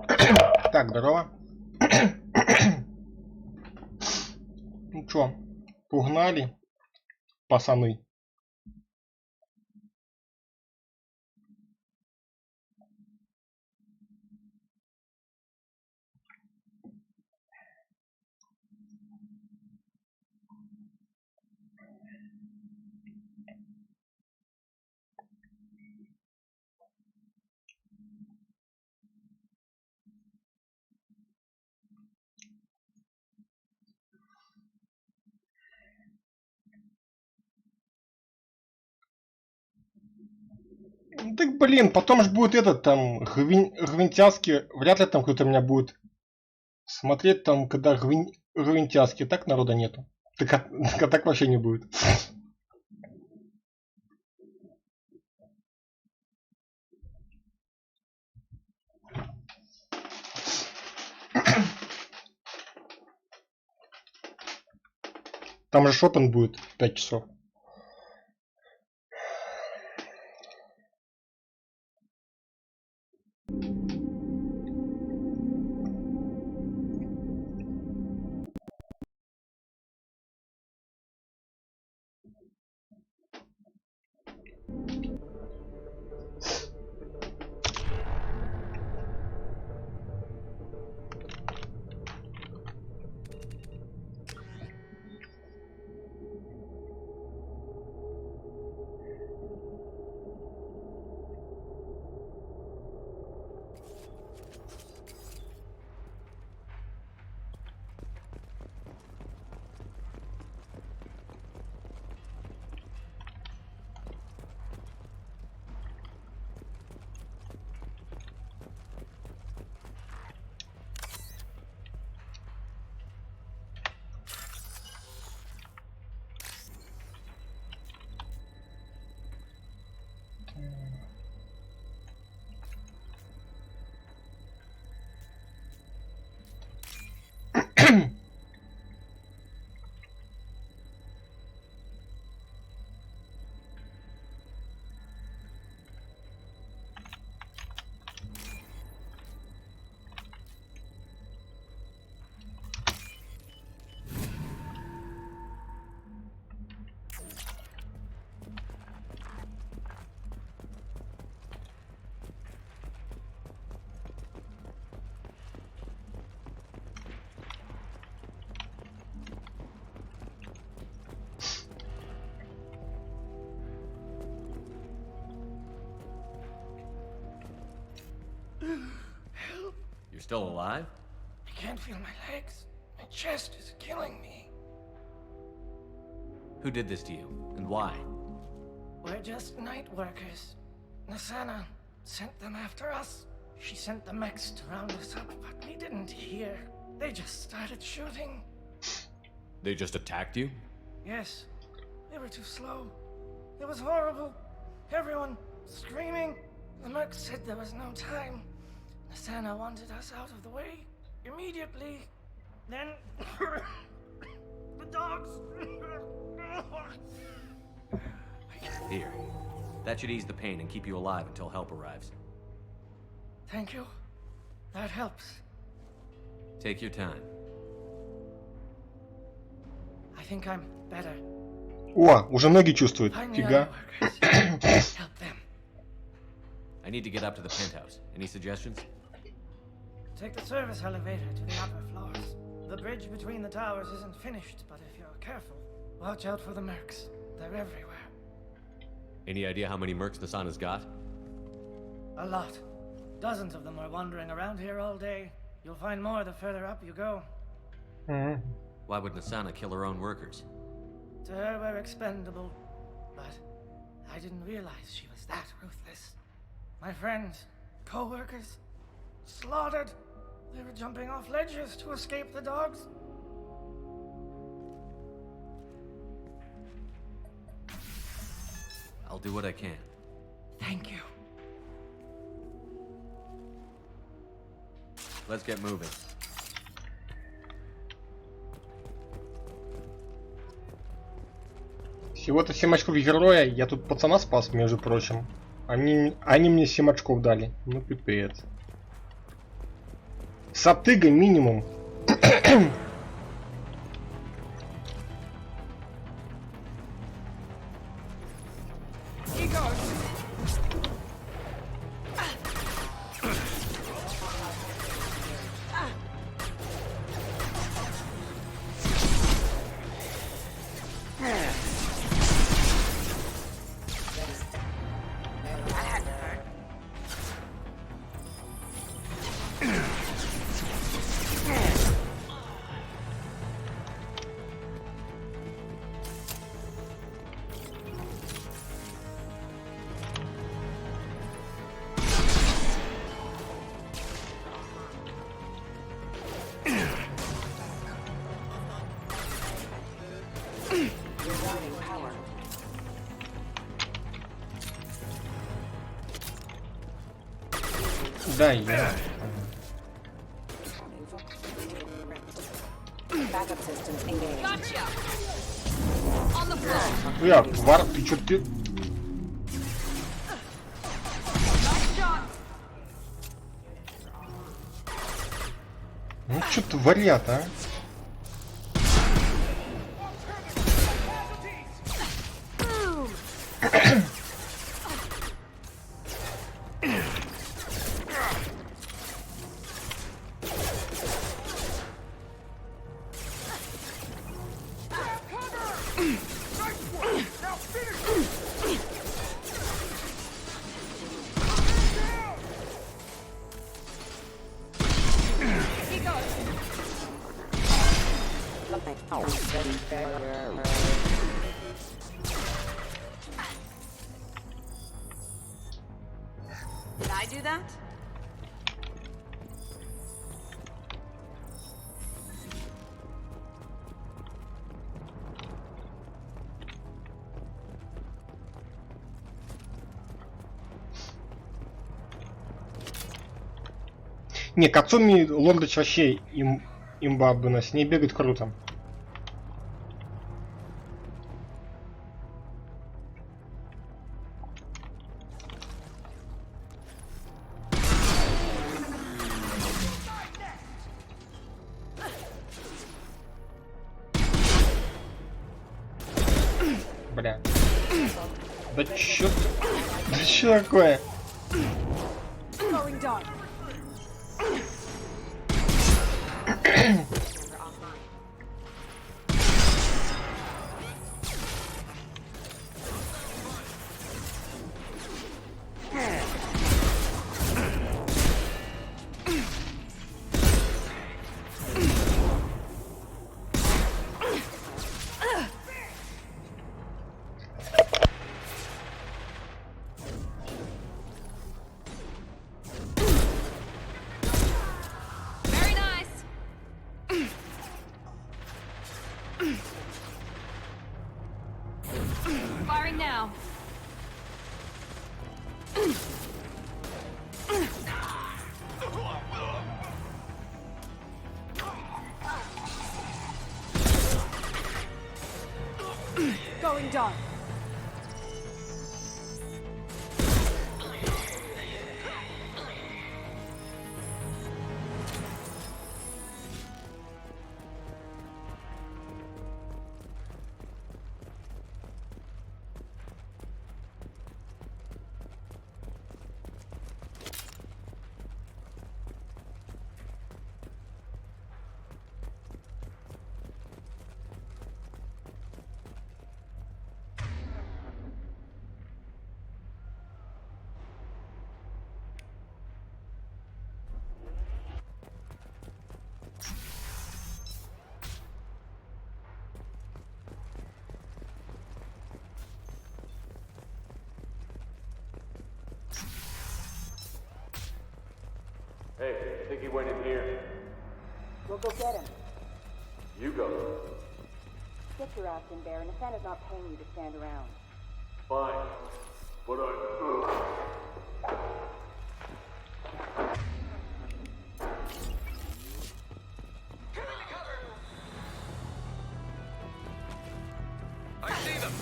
Так, здорово. Ну чё, погнали, пацаны. Ну, так блин, потом же будет этот там гвинтяски. Вряд ли там кто-то меня будет смотреть там, когда гвинтяски. Так народа нету. Так, так вообще не будет. Там же шопинг будет в 5 часов. You're still alive? I can't feel my legs. My chest is killing me. Who did this to you, and why? We're just night workers. Nasana sent them after us. She sent the mechs to round us up, but we didn't hear. They just started shooting. They just attacked you? Yes, they were too slow. It was horrible. Everyone screaming. The merc said there was no time. Nasana wanted us out of the way immediately. Then the dogs. Here. That should ease the pain and keep you alive until help arrives. Thank you. That helps. Take your time. I think I'm better. О, уже ноги чувствуют. Find the Фига. other workers. Help them. I need to get up to the penthouse. Any suggestions? Take the service elevator to the upper floors. The bridge between the towers isn't finished, but if you're careful, watch out for the mercs. They're everywhere. Any idea how many mercs Nasana's got? A lot. Dozens of them are wandering around here all day. You'll find more the further up you go. Why would Nasana kill her own workers? To her, we're expendable. But I didn't realize she was that ruthless. My friends, co-workers, slaughtered. They were jumping off ledges to escape the dogs. I'll do what I can. Thank you. Let's get moving. Всего-то 7 очков героя. Я тут пацана спас, между прочим. Они мне 7 очков дали. Ну, пипец. Сатыга минимум. Да, я. Я, Вар, ты чё ты? Ну чё творят, а? Did I do that? Не, Кацуми Лордыч вообще имба бы, с ней бегать круто. Бля. Да чё ты? Да чё такое? Very nice. Firing now. Going dark. Hey, I think he went in here. We'll go get him. You go. Get your ass in there, and Nathana's not paying you to stand around. Fine. But I...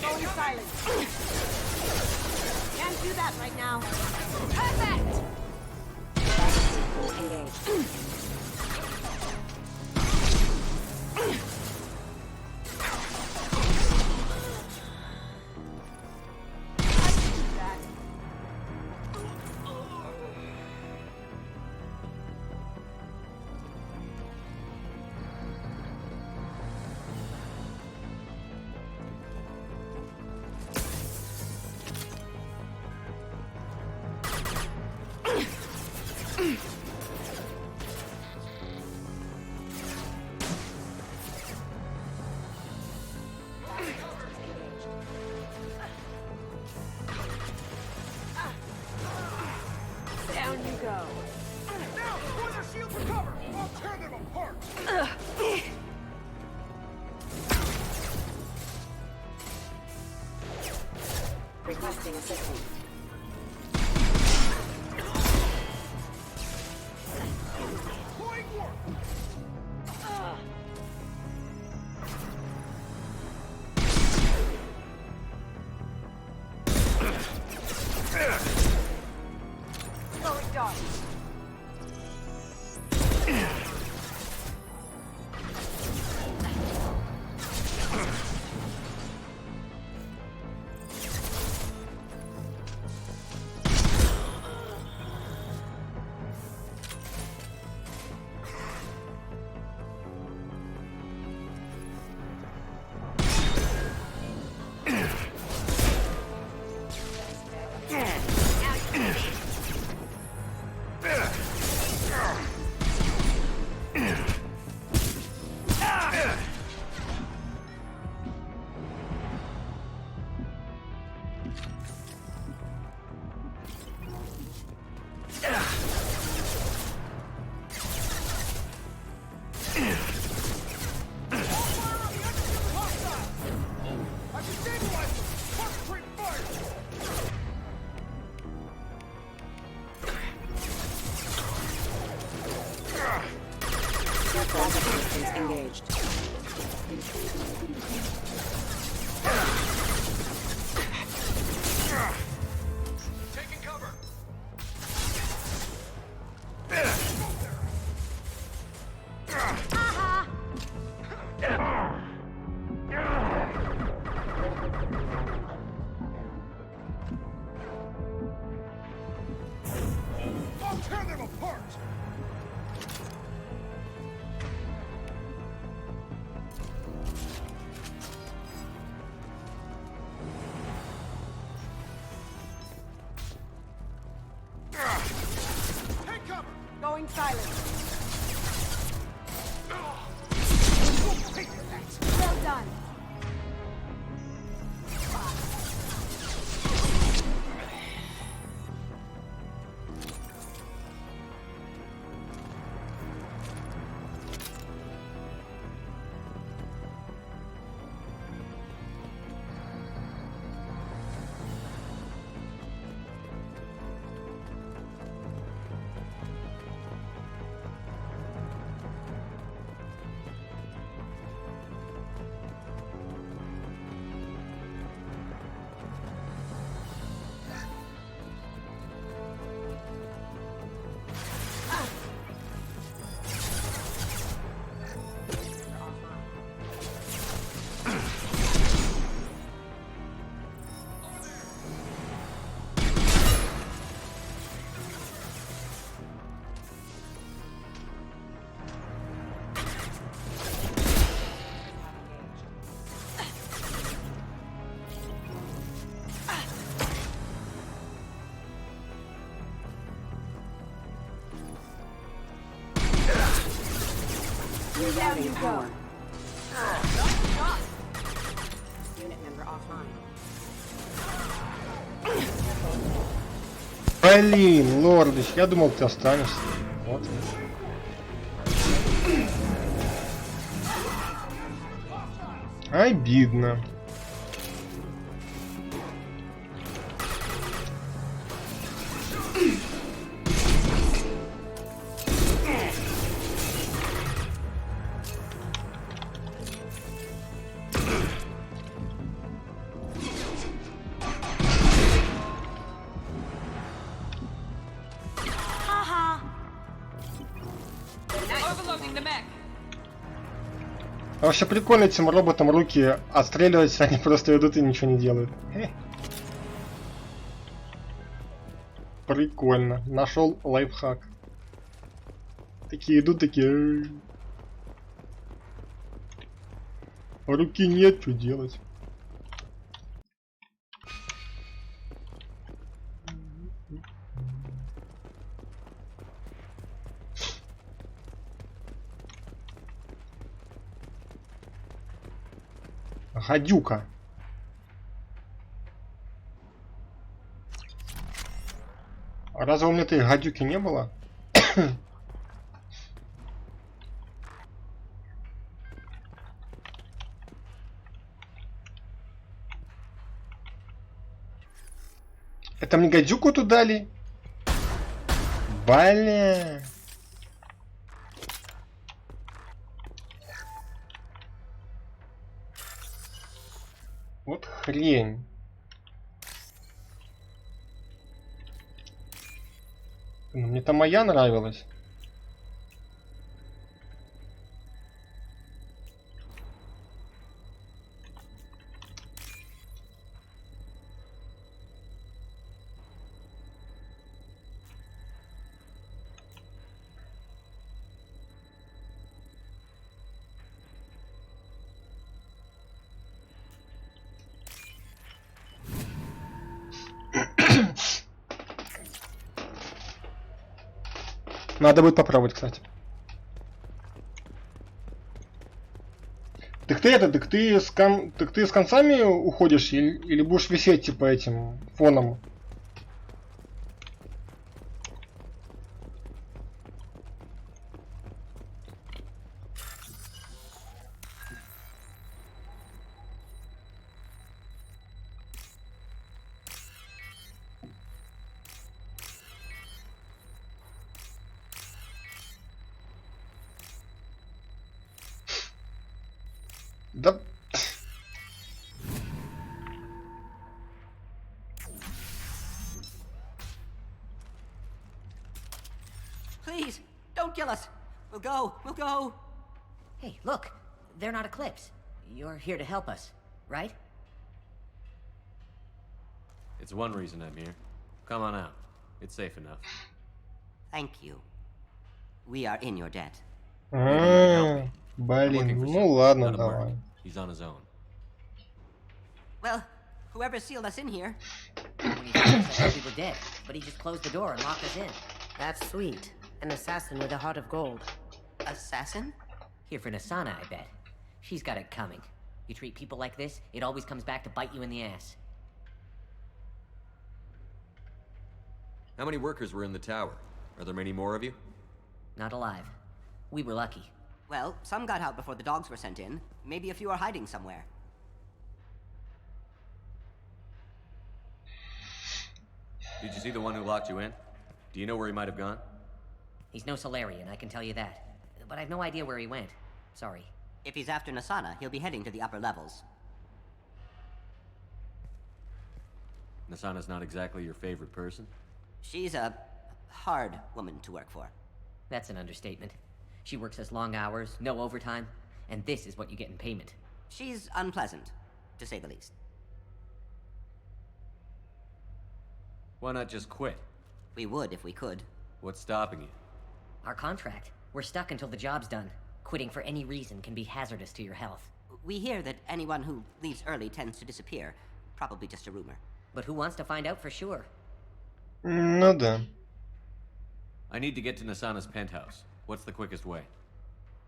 Going silent. Can't do that right now. Perfect. Requesting assistance. Going dark. Traffic assistance engaged. Taking cover. I'll tear them apart. Take cover. Going silent. Well done. Down you go. Unit member offline. Блин, Лордыч, я думал, ты останешься. Вот. Обидно. А вообще прикольно этим роботам руки отстреливать, они просто идут и ничего не делают. Прикольно. Нашел лайфхак. Такие идут, такие... Руки нет, что делать? Гадюка. А разве у меня этой гадюки не было? Это мне гадюку тут дали? Бля. Вот хрень. Ну, мне-то моя нравилась. Надо будет попробовать, кстати. Так ты с концами уходишь или будешь висеть типа этим фоном? Да. Please, don't kill us. We'll go. We'll go. Hey, look. They're not Eclipse. You're here to help us, right? It's one reason I'm here. Come on out. It's safe enough. Thank you. We are in your debt. Блин, Looking for ну someone, ладно, not a давай. merc. He's on his own. Well, whoever sealed us in here. When he found us, I thought we were dead, but he just closed the door and locked us in. That's sweet. An assassin with a heart of gold. Assassin? Here for Nasana, I bet. She's got it coming. You treat people like this, it always comes back to bite you in the ass. How many workers were in the tower? Are there many more of you? Not alive. We were lucky. Well, some got out before the dogs were sent in. Maybe a few are hiding somewhere. Did you see the one who locked you in? Do you know where he might have gone? He's no Solarian, I can tell you that. But I've no idea where he went. Sorry. If he's after Nasana, he'll be heading to the upper levels. Nasana's not exactly your favorite person? She's a hard woman to work for. That's an understatement. She works us long hours, no overtime, and this is what you get in payment. She's unpleasant, to say the least. Why not just quit? We would if we could. What's stopping you? Our contract. We're stuck until the job's done. Quitting for any reason can be hazardous to your health. We hear that anyone who leaves early tends to disappear. Probably just a rumor. But who wants to find out for sure? Ну да. I need to get to Nasana's penthouse. What's the quickest way?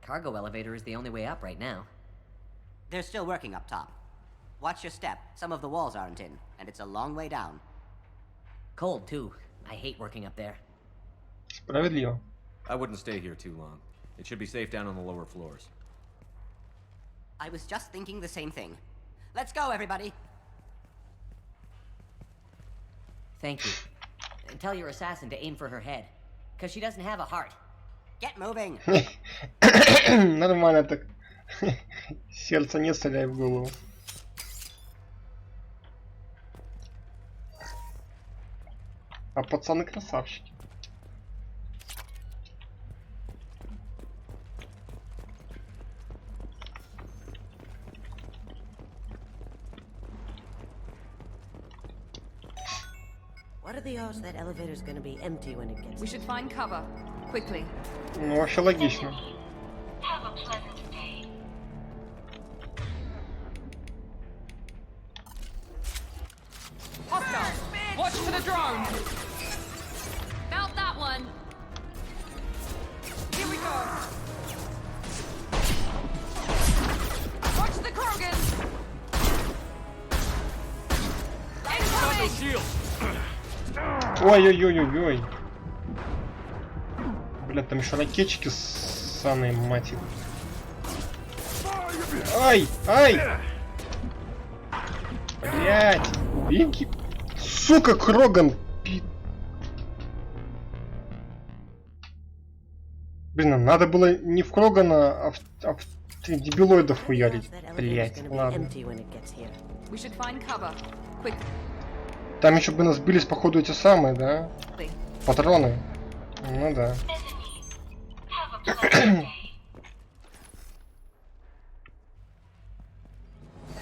Cargo elevator is the only way up right now. They're still working up top. Watch your step. Some of the walls aren't in, and it's a long way down. Cold, too. I hate working up there. Справедливо. I wouldn't stay here too long. It should be safe down on the lower floors. I was just thinking the same thing. Let's go, everybody! Thank you. And tell your assassin to aim for her head. Because she doesn't have a heart. Get moving! Нормально так. Сердце не стреляй в голову. А пацаны красавчики. What are the odds that elevator's gonna be empty when it gets... We should find cover. Quickly. Ну, вообще логично. Have a pleasant day. Hostile! Watch for the drone! Found that one! Here we go! Watch the Krogan! Incoming! Ой-ой-ой-ой-ой. Бля, там еще ракетчики ссаные, мать их. Ай! Ай! Блять! Винки! Сука, Кроган! Блин, надо было не в Крогана, а в дебилоидов хуярить. Блять, ладно. We should find cover. Quick. Там еще бы нас сбились, походу, эти самые, да? Патроны. Ну да.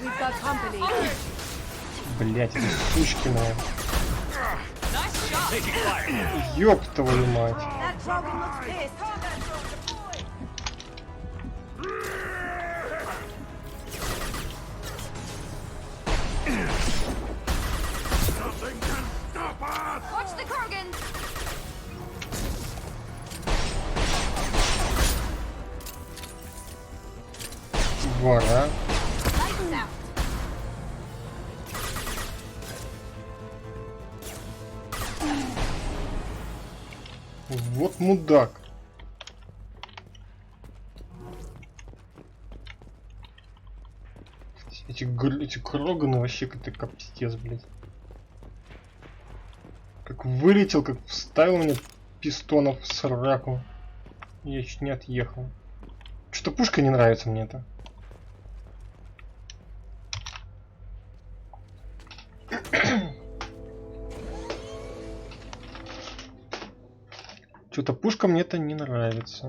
We've got company. Блять, эти сучкины. Ёб твою мать. That Trogan looks pissed. Watch the Krogan. Вора. Lights out. Вот мудак. Эти Кроганы вообще как-то пиздец, блядь. Как вылетел, как вставил мне пистонов в сраку. Я чуть не отъехал. Что-то пушка не нравится мне это. Что-то пушка мне это не нравится.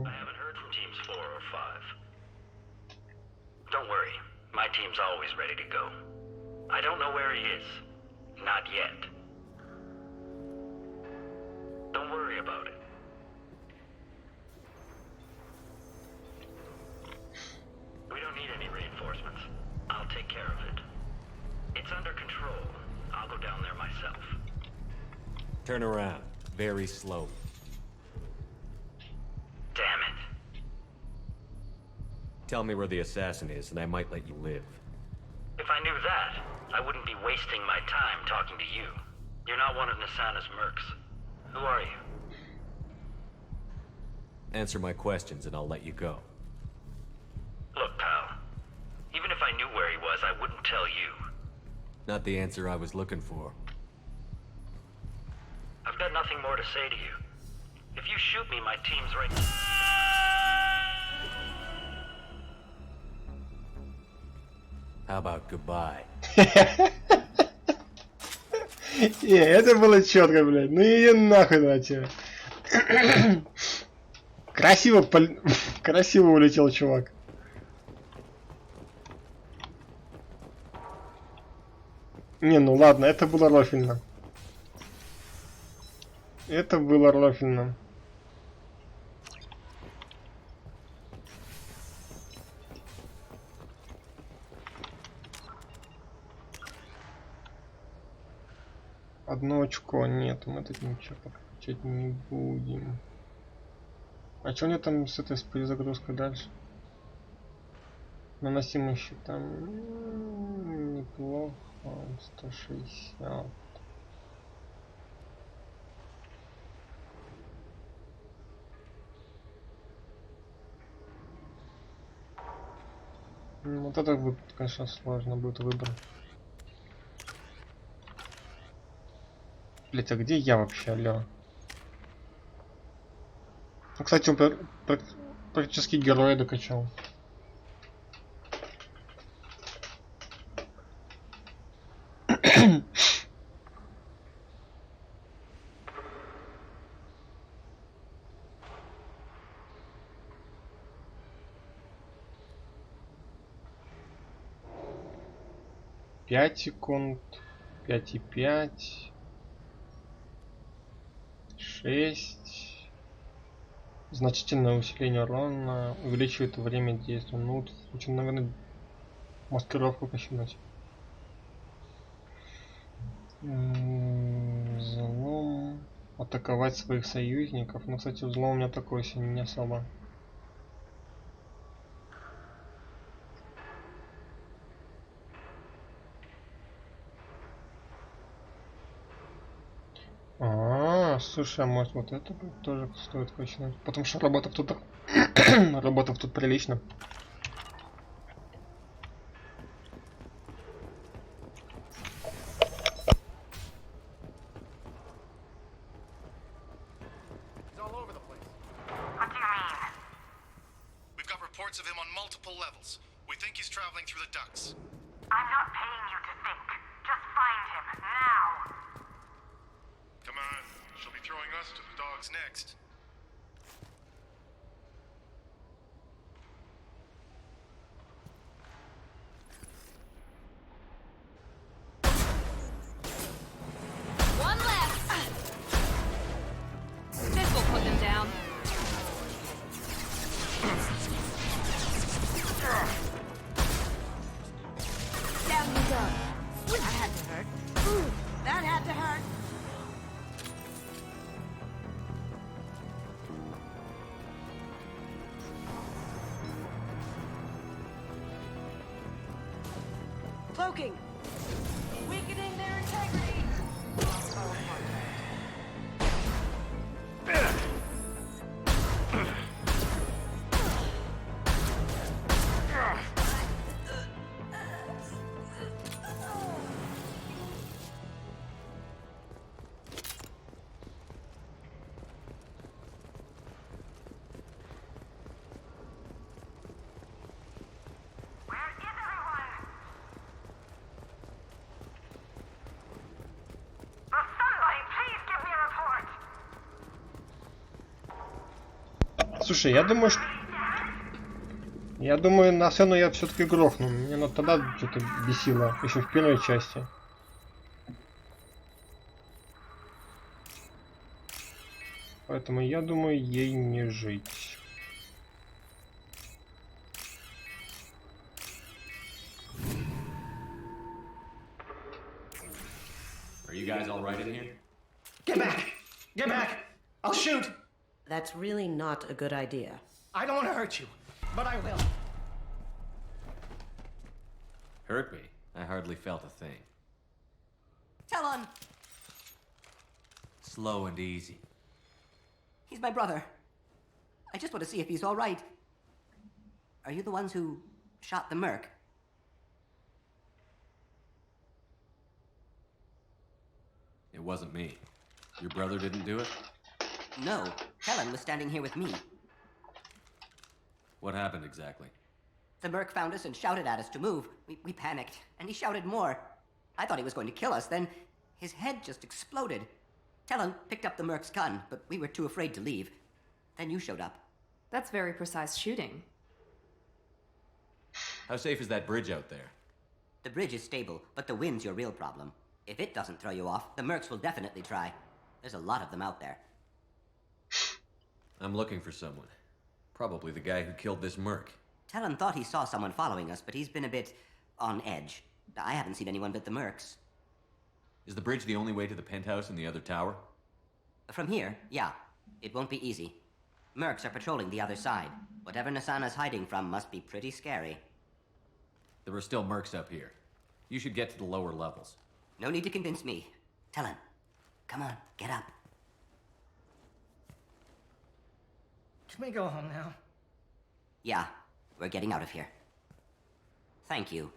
Don't worry, my team's always ready to go. I don't know where he is. Not yet. Don't worry about it. We don't need any reinforcements. I'll take care of it. It's under control. I'll go down there myself. Turn around. Very slow. Damn it. Tell me where the assassin is, and I might let you live. If I knew that, I wouldn't be wasting my time talking to you. You're not one of Nasana's mercs. Who are you? Answer my questions, and I'll let you go. Look, pal. Even if I knew where he was, I wouldn't tell you. Not the answer I was looking for. I've got nothing more to say to you. If you shoot me, my team's right. How about goodbye? Это было четко, блядь. Ну и нахуй на тебя. Красиво, красиво улетел чувак. Не, ну ладно, это было рофильно. Это было рофильно. Одно очко, нет, мы тут ничего подключать не будем. А что у меня там с этой перезагрузкой дальше? Наносимый щита. Неплохо. 160. Вот это будет, конечно, сложно будет выбрать. Блять, а где я вообще, алло? Ну, кстати, он практически героя докачал. Пять секунд, 5,5, 6. Значительное усиление урона увеличивает время действия. Ну, лучше, наверное, маскировку качнуть. Взлом. Атаковать своих союзников. Ну, кстати, взлом у меня такой себе не особо. Слушай, а может вот это тоже стоит качнуть? Потому что роботов тут роботов тут прилично. multiple levels. We think he's traveling through the ducts. I'm not paying you to think. Just find him, now! Come on, she'll be throwing us to the dogs next. One left. This will put them down. Down you go. That had to hurt. Ooh, that had to hurt. Cloaking. Weakening their integrity. Слушай, я думаю, что... Я думаю, на сцену я все-таки грохну. Меня тогда что-то бесило, еще в первой части. Поэтому я думаю, ей не жить. Are you guys all right in here? Get back! Get back! I'll shoot! That's really not a good idea. I don't want to hurt you, but I will. Hurt me? I hardly felt a thing. Talon! Slow and easy. He's my brother. I just want to see if he's all right. Are you the ones who shot the merc? It wasn't me. Your brother didn't do it? No, Helen was standing here with me. What happened exactly? The merc found us and shouted at us to move. We panicked, and he shouted more. I thought he was going to kill us, then his head just exploded. Helen picked up the merc's gun, but we were too afraid to leave. Then you showed up. That's very precise shooting. How safe is that bridge out there? The bridge is stable, but the wind's your real problem. If it doesn't throw you off, the mercs will definitely try. There's a lot of them out there. I'm looking for someone. Probably the guy who killed this merc. Talon thought he saw someone following us, but he's been a bit on edge. I haven't seen anyone but the mercs. Is the bridge the only way to the penthouse and the other tower? From here, yeah. It won't be easy. Mercs are patrolling the other side. Whatever Nasana's hiding from must be pretty scary. There are still mercs up here. You should get to the lower levels. No need to convince me. Talon, come on, get up. Can we go home now? Yeah, we're getting out of here. Thank you.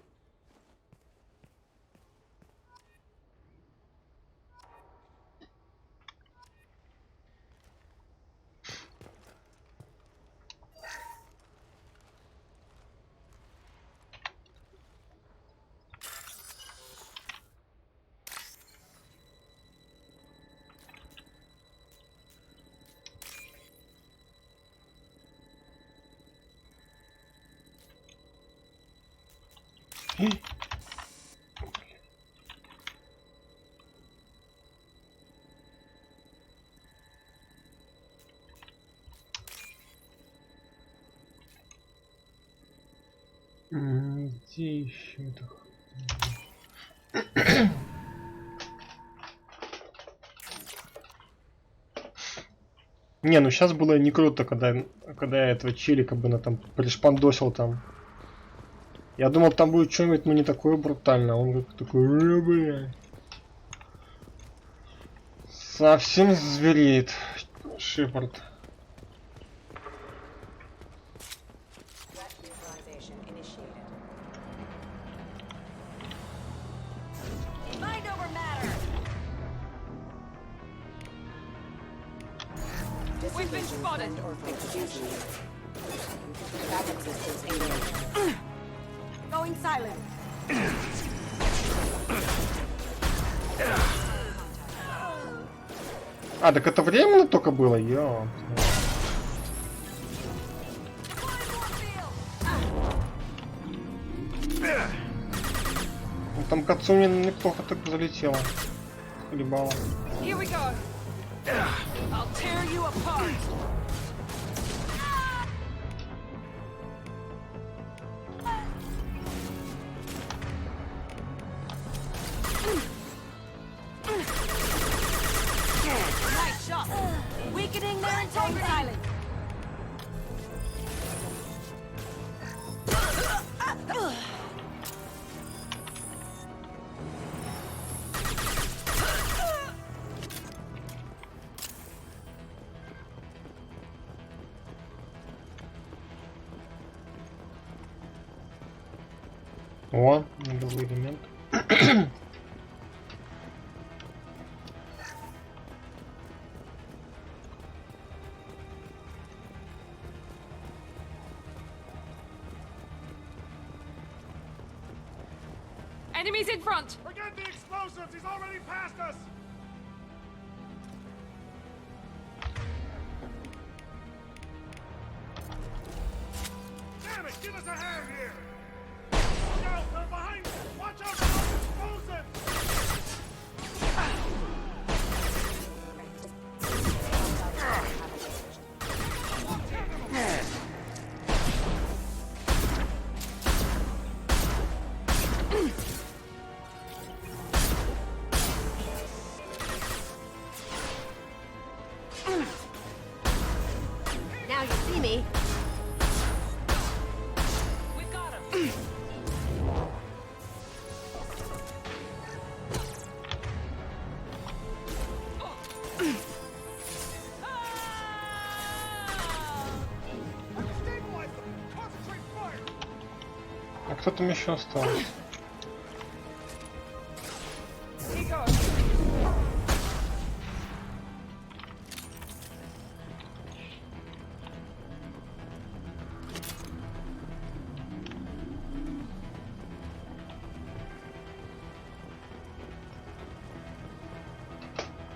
Где еще это? Не, ну сейчас было не круто, когда я этого челика бы там пришпандосил там. Я думал, там будет что-нибудь, ну не такое брутальное. Он как такой, бля. Совсем звереет Шепард. We've been spotted. Backup systems engaged. Going silent. А, так это временно только было? Ё. Ну, там Кацуни неплохо так залетела. Хлебала. Here we go. I'll tear you apart. Nice shot. Weakening their integrity. Silent. О, новый элемент. Enemies in front. Forget the explosives! He's already past us! Damn it! Give us a hand here! Look out! They're behind us! Watch out for those explosives! Now you see me. We've got him. Stabilize them! Concentrate fire! А кто там еще остался? Here you go.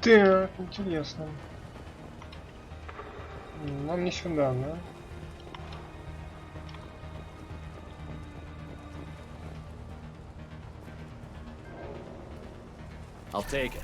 Так, интересно. Нам не сюда, да? I'll take it.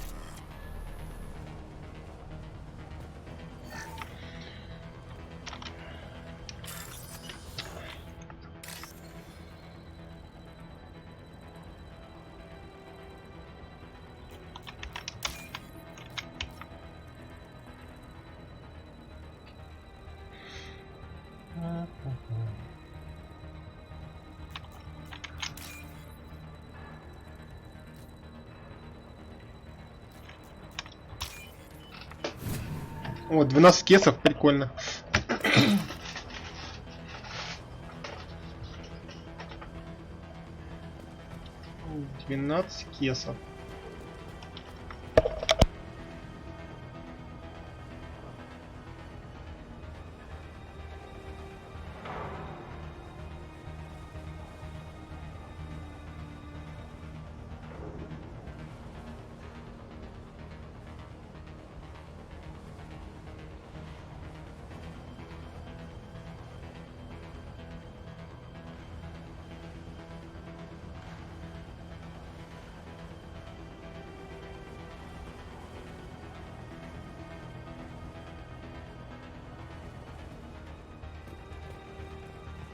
О, 12 кесов, прикольно. $12 кесов.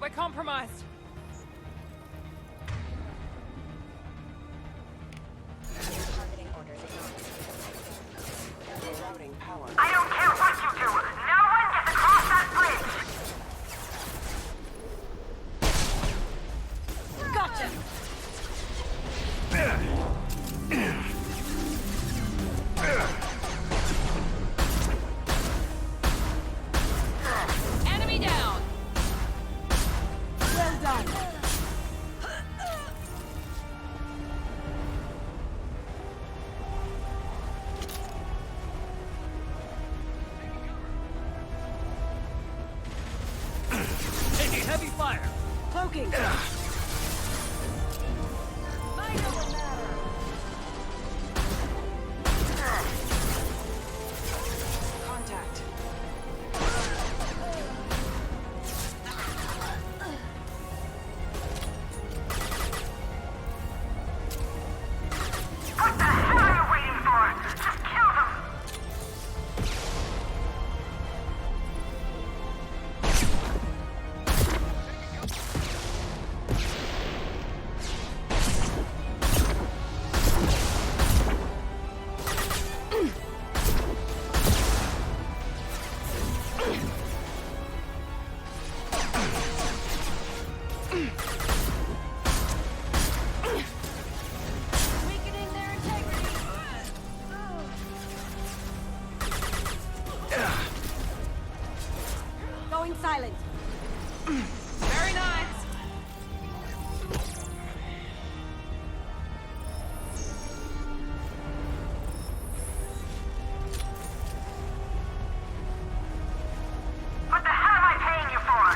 We're compromised. I don't care what you do. No one gets across that bridge. Gotcha. Enemy down. Well done. choking. Contact. What the hell are you waiting for? Just kill them! Weakening their integrity. Going silent. Very nice. What the hell am I paying you for?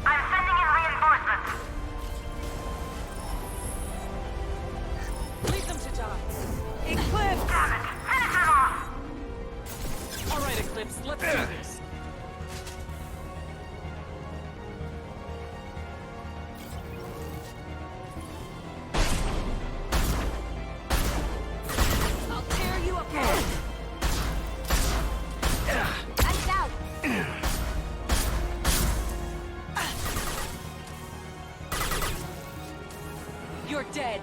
I'm sending in reinforcements. Leave them to die. Eclipse. Damn it! Finish him off! All right, Eclipse, let's do this. I'll tear you apart. Lights out. You're dead.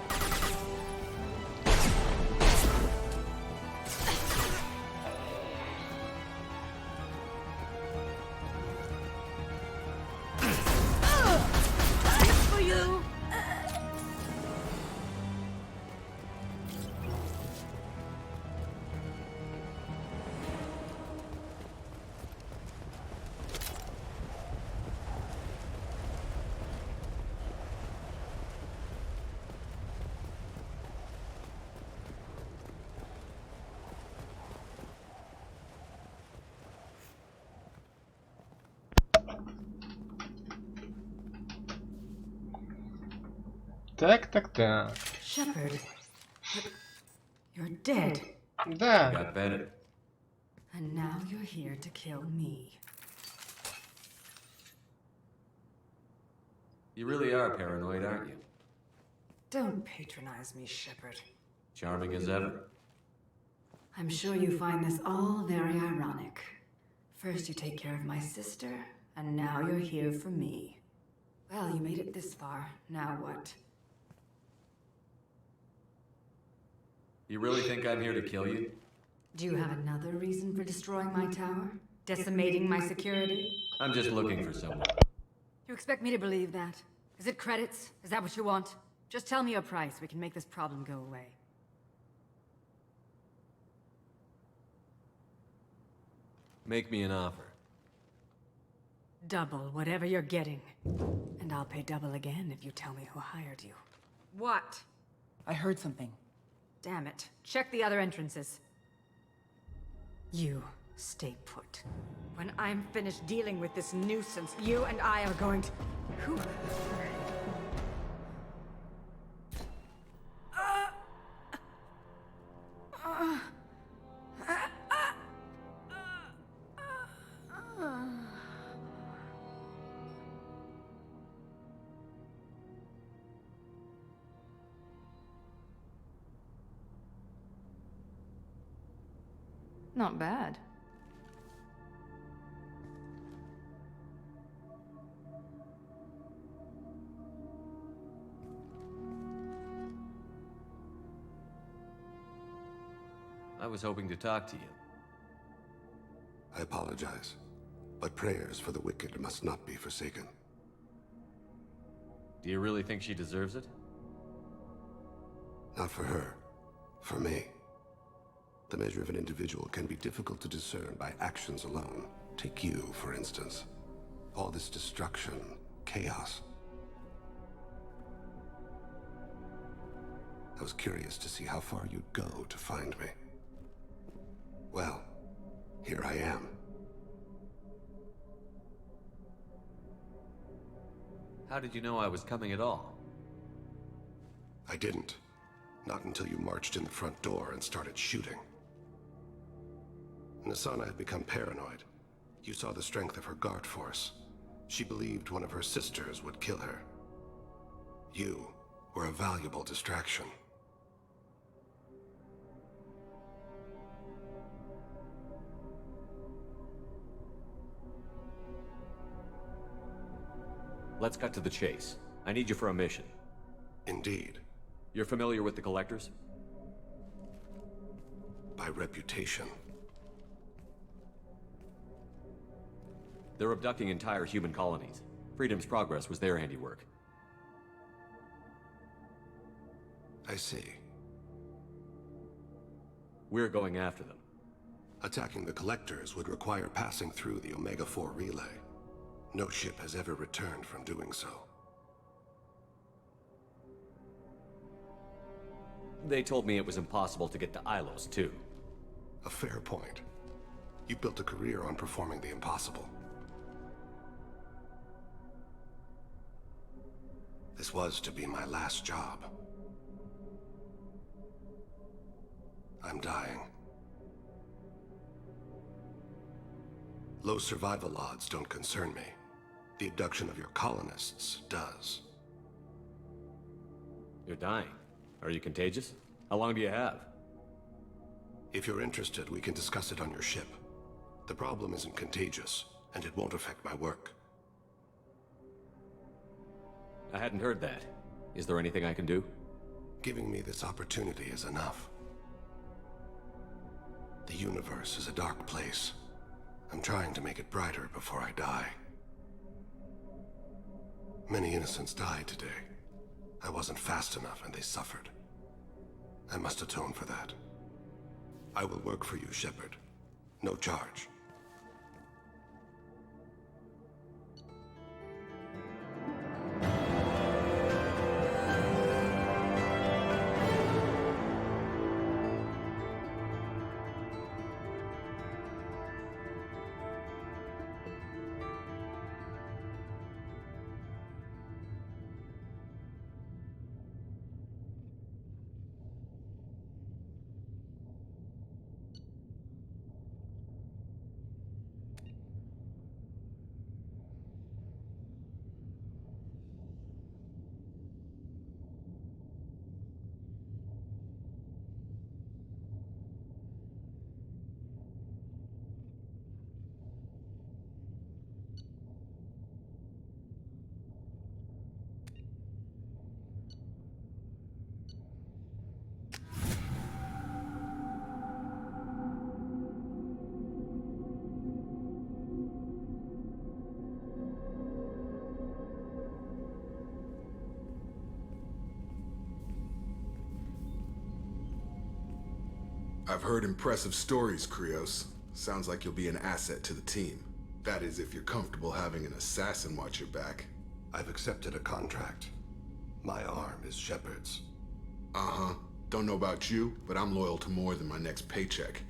For you. Так. Shepard. You're dead. Да. Got better. And now you're here to kill me. You really are paranoid, aren't you? Don't patronize me, Shepard. Charming as ever. I'm sure you find this all very ironic. First you take care of my sister, and now you're here for me. Well, you made it this far. Now what? You really think I'm here to kill you? Do you have another reason for destroying my tower? Decimating my security? I'm just looking for someone. You expect me to believe that? Is it credits? Is that what you want? Just tell me a price. We can make this problem go away. Make me an offer. Double whatever you're getting. And I'll pay double again if you tell me who hired you. What? I heard something. Damn it. Check the other entrances. You stay put. When I'm finished dealing with this nuisance, you and I are going to... Who? Not bad. I was hoping to talk to you. I apologize, but prayers for the wicked must not be forsaken. Do you really think she deserves it? Not for her. For me. The measure of an individual can be difficult to discern by actions alone. Take you, for instance. All this destruction, chaos. I was curious to see how far you'd go to find me. Well, here I am. How did you know I was coming at all? I didn't. Not until you marched in the front door and started shooting. Nasana had become paranoid. You saw the strength of her guard force. She believed one of her sisters would kill her. You were a valuable distraction. Let's cut to the chase. I need you for a mission. Indeed. You're familiar with the Collectors? By reputation. They're abducting entire human colonies. Freedom's Progress was their handiwork. I see. We're going after them. Attacking the Collectors would require passing through the Omega-4 relay. No ship has ever returned from doing so. They told me it was impossible to get to Ilos, too. A fair point. You built a career on performing the impossible. This was to be my last job. I'm dying. Low survival odds don't concern me. The abduction of your colonists does. You're dying. Are you contagious? How long do you have? If you're interested, we can discuss it on your ship. The problem isn't contagious, and it won't affect my work. I hadn't heard that. Is there anything I can do? Giving me this opportunity is enough. The universe is a dark place. I'm trying to make it brighter before I die. Many innocents died today. I wasn't fast enough and they suffered. I must atone for that. I will work for you, Shepard. No charge. I've heard impressive stories, Krios. Sounds like you'll be an asset to the team. That is, if you're comfortable having an assassin watch your back. I've accepted a contract. My arm is Shepard's. Uh-huh. Don't know about you, but I'm loyal to more than my next paycheck.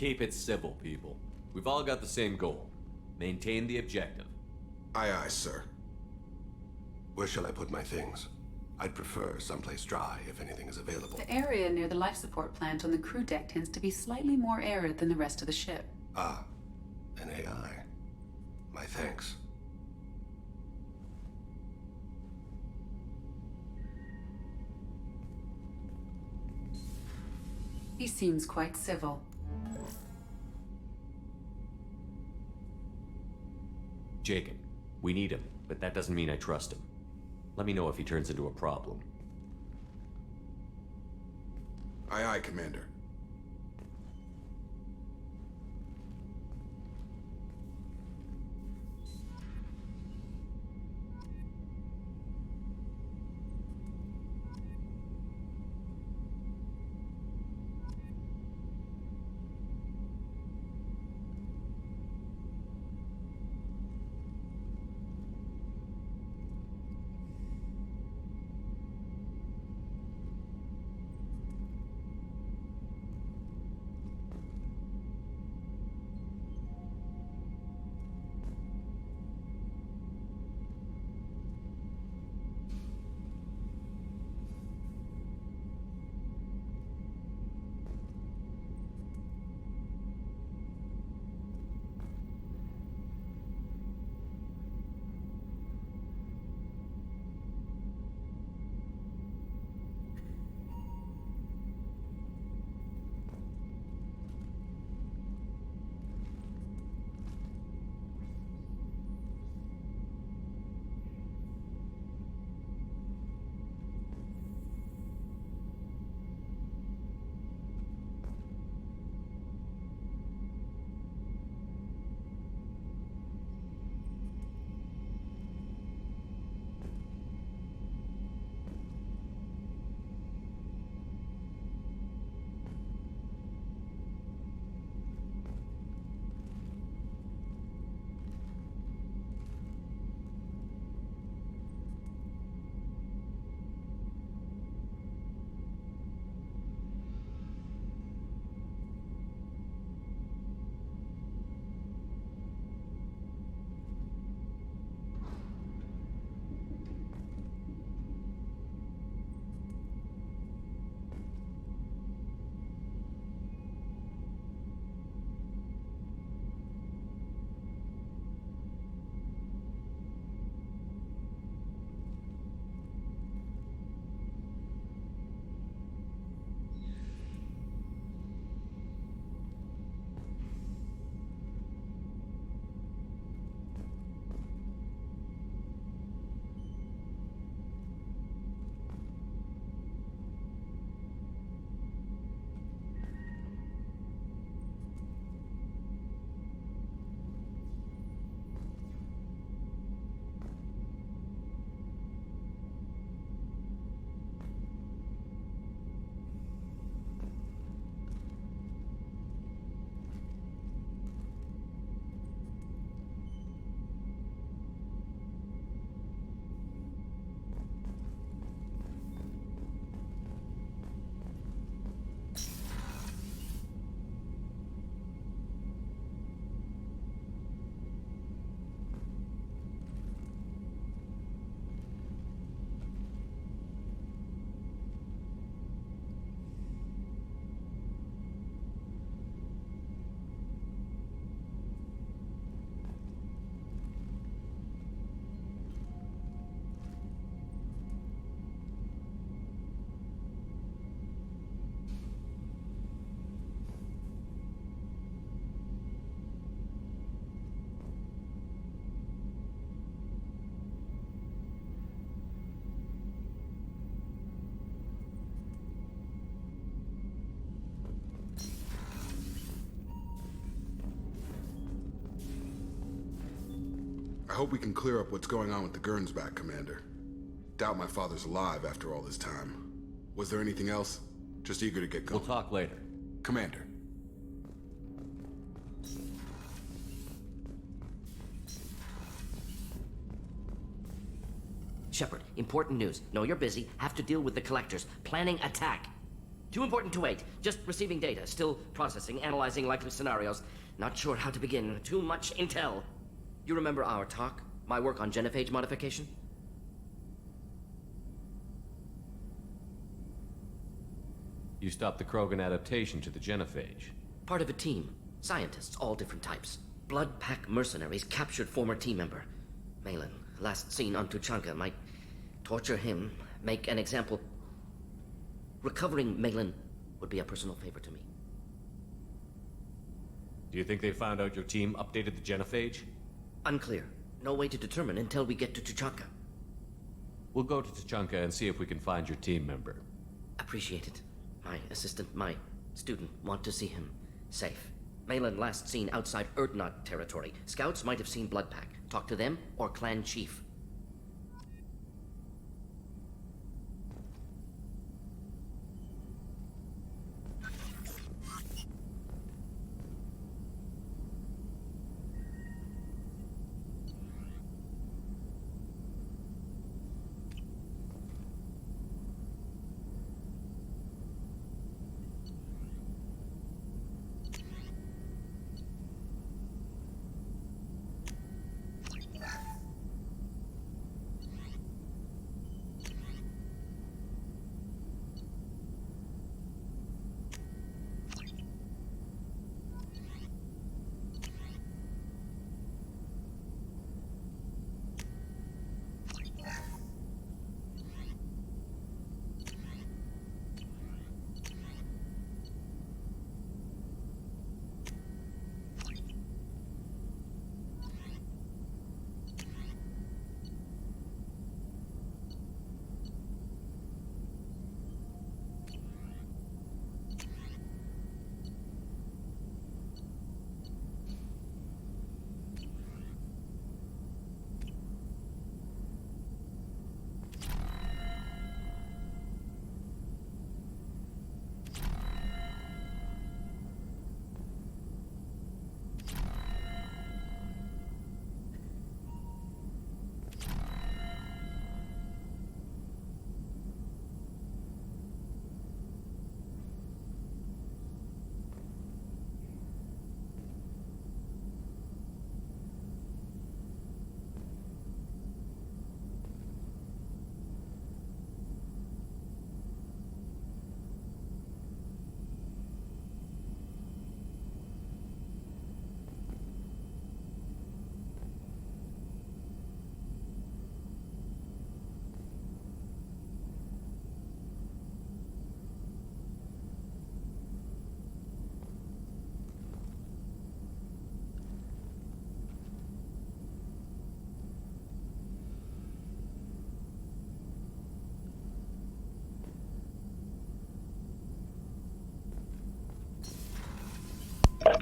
Keep it civil, people. We've all got the same goal. Maintain the objective. Aye, aye, sir. Where shall I put my things? I'd prefer someplace dry if anything is available. The area near the life support plant on the crew deck tends to be slightly more arid than the rest of the ship. Ah, an AI. My thanks. He seems quite civil. Jacob, we need him, but that doesn't mean I trust him. Let me know if he turns into a problem. Aye, aye, Commander. I hope we can clear up what's going on with the Gernsback, Commander. Doubt my father's alive after all this time. Was there anything else? Just eager to get going. We'll talk later. Commander. Shepard, important news. Know you're busy. Have to deal with the collectors. Planning attack. Too important to wait. Just receiving data. Still processing, analyzing likely scenarios. Not sure how to begin. Too much intel. You remember our talk? My work on genophage modification? You stopped the Krogan adaptation to the genophage. Part of a team. Scientists, all different types. Blood Pack mercenaries captured former team member. Malin, last seen on Tuchanka, might torture him, make an example. Recovering Malin would be a personal favor to me. Do you think they found out your team updated the genophage? Unclear. No way to determine until we get to Tuchanka. We'll go to Tuchanka and see if we can find your team member. Appreciate it. My assistant, my student, want to see him safe. Malin last seen outside Erdnot territory. Scouts might have seen Bloodpack. Talk to them or clan chief.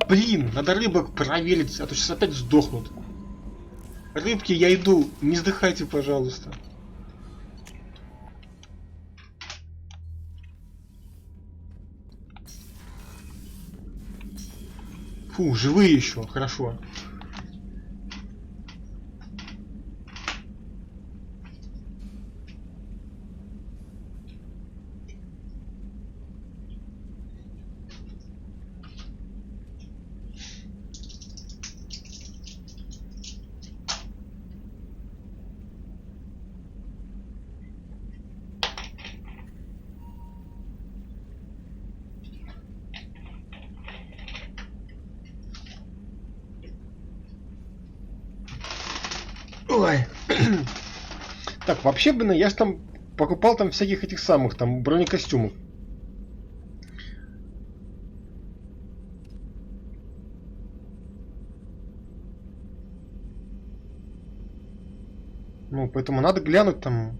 Блин, надо рыбок проверить, а то сейчас опять сдохнут. Рыбки, я иду, не сдыхайте, пожалуйста. Фу, живые еще, хорошо. Ой. Так, вообще, блин, я ж там покупал там всяких этих самых там бронекостюмов. Ну, поэтому надо глянуть там.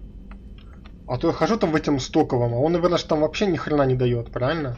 А то я хожу там в этом стоковом, а он, наверное, там вообще ни хрена не дает, правильно?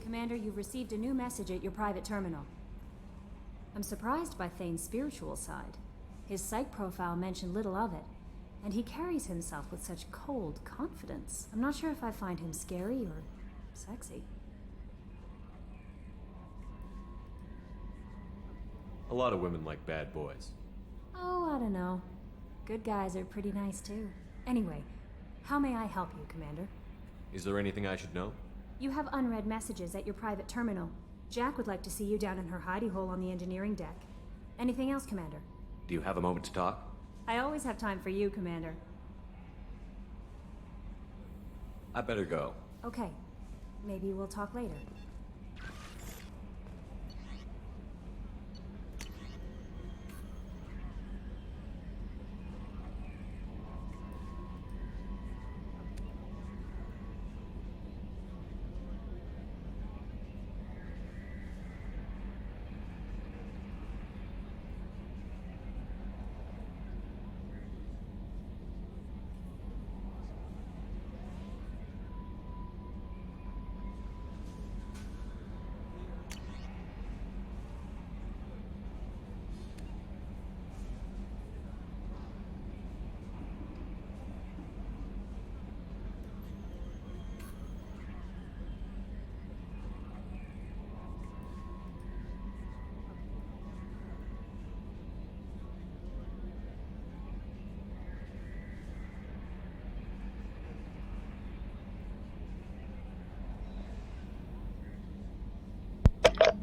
Commander, you've received a new message at your private terminal. I'm surprised by Thane's spiritual side. His psych profile mentioned little of it, and he carries himself with such cold confidence. I'm not sure if I find him scary or sexy. A lot of women like bad boys. Oh, I don't know. Good guys are pretty nice too. Anyway, how may I help you, Commander? Is there anything I should know? You have unread messages at your private terminal. Jack would like to see you down in her hidey hole on the engineering deck. Anything else, Commander? Do you have a moment to talk? I always have time for you, Commander. I better go. Okay. Maybe we'll talk later.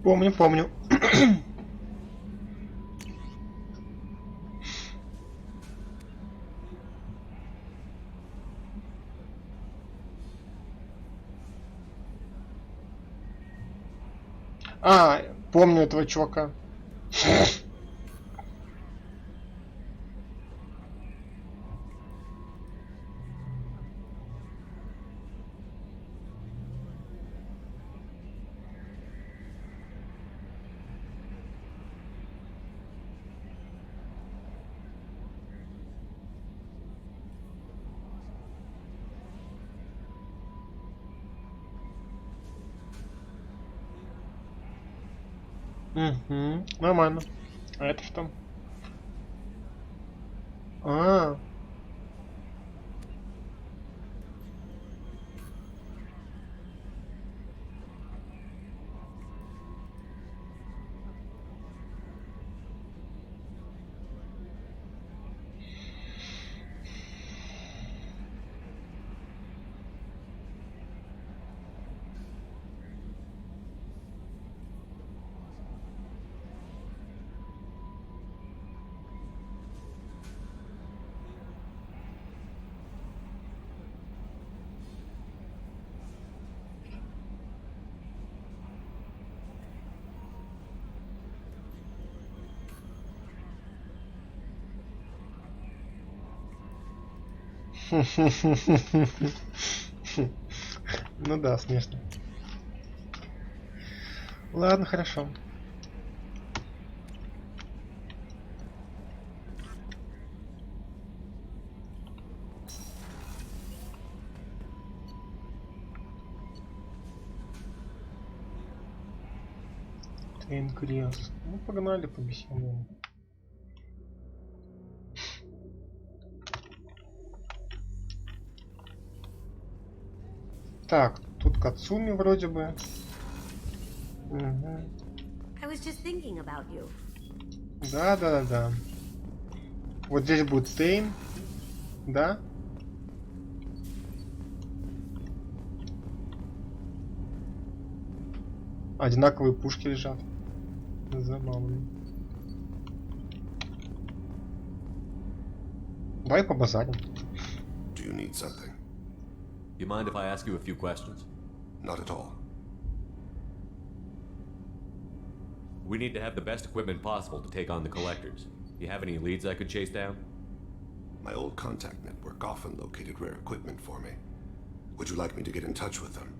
Помню. А, помню этого чувака. Угу, нормально. А это что? А, ну да, смешно. Ладно, хорошо. Тренкрес. Ну, погнали, побеседуем. Так, тут Кацуми вроде бы. Угу. I was just thinking about you. Да. Вот здесь будет Тейн. Да? Одинаковые пушки лежат. Забавно. Давай побазарим. Do you need something? You mind if I ask you a few questions? Not at all. We need to have the best equipment possible to take on the collectors. You have any leads I could chase down? My old contact network often located rare equipment for me. Would you like me to get in touch with them?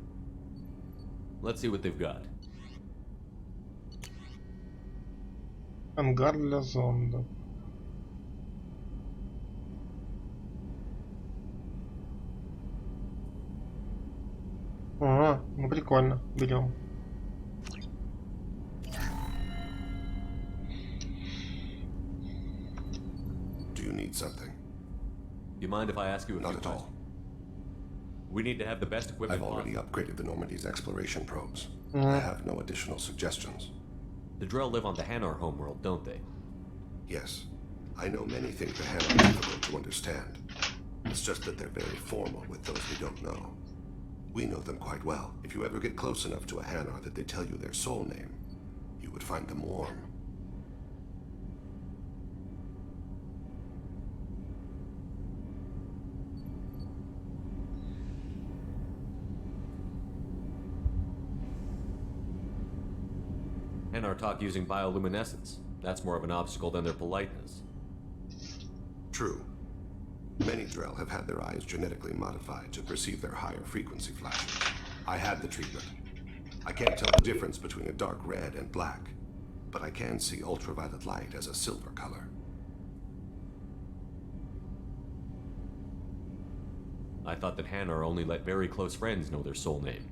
Let's see what they've got. Ангар для зондов. Ага, ну прикольно, берем. need something? You mind if I ask you a few Not at all. We need to have the best equipment I've already possible. upgraded the Normandy's exploration probes. I have no additional suggestions. The Drell live on the Hanar homeworld, don't they? Yes. I know many think the Hanar are difficult to understand. It's just that they're very formal with those we don't know. We know them quite well. If you ever get close enough to a Hanar that they tell you their soul name, you would find them warm. Hanar talk using bioluminescence. That's more of an obstacle than their politeness. True. Many Drell have had their eyes genetically modified to perceive their higher frequency flashes. I had the treatment. I can't tell the difference between a dark red and black, but I can see ultraviolet light as a silver color. I thought that Hanar only let very close friends know their soul name.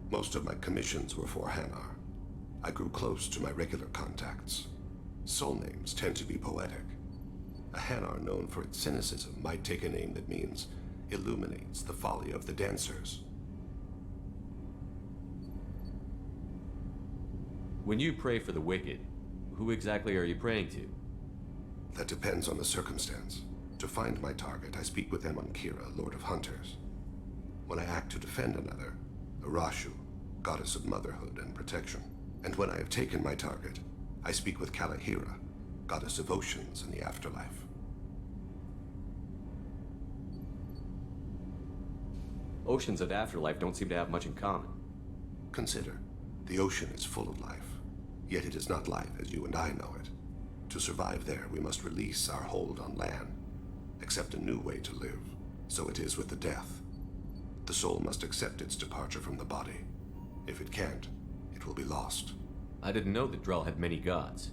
Most of my commissions were for Hanar. I grew close to my regular contacts. Soul names tend to be poetic. A Hanar known for its cynicism might take a name that means illuminates the folly of the dancers. When you pray for the wicked, who exactly are you praying to? That depends on the circumstance. To find my target, I speak with Amonkira, Lord of Hunters. When I act to defend another, Arashu, Goddess of Motherhood and Protection. And when I have taken my target, I speak with Kalahira, Goddess of Oceans and the Afterlife. Oceans and Afterlife don't seem to have much in common. Consider, the ocean is full of life, yet it is not life as you and I know it. To survive there, we must release our hold on land, accept a new way to live. So it is with the death. The soul must accept its departure from the body. If it can't, it will be lost. I didn't know that Drell had many gods.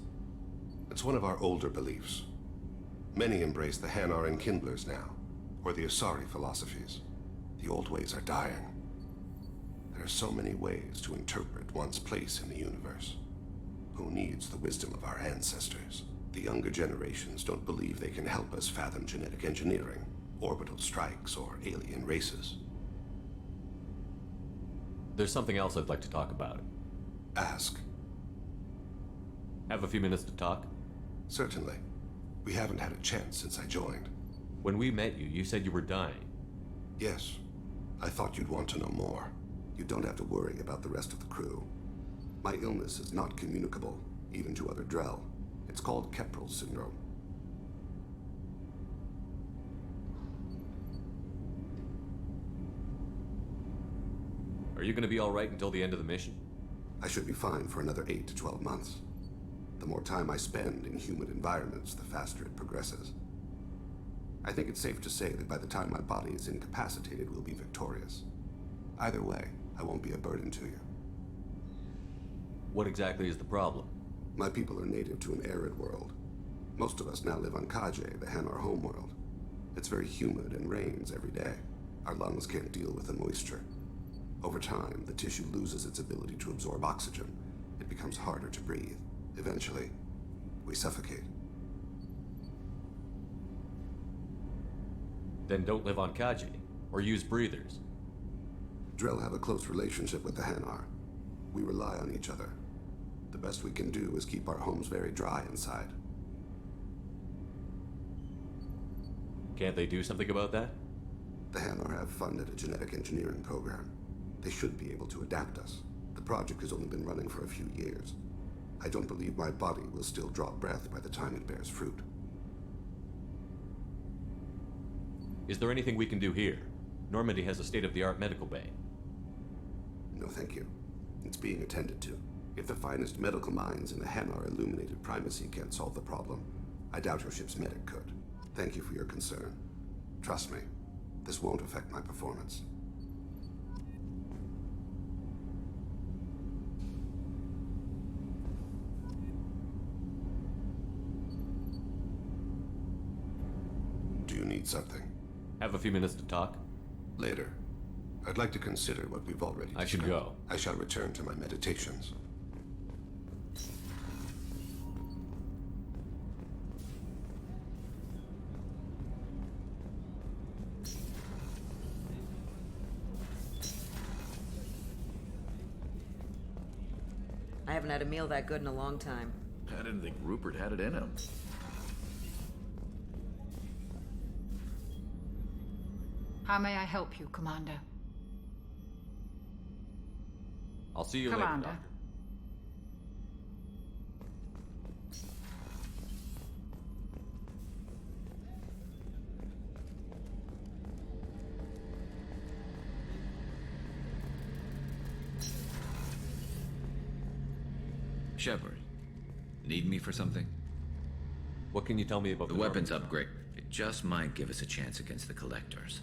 It's one of our older beliefs. Many embrace the Hanar and Kindlers now, or the Asari philosophies. The old ways are dying. There are so many ways to interpret one's place in the universe. Who needs the wisdom of our ancestors? The younger generations don't believe they can help us fathom genetic engineering, orbital strikes, or alien races. There's something else I'd like to talk about. Ask. Have a few minutes to talk? Certainly. We haven't had a chance since I joined. When we met you, you said you were dying. Yes. I thought you'd want to know more. You don't have to worry about the rest of the crew. My illness is not communicable, even to other Drell. It's called Keprel syndrome. Are you going to be all right until the end of the mission? I should be fine for another 8 to 12 months. The more time I spend in human environments, the faster it progresses. I think it's safe to say that by the time my body is incapacitated, we'll be victorious. Either way, I won't be a burden to you. What exactly is the problem? My people are native to an arid world. Most of us now live on Kaje, the Hanar homeworld. It's very humid and rains every day. Our lungs can't deal with the moisture. Over time, the tissue loses its ability to absorb oxygen. It becomes harder to breathe. Eventually, we suffocate. Then don't live on Kaji, or use breathers. Drell have a close relationship with the Hanar. We rely on each other. The best we can do is keep our homes very dry inside. Can't they do something about that? The Hanar have funded a genetic engineering program. They should be able to adapt us. The project has only been running for a few years. I don't believe my body will still draw breath by the time it bears fruit. Is there anything we can do here? Normandy has a state-of-the-art medical bay. No, thank you. It's being attended to. If the finest medical minds in the Hanar illuminated primacy can't solve the problem, I doubt your ship's medic could. Thank you for your concern. Trust me, this won't affect my performance. Do you need something? Have a few minutes to talk? Later. I'd like to consider what we've already discussed. I should go. I shall return to my meditations. haven't had a meal that good in a long time. I didn't think Rupert had it in him. How may I help you, Commander? I'll see you Commander. later, Doctor. Shepard, need me for something? What can you tell me about the weapons upgrade? It just might give us a chance against the Collectors.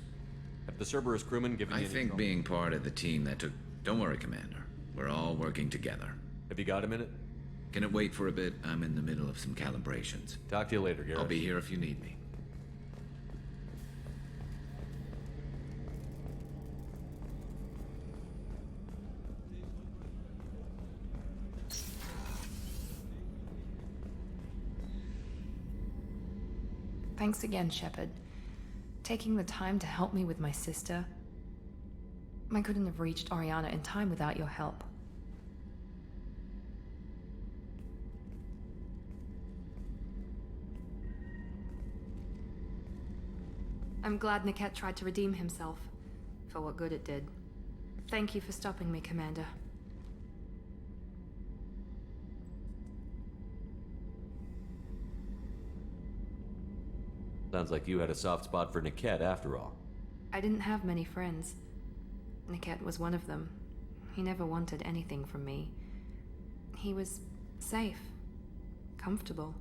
Have the Cerberus crewmen given you I any think trouble? being part of the team that took... Don't worry, Commander. We're all working together. Have you got a minute? Can it wait for a bit? I'm in the middle of some calibrations. Talk to you later, Garrett. I'll be here if you need me. Thanks again, Shepard. Taking the time to help me with my sister. I couldn't have reached Oriana in time without your help. I'm glad Niket tried to redeem himself, for what good it did. Thank you for stopping me, Commander. Sounds like you had a soft spot for Niket after all. I didn't have many friends. Niket was one of them. He never wanted anything from me. He was safe, comfortable.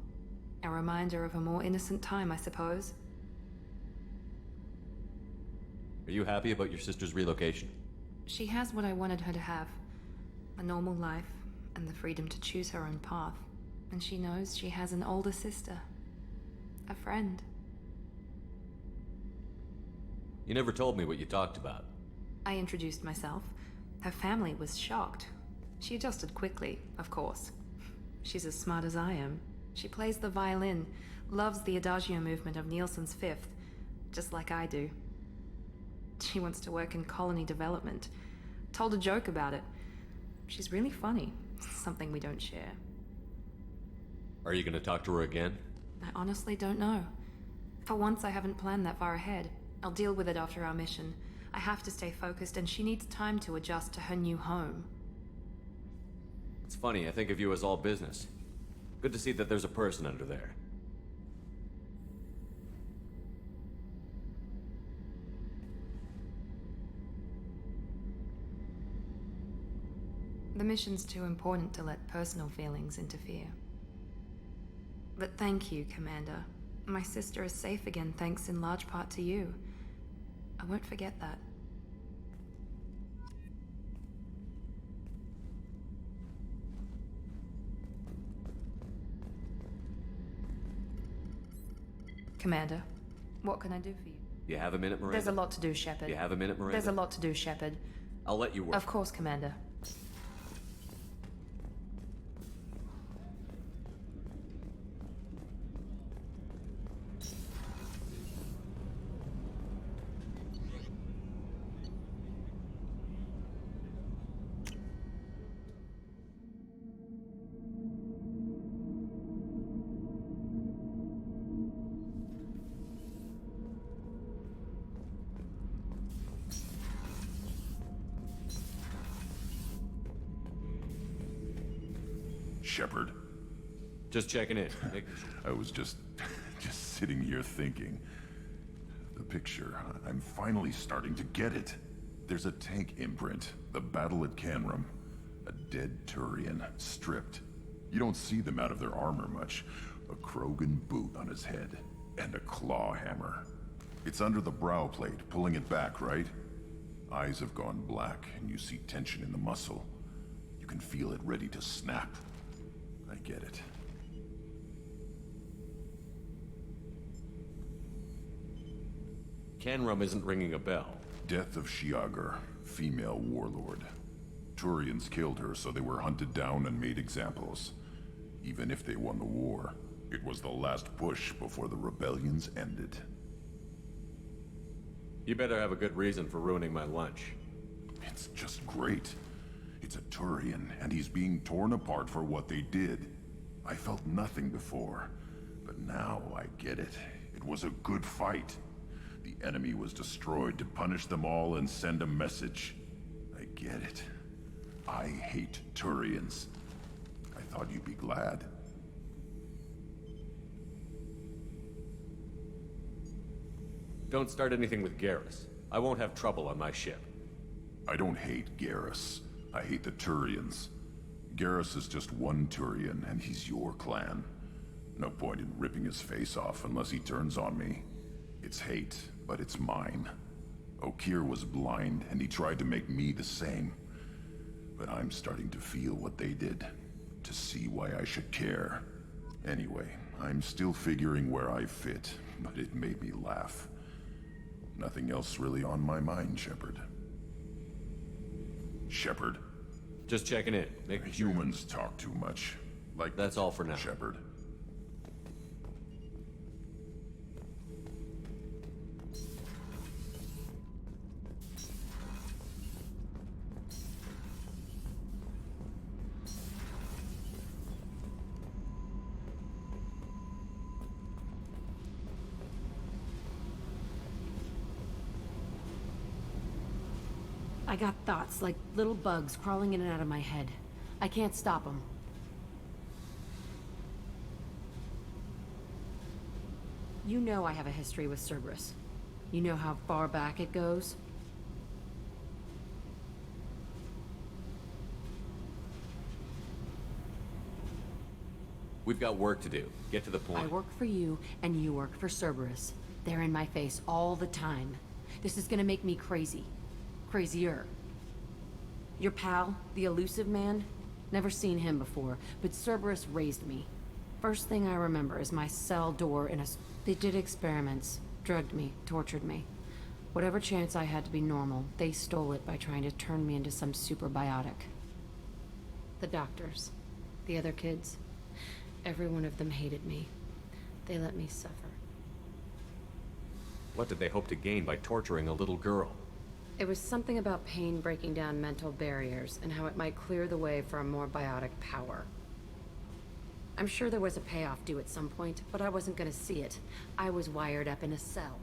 A reminder of a more innocent time, I suppose. Are you happy about your sister's relocation? She has what I wanted her to have. A normal life, and the freedom to choose her own path. And she knows she has an older sister. A friend. You never told me what you talked about. I introduced myself. Her family was shocked. She adjusted quickly, of course. She's as smart as I am. She plays the violin, loves the adagio movement of Nielsen's Fifth, just like I do. She wants to work in colony development. Told a joke about it. She's really funny. Something we don't share. Are you gonna talk to her again? I honestly don't know. For once, I haven't planned that far ahead. I'll deal with it after our mission. I have to stay focused, and she needs time to adjust to her new home. It's funny, I think of you as all business. Good to see that there's a person under there. The mission's too important to let personal feelings interfere. But thank you, Commander. My sister is safe again thanks in large part to you. I won't forget that. Commander, what can I do for you? You have a minute, Miranda? There's a lot to do, Shepard. You have a minute, Miranda? There's a lot to do, Shepard. I'll let you work. Of course, Commander. Shepard? Just checking in. I was just sitting here thinking. The picture, I'm finally starting to get it. There's a tank imprint, the battle at Canrum. A dead Turian, stripped. You don't see them out of their armor much. A Krogan boot on his head, and a claw hammer. It's under the brow plate, pulling it back, right? Eyes have gone black, and you see tension in the muscle. You can feel it ready to snap. I get it. Canrum isn't ringing a bell. Death of Shiagar, female warlord. Turians killed her, so they were hunted down and made examples. Even if they won the war, it was the last push before the rebellions ended. You better have a good reason for ruining my lunch. It's just great. It's a Turian, and he's being torn apart for what they did. I felt nothing before, but now I get it. It was a good fight. The enemy was destroyed to punish them all and send a message. I get it. I hate Turians. I thought you'd be glad. Don't start anything with Garrus. I won't have trouble on my ship. I don't hate Garrus. I hate the Turians. Garrus is just one Turian, and he's your clan. No point in ripping his face off unless he turns on me. It's hate, but it's mine. Okeer was blind, and he tried to make me the same. But I'm starting to feel what they did, to see why I should care. Anyway, I'm still figuring where I fit, but it made me laugh. Nothing else really on my mind, Shepard. Shepard? Just checking in. Humans talk too much. Like that's all for now. Shepard. I got thoughts like little bugs crawling in and out of my head. I can't stop them. You know I have a history with Cerberus. You know how far back it goes? We've got work to do. Get to the point. I work for you, and you work for Cerberus. They're in my face all the time. This is gonna make me crazy. Crazier. Your pal, the elusive man? Never seen him before, but Cerberus raised me. First thing I remember is my cell door in a... They did experiments. Drugged me, tortured me. Whatever chance I had to be normal, they stole it by trying to turn me into some superbiotic. The doctors. The other kids. Every one of them hated me. They let me suffer. What did they hope to gain by torturing a little girl? It was something about pain breaking down mental barriers and how it might clear the way for a more biotic power. I'm sure there was a payoff due at some point, but I wasn't gonna see it. I was wired up in a cell.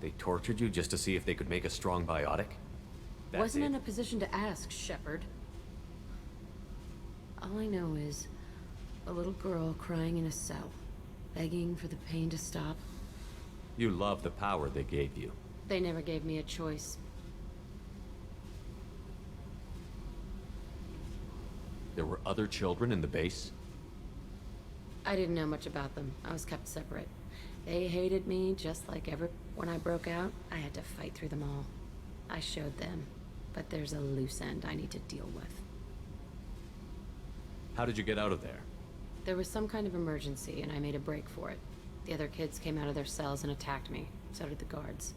They tortured you just to see if they could make a strong biotic? Wasn't in a position to ask, Shepard. All I know is a little girl crying in a cell, begging for the pain to stop. You love the power they gave you. They never gave me a choice. There were other children in the base? I didn't know much about them. I was kept separate. They hated me just like ever. When I broke out, I had to fight through them all. I showed them, but there's a loose end I need to deal with. How did you get out of there? There was some kind of emergency, and I made a break for it. The other kids came out of their cells and attacked me. So did the guards.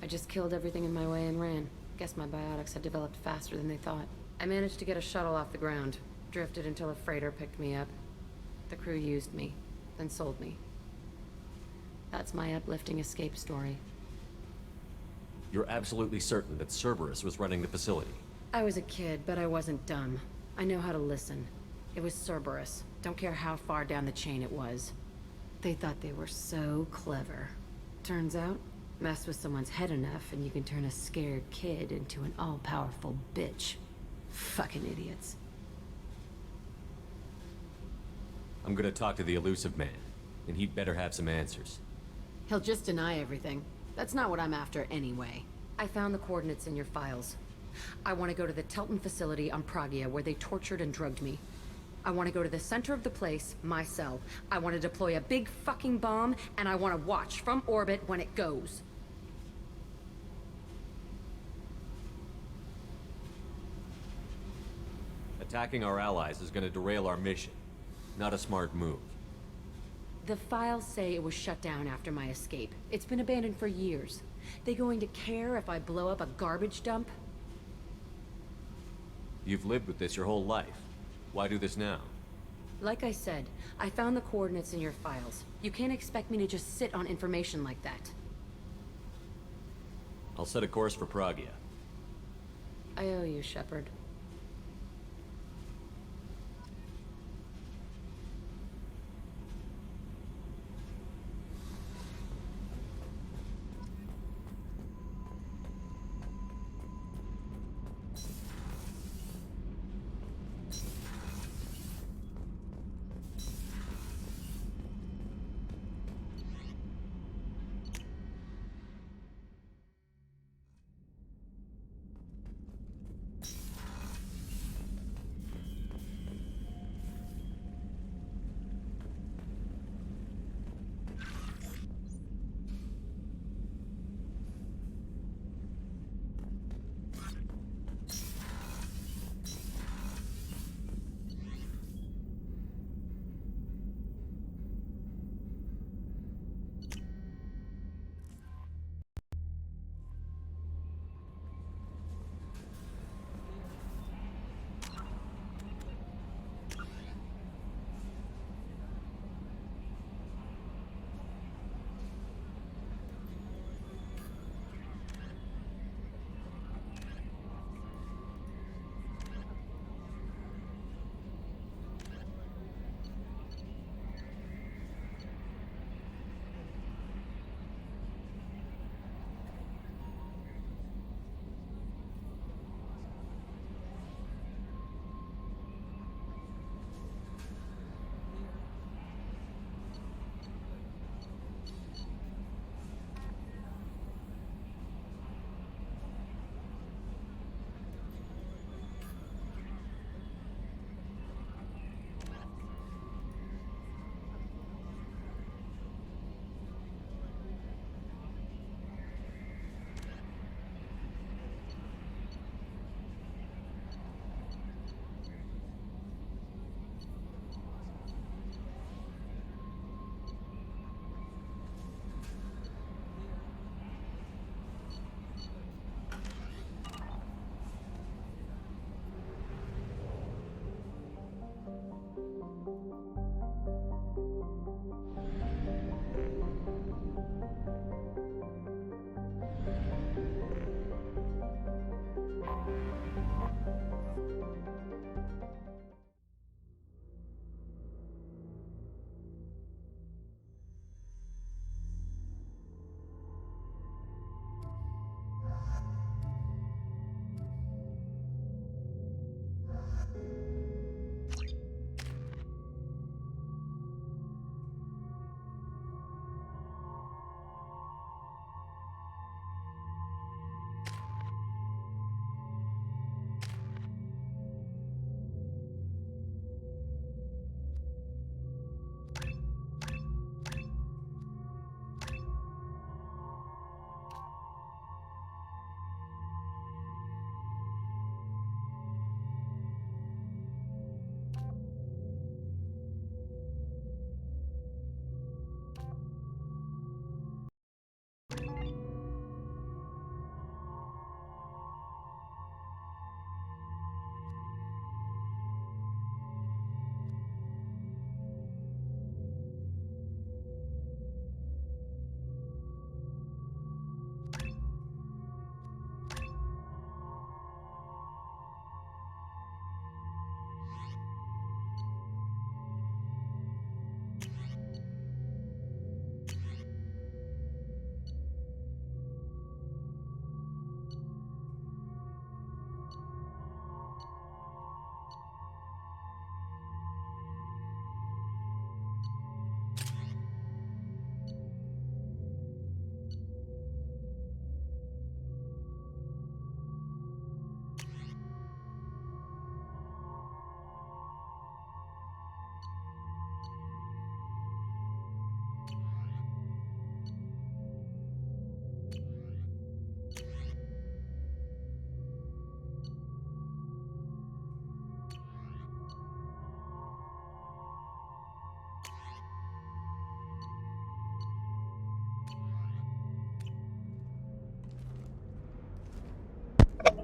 I just killed everything in my way and ran. Guess my biotics had developed faster than they thought. I managed to get a shuttle off the ground. Drifted until a freighter picked me up. The crew used me, then sold me. That's my uplifting escape story. You're absolutely certain that Cerberus was running the facility? I was a kid, but I wasn't dumb. I know how to listen. It was Cerberus. Don't care how far down the chain it was. They thought they were so clever. Turns out, mess with someone's head enough and you can turn a scared kid into an all-powerful bitch. Fucking idiots. I'm gonna talk to the elusive man, and he'd better have some answers. He'll just deny everything. That's not what I'm after anyway. I found the coordinates in your files. I want to go to the Telton facility on Pragia where they tortured and drugged me. I want to go to the center of the place, my cell. I want to deploy a big fucking bomb, and I want to watch from orbit when it goes. Attacking our allies is gonna derail our mission. Not a smart move. The files say it was shut down after my escape. It's been abandoned for years. They going to care if I blow up a garbage dump? You've lived with this your whole life. Why do this now? Like I said, I found the coordinates in your files. You can't expect me to just sit on information like that. I'll set a course for Pragia. I owe you, Shepard.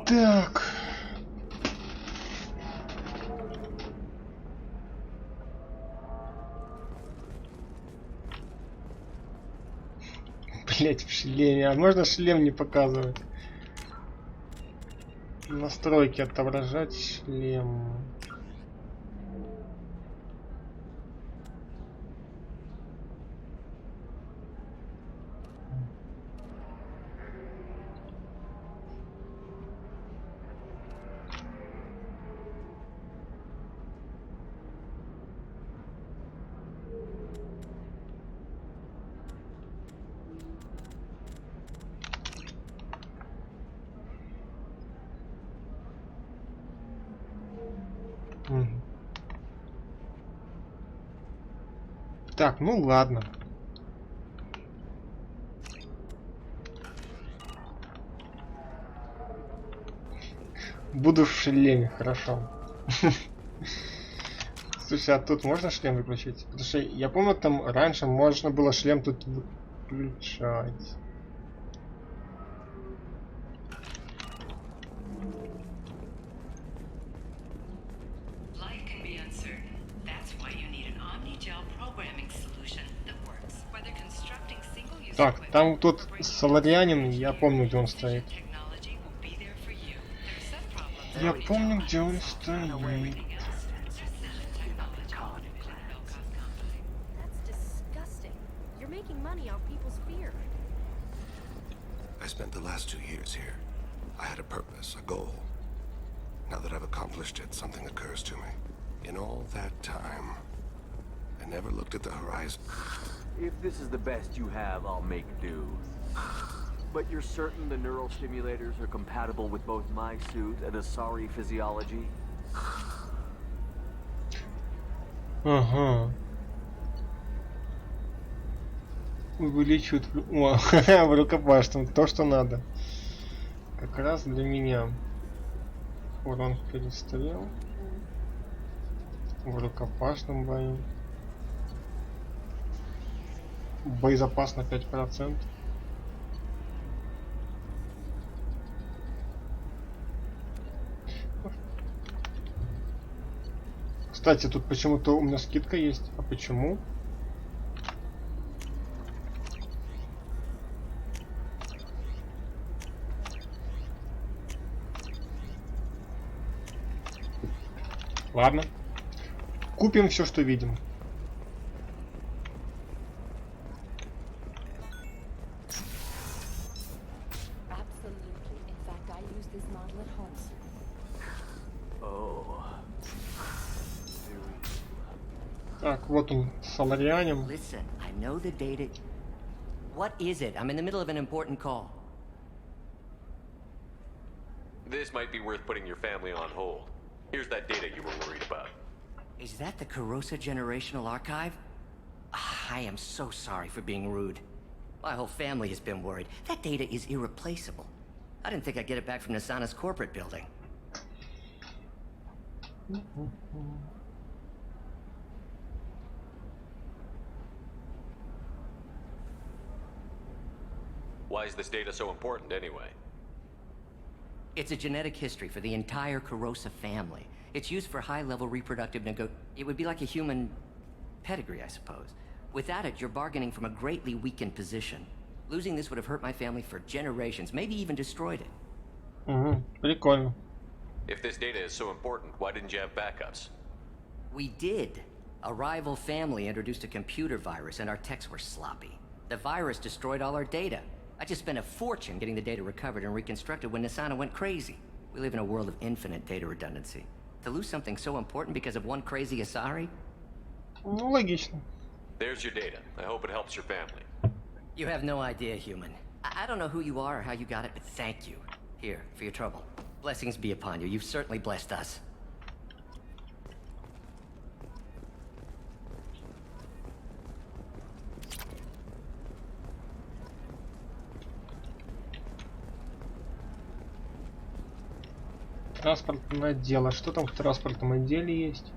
Так. Блять, в шлеме. А можно шлем не показывать? Настройки отображать шлем. Так, ну ладно. Буду в шлеме, хорошо. Слушай, а тут можно шлем выключить? Потому что я помню, там раньше можно было шлем тут выключать. Так, там тот соларианин, я помню, где он стоит. Я помню, где он стоит. I spent the last 2 years here. I had a purpose, a goal. Now that I've accomplished it, something occurs to me. In all that time, I never looked at the horizon. If this is the best you have, I'll make do. But you're certain the neural stimulators are compatible with both my suit and Asari physiology? Ага. Увеличивают в рукопашном то, что надо. Как раз для меня. Урон перестрел. В рукопашном бою. Боезапас на 5%. Кстати, тут почему-то у меня скидка есть. А почему? Ладно. Купим все, что видим. Так, вот он, соларианин. Listen, I know the data. What is it? I'm in the middle of an important call. This might be worth putting your family on hold. Here's that data you were worried about. Is that the Kurosa Generational Archive? I am so sorry for being rude. My whole family has been worried. That data is irreplaceable. I didn't think I'd get it back from Nasana's corporate building. Why is this data so important anyway? It's a genetic history for the entire Kurosa family. It's used for high-level reproductive It would be like a human pedigree, I suppose. Without it, you're bargaining from a greatly weakened position. Losing this would have hurt my family for generations, maybe even destroyed it. Прикольно. If this data is so important, why didn't you have backups? We did. A rival family introduced a computer virus and our techs were sloppy. The virus destroyed all our data. I just spent a fortune getting the data recovered and reconstructed when Nasana went crazy. We live in a world of infinite data redundancy. To lose something so important because of one crazy Asari? Ну, логично. There's your data. I hope it helps your family. You have no idea, human. I don't know who you are or how you got it, but thank you. Here, for your trouble. Blessings be upon you. You've certainly blessed us. Транспортное отдел. А что там в транспортном отделе есть?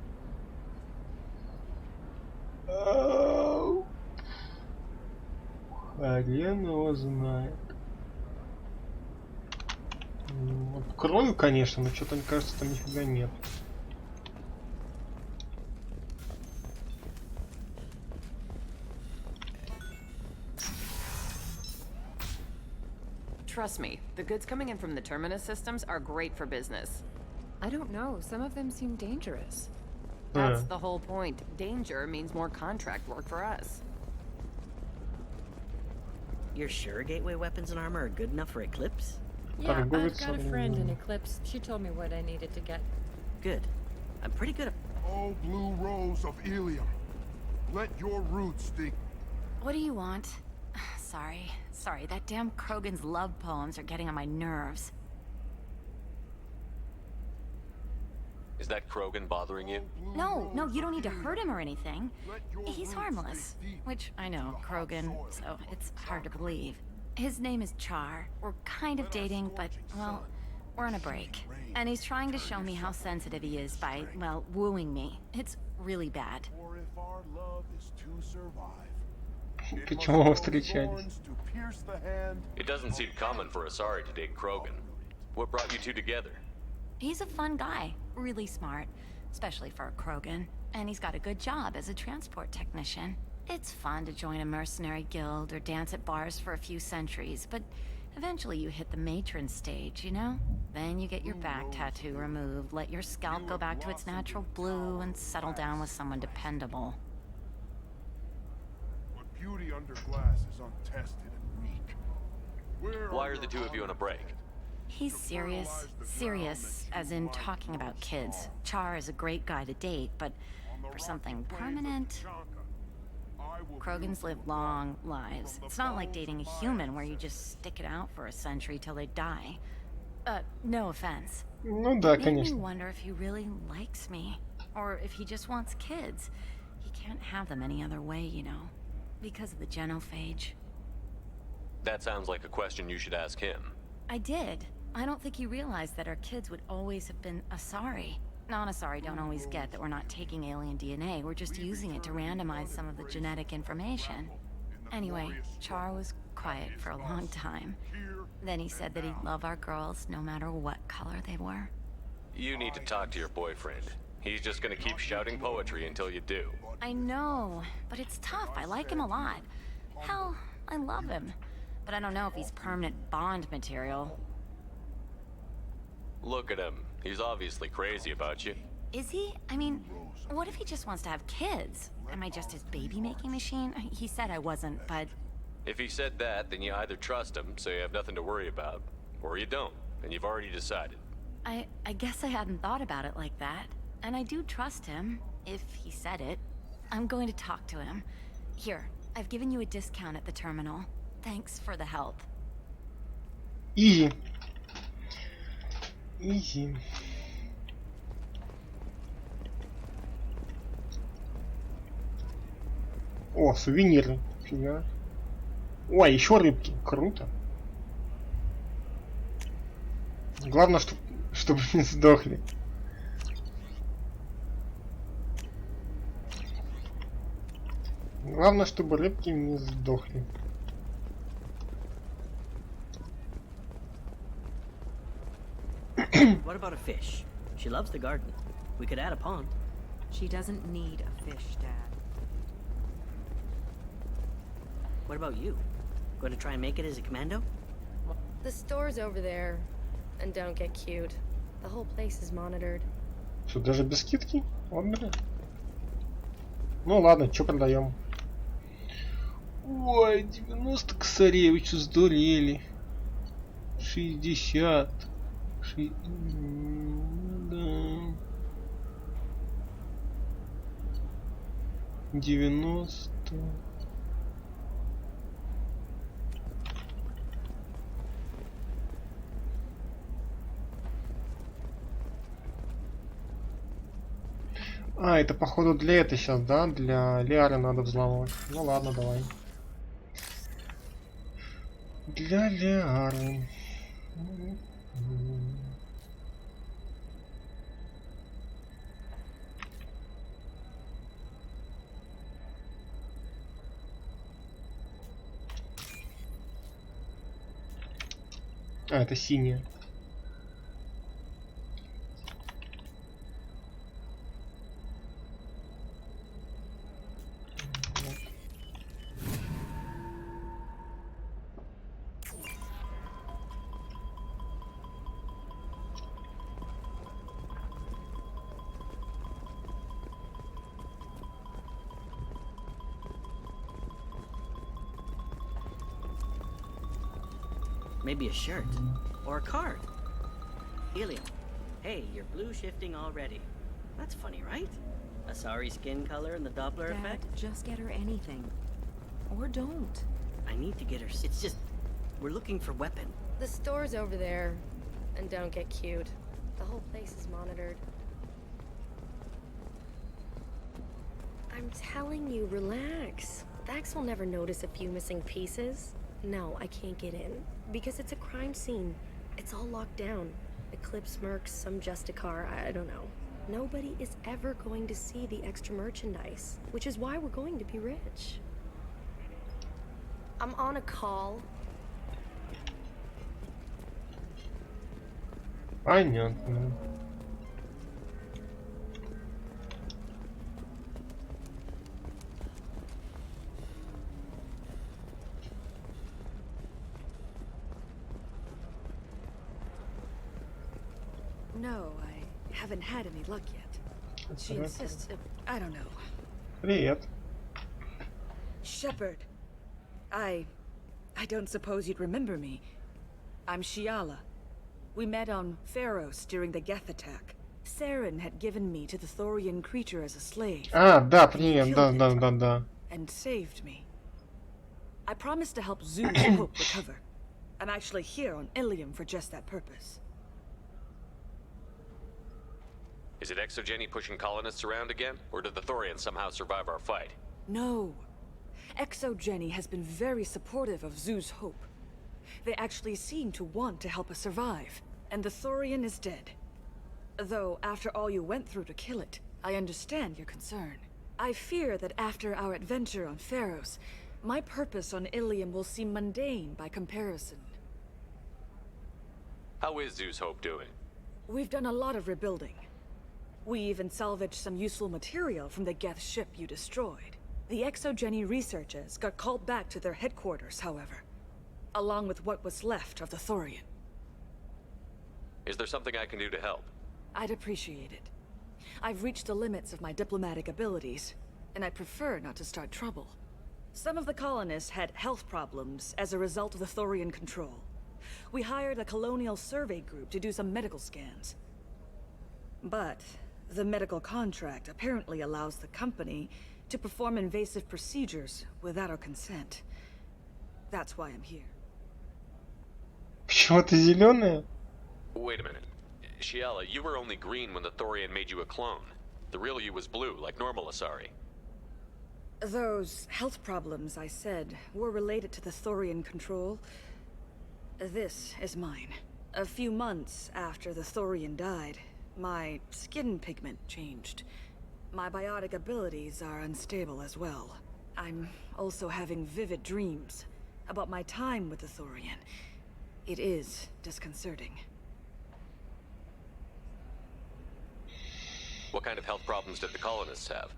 Хрен его знает. Открою, конечно, но что-то мне кажется, там нифига нет. Trust me, the goods coming in from the Terminus systems are great for business. I don't know, some of them seem dangerous. That's the whole point. Danger means more contract work for us. You're sure gateway weapons and armor are good enough for Eclipse? Yeah, I've got a friend in Eclipse. She told me what I needed to get. Good. I'm pretty good at... Oh, blue rose of Ilium. Let your roots stink. What do you want? Sorry, that damn Krogan's love poems are getting on my nerves. Is that Krogan bothering you? No, you don't need to hurt him or anything. He's harmless. Which, I know, Krogan, so it's hard to believe. His name is Char. We're kind of dating, but, well, we're on a break. And he's trying to show me how sensitive he is by, well, wooing me. It's really bad. For if our love is to survive, Почему вы встречались? to pierce the hand. It doesn't seem common for Asari to date Krogan. What brought you two together? He's a fun guy, really smart, especially for a Krogan. And he's got a good job as a transport technician. It's fun to join a mercenary guild or dance at bars for a few centuries, but eventually you hit the matron stage, you know? Then you get your back tattoo removed, let your scalp go back to its natural blue, and settle down with someone dependable. But beauty under glass is untested and weak. Why are the two of you on a break? He's serious, as in talking about kids. Char is a great guy to date, but for something permanent... Krogans live long lives. It's not like dating a human where you just stick it out for a century till they die. No offense. Ну да, Made me конечно. wonder if he really likes me, or if he just wants kids. He can't have them any other way, you know, because of the genophage. That sounds like a question you should ask him. I did. I don't think he realized that our kids would always have been Asari. Non-Asari don't always get that we're not taking alien DNA, we're just using it to randomize some of the genetic information. Anyway, Char was quiet for a long time. Then he said that he'd love our girls no matter what color they were. You need to talk to your boyfriend. He's just gonna keep shouting poetry until you do. I know, but it's tough. I like him a lot. Hell, I love him. But I don't know if he's permanent Bond material. Look at him. He's obviously crazy about you. Is he? I mean, what if he just wants to have kids? Am I just his baby-making machine? He said I wasn't, but... If he said that, then you either trust him, so you have nothing to worry about, or you don't, and you've already decided. I guess I hadn't thought about it like that. And I do trust him, if he said it. I'm going to talk to him. Here, I've given you a discount at the terminal. Thanks for the help. Изи. Изи. О, сувениры. Фига. Ой, еще рыбки. Круто. Главное, чтобы не сдохли. Главное, чтобы рыбки не сдохли. What about a fish? She loves the garden. We could add a pond. She doesn't need a fish, Dad. What about you? Going to try and make it as a commando? The store's over there. And don't get cute. The whole place is monitored. Что, даже без скидки? Ладно. Ну ладно, что продаем? Ой, 90 косарей, вы что, сдурели? 60. Да. 90. А, это походу для этой сейчас, да? Для Лиары надо взламывать. Ну ладно, давай. Для Лиары. А, это синяя. Maybe a shirt. Or a card. Helium. Hey, you're blue shifting already. That's funny, right? A sorry skin color and the Doppler Dad, effect? just get her anything. Or don't. I need to get her. It's just. We're looking for weapon. The store's over there. And don't get cute. The whole place is monitored. I'm telling you, relax. Vax will never notice a few missing pieces. No, I can't get in. Because it's a crime scene. It's all locked down. Eclipse mercs, some Justicar, I don't know. Nobody is ever going to see the extra merchandise, which is why we're going to be rich. I'm on a call. Понятно. No, I haven't had any luck yet. She insists. I don't know. Привет. Shepard. I don't suppose you'd remember me. I'm Shiala. We met on Pharos during the Geth attack. Saren had given me to the Thorian creature as a slave. А, да, привет, да. And saved me. I promised to help Zeus Hope recover. I'm actually here on Ilium for just that purpose. Is it Exogeny pushing colonists around again? Or did the Thorians somehow survive our fight? No. Exogeny has been very supportive of Zeus Hope. They actually seem to want to help us survive. And the Thorian is dead. Though, after all you went through to kill it, I understand your concern. I fear that after our adventure on Pharos, my purpose on Ilium will seem mundane by comparison. How is Zeus Hope doing? We've done a lot of rebuilding. We even salvaged some useful material from the Geth ship you destroyed. The Exogeny researchers got called back to their headquarters, however, along with what was left of the Thorian. Is there something I can do to help? I'd appreciate it. I've reached the limits of my diplomatic abilities, and I prefer not to start trouble. Some of the colonists had health problems as a result of the Thorian control. We hired a colonial survey group to do some medical scans. But the medical contract apparently allows the company to perform invasive procedures without our consent. That's why I'm here. Почему ты зеленая? Wait a minute. Shiala, you were only green when the Thorian made you a clone. The real you was blue, like normal Asari. Those health problems I said were related to the Thorian control. This is mine. A few months after the Thorian died, my skin pigment changed. My biotic abilities are unstable as well. I'm also having vivid dreams about my time with the Thorian. It is disconcerting. What kind of health problems did the colonists have?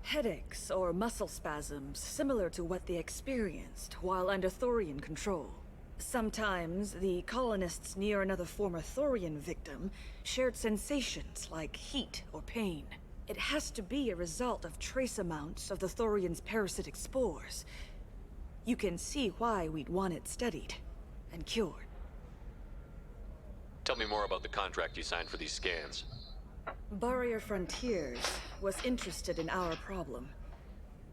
Headaches or muscle spasms similar to what they experienced while under Thorian control. Sometimes the colonists near another former Thorian victim shared sensations like heat or pain. It has to be a result of trace amounts of the Thorian's parasitic spores. You can see why we'd want it studied and cured. Tell me more about the contract you signed for these scans. Barrier Frontiers was interested in our problem.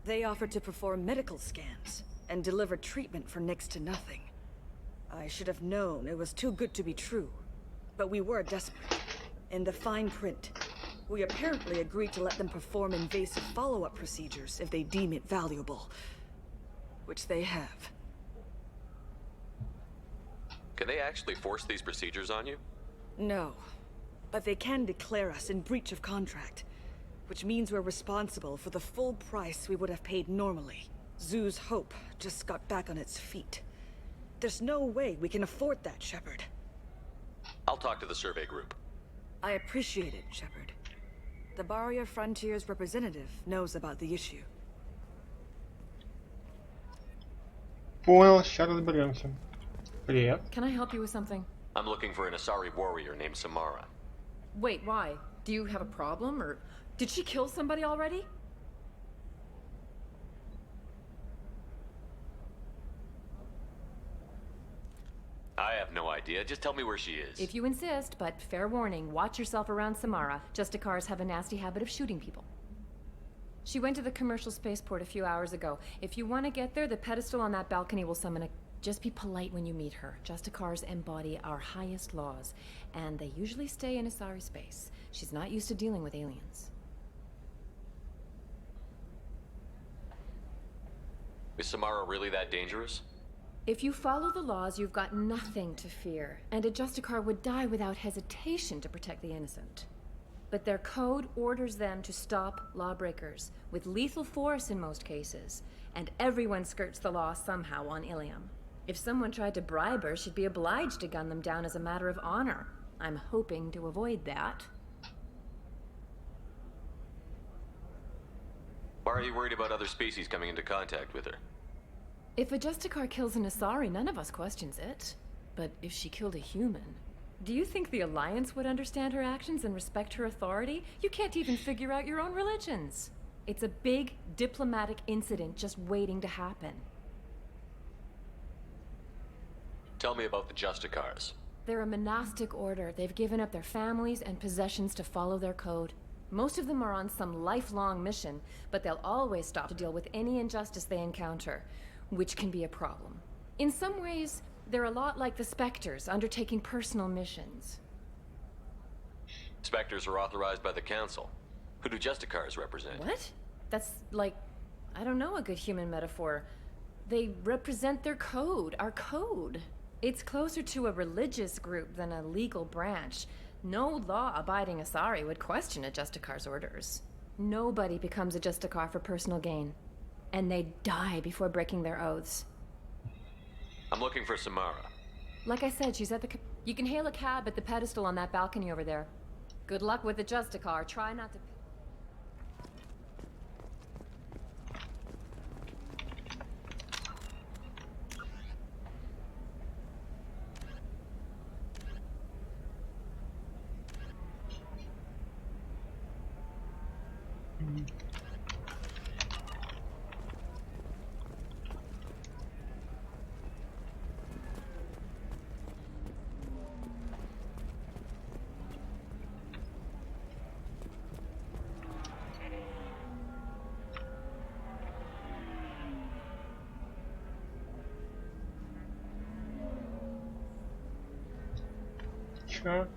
They offered to perform medical scans and deliver treatment for next to nothing. I should have known it was too good to be true, but we were desperate. In the fine print, we apparently agreed to let them perform invasive follow-up procedures if they deem it valuable, which they have. Can they actually force these procedures on you? No, but they can declare us in breach of contract, which means we're responsible for the full price we would have paid normally. Zeus Hope just got back on its feet. There's no way we can afford that, Shepard. I'll talk to the survey group. I appreciate it, Shepard. The Barrier Frontiers representative knows about the issue. Понял, сейчас разберемся. Привет. Can I help you with something? I'm looking for an Asari warrior named Samara. Wait, why? Do you have a problem, or did she kill somebody already? have no idea. Just tell me where she is. If you insist, but fair warning, watch yourself around Samara. Justicars have a nasty habit of shooting people. She went to the commercial spaceport a few hours ago. If you want to get there, the pedestal on that balcony will summon a... Just be polite when you meet her. Justicars embody our highest laws, and they usually stay in Asari space. She's not used to dealing with aliens. Is Samara really that dangerous? If you follow the laws, you've got nothing to fear, and a Justicar would die without hesitation to protect the innocent. But their code orders them to stop lawbreakers, with lethal force in most cases, and everyone skirts the law somehow on Ilium. If someone tried to bribe her, she'd be obliged to gun them down as a matter of honor. I'm hoping to avoid that. Why are you worried about other species coming into contact with her? If a Justicar kills an Asari, none of us questions it. But if she killed a human... Do you think the Alliance would understand her actions and respect her authority? You can't even figure out your own religions. It's a big diplomatic incident just waiting to happen. Tell me about the Justicars. They're a monastic order. They've given up their families and possessions to follow their code. Most of them are on some lifelong mission, but they'll always stop to deal with any injustice they encounter, which can be a problem. In some ways, they're a lot like the Spectres, undertaking personal missions. Spectres are authorized by the Council. Who do Justicars represent? What? That's like, I don't know, a good human metaphor. They represent their code, our code. It's closer to a religious group than a legal branch. No law-abiding Asari would question a Justicar's orders. Nobody becomes a Justicar for personal gain. And they die before breaking their oaths. I'm looking for Samara. Like I said, she's at the... You can hail a cab at the pedestal on that balcony over there. Good luck with the Justicar. Try not to... Sure.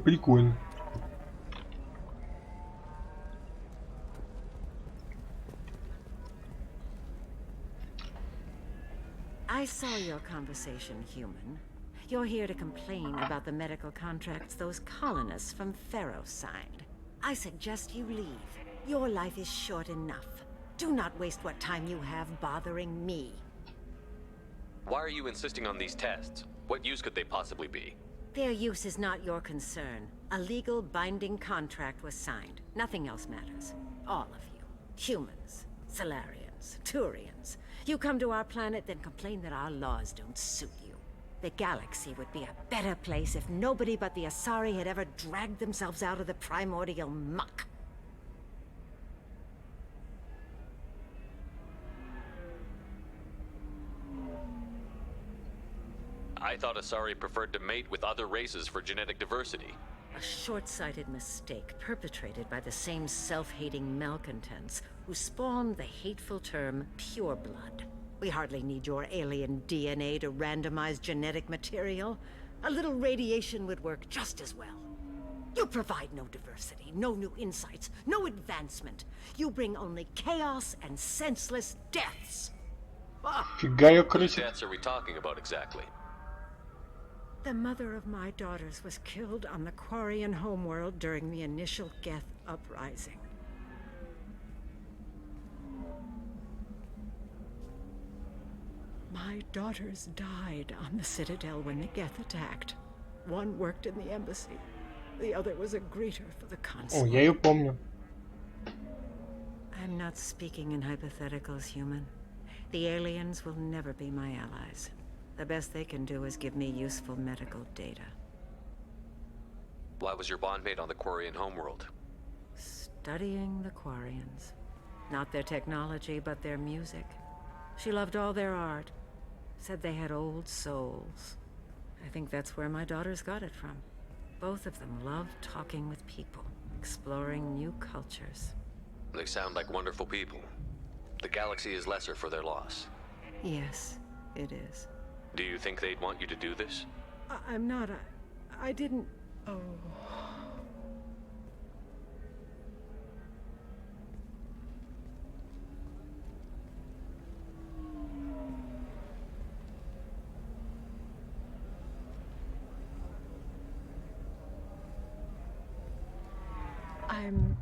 Прикольно. I saw your conversation, human. You're here to complain about the medical contracts those colonists from Pharaoh signed. I suggest you leave. Your life is short enough. Do not waste what time you have bothering me. Why are you insisting on these tests? What use could they possibly be? Their use is not your concern. A legal binding contract was signed. Nothing else matters. All of you. Humans, Solarians, Turians. You come to our planet, then complain that our laws don't suit you. The galaxy would be a better place if nobody but the Asari had ever dragged themselves out of the primordial muck. I thought Asari preferred to mate with other races for genetic diversity. A short-sighted mistake perpetrated by the same self-hating malcontents who spawned the hateful term pureblood. We hardly need your alien DNA to randomize genetic material. A little radiation would work just as well. You provide no diversity, no new insights, no advancement. You bring only chaos and senseless deaths. Whose deaths are we talking about exactly? The mother of my daughters was killed on the Quarian homeworld during the initial Geth uprising. My daughters died on the Citadel when the Geth attacked. One worked in the embassy. The other was a greeter for the consul. О, я ее помню. I'm not speaking in hypotheticals, human. The aliens will never be my allies. The best they can do is give me useful medical data. Why was your bondmate on the Quarian homeworld? Studying the Quarians. Not their technology, but their music. She loved all their art. Said they had old souls. I think that's where my daughters got it from. Both of them loved talking with people, exploring new cultures. They sound like wonderful people. The galaxy is lesser for their loss. Yes, it is. Do you think they'd want you to do this? I'm not. I didn't. Oh. I'm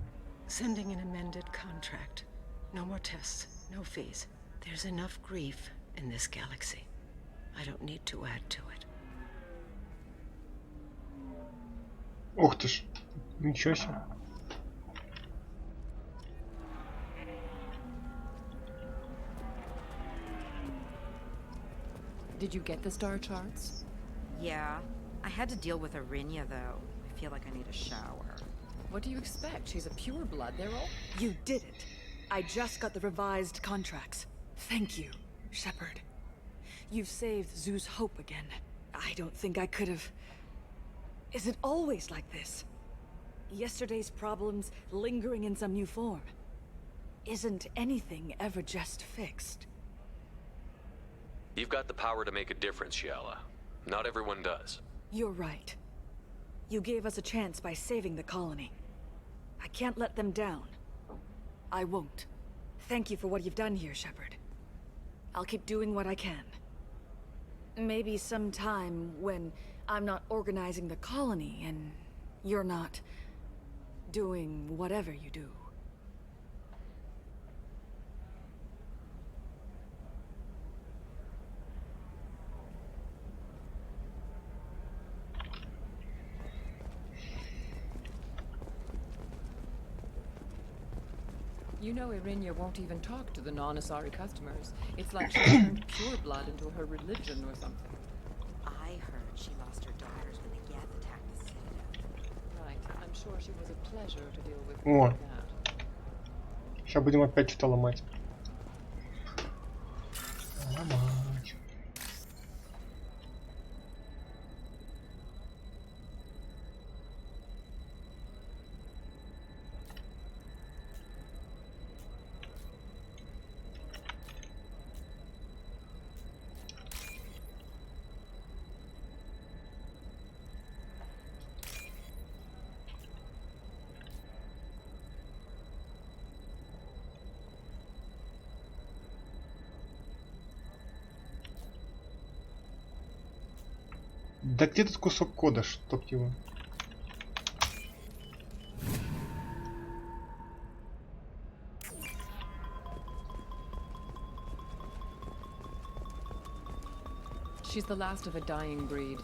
sending an amended contract. No more tests, no fees. There's enough grief in this galaxy. I don't need to add to it. Ух ты ж, ничего себе. Did you get the star charts? Yeah. I had to deal with Arinya, though. I feel like I need a shower. What do you expect? She's a pureblood. They're all... You did it. I just got the revised contracts. Thank you, Shepard. You've saved Zoo's hope again. I don't think I could have... Is it always like this? Yesterday's problems lingering in some new form. Isn't anything ever just fixed? You've got the power to make a difference, Shiala. Not everyone does. You're right. You gave us a chance by saving the colony. I can't let them down. I won't. Thank you for what you've done here, Shepard. I'll keep doing what I can. Maybe sometime when I'm not organizing the colony and you're not doing whatever you do. You know Arinya won't even talk to the non-Asari customers. It's like she turned pureblood into her religion or something. I heard she lost her daughters when the Geth attacked the Citadel. Right. I'm sure she was a pleasure to deal with. О, That. сейчас будем опять что-то ломать. Ломать. Да где тут кусок кода, чтоб его? She's the last of a dying breed.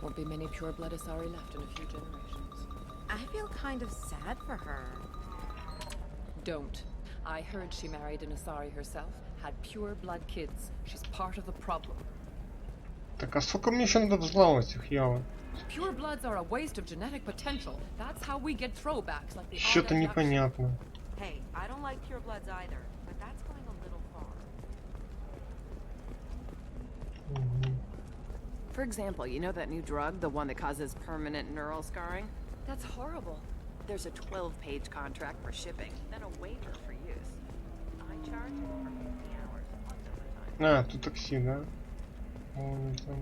Won't be many pure-blood Asari left in a few generations. I feel kind of sad for her. Don't. I heard she married an Asari herself, had pure-blood kids. She's part of the problem. Так, а сколько мне еще надо взламывать их, Ява? Purebloods are a waste of genetic potential. That's how we get throwbacks like the Что-то непонятно. Hey, I don't like purebloods either, but that's going a little far. For example, you know that new drug, the one that causes permanent neural scarring? That's horrible. There's a 12-page contract for shipping, then a waiver for use. I charge you for 50 hours plus overtime. А, тут такси, да? Вон там.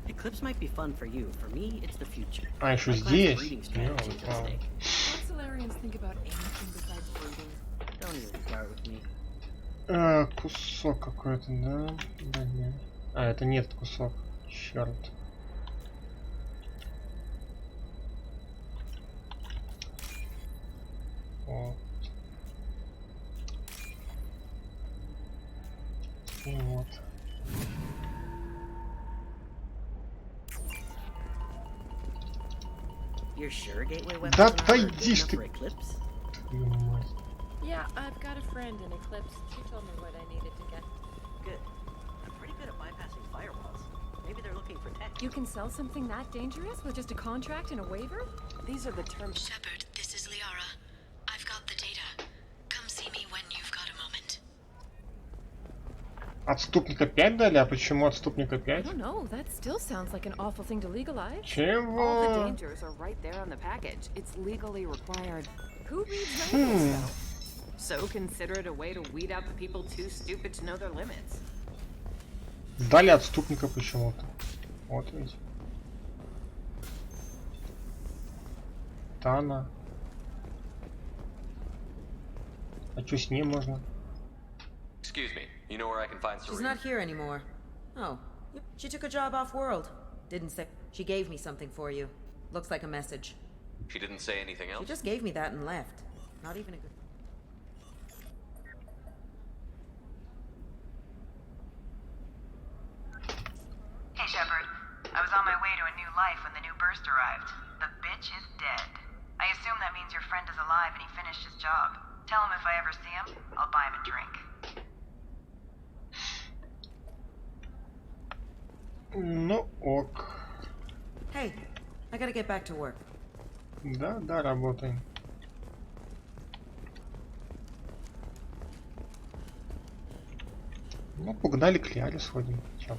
Eclipse might be fun for you. For me, it's the future. А, еще My class здесь? breeding strategy is at stake. Solarians think about anything besides breeding. Don't even start with me. А, кусок какой-то, да? Да нет. А, это не этот кусок. Черт. Вот. И вот. You're sure gateway Да weapons are отойди ж enough ты. for Eclipse? Yeah, I've got a friend in Eclipse. She told me what I needed to get. Good. I'm pretty good at bypassing firewalls. Maybe they're looking for tech. You can sell something that dangerous with just a contract and a waiver? These are the terms. Shepard, this is Liara. I've got the data. Come see me when you've got a moment. Отступника 5 дали? А почему отступника I 5? don't know. That still sounds like an awful thing to legalize. All the Чего? dangers are right there on the package. It's legally required. Who reads labels, though? So consider it a way to weed out the people too stupid to know their limits. Дали отступника почему-то. Вот ведь. Тана. А что с ней можно? Excuse me, you know where I can find She's Serena? not here anymore. Oh, yep, she took a job off-world. Didn't say... She gave me something for you. Looks like a message. She didn't say anything She else? just gave me that and left. Not even a good... Hey, Shepard. I was on my way to a new life when the new burst arrived. The bitch is dead. I assume that means your friend is alive and he finished his job. Tell him if I ever see him, I'll buy him a drink. Ну ок. Hey, I gotta get back to work. Да, да, работаем. Ну, погнали к Лиаре сходим. Чё?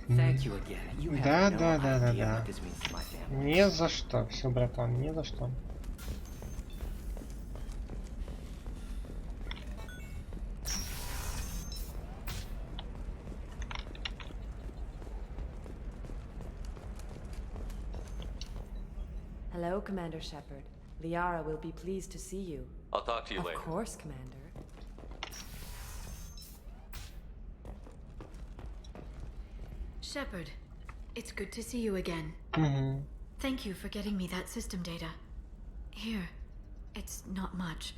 Thank you again. You have Да, no да, да, да, idea да. what this means to my family. Не за что. Все, братан, не за что. Hello, Commander Shepard. Liara will be pleased to see you. I'll talk to you Of later. course, Commander. Shepard, it's good to see you again. Угу. Thank you for getting me that system data. Here, it's not much,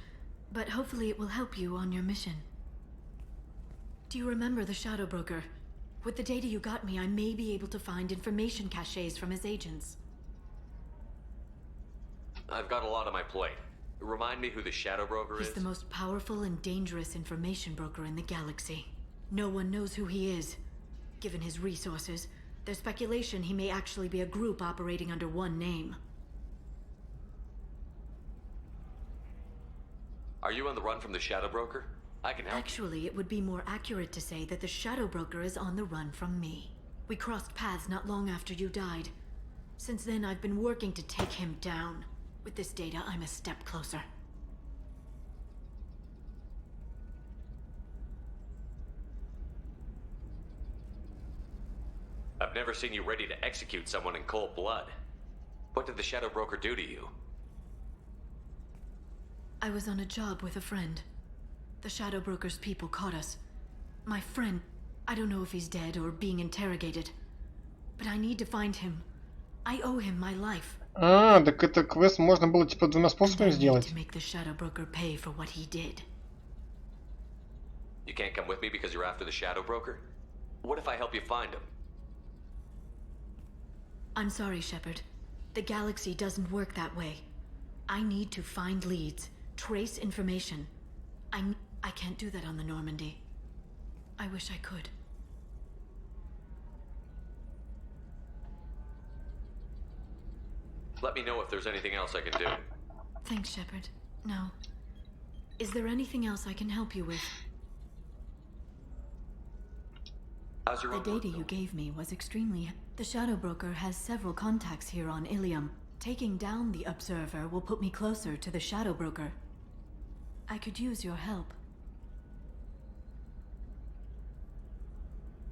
but hopefully it will help you on your mission. Do you remember the Shadow Broker? With the data you got me, I may be able to find information caches from his agents. I've got a lot on my plate. Remind me who the Shadow Broker He's is? the most powerful and dangerous information broker in the galaxy. No one knows who he is. Given his resources, there's speculation he may actually be a group operating under one name. Are you on the run from the Shadow Broker? I can help. Actually, it would be more accurate to say that the Shadow Broker is on the run from me. We crossed paths not long after you died. Since then, I've been working to take him down. With this data, I'm a step closer. I've never seen you ready to execute someone in cold blood. What did the Shadow Broker do to you? I was on a job with a friend. The Shadow Broker's people caught us. My friend, I don't know if he's dead or being interrogated. But I need to find him. I owe him my life. А, так это квест можно было типа двумя способами сделать. To make the Shadow Broker pay for what he did. You can't come with me because you're after the Shadow Broker? What if I help you find him? I'm sorry, Shepard. The galaxy doesn't work that way. I need to find leads, trace information. I can't do that on the Normandy. I wish I could. Let me know if there's anything else I can do. Thanks, Shepard. No. Is there anything else I can help you with? How's your The own data you gave me was extremely... The Shadow Broker has several contacts here on Ilium. Taking down the Observer will put me closer to the Shadow Broker. I could use your help.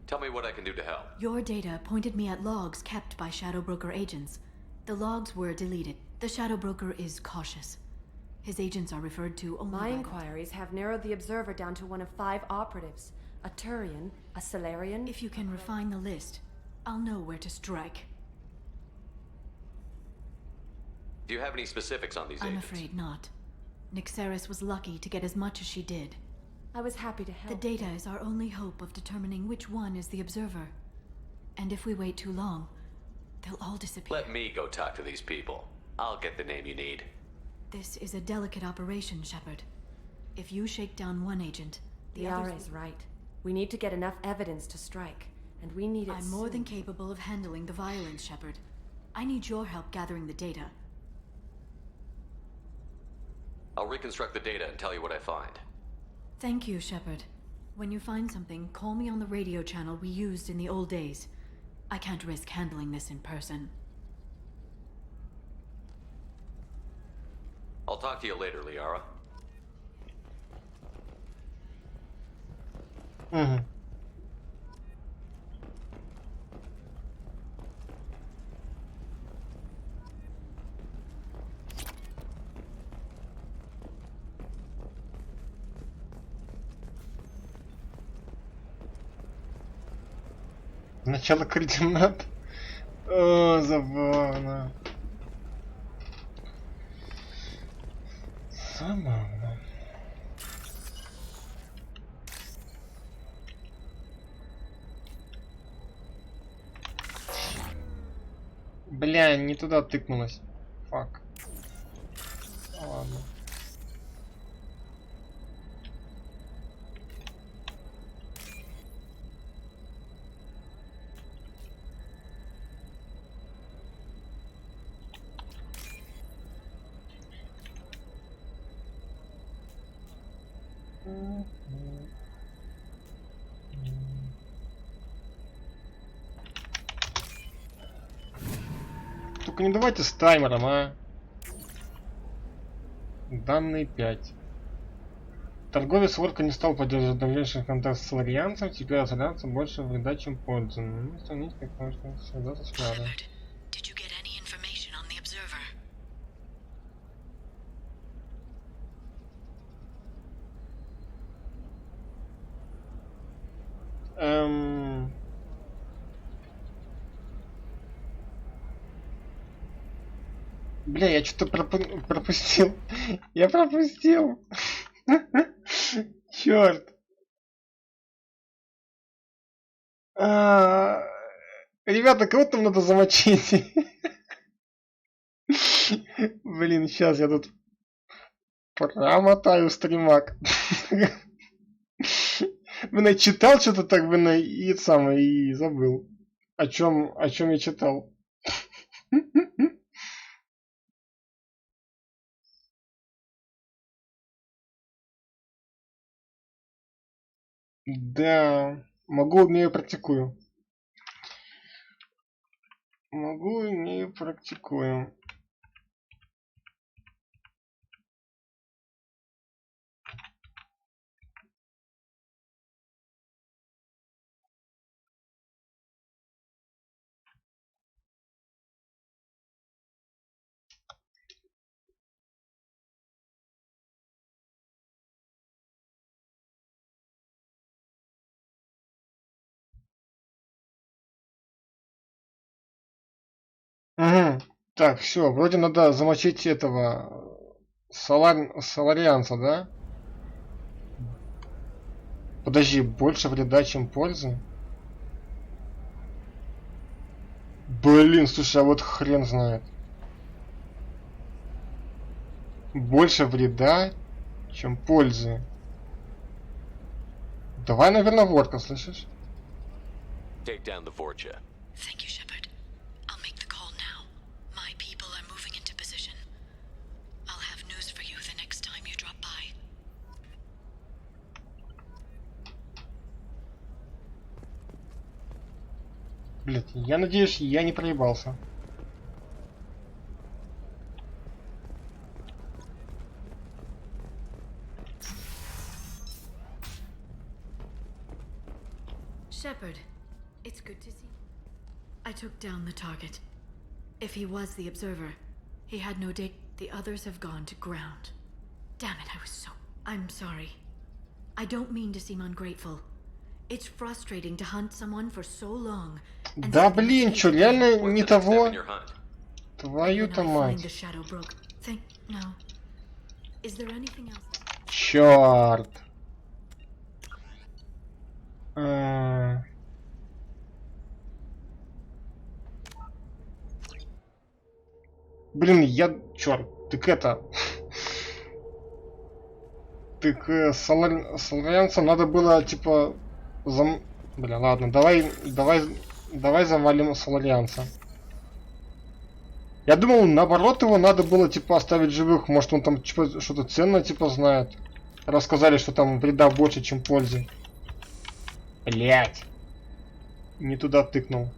Tell me what I can do to help. Your data pointed me at logs kept by Shadow Broker agents. The logs were deleted. The Shadow Broker is cautious. His agents are referred to only My by inquiries have narrowed the Observer down to one of 5 operatives. A Turian, a Solarian... If you can refine the list, I'll know where to strike. Do you have any specifics on these I'm agents? afraid not. Nyxeris was lucky to get as much as she did. I was happy to help. The data is our only hope of determining which one is the Observer. And if we wait too long, they'll all disappear. Let me go talk to these people. I'll get the name you need. This is a delicate operation, Shepard. If you shake down one agent, the Yara others... is right. We need to get enough evidence to strike, and we need it I'm more soon. than capable of handling the violence, Shepard. I need your help gathering the data. I'll reconstruct the data and tell you what I find. Thank you, Shepard. When you find something, call me on the radio channel we used in the old days. I can't risk handling this in person. I'll talk to you later, Liara. Угу. Начало координат. О, забавно. Забавно. Бля, не туда тыкнулась. Фак. Ладно. Только не давайте с таймером, а. Данные 5. Торговец Ворка не стал поддерживать дальнейший контакт с соларианцем, теперь соларианцам больше вреда, чем пользы. Ну, сравнить, как можно связаться с Лярой. Бля, я что-то пропустил. Я пропустил. Черт. Ребята, кого там надо замочить? Блин, сейчас я тут промотаю стримак. Блин, читал что-то так, блин, и самое, и забыл. О чем я читал. Да, могу, умею, практикую. Могу, умею, практикую. Угу. Так, все, вроде надо замочить этого соларианца, да? Подожди, больше вреда, чем пользы? Блин, слушай, а вот хрен знает. Больше вреда, чем пользы. Давай, наверное, Ворка, слышишь? Take down the Vorcha. Thank you, Shepard. I'll make the call now. My people are moving into position. I'll have news for you the next time you drop by. Блять, я надеюсь, я не проебался. Shepard, it's good to see. I took down the target. If he was the observer, he had no date. The others have gone to ground. Damn it, I was so... I'm sorry. I don't mean to seem ungrateful. It's frustrating to hunt someone for so long. Да блин, чё, реально не того? Твою-то мать. Чёрт. Блин, я... Черт, так это... Так соларианцам надо было, типа... Бля, ладно, давай завалим соларианца. Я думал, наоборот, его надо было, типа, оставить живых. Может, он там типа, что-то ценное, типа, знает. Рассказали, что там вреда больше, чем пользы. Блять. Не туда тыкнул.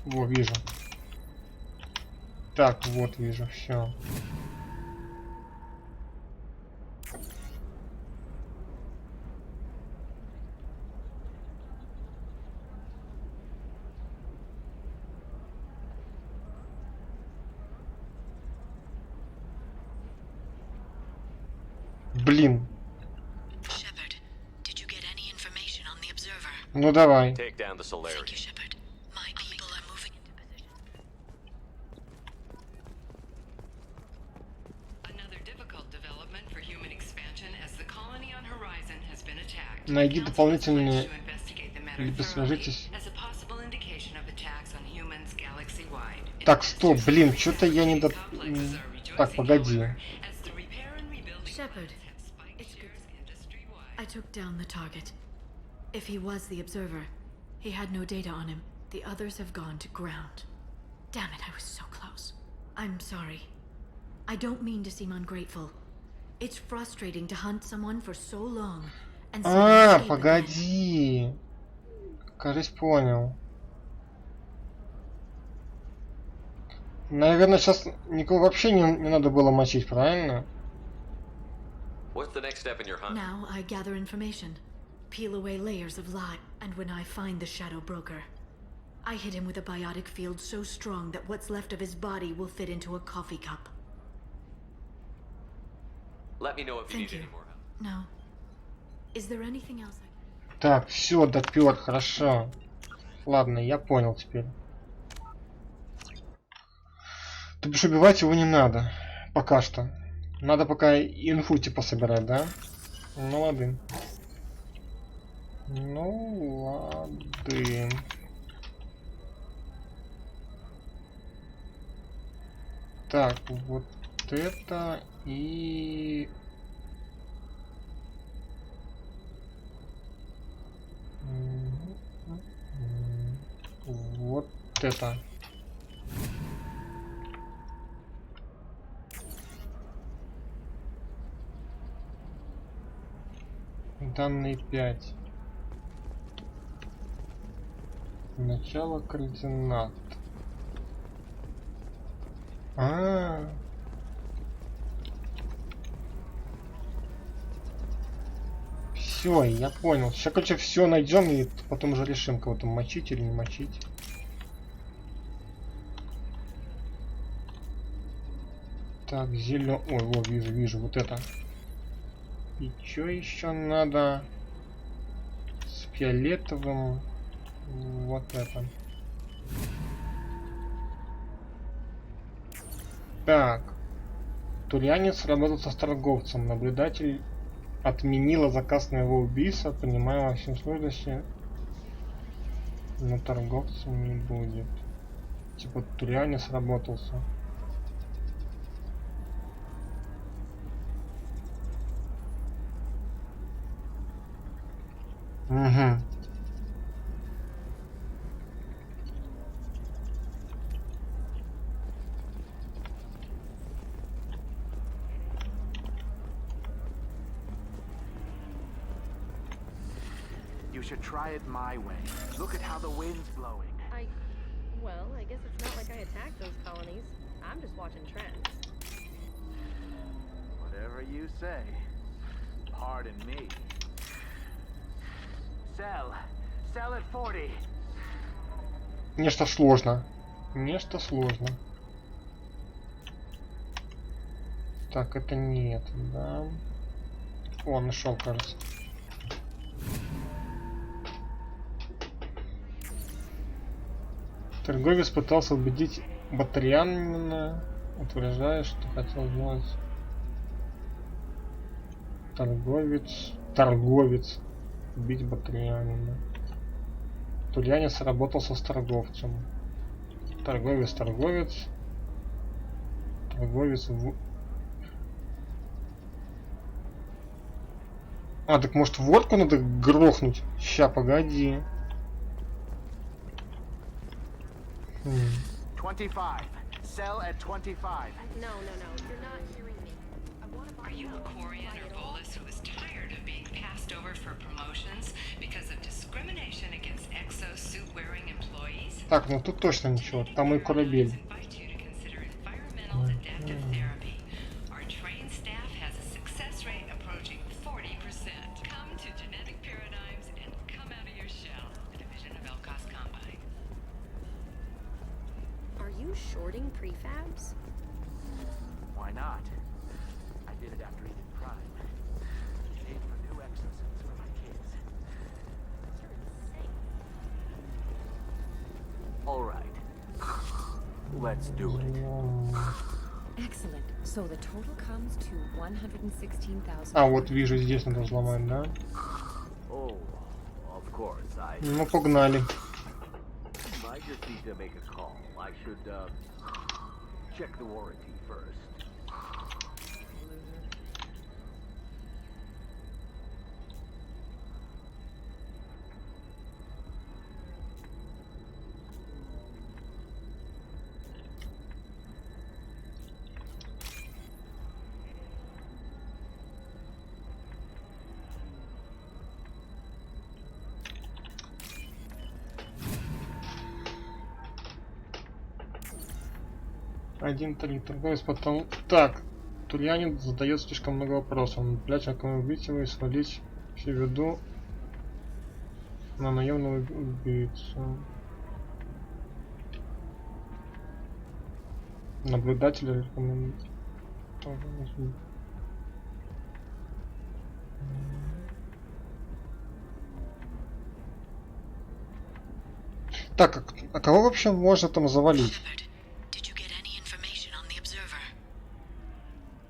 Во, вижу. Так, вот вижу, все. Блин. Ну давай. Take down the Solari. Найди дополнительные, либо свяжитесь. Так, стоп, блин, что-то я не до... Так, погоди. Shepard, it's good. I took down the target. If he was the observer, he had no data on him. The others have gone to ground. Damn it, I was so close. I'm sorry. I don't mean to seem ungrateful. It's frustrating to hunt someone for so long. Погоди. Кажется, понял. Наверное, сейчас никого вообще не надо было мочить, правильно? What's the next step in your hunt? Now I gather information, peel away layers of lie, and when I find the Shadow Broker, I hit him with a biotic field so strong that what's left of his body will fit into a coffee cup. Let me know if you need any more help. No. Is there anything else I can... Так, все, допер, хорошо. Ладно, я понял теперь. То бишь убивать его не надо. Пока что. Надо пока инфу типа собирать, да? Ну ладно. Ну ладно. Так, вот это и... Вот это. Данные 5. Начало координат. Все, я понял. Сейчас, короче, все найдем и потом уже решим, кого-то мочить или не мочить. Так, зеленый. Ой, вот вижу, вот это. И что еще надо? С фиолетовым. Вот это. Так. Турянец сработал с торговцем. Наблюдатель отменила заказ на его убийство, понимая во всем сложности. Но торговцем не будет. Типа турянец сработался. Угу. You should try it my way. Look at how the wind's blowing. Well, I guess it's not like I attacked those colonies. I'm just watching trends. Whatever you say. Pardon me. Sell at 40. Нечто сложно. Нечто сложно. Так, это нет, да. О, нашел, кажется. Торговец пытался убедить батарианина, утверждая, что хотел сделать. Торговец убить батарианина. Тульянец сработался с торговцем. Торговец. Торговец в... А, так может водку надо грохнуть? Ща, погоди. 25. Sell at 25. No, you're not hearing me. Are you a Quarian or Volus who is tired of being passed over for promotions because of discrimination against exo-suit-wearing employees? Так, ну тут точно ничего. Там мой корабель. Our trained staff has a success rate approaching 40%. Come to Genetic Paradigms and come out of your shell. A division of Elcos Combine. Are you shorting prefabs? Why not? I did it after Eden Prime. Paid for new exosuits for my kids. All right. Let's do it. Excellent. So the total comes to 116,000. А, вот вижу, здесь надо взломать, да? Oh, of course, I... Ну, погнали. I just need to make a call. I should, check the warranty first. Один три. Торговец потом... Так. Тульянин задает слишком много вопросов. Он блять, на кого убить его и свалить всю виду на наемного убийцу. Наблюдатель рекомендует. Так, а кого вообще можно там завалить?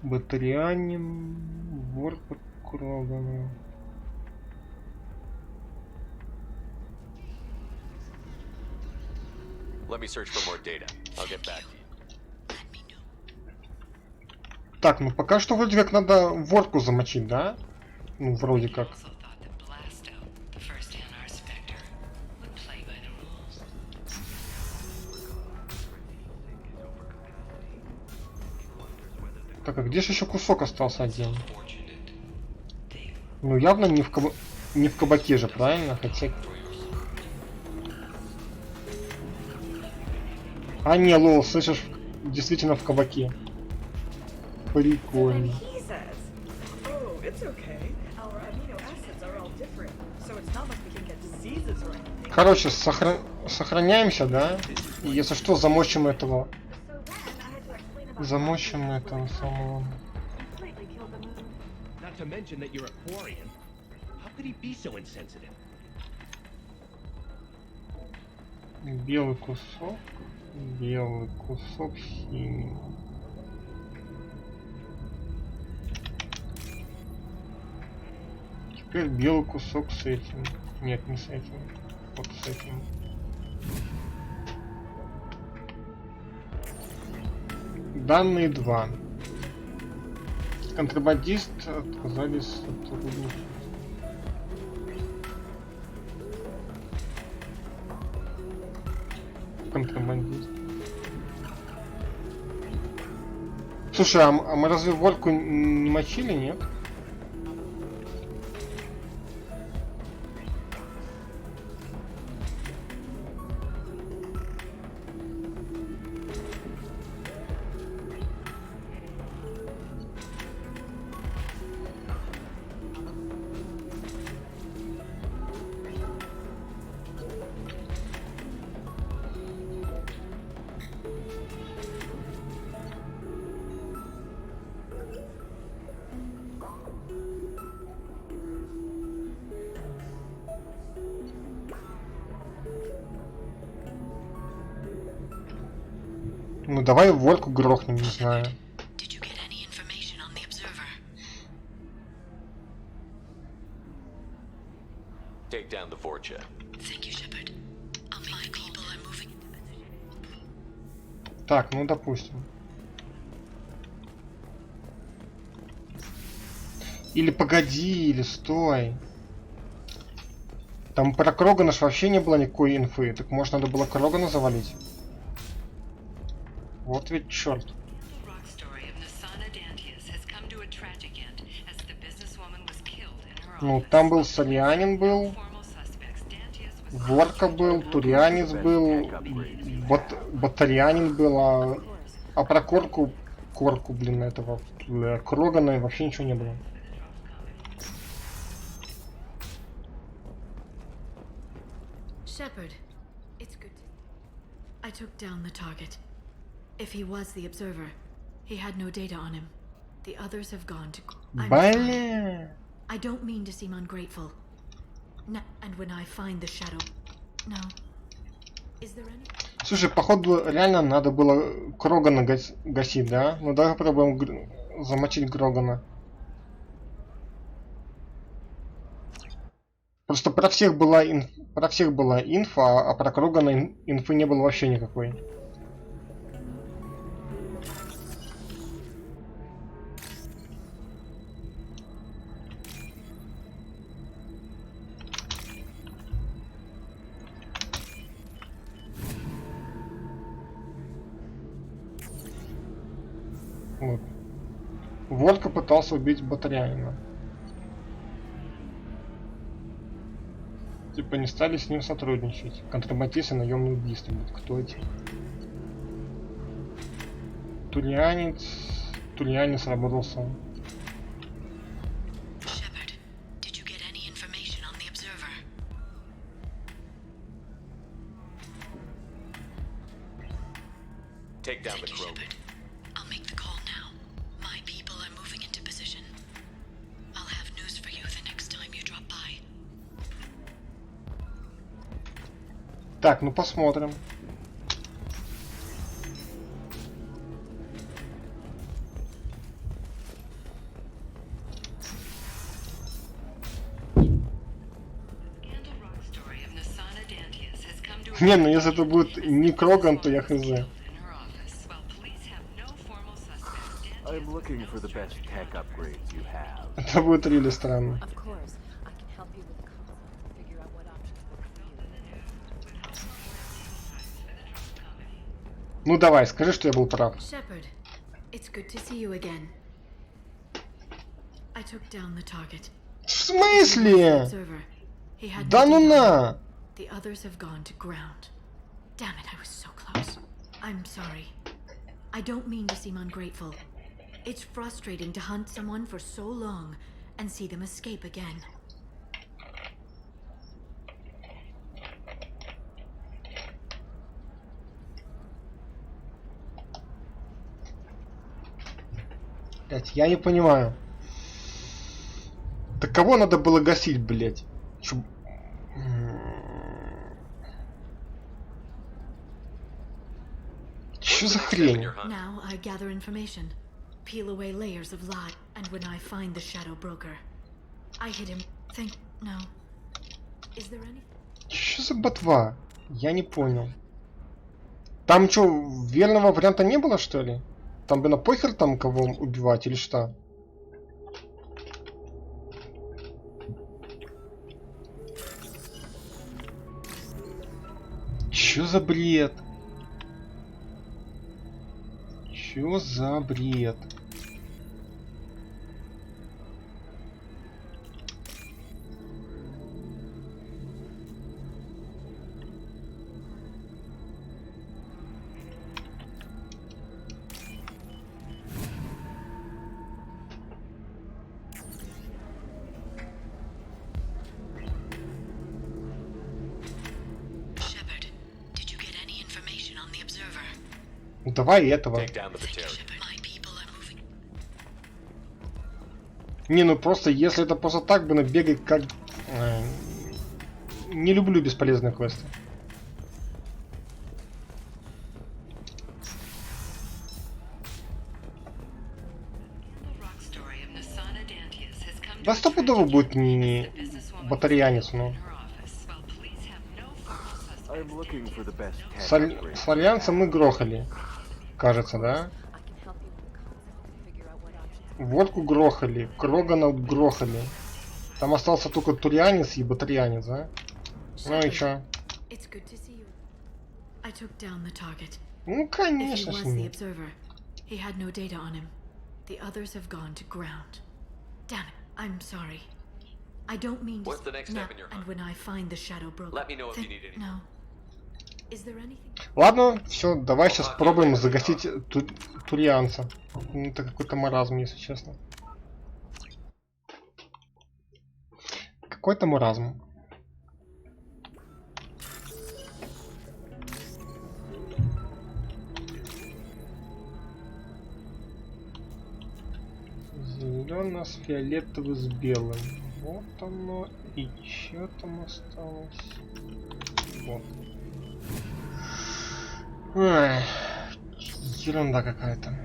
Батарианин, вор под Кроганом. Let me search for more data. I'll get back to you. Так, ну пока что вроде как надо ворку замочить, да? Ну, вроде как. Так, а где же еще кусок остался один? Ну, явно не в кабаке же, правильно? Хотя... А, не, лол, слышишь, действительно в кабаке. Прикольно. Короче, сохраняемся, да? И если что, замочим этого. Замочим этого самого. Not to mention that you're a Quarian. How could he be so insensitive? Белый кусок синий. Теперь белый кусок с этим. Нет, не с этим. Вот с этим. Данные 2. Контрабандист отказались от сотрудничества. Контрабандист. Слушай, а мы разве ворку не мочили, нет? Ну давай ворку грохнем, не знаю. Take down the Vorcha. Thank you, Shepard. Так, ну допустим. Или погоди, или стой. Там про Крогана ж вообще не было никакой инфы. Так может надо было Крогана завалить? Вот ведь черт. Ну, там был Солянин был. Ворка был, Турианец был. Батарянин был. А про Корку, блин, этого Крогана вообще ничего не было. Shepard, it's good. I took down the target. If he was the observer, he had no data on him. The others have gone to... Блин. I don't mean to seem ungrateful. No, and when I find the shadow... No. Is there any... Слушай, походу реально надо было Крогана гасить, да? Ну давай попробуем замочить Крогана. Просто про всех была инфа, а про Крогана инфы не было вообще никакой. Вот. Ворка пытался убить Батарянина. Типа не стали с ним сотрудничать. Контрабандисты, наемные убийства. Кто эти? Турианец работал сам. Shepard, did you get any information on the observer? Take down the Krogan. I'll make the call now. My people are moving into position. I'll have news for you the next time you drop by. Так, ну посмотрим. Не, ну если это будет не Кроган, то я хз. I'm looking for the best tech upgrades you have. Это будет really странно. Of course, I can help you with the console, figure out what options work for you. Ну давай, скажи, что я был прав. Shepard, it's good to see you again. I took down the target. В смысле? He had Да ну на! The others have gone to ground. Damn it, I was so close. I'm sorry. I don't mean to seem ungrateful. It's frustrating to hunt someone for so long and see them escape again. Блять, я не понимаю. Так кого надо было гасить, блять? Что за хрень? Now I gather information, peel away layers of lie, and when I find the Shadow Broker, I hit him. No. Is there any? Что за ботва? Я не понял. Там что, верного варианта не было, что ли? Там бы на похер там кого убивать или что? Чё за бред? Чё за бред? Ну давай этого. Не, ну просто если это просто так бы набегать как... Не люблю бесполезные квесты. Да стопудово будет не батареянец, но... Славянца мы грохали. Кажется, да? Водку грохали, Крогана грохали. Там остался только турианец и батарианец, да? Ну и чё? Ну, конечно же нет. He had no data on him. The others have gone to ground. Damn it, I'm sorry. I don't mean to. What's the next step in your hunt? And when I find the shadow broker. Let me know if you need anything. No. Is there anything? Ладно, все, давай сейчас пробуем загасить турианца. Ну, это какой-то маразм, если честно. Какой-то маразм. Зелено с фиолетовым с белым. Вот оно. И что там осталось? Вот. Ай, ерунда какая-то.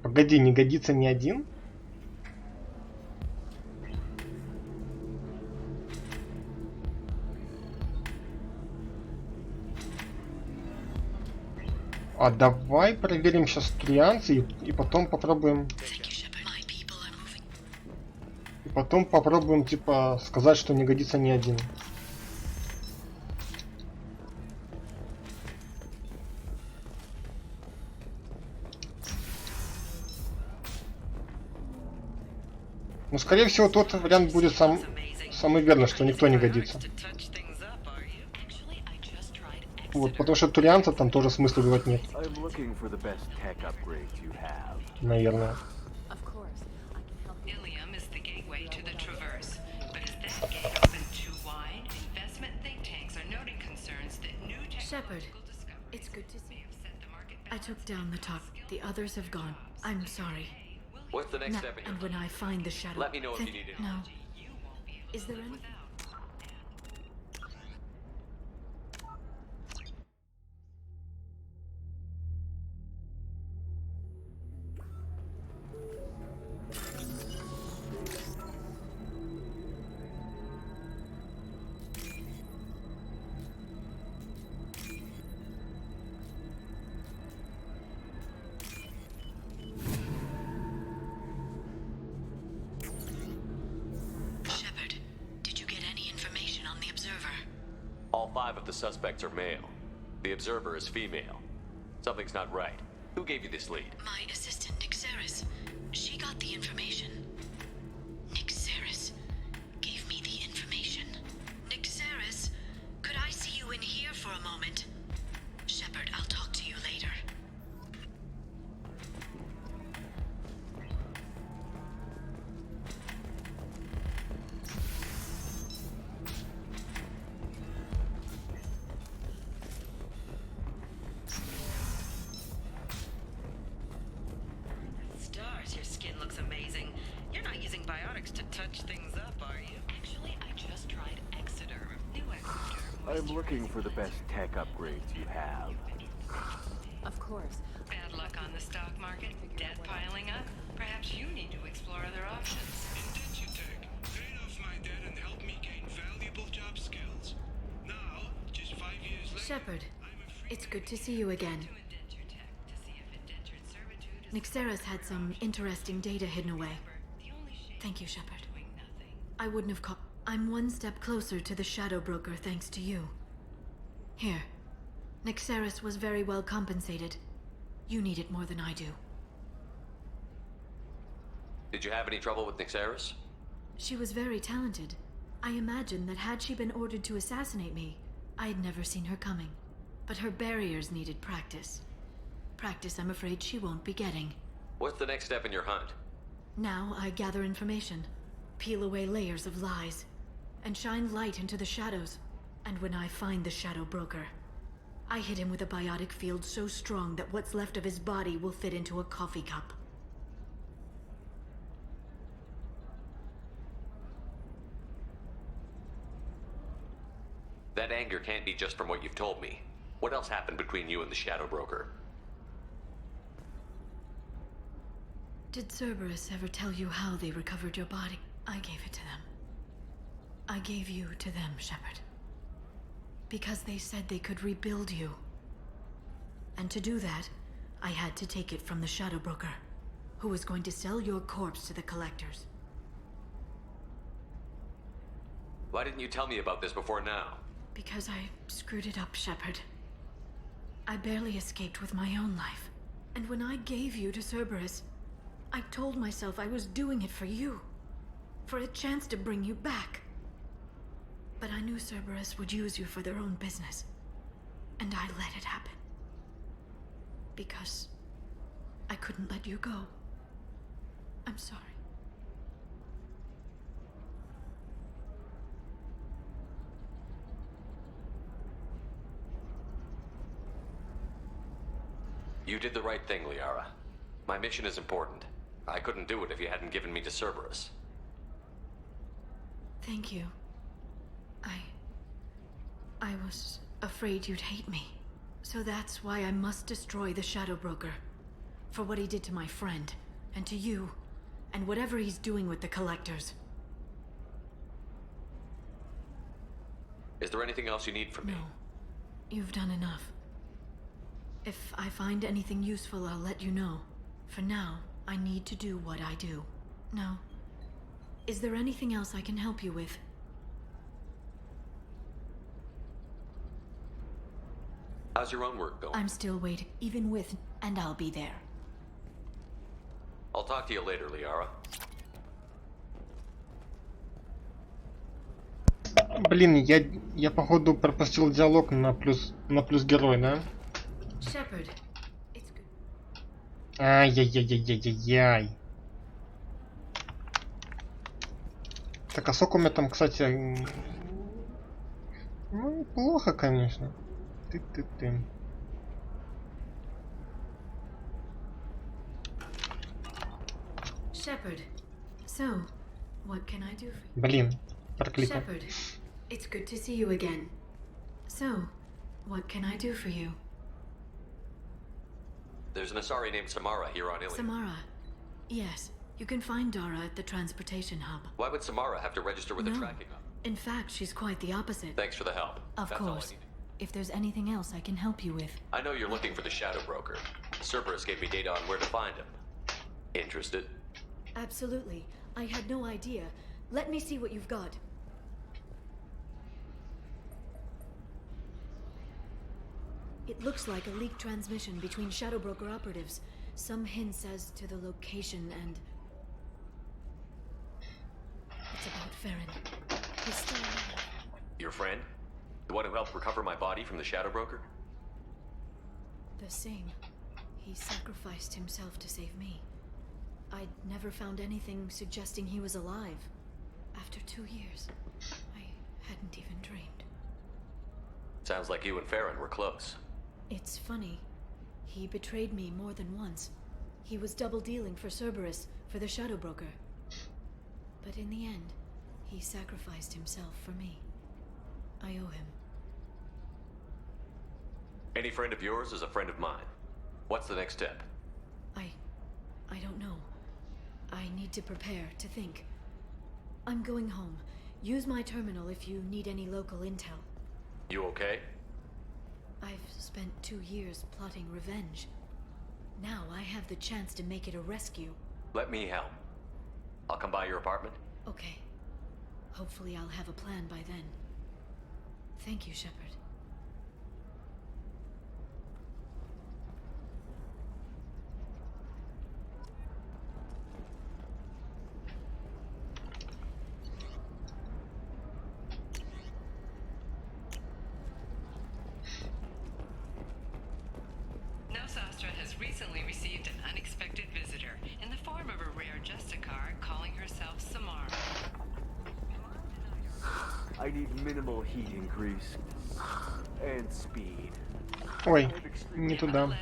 Погоди, не годится ни один? А давай проверим сейчас турианца и потом попробуем. И потом попробуем типа сказать, что не годится ни один. Ну, скорее всего, тот вариант будет самый верный, что никто не годится. Вот, потому что турианца там тоже смысла убивать нет. Наверное. Shepard, it's good to see you. I took down the top. The others have gone. I'm sorry. What's the next step in your And when I find the shadow. Let me know if you need anything. No. Is there anything? All 5 of the suspects are male. The observer is female. Something's not right. Who gave you this lead? My assistant, Nixeris. She got the information. Nixeris gave me the information. Nixeris, could I see you in here for a moment? Shepard, I'll talk to you later. I'm looking for the best tech upgrades you have. Of course. Bad luck on the stock market, debt piling up. Perhaps you need to explore other options. Tech, paid off my debt and helped me gain valuable job skills. Now, just 5 years later, Shepard, it's good to see you again. Nixeris had some interesting data hidden away. Thank you, Shepard. I wouldn't have caught. I'm one step closer to the Shadow Broker thanks to you. Here. Nixeris was very well compensated. You need it more than I do. Did you have any trouble with Nixeris? She was very talented. I imagine that had she been ordered to assassinate me, I'd never seen her coming. But her barriers needed practice. Practice I'm afraid she won't be getting. What's the next step in your hunt? Now I gather information, peel away layers of lies, and shine light into the shadows. And when I find the Shadow Broker, I hit him with a biotic field so strong that what's left of his body will fit into a coffee cup. That anger can't be just from what you've told me. What else happened between you and the Shadow Broker? Did Cerberus ever tell you how they recovered your body? I gave it to them. I gave you to them, Shepard. Because they said they could rebuild you. And to do that, I had to take it from the Shadow Broker, who was going to sell your corpse to the collectors. Why didn't you tell me about this before now? Because I screwed it up, Shepard. I barely escaped with my own life. And when I gave you to Cerberus, I told myself I was doing it for you. For a chance to bring you back. But I knew Cerberus would use you for their own business. And I let it happen. Because I couldn't let you go. I'm sorry. You did the right thing, Liara. My mission is important. I couldn't do it if you hadn't given me to Cerberus. Thank you. I was afraid you'd hate me. So that's why I must destroy the Shadow Broker. For what he did to my friend, and to you, and whatever he's doing with the collectors. Is there anything else you need from me? No. You've done enough. If I find anything useful, I'll let you know. For now, I need to do what I do. Now, is there anything else I can help you with? How's your own work going? I'm still waiting, even with, and I'll be there. I'll talk to you later, Liara. Блин, я походу пропустил диалог на плюс герой, да? Shepard, it's good. Ай-яй-яй-яй-яй-яй. Так, а сколько у меня там, кстати... Ну, плохо, конечно. Ты. Shepard, so, what can I do for you? Блин, прокликал. Shepard, it's good to see you again. So, what can I do for you? There's an Asari named Samara here on Ilium. Samara. Yes, you can find Dara at the transportation hub. Why would Samara have to register with the tracking hub? In fact, she's quite the opposite. Thanks for the help. Of That's all I course. needed. If there's anything else I can help you with. I know you're looking for the Shadow Broker. Cerberus gave me data on where to find him. Interested? Absolutely. I had no idea. Let me see what you've got. It looks like a leaked transmission between Shadow Broker operatives. Some hints as to the location and... It's about Farron. He's still alive. Your friend? The one who helped recover my body from the Shadow Broker? The same. He sacrificed himself to save me. I'd never found anything suggesting he was alive. After 2 years, I hadn't even dreamed. Sounds like you and Farron were close. It's funny. He betrayed me more than once. He was double-dealing for Cerberus, for the Shadow Broker. But in the end, he sacrificed himself for me. I owe him. Any friend of yours is a friend of mine. What's the next step? I don't know. I need to prepare, to think. I'm going home. Use my terminal if you need any local intel. You okay? I've spent 2 years plotting revenge. Now I have the chance to make it a rescue. Let me help. I'll come by your apartment. Okay. Hopefully I'll have a plan by then. Thank you, Shepard. Nosastra has recently received an unexpected visitor in the form of a rare Justicar calling herself Samara. I need minimal heat increase and speed. Ой, не туда.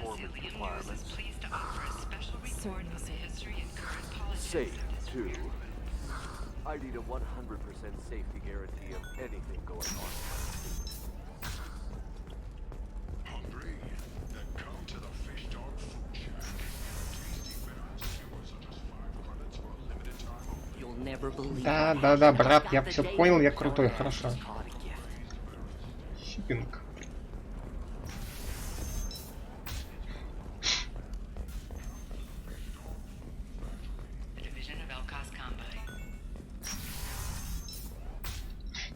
Safe, too. I need a 100% safety guarantee of anything going on. Hungry? Then come to the Fish Dog Food Shack. Tasty fare and skewers are just 5 credits for a limited time only. You'll never believe. Да, брат, я все понял, я крутой, хорошо. Шиппинг.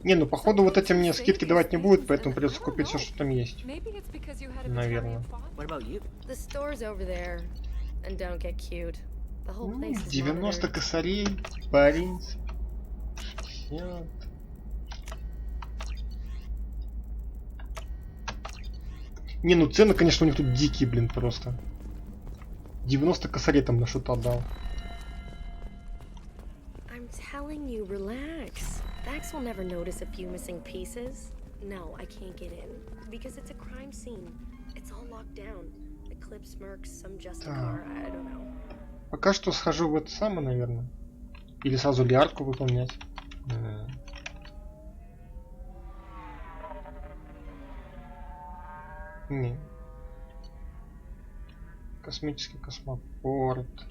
Не, ну походу вот эти мне скидки давать не будут, поэтому придется купить все, что там есть. Наверное. 90 косарей, парень. 60. Не, ну цены, конечно, у них тут дикие, блин, просто. 90 косарей там на что-то отдал. I'm telling you, relax. Vax will never notice a few missing pieces. No, I can't get in. Because it's a crime scene. It's all locked down. Eclipse mercs, some Justicar, I don't know. Пока что схожу в это самое, наверное. Или сразу лиарку выполнять. Не. Космический космопорт.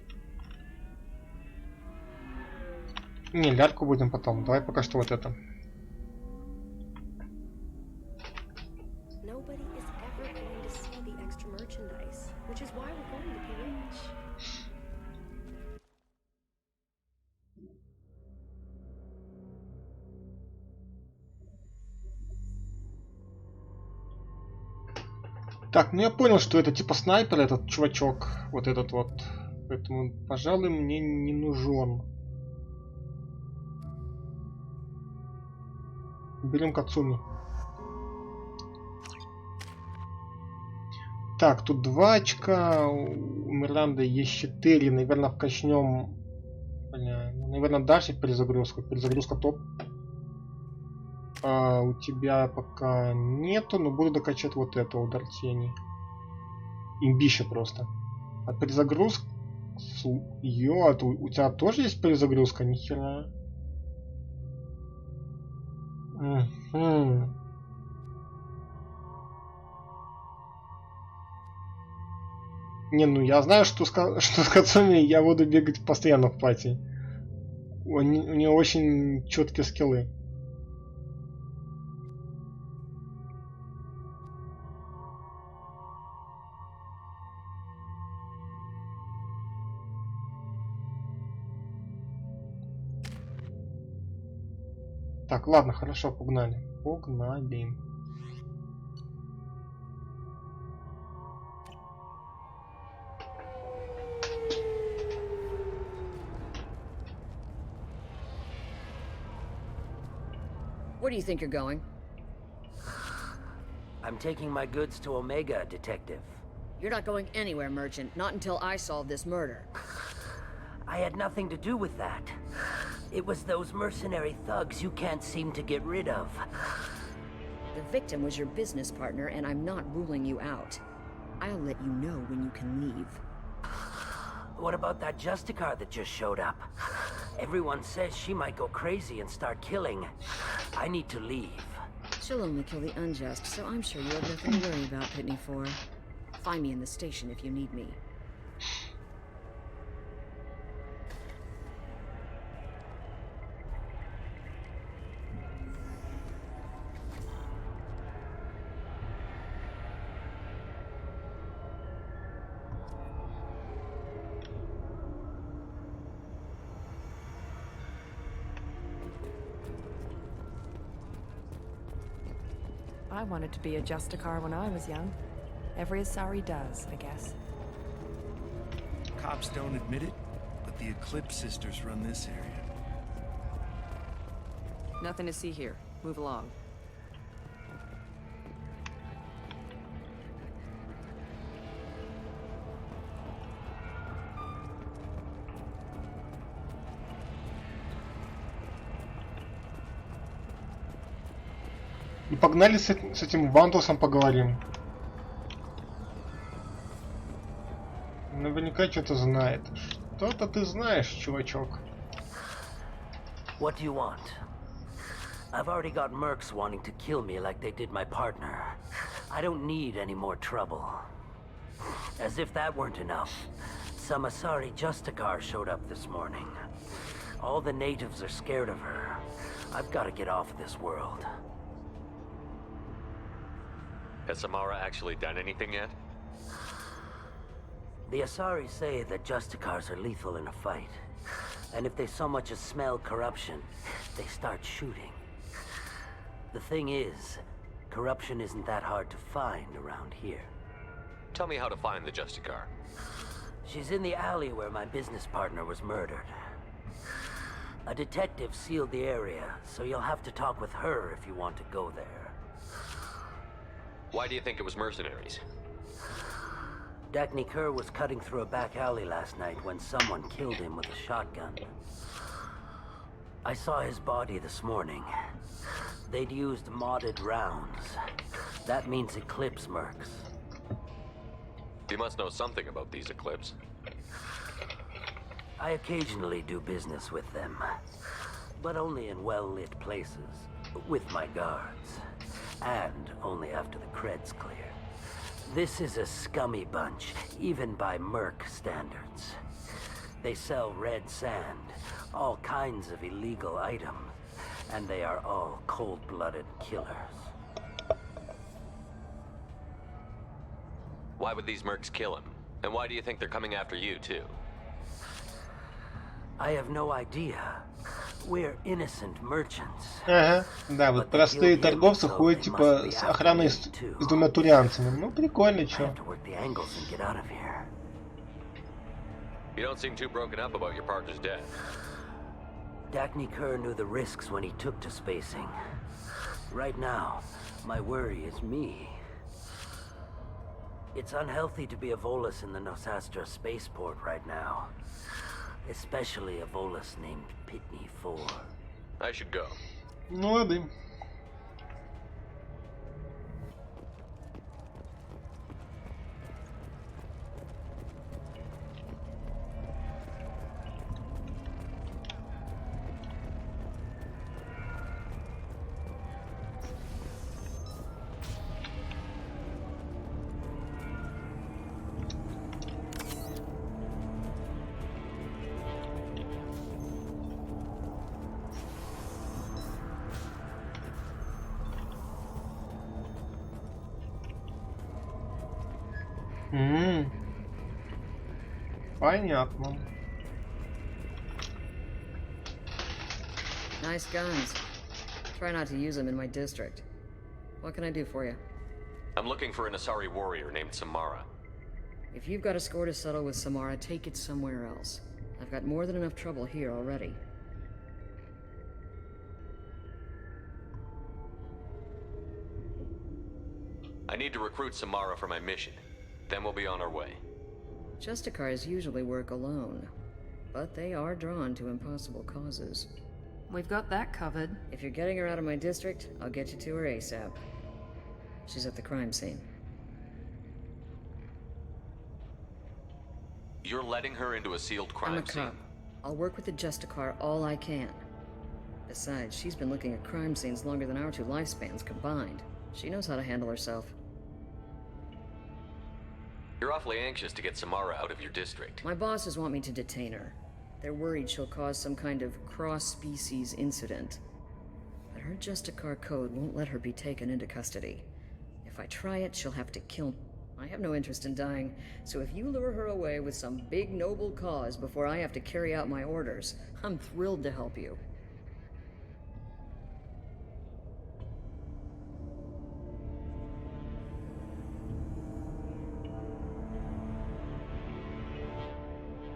Не, лярку будем потом. Давай пока что вот это. Так, ну я понял, что это типа снайпер, этот чувачок. Вот этот вот. Поэтому, пожалуй, мне не нужен. Берем Кацуми. Так, тут 2 очка. У Миранды есть 4. Наверное, вкачнем. Бля, ну, наверное, дальше перезагрузку. Перезагрузка топ. У тебя пока нету, но буду докачать вот это, удар тени. Имбище просто. А перезагрузка... Йо, у тебя тоже есть перезагрузка? Нихера. Не, ну я знаю, что с Кацуми я буду бегать постоянно в пати. У нее очень четкие скиллы. Так, ладно, хорошо, погнали. Погнали. Where do you think you're going? I'm taking my goods to Omega, Detective. You're not going anywhere, Merchant. Not until I solve this murder. I had nothing to do with that. It was those mercenary thugs you can't seem to get rid of. The victim was your business partner, and I'm not ruling you out. I'll let you know when you can leave. What about that Justicar that just showed up? Everyone says she might go crazy and start killing. I need to leave. She'll only kill the unjust, so I'm sure you have nothing to worry about, Pitney 4. Find me in the station if you need me. I wanted to be a Justicar when I was young. Every Asari does, I guess. Cops don't admit it, but the Eclipse sisters run this area. Nothing to see here. Move along. И погнали с этим Вантусом поговорим. Наверняка что-то знает. Что-то ты знаешь, чувачок. What do you want? I've already got mercs wanting to kill me like they did my partner. I don't need any more trouble. As if that weren't enough, some Asari Justicar showed up this morning. All the natives are scared of her. I've got to get off of this world. Has Samara actually done anything yet? The Asari say that Justicars are lethal in a fight. And if they so much as smell corruption, they start shooting. The thing is, corruption isn't that hard to find around here. Tell me how to find the Justicar. She's in the alley where my business partner was murdered. A detective sealed the area, so you'll have to talk with her if you want to go there. Why do you think it was mercenaries? Dagny Kerr was cutting through a back alley last night when someone killed him with a shotgun. I saw his body this morning. They'd used modded rounds. That means Eclipse mercs. You must know something about these Eclipse. I occasionally do business with them, but only in well-lit places, with my guards, and only after the cred's clear. This is a scummy bunch, even by merc standards. They sell red sand, all kinds of illegal items, and they are all cold-blooded killers. Why would these mercs kill him? And why do you think they're coming after you, too? I have no idea. We're innocent merchants. Ага, да, вот простые торговцы ходят типа с охраной с двумя турианцами. Ну, прикольно, чё. You don't seem too broken up about your partner's death. Dagny Kerr knew the risks when he took to spacing. Right now, my worry is me. It's unhealthy to be a Volus in the Nosastra spaceport right now. Especially a Volus named Pitney 4. I should go. Ну, лады. Понятно. Nice guns. Try not to use them in my district. What can I do for you? I'm looking for an Asari warrior named Samara. If you've got a score to settle with Samara, take it somewhere else. I've got more than enough trouble here already. I need to recruit Samara for my mission. Then we'll be on our way. Justicars usually work alone, but they are drawn to impossible causes. We've got that covered. If you're getting her out of my district, I'll get you to her ASAP. She's at the crime scene. You're letting her into a sealed crime I'm a scene? cop. I'll work with the Justicar all I can. Besides, she's been looking at crime scenes longer than our two lifespans combined. She knows how to handle herself. You're awfully anxious to get Samara out of your district. My bosses want me to detain her. They're worried she'll cause some kind of cross-species incident. But her Justicar code won't let her be taken into custody. If I try it, she'll have to kill me. I have no interest in dying, so if you lure her away with some big noble cause before I have to carry out my orders, I'm thrilled to help you.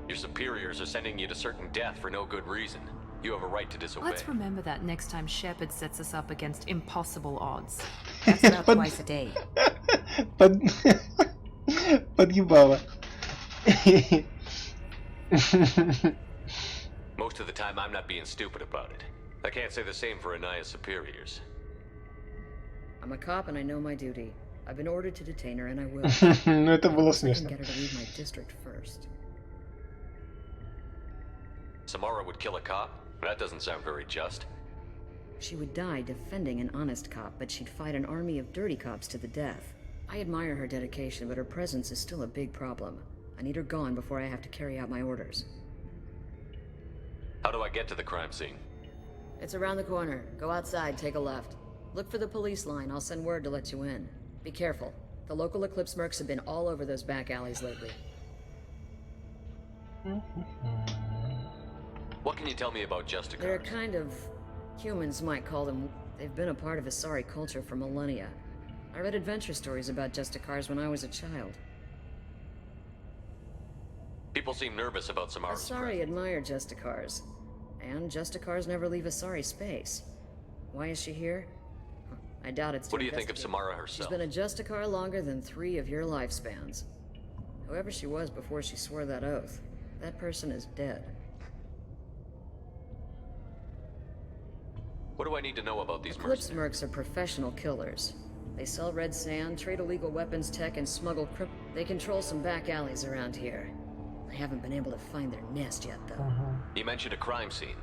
Your superiors are sending you to certain death for no good reason. You have a right to disobey. Let's remember that next time Shepard sets us up against impossible odds. That's about twice a day. Подъебало. Most of the time I'm not being stupid about it. I can't say the same for Anaya's superiors. I'm a cop and I know my duty. I've been ordered to detain her and I will. Ну это было I can смешно. get her to leave my district first. Samara would kill a cop? That doesn't sound very just. She would die defending an honest cop, but she'd fight an army of dirty cops to the death. I admire her dedication, but her presence is still a big problem. I need her gone before I have to carry out my orders. How do I get to the crime scene? It's around the corner. Go outside, take a left. Look for the police line. I'll send word to let you in. Be careful. The local Eclipse mercs have been all over those back alleys lately. What can you tell me about Just a They're Cars? kind of... humans might call them. They've been a part of Asari culture for millennia. I read adventure stories about Just-A-Cars when I was a child. People seem nervous about Samara's Asari admire Just-A-Cars. And Just-A-Cars never leave Asari space. Why is she here? Huh, I doubt it's to What do you think of investigate. Samara She's herself? been a Just-A-Car longer than 3 of your lifespans. Whoever she was before she swore that oath, that person is dead. What do I need to know about these Eclipse mercenaries? mercs are professional killers. They sell red sand, trade illegal weapons tech, and smuggle They control some back alleys around here. I haven't been able to find their nest yet, though. You mentioned a crime scene.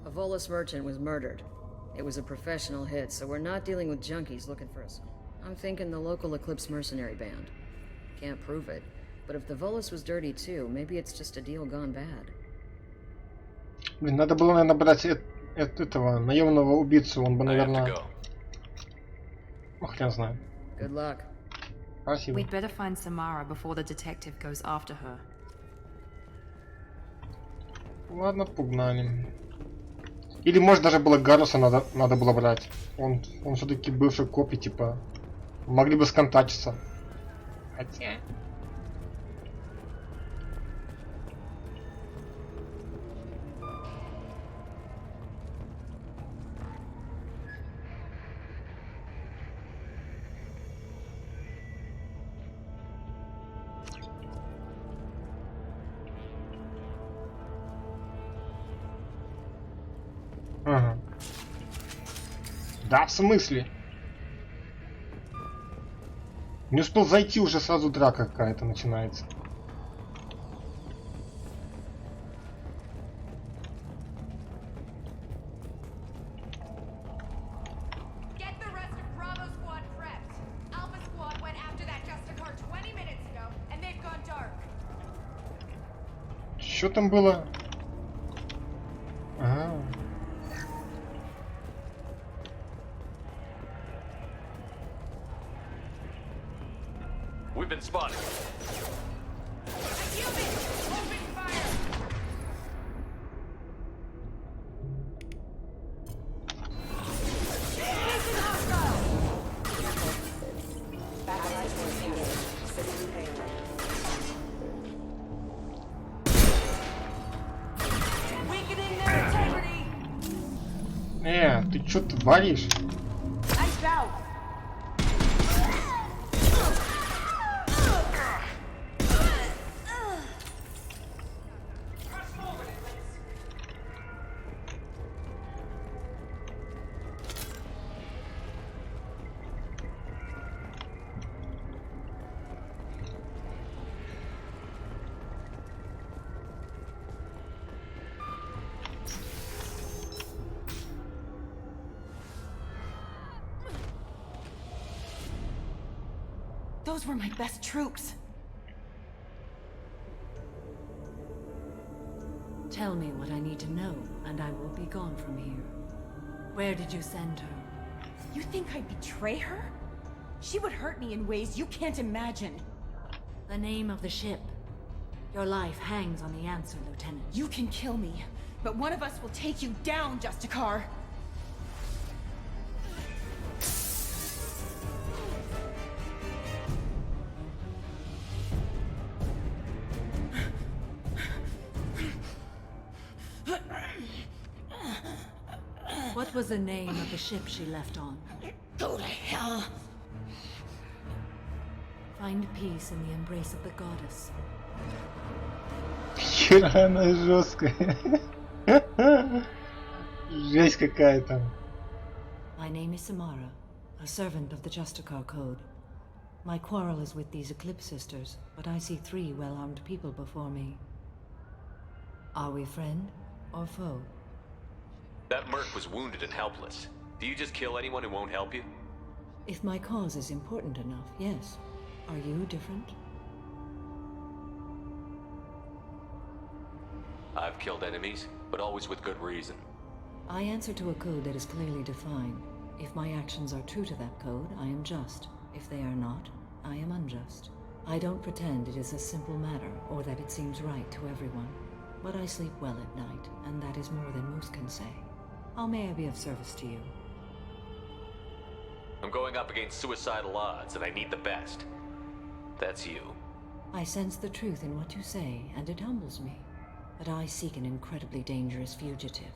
A Volus merchant was murdered. It was a professional hit, so we're not dealing with junkies looking for us. I'm thinking the local Eclipse mercenary band. Can't prove it, but if the Volus was dirty too, maybe it's just a deal gone bad. Блин, надо было, наверное, брать этого наемного убийцу, он бы, наверное... Ну, хрен знает. Good luck. Спасибо. We'd better find Samara before the detective goes after her. Ладно, погнали. Или, может, даже было Гаруса надо было брать. Он все-таки бывший копи, типа... Могли бы сконтачиться. Хотя... Ага. Да, в смысле? Не успел зайти, уже сразу драка какая-то начинается. Get the rest of Bravo Squad prepped. Alpha Squad went after that Just-A-Car 20 minutes ago, and they've gone dark. Что там было? Ага. We've been spotted. Weakening their integrity. Ты что творишь? Nice bout. Those were my best troops. Tell me what I need to know, and I will be gone from here. Where did you send her? You think I'd betray her? She would hurt me in ways you can't imagine. The name of the ship. Your life hangs on the answer, Lieutenant. You can kill me, but one of us will take you down, Just-A-Car. What was the name of the ship she left on? Go to hell. Find peace in the embrace of the goddess. Хера она жесткая. Жесть какая-то. My name is Samara, a servant of the Just-A-Car Code. My quarrel is with these Eclipse sisters, but I see 3 well-armed people before me. Are we friend or foe? That merc was wounded and helpless. Do you just kill anyone who won't help you? If my cause is important enough, yes. Are you different? I've killed enemies, but always with good reason. I answer to a code that is clearly defined. If my actions are true to that code, I am just. If they are not, I am unjust. I don't pretend it is a simple matter or that it seems right to everyone. But I sleep well at night, and that is more than most can say. How may I be of service to you? I'm going up against suicidal odds, and I need the best. That's you. I sense the truth in what you say, and it humbles me. But I seek an incredibly dangerous fugitive.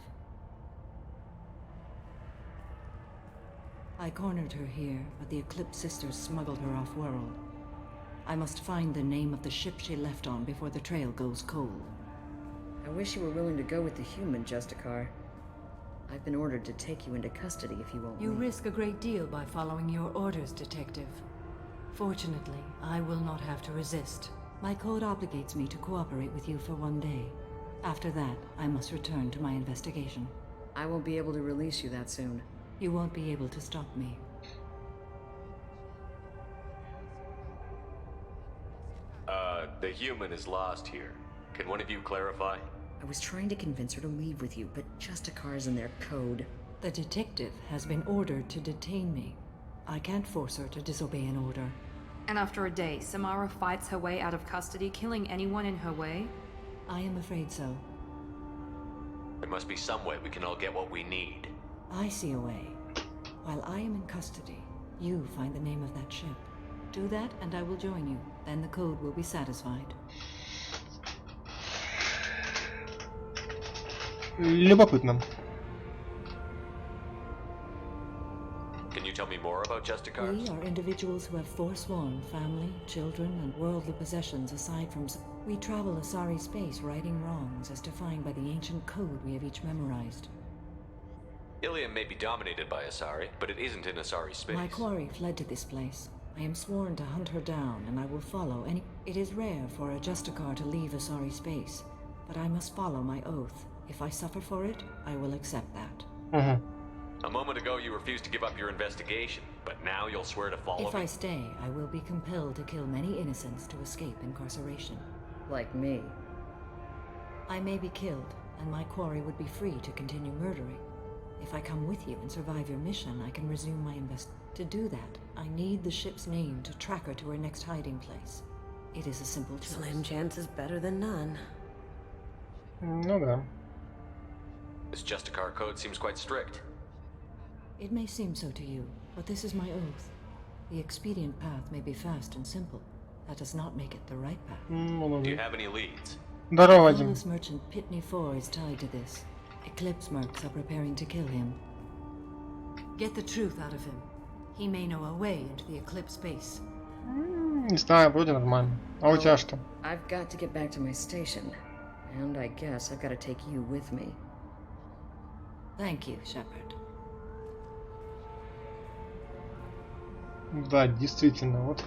I cornered her here, but the Eclipse sisters smuggled her off-world. I must find the name of the ship she left on before the trail goes cold. I wish you were willing to go with the human, Justicar. I've been ordered to take you into custody if you won't You leave. risk a great deal by following your orders, Detective. Fortunately, I will not have to resist. My code obligates me to cooperate with you for 1 day. After that, I must return to my investigation. I won't be able to release you that soon. You won't be able to stop me. The human is lost here. Can one of you clarify? I was trying to convince her to leave with you, but Justicar's in their code. The detective has been ordered to detain me. I can't force her to disobey an order. And after a day, Samara fights her way out of custody, killing anyone in her way? I am afraid so. There must be some way we can all get what we need. I see a way. While I am in custody, you find the name of that ship. Do that, and I will join you. Then the code will be satisfied. Любопытно. Can you tell me more about Justicar? We are individuals who have forsworn family, children, and worldly possessions aside from... We travel Asari space righting wrongs as defined by the ancient code we have each memorized. Ilium may be dominated by Asari, but it isn't in Asari space. My quarry fled to this place. I am sworn to hunt her down, and I will follow any... It is rare for a Justicar to leave Asari space, but I must follow my oath. If I suffer for it, I will accept that. A moment ago you refused to give up your investigation, but now you'll swear to follow If me? I stay, I will be compelled to kill many innocents to escape incarceration. Like me. I may be killed, and my quarry would be free to continue murdering. If I come with you and survive your mission, I can resume my To do that, I need the ship's name to track her to her next hiding place. It is a simple choice. Slim chance is better than none. Ну да. This Justicar code seems quite strict. It may seem so to you, but this is my oath. The expedient path may be fast and simple. That does not make it the right path. Do you have any leads? Здорово, Вадим. Lawless merchant Pitney 4 is tied to this. Eclipse mercs are preparing to kill him. Get the truth out of him. He may know a way into the Eclipse base. Не знаю, вроде нормально. А у тебя что? I've got to get back to my station. And I guess I've got to take you with me. Thank you, Shepard. Да, действительно, вот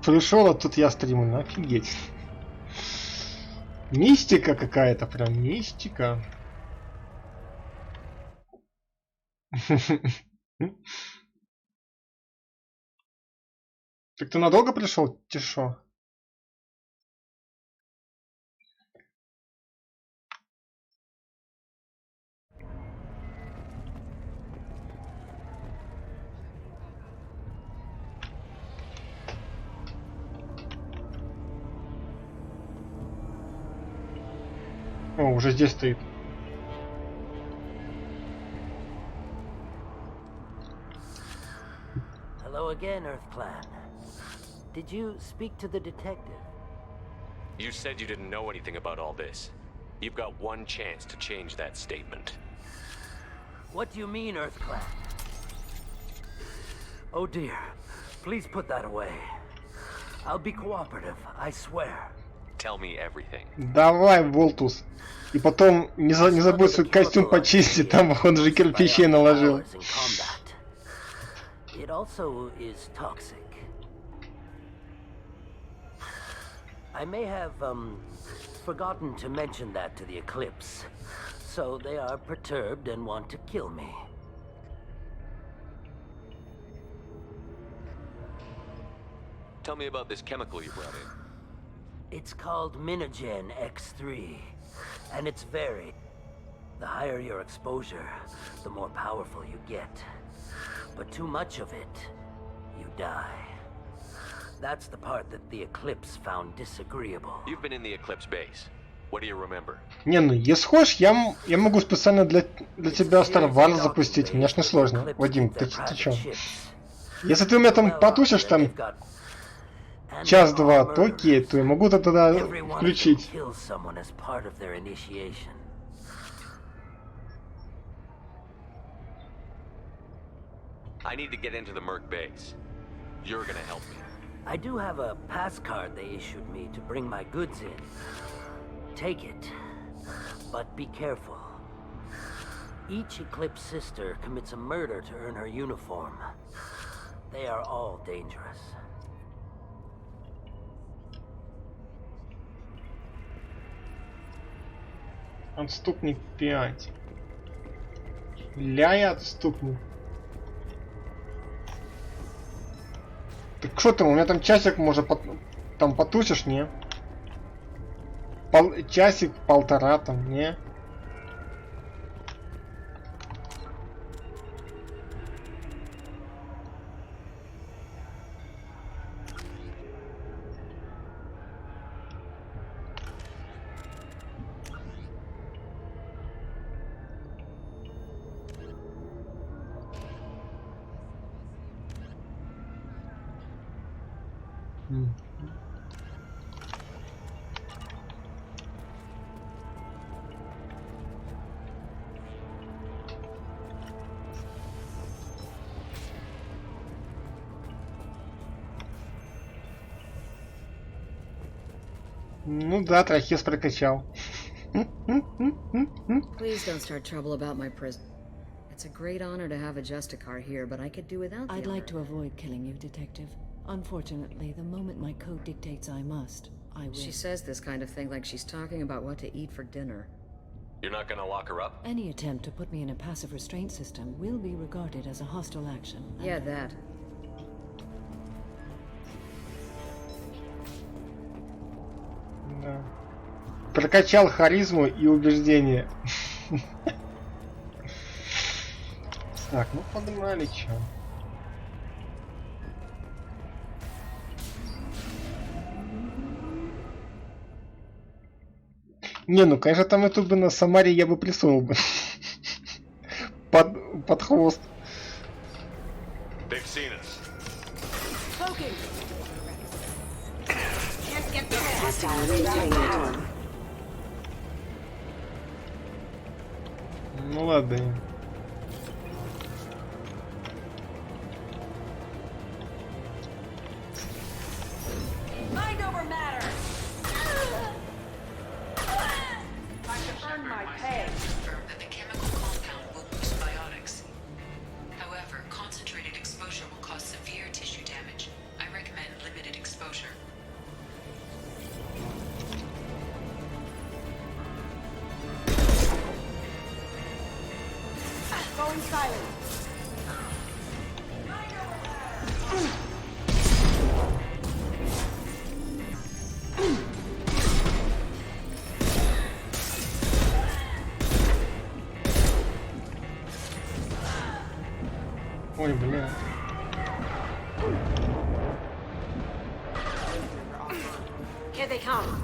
пришел, а тут я стримлю, офигеть. Мистика какая-то, прям мистика. Так ты надолго пришел, Тишо? О, уже здесь стоит. Hello again, Earth Clan. Did you speak to the detective? You said you didn't know anything about all this. You've got one chance to change that statement. What do you mean, Earth Clan? Oh dear. Please put that away. I'll be cooperative, I swear. Tell me everything. Давай, Волтус. И потом не забудь свой костюм почистить, там он же кирпичей наложил. It also is toxic. I may have, forgotten to mention that to the Eclipse. So they are perturbed and want to kill me. Tell me about this chemical you brought in. It's called Minogen X3, and it's varied. The higher your exposure, the more powerful you get. but too much of it, you die. That's the part that the Eclipse found disagreeable. You've been in the Eclipse base. What do you remember? Не, ну если хочешь, я могу специально для тебя Star Wars запустить. Мне ж не сложно. Вадим, ты чё? Если ты у меня там потусишь там час-два, то окей, то я могу тогда включить. I need to get into the Merc base. You're gonna help me. I do have a pass card they issued me to bring my goods in. Take it, but be careful. Each Eclipse sister commits a murder to earn her uniform. They are all dangerous. Отступник 5. Ляя отступник. Так что там, у меня там часик, может, там потусишь, не? Часик, полтора там, не? Ну да, трахест прокачал. Please don't start trouble about my prison. It's a great honor to have a Justicar here, but I could do without the I'd like to honor. avoid killing you, Detective. Unfortunately, the moment my code dictates I must, I will. She says this kind of thing like she's talking about what to eat for dinner. You're not gonna lock her up? Any attempt to put me in a passive restraint system will be regarded as a hostile action. Yeah, that. Да. Прокачал харизму и убеждение. Так, ну погнали, чё. Не, ну конечно там эту бы на Самаре я бы присунул бы. Под хвост. Ну ладно. Mind over matter. I should earn my pay. That the chemical compound will boost biotics. However, concentrated exposure will cause severe tissue damage. I recommend limited exposure. Going silent. Ой, бля. Here they come.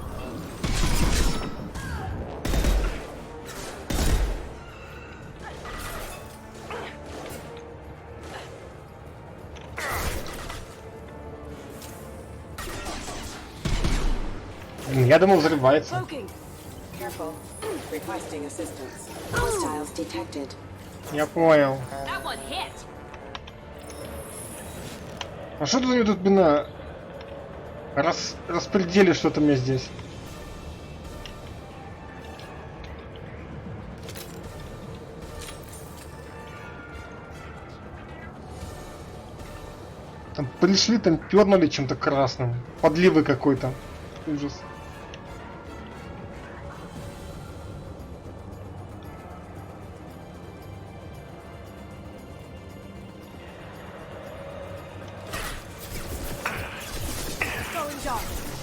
Я думал, взрывается. Careful. Requesting assistance. Hostiles detected. Я понял. That one hit. А что ты тут, блин, распределишь что-то мне здесь? Там пришли, там пернули чем-то красным. Подливы какой-то. Ужас.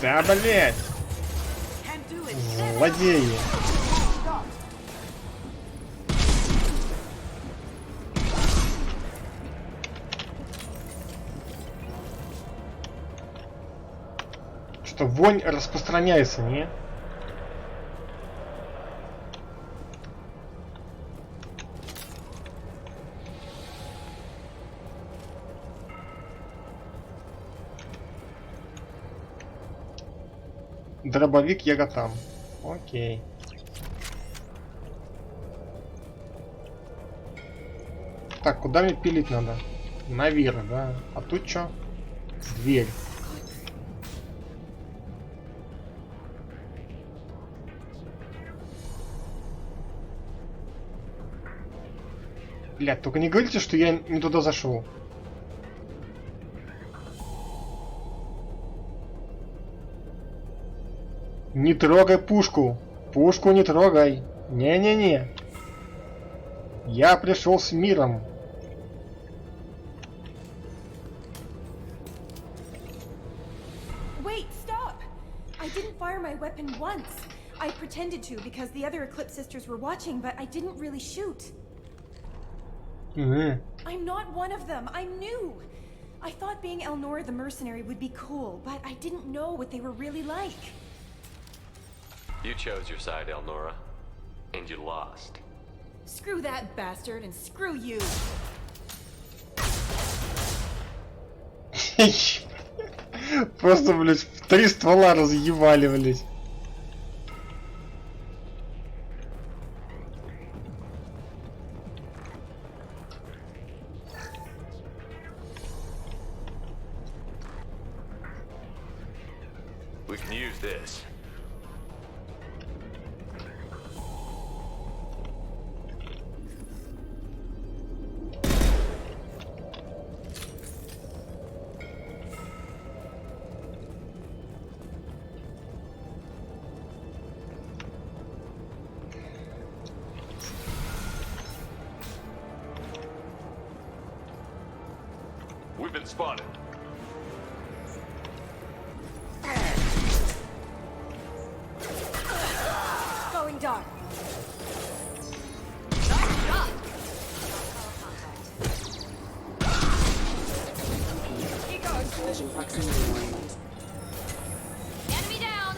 Да, блять! Злодеи! Что вонь распространяется, не? Дробовик я там. Окей. Так, куда мне пилить надо? Наверх, да. А тут что? Дверь. Блядь, только не говорите, что я не туда зашел. Не трогай пушку. Пушку не трогай. Не-не-не. Я пришел с миром. Wait, stop! I didn't fire my weapon once. I pretended to because the other Eclipse sisters were watching, but I didn't really shoot. I'm not one of them. I'm new. I thought being Elnora the mercenary would be cool, but I didn't know what they were really like. You chose your side, Elnora, and you lost. Screw that bastard and screw you. Просто, блядь, в 3 ствола разъевали, блядь. We can use this. We've been spotted. Going dark. Collision proximity warnings. Enemy down.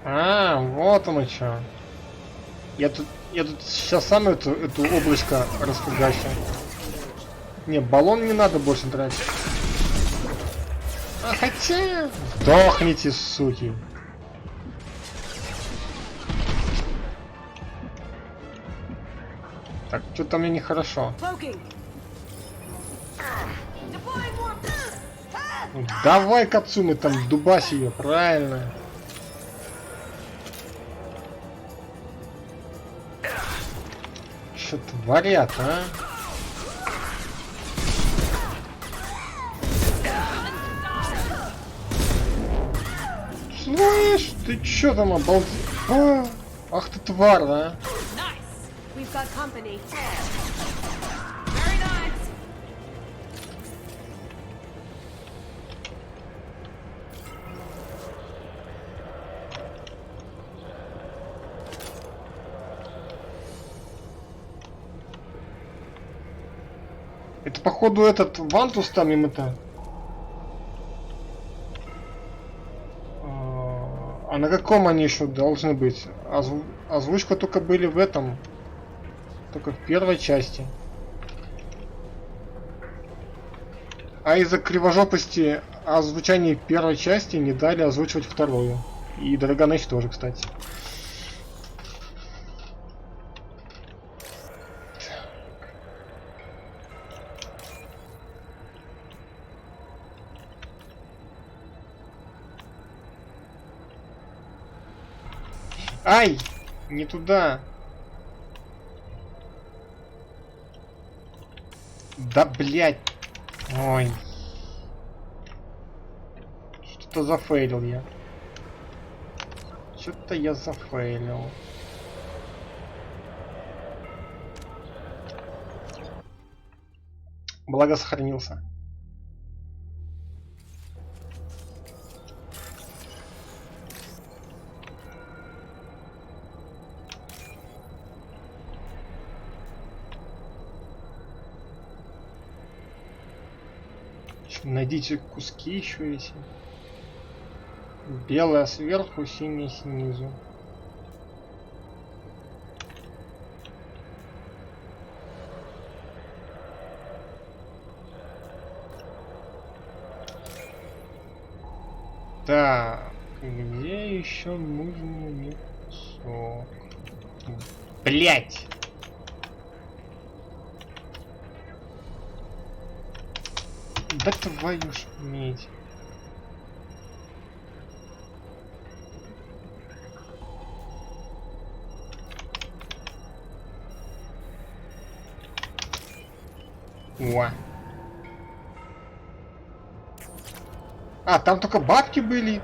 А, вот оно что. Я тут сейчас сам эту облачко распугачу. Не, баллон не надо больше тратить. А хотя... Сдохните, суки. Так, что-то мне нехорошо. Ну, давай, Кацуми, там дубась ее, правильно. Что творят, а? Слышь, ты чё там обалдел? А, ах ты тварь, а? We've got company. Very nice. Это походу этот Вантус там им-то. А на каком они еще должны быть? Озвучка только были в этом. Только в первой части. А из-за кривожопости озвучания первой части не дали озвучивать вторую. И Драгоныч тоже, кстати. Ай! Не туда. Да, блядь. Ой. Что-то зафейлил я. Что-то я зафейлил. Благо сохранился. Найдите куски еще эти. Белая сверху, синяя снизу. Так, где еще нужный кусок? Блять! Да твою ж медь. О. А, там только бабки были.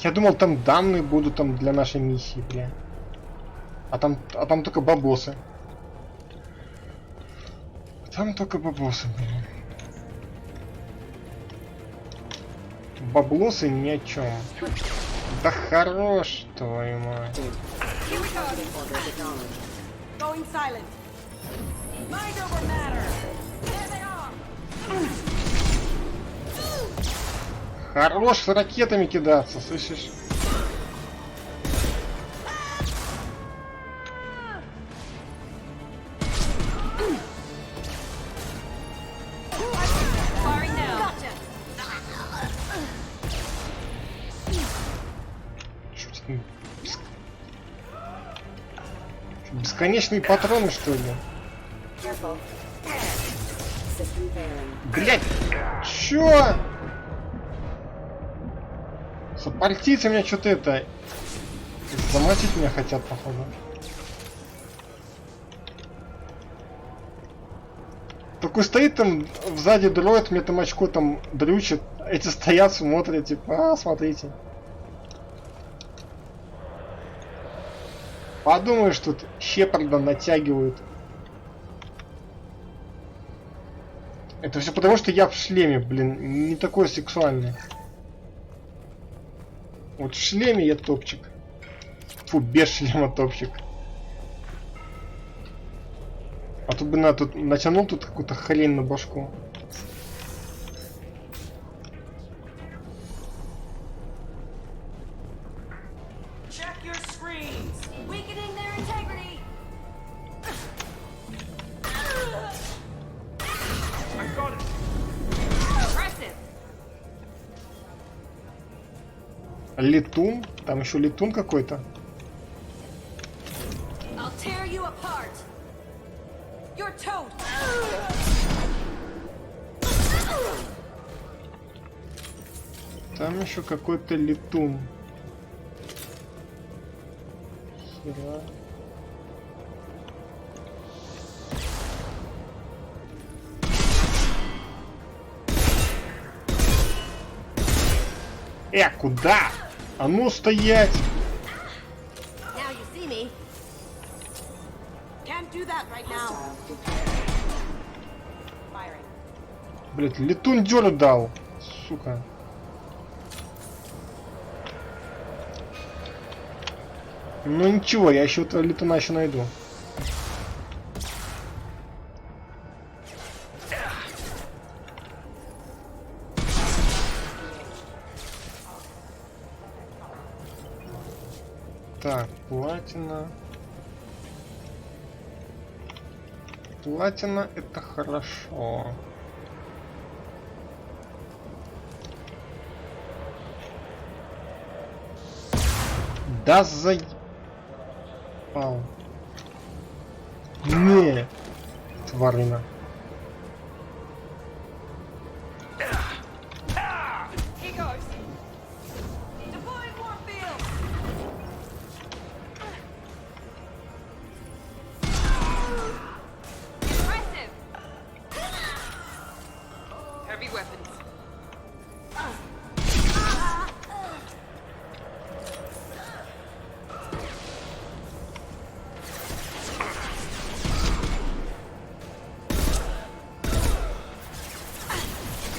Я думал, там данные будут там для нашей миссии, бля. А там только бабосы. Там только бабосы были. Баблосы ни о чем. Да хорош, твою мать. Going silent. Mind over matter. There they are. Хорош с ракетами кидаться, слышишь? Firing now. Gotcha. Бесконечные патроны, что ли? Careful. System failing. Блять! Чё? Сопартийцы меня что-то это... Замочить меня хотят, походу. Такой стоит там сзади дроид, мне там очко там дрючит. Эти стоят, смотрят, типа, смотрите. Подумаешь, тут Шепарда натягивают. Это все потому, что я в шлеме, блин, не такой сексуальный. Вот в шлеме я топчик. Фу, без шлема топчик. А тут бы тут натянул тут какую-то хрень на башку. Check your screens. Weakening their integrity. I got it. Impressive. Летун? Там еще летун какой-то. I'll tear you apart. You're toast. Там еще какой-то летун. Хера. Куда? А ну стоять! Now you see me. Can't do that right now. Firing. Блять, летун дёру дал. Сука. Ну ничего, я еще этого летуна еще найду. Так, платина. Платина это хорошо. Да заебал. Не, тварина. He goes. Deploying warfield. Impressive. Heavy weapons.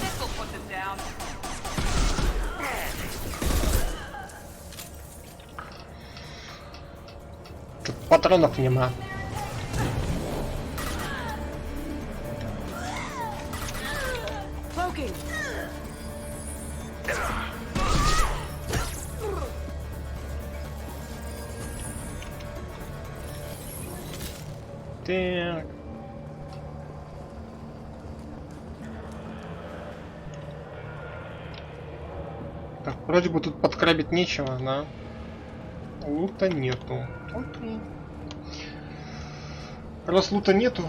This will put them down. Тут патронов нема. Так. Так, вроде бы тут подкрабить нечего, да? Лута нету. Окей. Раз лута нету,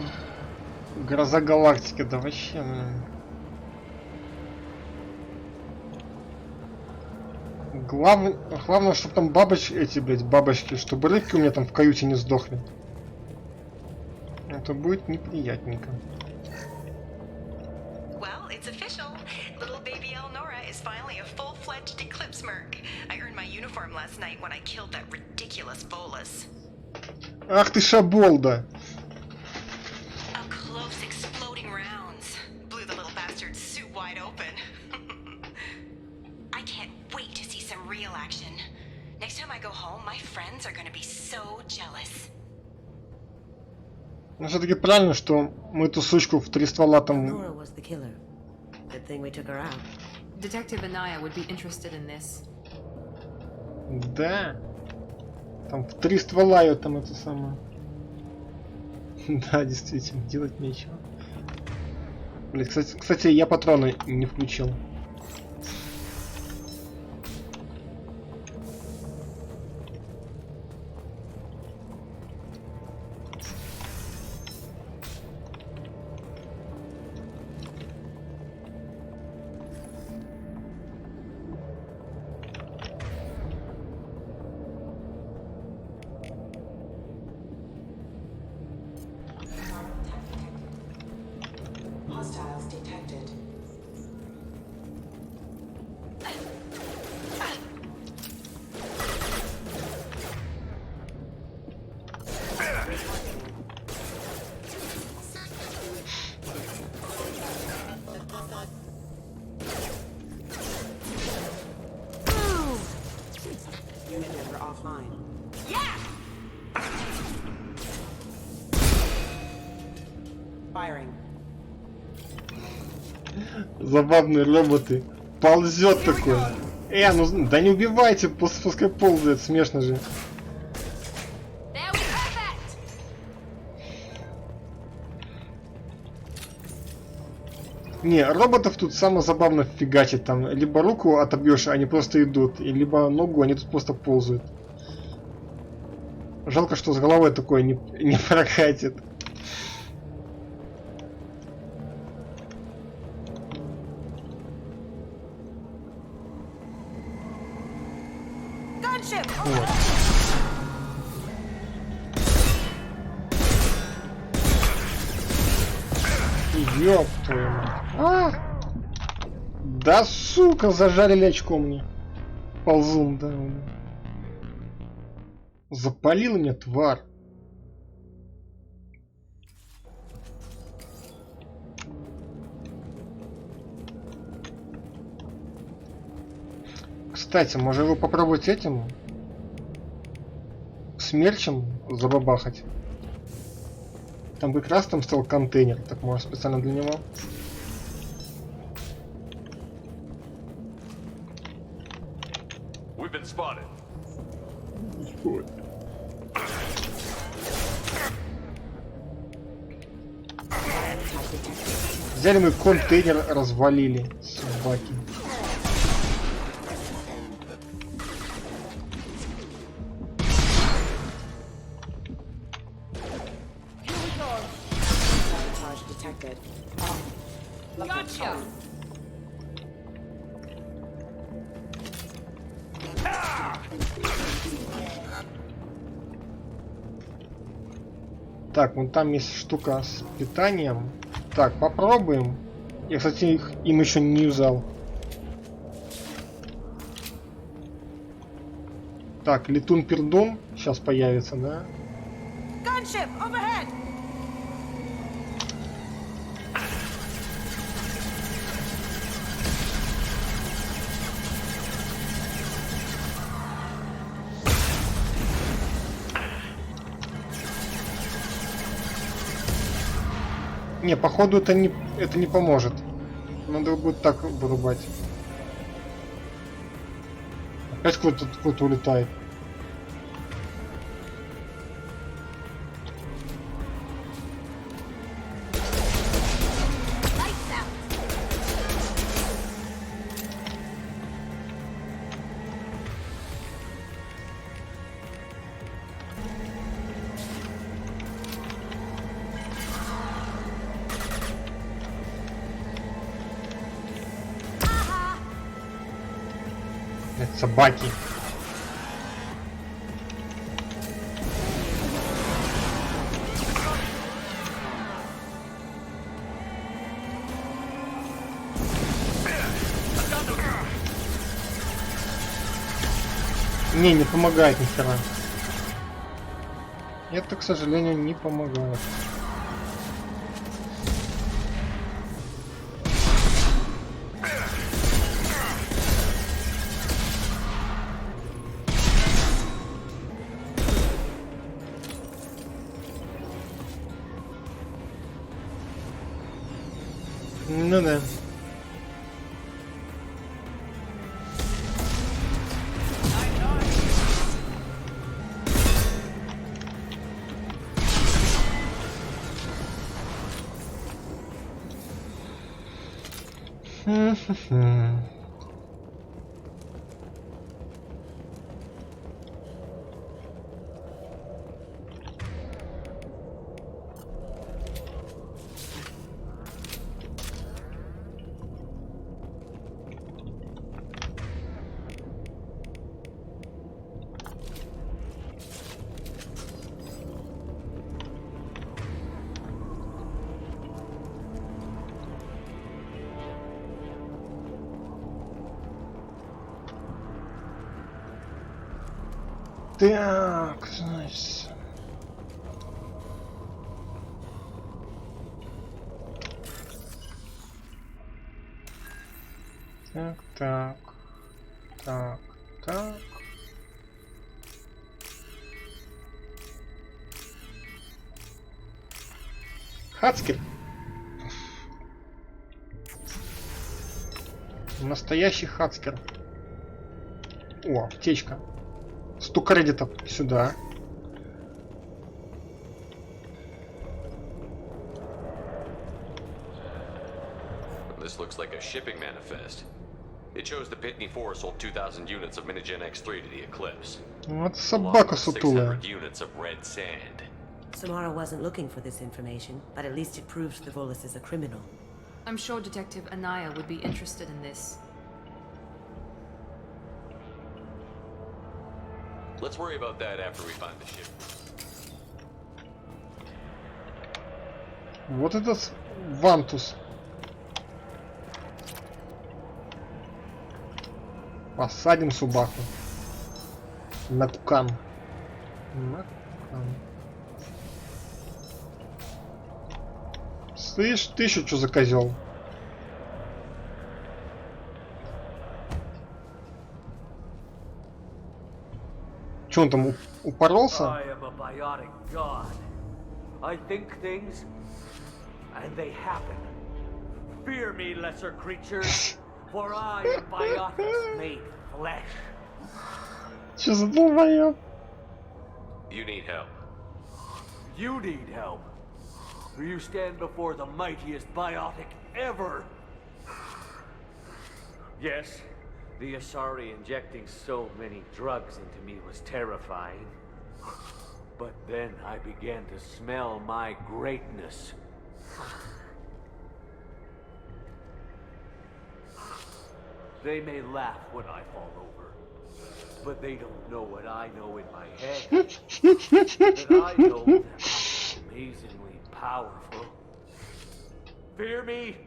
гроза галактики, да вообще. Главное, чтобы там бабочки, чтобы рыбки у меня там в каюте не сдохли. Это будет неприятненько. Well, it's official. Little baby Elnora is finally a full-fledged Eclipse merc. I earned my uniform last night when I killed that ridiculous bolus. Ах ты шаболда! Up close, exploding rounds blew the little bastard's suit wide open. I can't wait to see some real action. Next time I go home, my friends are gonna be so jealous. Ну все-таки правильно, что мы эту сучку в 3 ствола там... Detective Anaya would be interested in this. Да. Там в 3 ствола ее там это самое. Да, действительно, делать нечего. Блин, кстати, я патроны не включил. Hostiles detected. Unit member offline. Yeah! Firing. Забавные роботы. Ползет такой. Ну да не убивайте, пускай ползает, смешно же. Не, роботов тут самое забавно фигачить там. Либо руку отобьешь, они просто идут, и либо ногу, они тут просто ползают. Жалко, что с головой такое не прокатит. Вот. Ёб твою мать. Да сука, зажарили очко мне. Ползун, да. Запалил меня, тварь. Кстати, может его попробовать этим смерчем забабахать? Там как раз там стоял контейнер, так может специально для него. We've been spotted. Взяли мы контейнер, развалили, собаки. Gotcha! Так, вон там есть штука с питанием. Так, попробуем. Я, кстати, им еще не юзал. Так, летун-пердун сейчас появится, да? Gunship overhead! Не, походу это не поможет. Надо будет так вырубать. Опять кто-то улетает. Это собаки. Не помогает ни хера. Это, к сожалению, не помогает. Ну да. Так, значит. Так. Хацкер. Настоящий хацкер. О, аптечка. 100 кредитов сюда. This looks like a shipping manifest. It shows the Pitney 4 sold 2,000 units of Minigen X3 to the Eclipse. Вот собака сутулая. 600 units of red sand. Samara wasn't looking for this information, but at least it proves the Volus is a criminal. I'm sure Detective Anaya would be interested in this. Let's worry about that after we find the ship. Вот этот Вантус. Посадим Субаху. На кукан. Слышь, ты еще что за козел? Че он там упоролся? I am a biotic god. I think things, and they happen. Fear me, lesser creatures, for I am biotics made flesh. Че за долбоёб? You need help. You need help. You stand before the mightiest biotic ever. Yes, the Asari injecting so many drugs into me was terrifying. But then I began to smell my greatness. They may laugh when I fall over, but they don't know what I know in my head. That I know that I'm amazingly powerful. Fear me?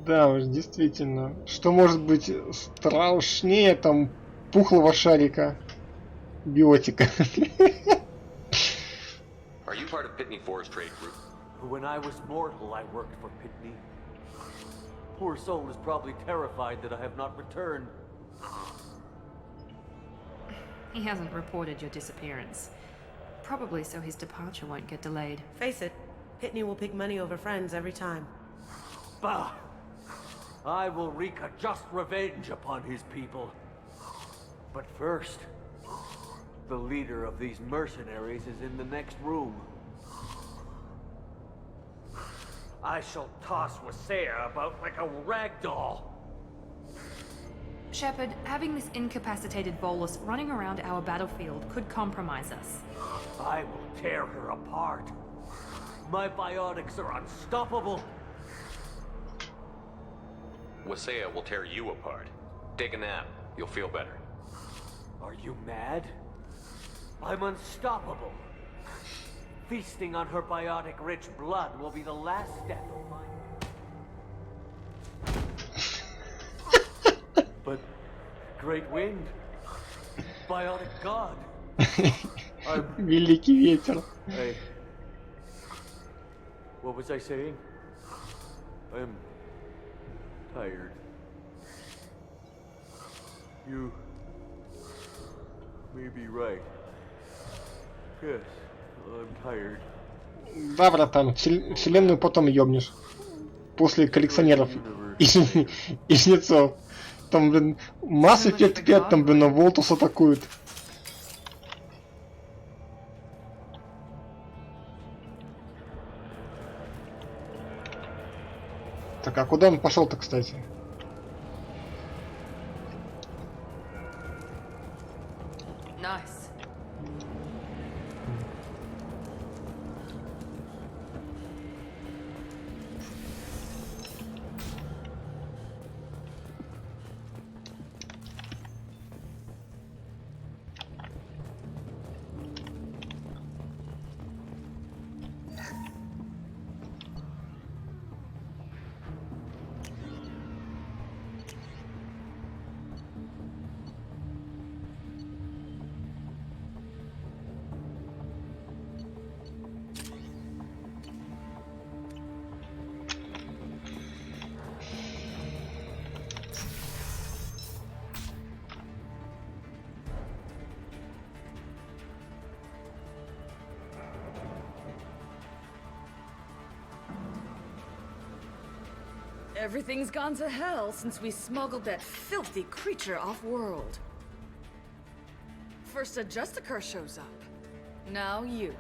Да уж, действительно. Что может быть страшнее там пухлого шарика биотика? Are you part of Pitney 4's trade group? When I was mortal, I worked for Pitney. Poor soul is probably terrified that I have not returned. He hasn't reported your disappearance. Probably so his departure won't get delayed. Face it, Pitney will pick money over friends every time. Bah! I will wreak a just revenge upon his people. But first, the leader of these mercenaries is in the next room. I shall toss Wasea about like a rag doll. Shepard, having this incapacitated Volus running around our battlefield could compromise us. I will tear her apart. My biotics are unstoppable. Wasea will tear you apart. Take a nap. You'll feel better. Are you mad? I'm unstoppable. Feasting on her biotic-rich blood will be the last step of my... But... Great Wind... Biotic God... Великий ветер. Hey... What was I saying? I'm... tired. You... may be right. Yes, I'm tired. Да, братан, вселенную потом ёбнешь. После коллекционеров и жнецов. Там, блин, Mass Effect 5, там, блин, Волтус атакует. Так, а куда он пошел-то, кстати? Nice. Everything's gone to hell since we smuggled that filthy creature off-world. First a Justicar shows up. Now you.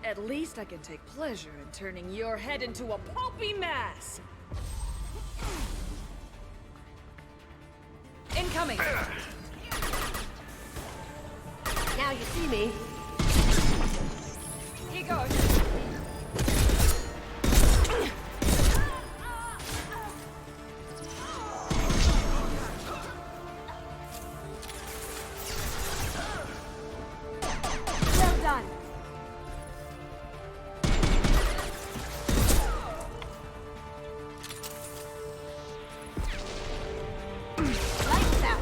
At least I can take pleasure in turning your head into a pulpy mass! Incoming! Now you see me. Here goes. Well done. Lights out.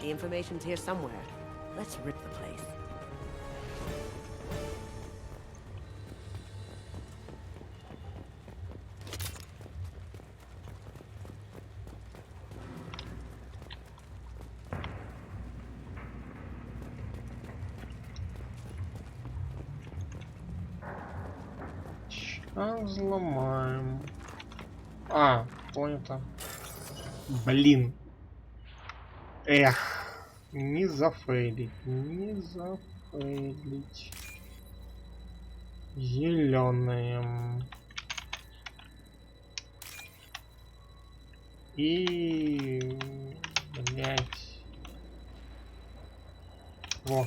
The information's here somewhere. Let's rip the place. Взломаем. А, понято. Блин. Эх, не зафейлить, не зафейлить. Зеленые. И... блять. Во.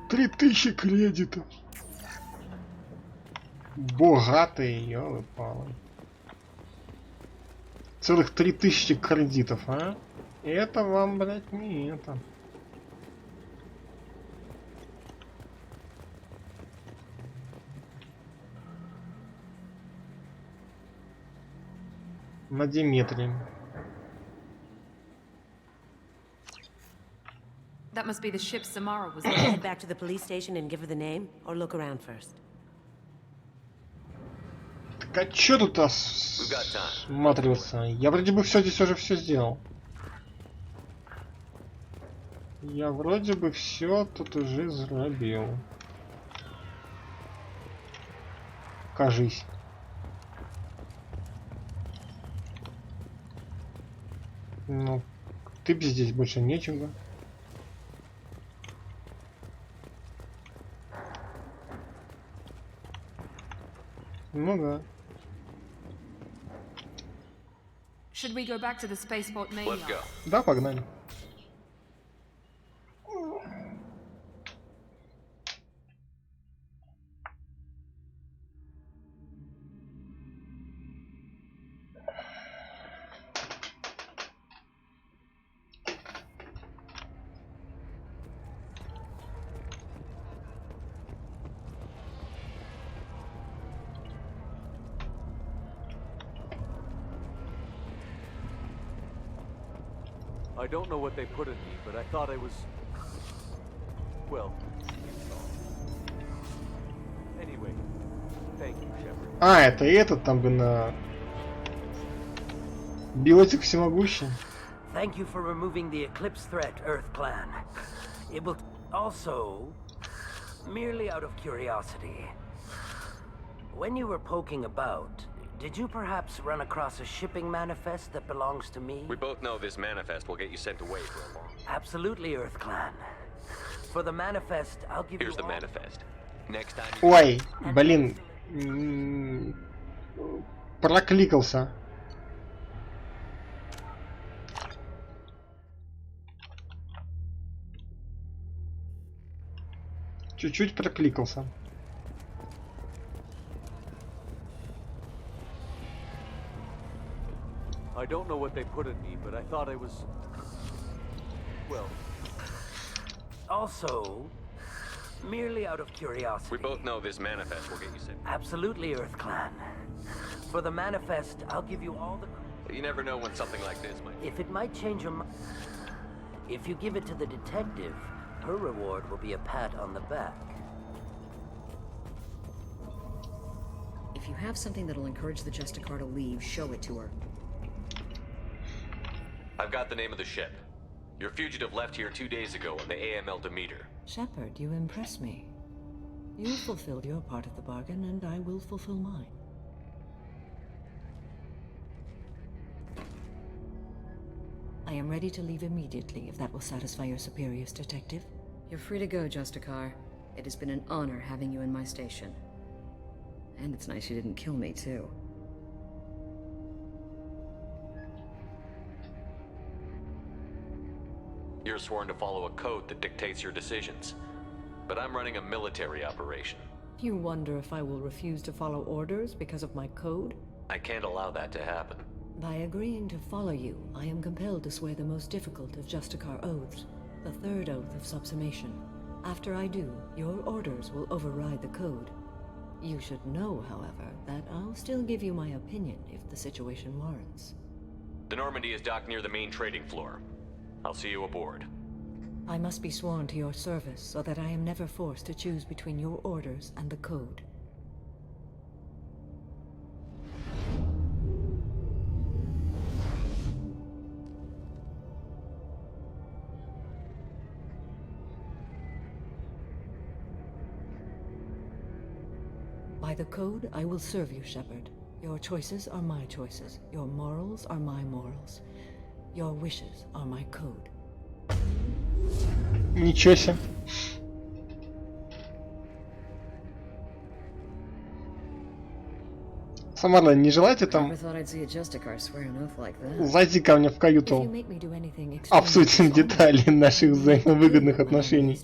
3000 кредитов. Богатые, ёлы-палы. Целых 3000 кредитов, а? Это вам, блядь, не это. На Диметре. That must be the ship Samara was Head back to the police station and give her the name, or look around first. Так а чё тут осматриваться? Я вроде бы все здесь уже все сделал. Я вроде бы все тут уже сделал. Кажись. Ну, ты здесь больше нечего. Ну да. Should we go back to the spaceport main Let's go. yard? Да, погнали. I don't know what they put in me, but I thought I was... Well... Anyway, thank you, Shepard. А, это этот там, блин, биотик всемогущий. Thank you for removing the Eclipse threat, Earth Clan. It will also, merely out of curiosity, when you were poking about, did you perhaps run across a shipping manifest that belongs to me? We both know this manifest will get you sent away for a long. Absolutely, Earth Clan. For the manifest, I'll give Here's you the all... manifest. Next time you... Ой, блин. Прокликался. Чуть-чуть прокликался. I don't know what they put in me, but I thought I was... Well... Also, merely out of curiosity... We both know this manifest will get you sent. Absolutely, Earth Clan. For the manifest, I'll give you all the... You never know when something like this might... If it might change your mind... If you give it to the detective, her reward will be a pat on the back. If you have something that'll encourage the Justicar to leave, show it to her. I've got the name of the ship. Your fugitive left here 2 days ago on the AML Demeter. Shepard, you impress me. You fulfilled your part of the bargain, and I will fulfill mine. I am ready to leave immediately, if that will satisfy your superiors, Detective. You're free to go, Justicar. It has been an honor having you in my station. And it's nice you didn't kill me, too. You're sworn to follow a code that dictates your decisions. But I'm running a military operation. You wonder if I will refuse to follow orders because of my code? I can't allow that to happen. By agreeing to follow you, I am compelled to swear the most difficult of Justicar oaths, the third oath of subsumation. After I do, your orders will override the code. You should know, however, that I'll still give you my opinion if the situation warrants. The Normandy is docked near the main trading floor. I'll see you aboard. I must be sworn to your service so that I am never forced to choose between your orders and the code. By the code, I will serve you, Shepard. Your choices are my choices. Your morals are my morals. Your wishes are my code. Ничего себе. Самарла, не желаете там зайти ко мне в каюту? Обсудим детали наших взаимовыгодных отношений.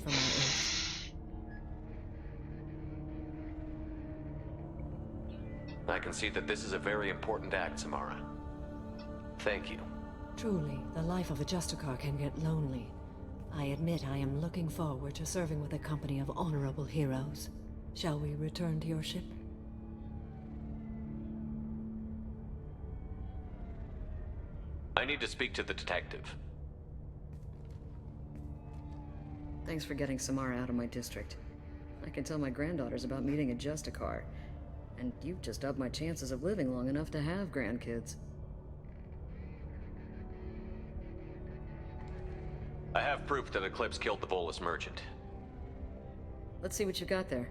I can see that this is a very important act, Samara. Thank you. Truly, the life of a Justicar can get lonely. I admit I am looking forward to serving with a company of honorable heroes. Shall we return to your ship? I need to speak to the detective. Thanks for getting Samara out of my district. I can tell my granddaughters about meeting a Justicar. And you've just upped my chances of living long enough to have grandkids. I have proof that Eclipse killed the Volus merchant. Let's see what you got there.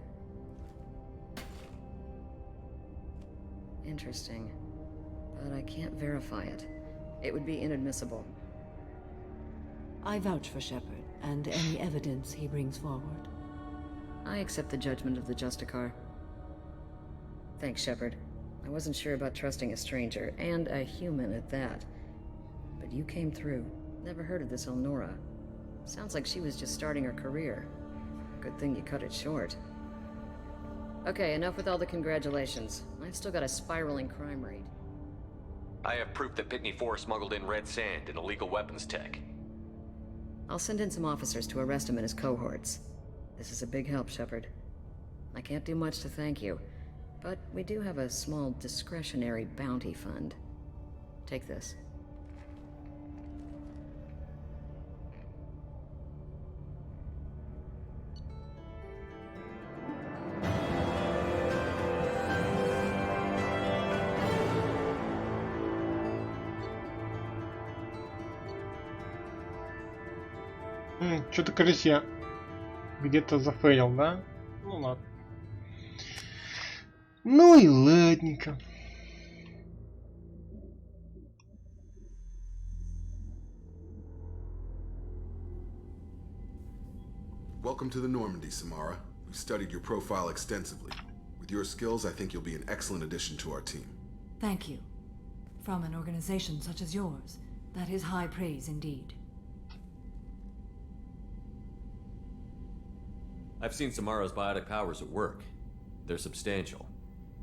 Interesting. But I can't verify it. It would be inadmissible. I vouch for Shepard, and any evidence he brings forward. I accept the judgment of the Justicar. Thanks, Shepard. I wasn't sure about trusting a stranger, and a human at that. But you came through. Never heard of this Elnora. Sounds like she was just starting her career. Good thing you cut it short. Okay, enough with all the congratulations. I've still got a spiraling crime rate. I have proof that Pitney 4 smuggled in red sand and illegal weapons tech. I'll send in some officers to arrest him and his cohorts. This is a big help, Shepard. I can't do much to thank you, but we do have a small discretionary bounty fund. Take this. Что-то, кажется, я где-то зафейл, да? Ну ладно. Ну и ладненько. Welcome to the Normandy, Samara. We've studied your profile extensively. With your skills, I think you'll be an excellent addition to our team. Thank you. From an organization such as yours, that is high praise indeed. I've seen Samara's biotic powers at work. They're substantial.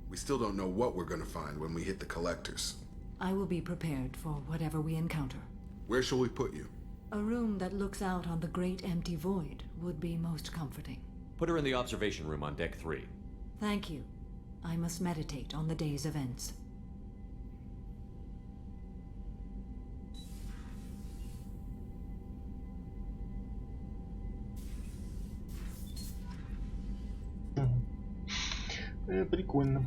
We still don't know what we're going to find when we hit the collectors. I will be prepared for whatever we encounter. Where shall we put you? A room that looks out on the great empty void would be most comforting. Put her in the observation room on deck 3. Thank you. I must meditate on the day's events. Прикольно.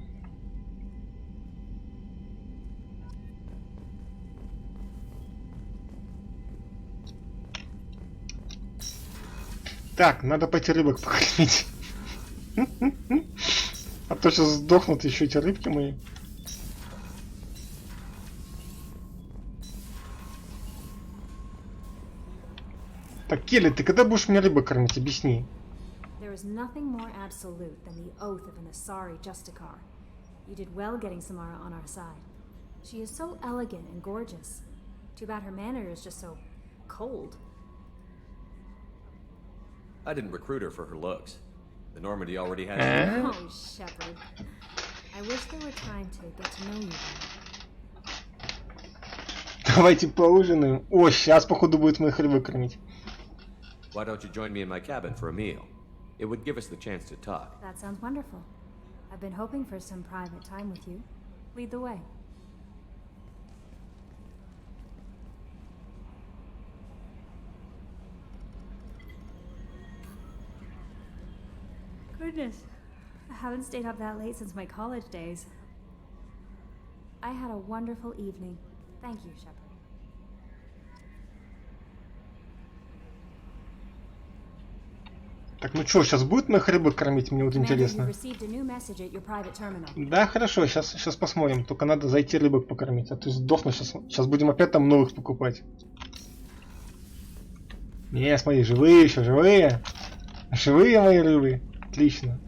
Так, надо пойти рыбок покормить. А то сейчас сдохнут еще эти рыбки мои. Так, Келли, ты когда будешь меня рыбы кормить? Объясни. There is nothing more absolute than the oath of an Asari Justicar. You did well getting Samara on our side. She is so elegant and gorgeous. Too bad her manner is just so cold. I didn't recruit her for her looks. The Normandy already has... Oh, Shepard. I wish they were trying to get to know you better. Давайте поужинаем. О, сейчас, походу, будет моих рыбок кормить. Why don't you join me in my cabin for a meal? It would give us the chance to talk. That sounds wonderful. I've been hoping for some private time with you. Lead the way. Goodness, I haven't stayed up that late since my college days. I had a wonderful evening. Thank you, Shepard. Так, ну что, сейчас будет моих рыбок кормить? Мне вот интересно. Да, хорошо, сейчас посмотрим. Только надо зайти рыбок покормить. А то сдохну сейчас. Сейчас будем опять там новых покупать. Не, смотри, живые еще, живые. Живые мои рыбы. Отлично.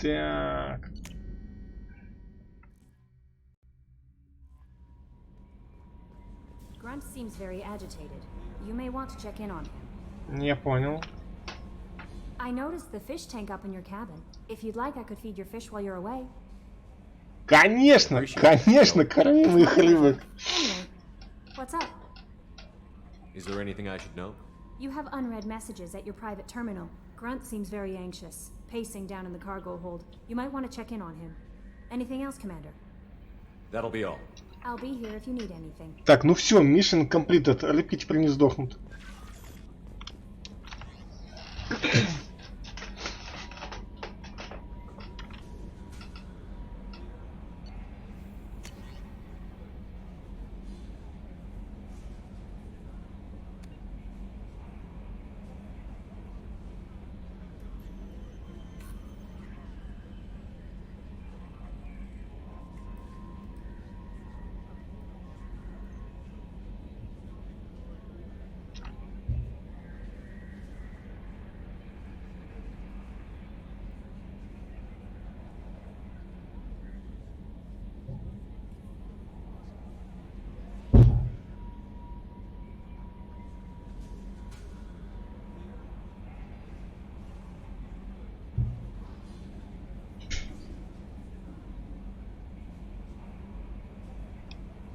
Так. Grunt seems very agitated. You may want to check in on him. Я понял. I noticed the fish tank up in your cabin. If you'd like, I could feed your fish while you're away. Конечно, конечно, корми моих рыбок. Anyway, what's up? Is there anything I should know? You have unread messages at your private terminal. Grunt seems very anxious, pacing down in the cargo hold. You might want to check in on him. Anything else, Commander? That'll be all. I'll be here if you need anything. Так, ну все, mission completed. Рыбки теперь не сдохнут.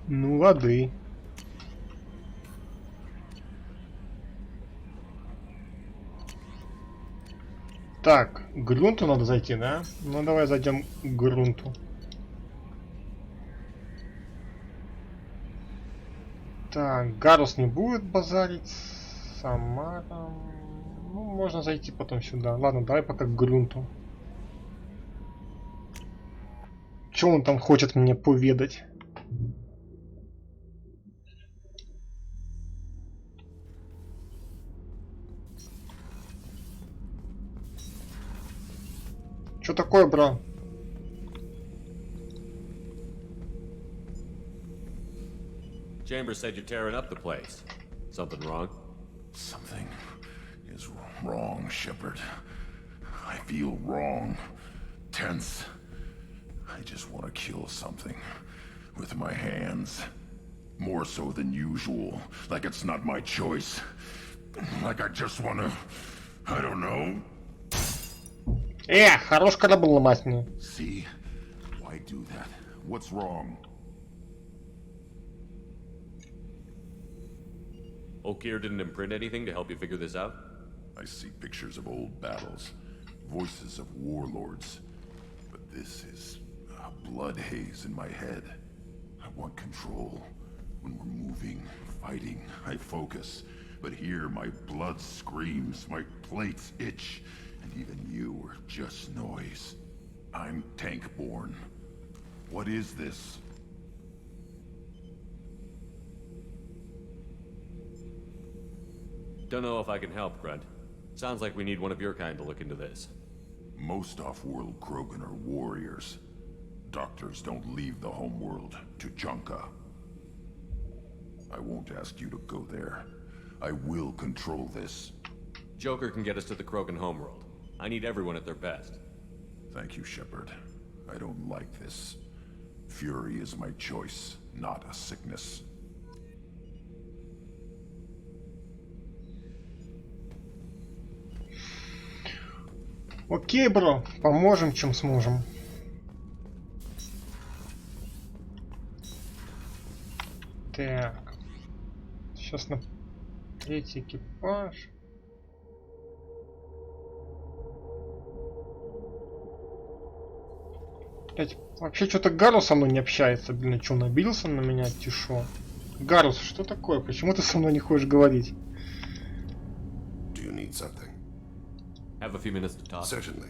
Ну, лады. Так, к грунту надо зайти, да? Ну, давай зайдем к грунту. Так, Гарус не будет базарить. Самара. Ну, можно зайти потом сюда. Ладно, давай пока к грунту. Что он там хочет мне поведать? Что такое, бро? Chambers said you're tearing up the place. Something wrong? Something is wrong, Shepard. I feel wrong. Tense. I just want to kill something. With my hands. More so than usual. Like it's not my choice. Like I just want to... I don't know. Хорош корабль ломать мне. See? Why do that? What's wrong? Okier didn't imprint anything to help you figure this out? I see pictures of old battles. Voices of warlords. But this is a blood haze in my head. I want control. When we're moving, fighting, I focus. But here my blood screams, my plates itch, and even you are just noise. I'm tank-born. What is this? Don't know if I can help, Grunt. Sounds like we need one of your kind to look into this. Most off-world Krogan are warriors. Doctors don't leave the homeworld to Junka. I won't ask you to go there. I will control this. Joker can get us to the Krogan homeworld. I need everyone at their best. Thank you, Shepard. I don't like this. Fury is my choice, not a sickness. Окей, бро, поможем, чем сможем. Так. Сейчас на третий экипаж. Блять, вообще что-то Гарус со мной не общается. Блин, что, набился на меня, тишо? Гарус, что такое? Почему ты со мной не хочешь говорить? Do you need something? Have a few minutes to talk? Certainly.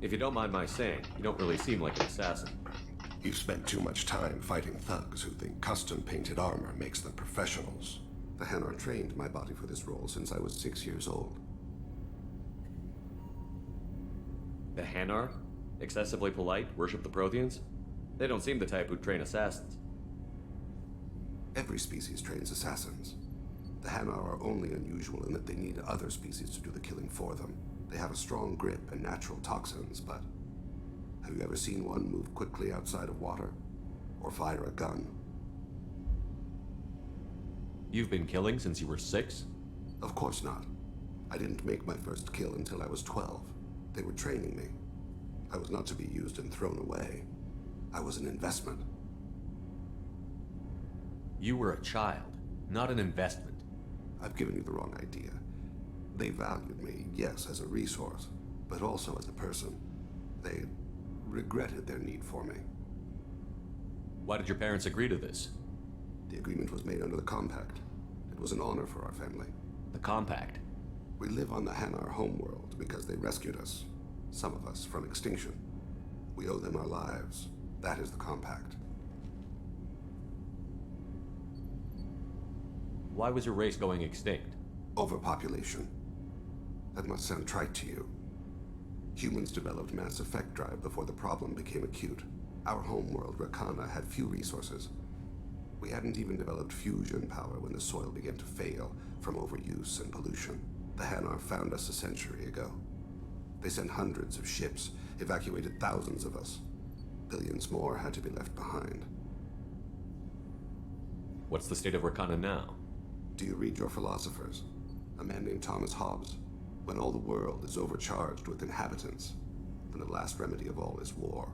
If you don't mind my saying, you don't really seem like an assassin. You've spent too much time fighting thugs who think custom-painted armor makes them professionals. The Hanar trained my body for this role since I was 6 years old. The Hanar? Excessively polite, worship the Protheans? They don't seem the type who'd train assassins. Every species trains assassins. The Hanar are only unusual in that they need other species to do the killing for them. They have a strong grip and natural toxins, but have you ever seen one move quickly outside of water? Or fire a gun? You've been killing since you were 6? Of course not. I didn't make my first kill until I was 12. They were training me. I was not to be used and thrown away. I was an investment. You were a child, not an investment. I've given you the wrong idea. They valued me, yes, as a resource, but also as a person. They regretted their need for me. Why did your parents agree to this? The agreement was made under the Compact. It was an honor for our family. The Compact? We live on the Hanar homeworld because they rescued us, some of us, from extinction. We owe them our lives. That is the Compact. Why was your race going extinct? Overpopulation. That must sound trite to you. Humans developed mass effect drive before the problem became acute. Our homeworld, Rakana, had few resources. We hadn't even developed fusion power when the soil began to fail from overuse and pollution. The Hanar found us a century ago. They sent hundreds of ships, evacuated thousands of us. Billions more had to be left behind. What's the state of Rakana now? Do you read your philosophers? A man named Thomas Hobbes. When all the world is overcharged with inhabitants, then the last remedy of all is war.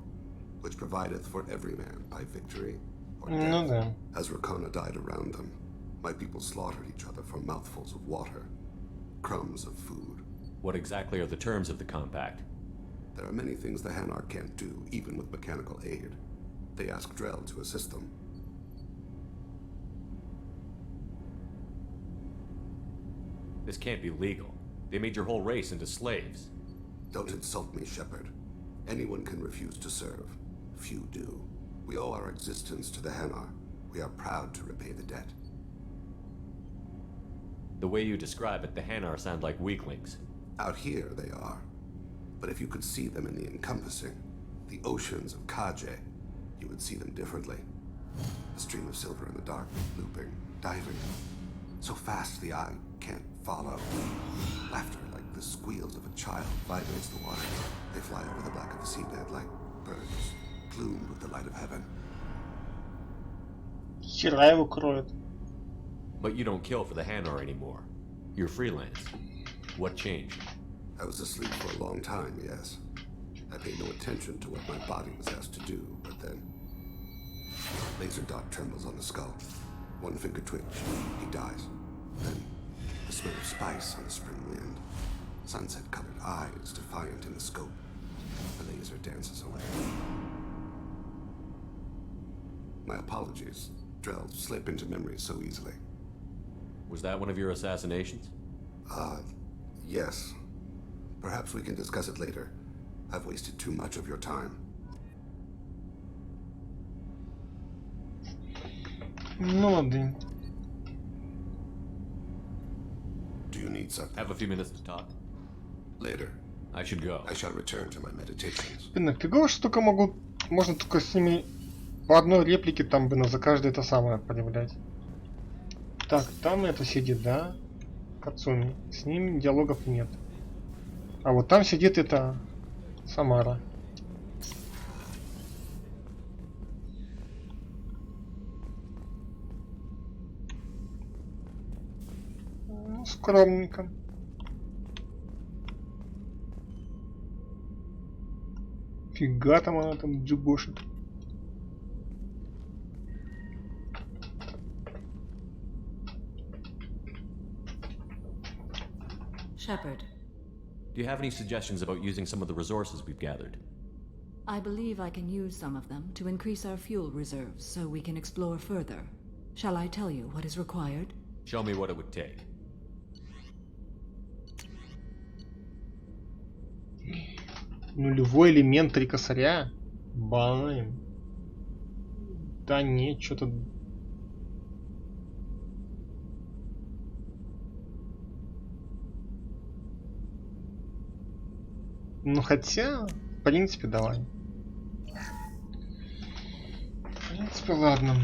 which provideth for every man by victory or Ну death. да. As Rakona died around them, my people slaughtered each other for mouthfuls of water, crumbs of food. What exactly are the terms of the compact? There are many things the Hanar can't do, even with mechanical aid. They ask Drell to assist them. This can't be legal. They made your whole race into slaves. Don't insult me, Shepard. Anyone can refuse to serve. Few do. We owe our existence to the Hanar. We are proud to repay the debt. The way you describe it, the Hanar sound like weaklings. Out here, they are. But if you could see them in the encompassing, the oceans of Kaje, you would see them differently. A stream of silver in the dark, looping, diving. So fast the eye can't follow. Laughter like the squeals of a child vibrates the water. They fly over the black of the seabed like birds, plumed with the light of heaven. Хера его кроет. But you don't kill for the Hanar anymore. You're freelance. What changed? I was asleep for a long time, yes. I paid no attention to what my body was asked to do, but then... Laser dot trembles on the skull. One finger twitch. He dies. Then, the smell of spice on the spring wind. Sunset-colored eyes defiant in the scope. The laser dances away. My apologies. Drell slip into memory so easily. Was that one of your assassinations? Yes. Perhaps we can discuss it later. I've wasted too much of your time. Ну, да. Do you need something? Have a few minutes to talk? Later. I should go. I shall return to my meditations. Блин, фигово, что только могут... Можно только с ними по одной реплике там, блин, за каждое это самое проявлять. Так, там это сидит, да? Кацуми. С ним диалогов нет. А вот там сидит это... Самара. Ну, скромненько. Фига там она там джигошит. Shepard, Do you have any suggestions about using some of the resources we've gathered? I believe I can use some of them to increase our fuel reserves so we can explore further. Shall I tell you what is required? Show me what it would take. Нулевой элемент 3 косаря? Блин. Да нет, что-то... Ну хотя, в принципе, давай. В принципе, ладно.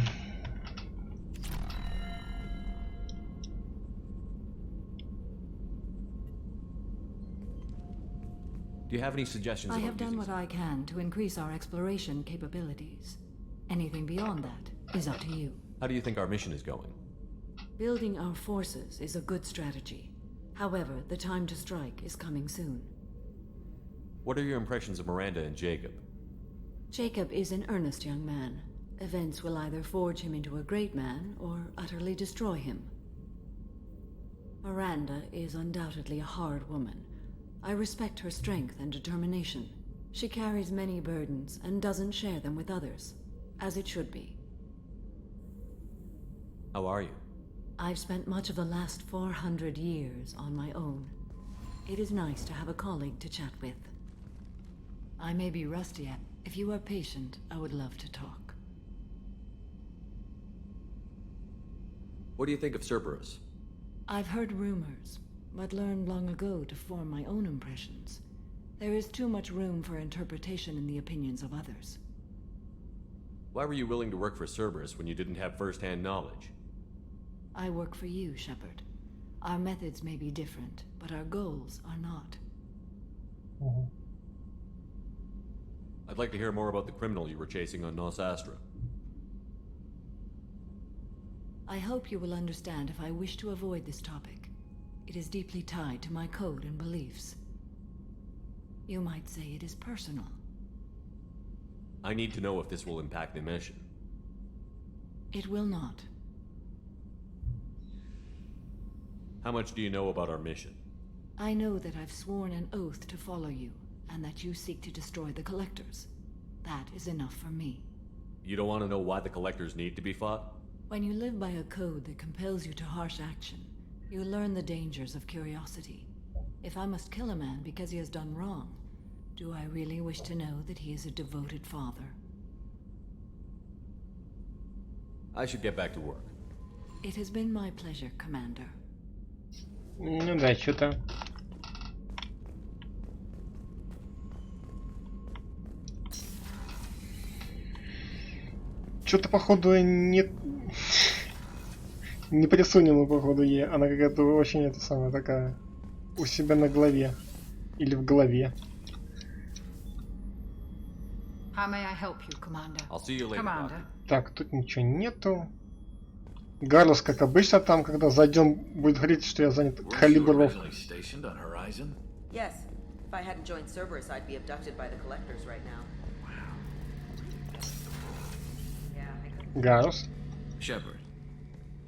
Do you have any suggestions I about have done using what I can to increase our exploration capabilities. Anything beyond that is up to you. How do you think our mission is going? Building our forces is a good strategy. However, the time to strike is coming soon. What are your impressions of Miranda and Jacob? Jacob is an earnest young man. Events will either forge him into a great man or utterly destroy him. Miranda is undoubtedly a hard woman. I respect her strength and determination. She carries many burdens and doesn't share them with others, as it should be. How are you? I've spent much of the last 400 years on my own. It is nice to have a colleague to chat with. I may be rusty. If you are patient, I would love to talk. What do you think of Cerberus? I've heard rumors, but learned long ago to form my own impressions. There is too much room for interpretation in the opinions of others. Why were you willing to work for Cerberus when you didn't have first-hand knowledge? I work for you, Shepard. Our methods may be different, but our goals are not. I'd like to hear more about the criminal you were chasing on Nos Astra. I hope you will understand if I wish to avoid this topic. It is deeply tied to my code and beliefs. You might say it is personal. I need to know if this will impact the mission. It will not. How much do you know about our mission? I know that I've sworn an oath to follow you, and that you seek to destroy the Collectors. That is enough for me. You don't want to know why the Collectors need to be fought? When you live by a code that compels you to harsh action, you learn the dangers of curiosity. If I must kill a man because he has done wrong, do I really wish to know that he is a devoted father? I should get back to work. It has been my pleasure, Commander. Ну да, что-то... Что-то, походу, не... Не присунем, походу, ей. Она какая-то очень, это самая, такая... У себя на голове. Или в голове. How may I help you, Commander? I'll see you later, Commander. Так, тут ничего нету. Гарлос, как обычно, там, когда зайдем, будет говорить, что я занят калибров. Yes. If I hadn't joined Cerberus, I'd be abducted by the Collectors right now. Гарлос. Shepard,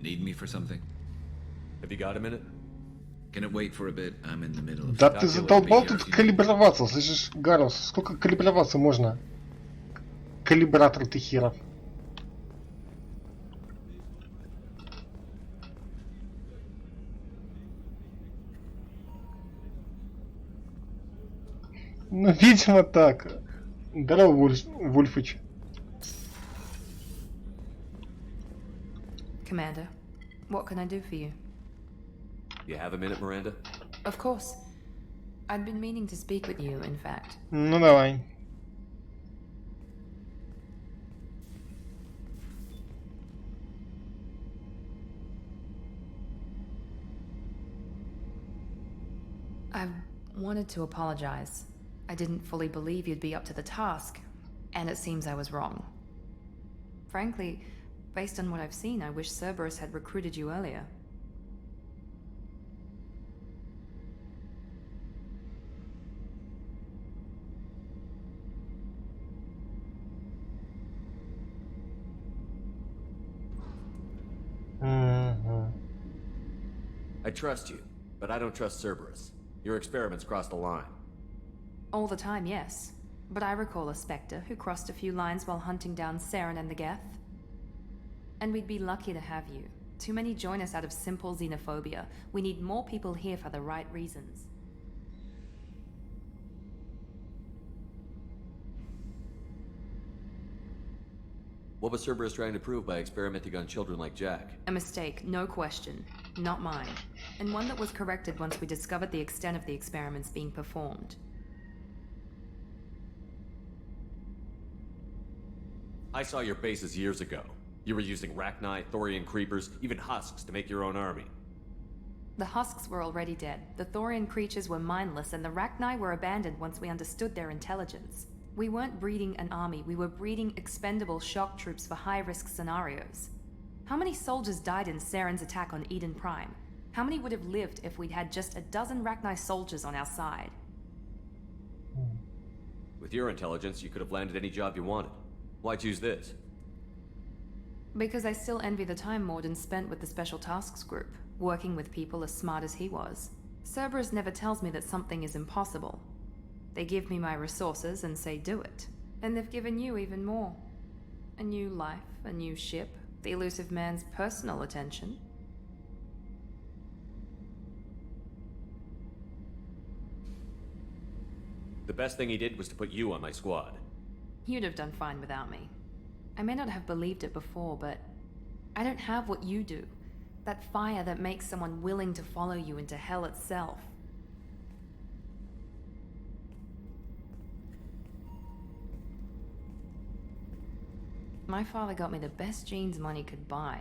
need me for something? Have you got a minute? Can it wait for a bit? I'm in the middle of... Да ты задолбал тут калиброваться, слышишь, Гарлос, сколько калиброваться можно? Калибратор ты херов. Ну, видимо, так. Здорово, Вульфыч. Commander, what can I do for you? You have a minute, Miranda? Of course. I'd been meaning to speak with you, in fact. Ну, давай. I wanted to apologize. I didn't fully believe you'd be up to the task, and it seems I was wrong. Frankly, based on what I've seen, I wish Cerberus had recruited you earlier. I trust you, but I don't trust Cerberus. Your experiments crossed the line. All the time, yes. But I recall a Spectre who crossed a few lines while hunting down Saren and the Geth. And we'd be lucky to have you. Too many join us out of simple xenophobia. We need more people here for the right reasons. What was Cerberus trying to prove by experimenting on children like Jack? A mistake, no question. Not mine. And one that was corrected once we discovered the extent of the experiments being performed. I saw your bases years ago. You were using Rachni, Thorian creepers, even husks to make your own army. The husks were already dead. The Thorian creatures were mindless, and the Rachni were abandoned once we understood their intelligence. We weren't breeding an army, we were breeding expendable shock troops for high-risk scenarios. How many soldiers died in Saren's attack on Eden Prime? How many would have lived if we'd had just a dozen Rachni soldiers on our side? With your intelligence, you could have landed any job you wanted. Why choose this? Because I still envy the time Morden spent with the Special Tasks Group, working with people as smart as he was. Cerberus never tells me that something is impossible. They give me my resources and say do it. And they've given you even more. A new life, a new ship, the elusive man's personal attention. The best thing he did was to put you on my squad. You'd have done fine without me. I may not have believed it before, but I don't have what you do. That fire that makes someone willing to follow you into hell itself. My father got me the best genes money could buy.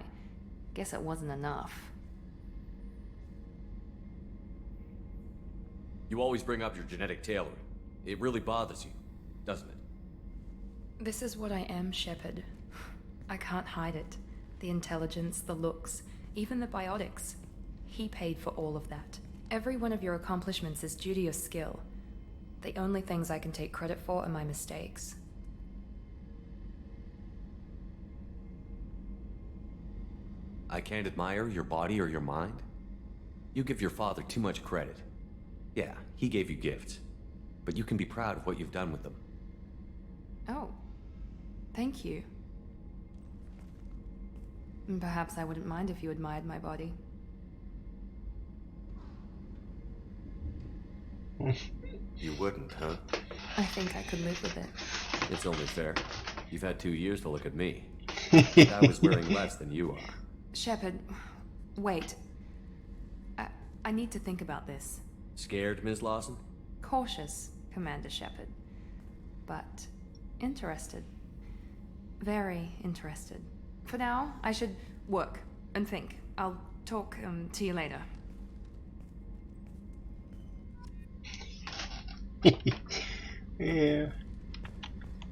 Guess it wasn't enough. You always bring up your genetic tailoring. It really bothers you, doesn't it? This is what I am, Shepard. I can't hide it. The intelligence, the looks, even the biotics. He paid for all of that. Every one of your accomplishments is due to your skill. The only things I can take credit for are my mistakes. I can't admire your body or your mind? You give your father too much credit. Yeah, he gave you gifts. But you can be proud of what you've done with them. Oh. Thank you. Perhaps I wouldn't mind if you admired my body. You wouldn't, huh? I think I could live with it. It's only fair. You've had 2 years to look at me. And I was wearing less than you are. Shepard, wait. I need to think about this. Scared, Ms. Lawson? Cautious, Commander Shepard. But interested. Very interested. For now, I should work and think. I'll talk to you later.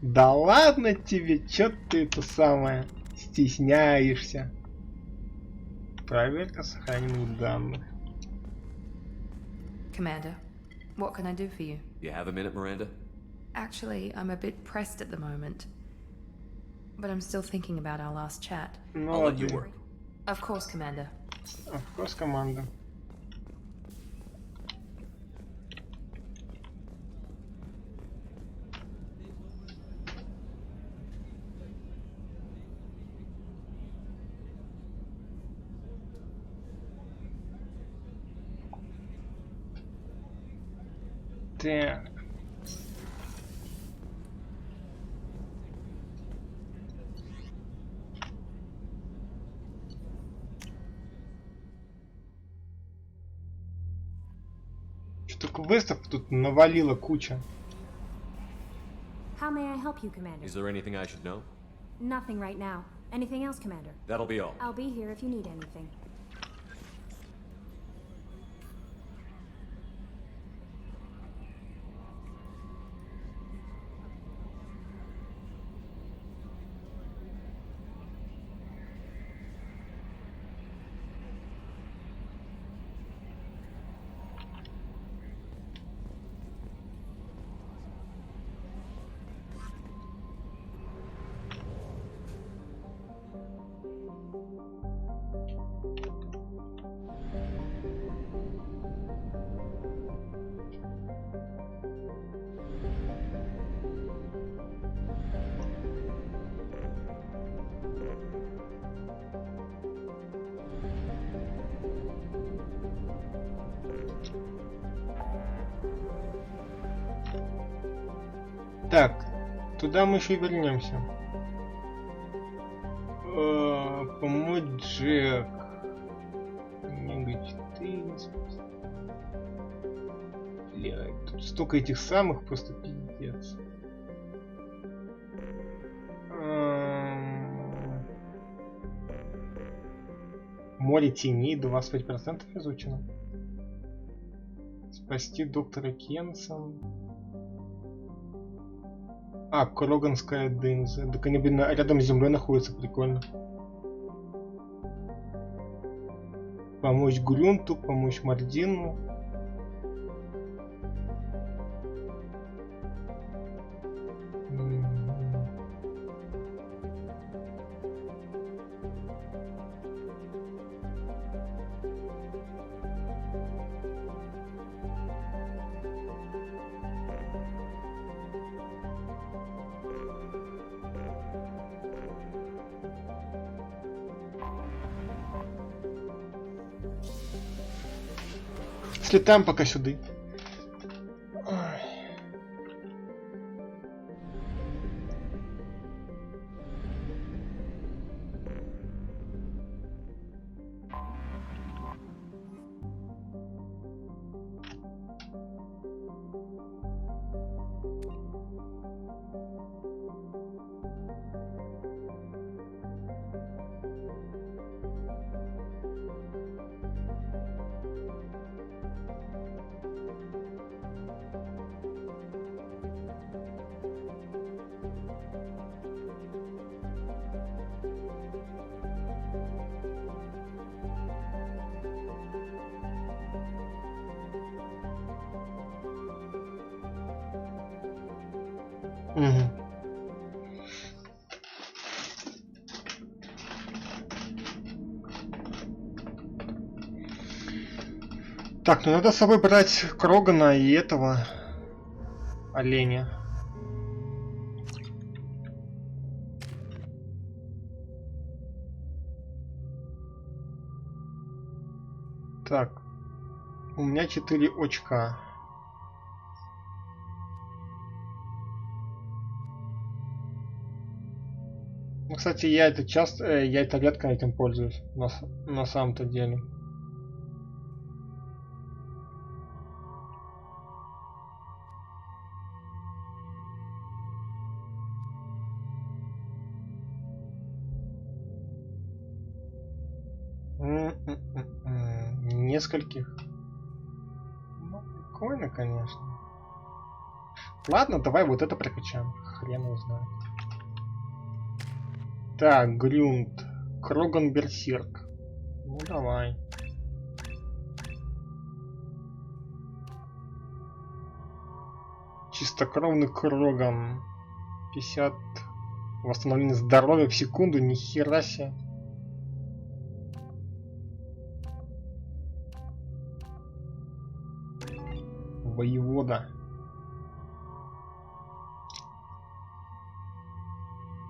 Да ладно тебе, чё ты это самое стесняешься? Проверка сохраненных данных. Commander, what can I do for you? You have a minute, Miranda? Actually, I'm a bit pressed at the moment. But I'm still thinking about our last chat. Ну, I'll let you work. Of course, Commander. Of course, Commander. Так. Что-то квестов тут навалила куча. How may I help you, Commander? Is there anything I should know? Nothing right now. Anything else, Commander? That'll be all. I'll be here if you need anything. Так, туда мы еще вернемся. Помочь Джек. Книга 14. Блядь, тут столько этих самых, просто пиздец. Море теней, 25% изучено. Спасти доктора Кенсон. А, Кроганская дынза. Так они, блин, рядом с землей находятся, прикольно. Помочь Грюнту, помочь Мардину. Слетаем пока сюда. Так, ну надо с собой брать Крогана и этого оленя. Так, у меня 4 очка. Ну, кстати, я это редко этим пользуюсь на самом-то деле. Нескольких. Ну, прикольно, конечно. Ладно, давай вот это прокачаем. Хрен его знает. Так, Грюнд. Кроган Берсерк. Ну давай. Чистокровный Кроган. 50 восстановление здоровья в секунду. Нихера себе. Воевода.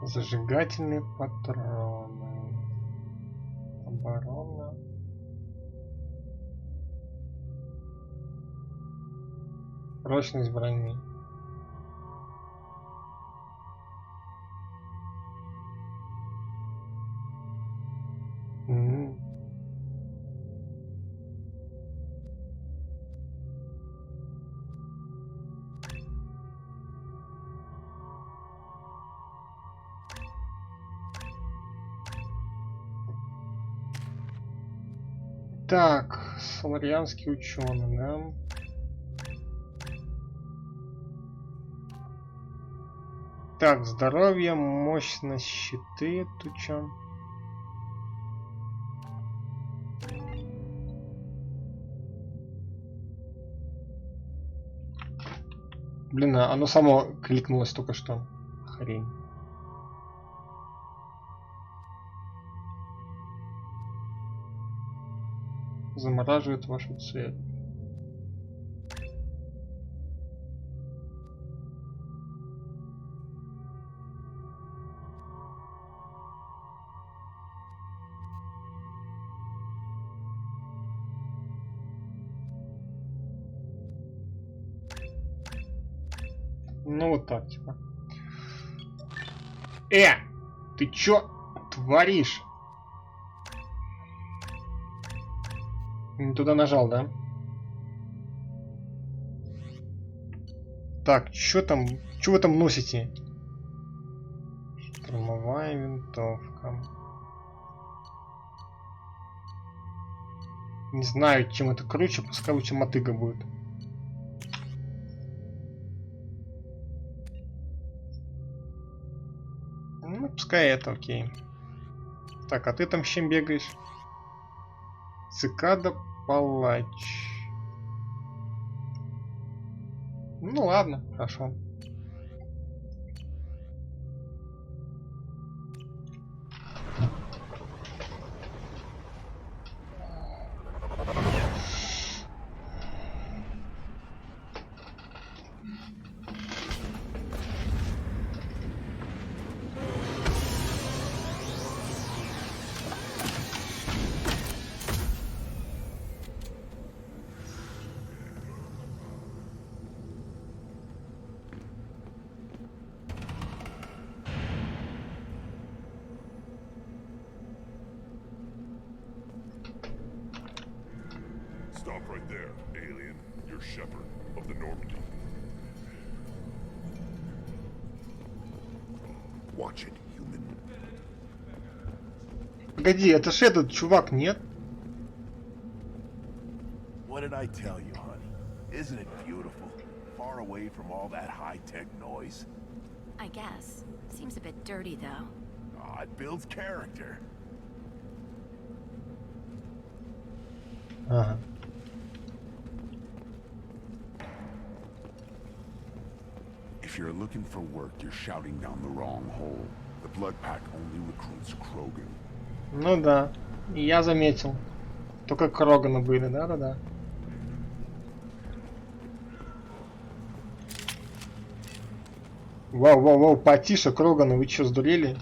Зажигательные патроны. Оборона. Прочность брони. Так, соларианский ученый, да? Так, здоровье, мощность, щиты, туча. Блин, оно само кликнулось только что. Хрень. Замораживает вашу цель. Ну вот так, типа. Ты чё творишь? Не туда нажал, да? Так, чё вы там носите? Штурмовая винтовка. Не знаю, чем это круче, пускай лучше мотыга будет. Ну, пускай это, окей. Так, а ты там с чем бегаешь? Цикада палач. Ну ладно, хорошо. Stop right there, alien. You're Shepard of the Normandy. Watch it, human. Погоди, это ж этот чувак, нет? What did I tell you, honey? Isn't it beautiful? Far away from all that high-tech noise. I guess. Seems a bit dirty, though. Aw, it builds character. Ага. If you're looking for work, you're shouting down the wrong hole. The Blood Pack only recruits Krogan. Ну да, я заметил. Только Кроганы были, да-да-да. Вау, потише, Кроганы, вы чё, сдурели?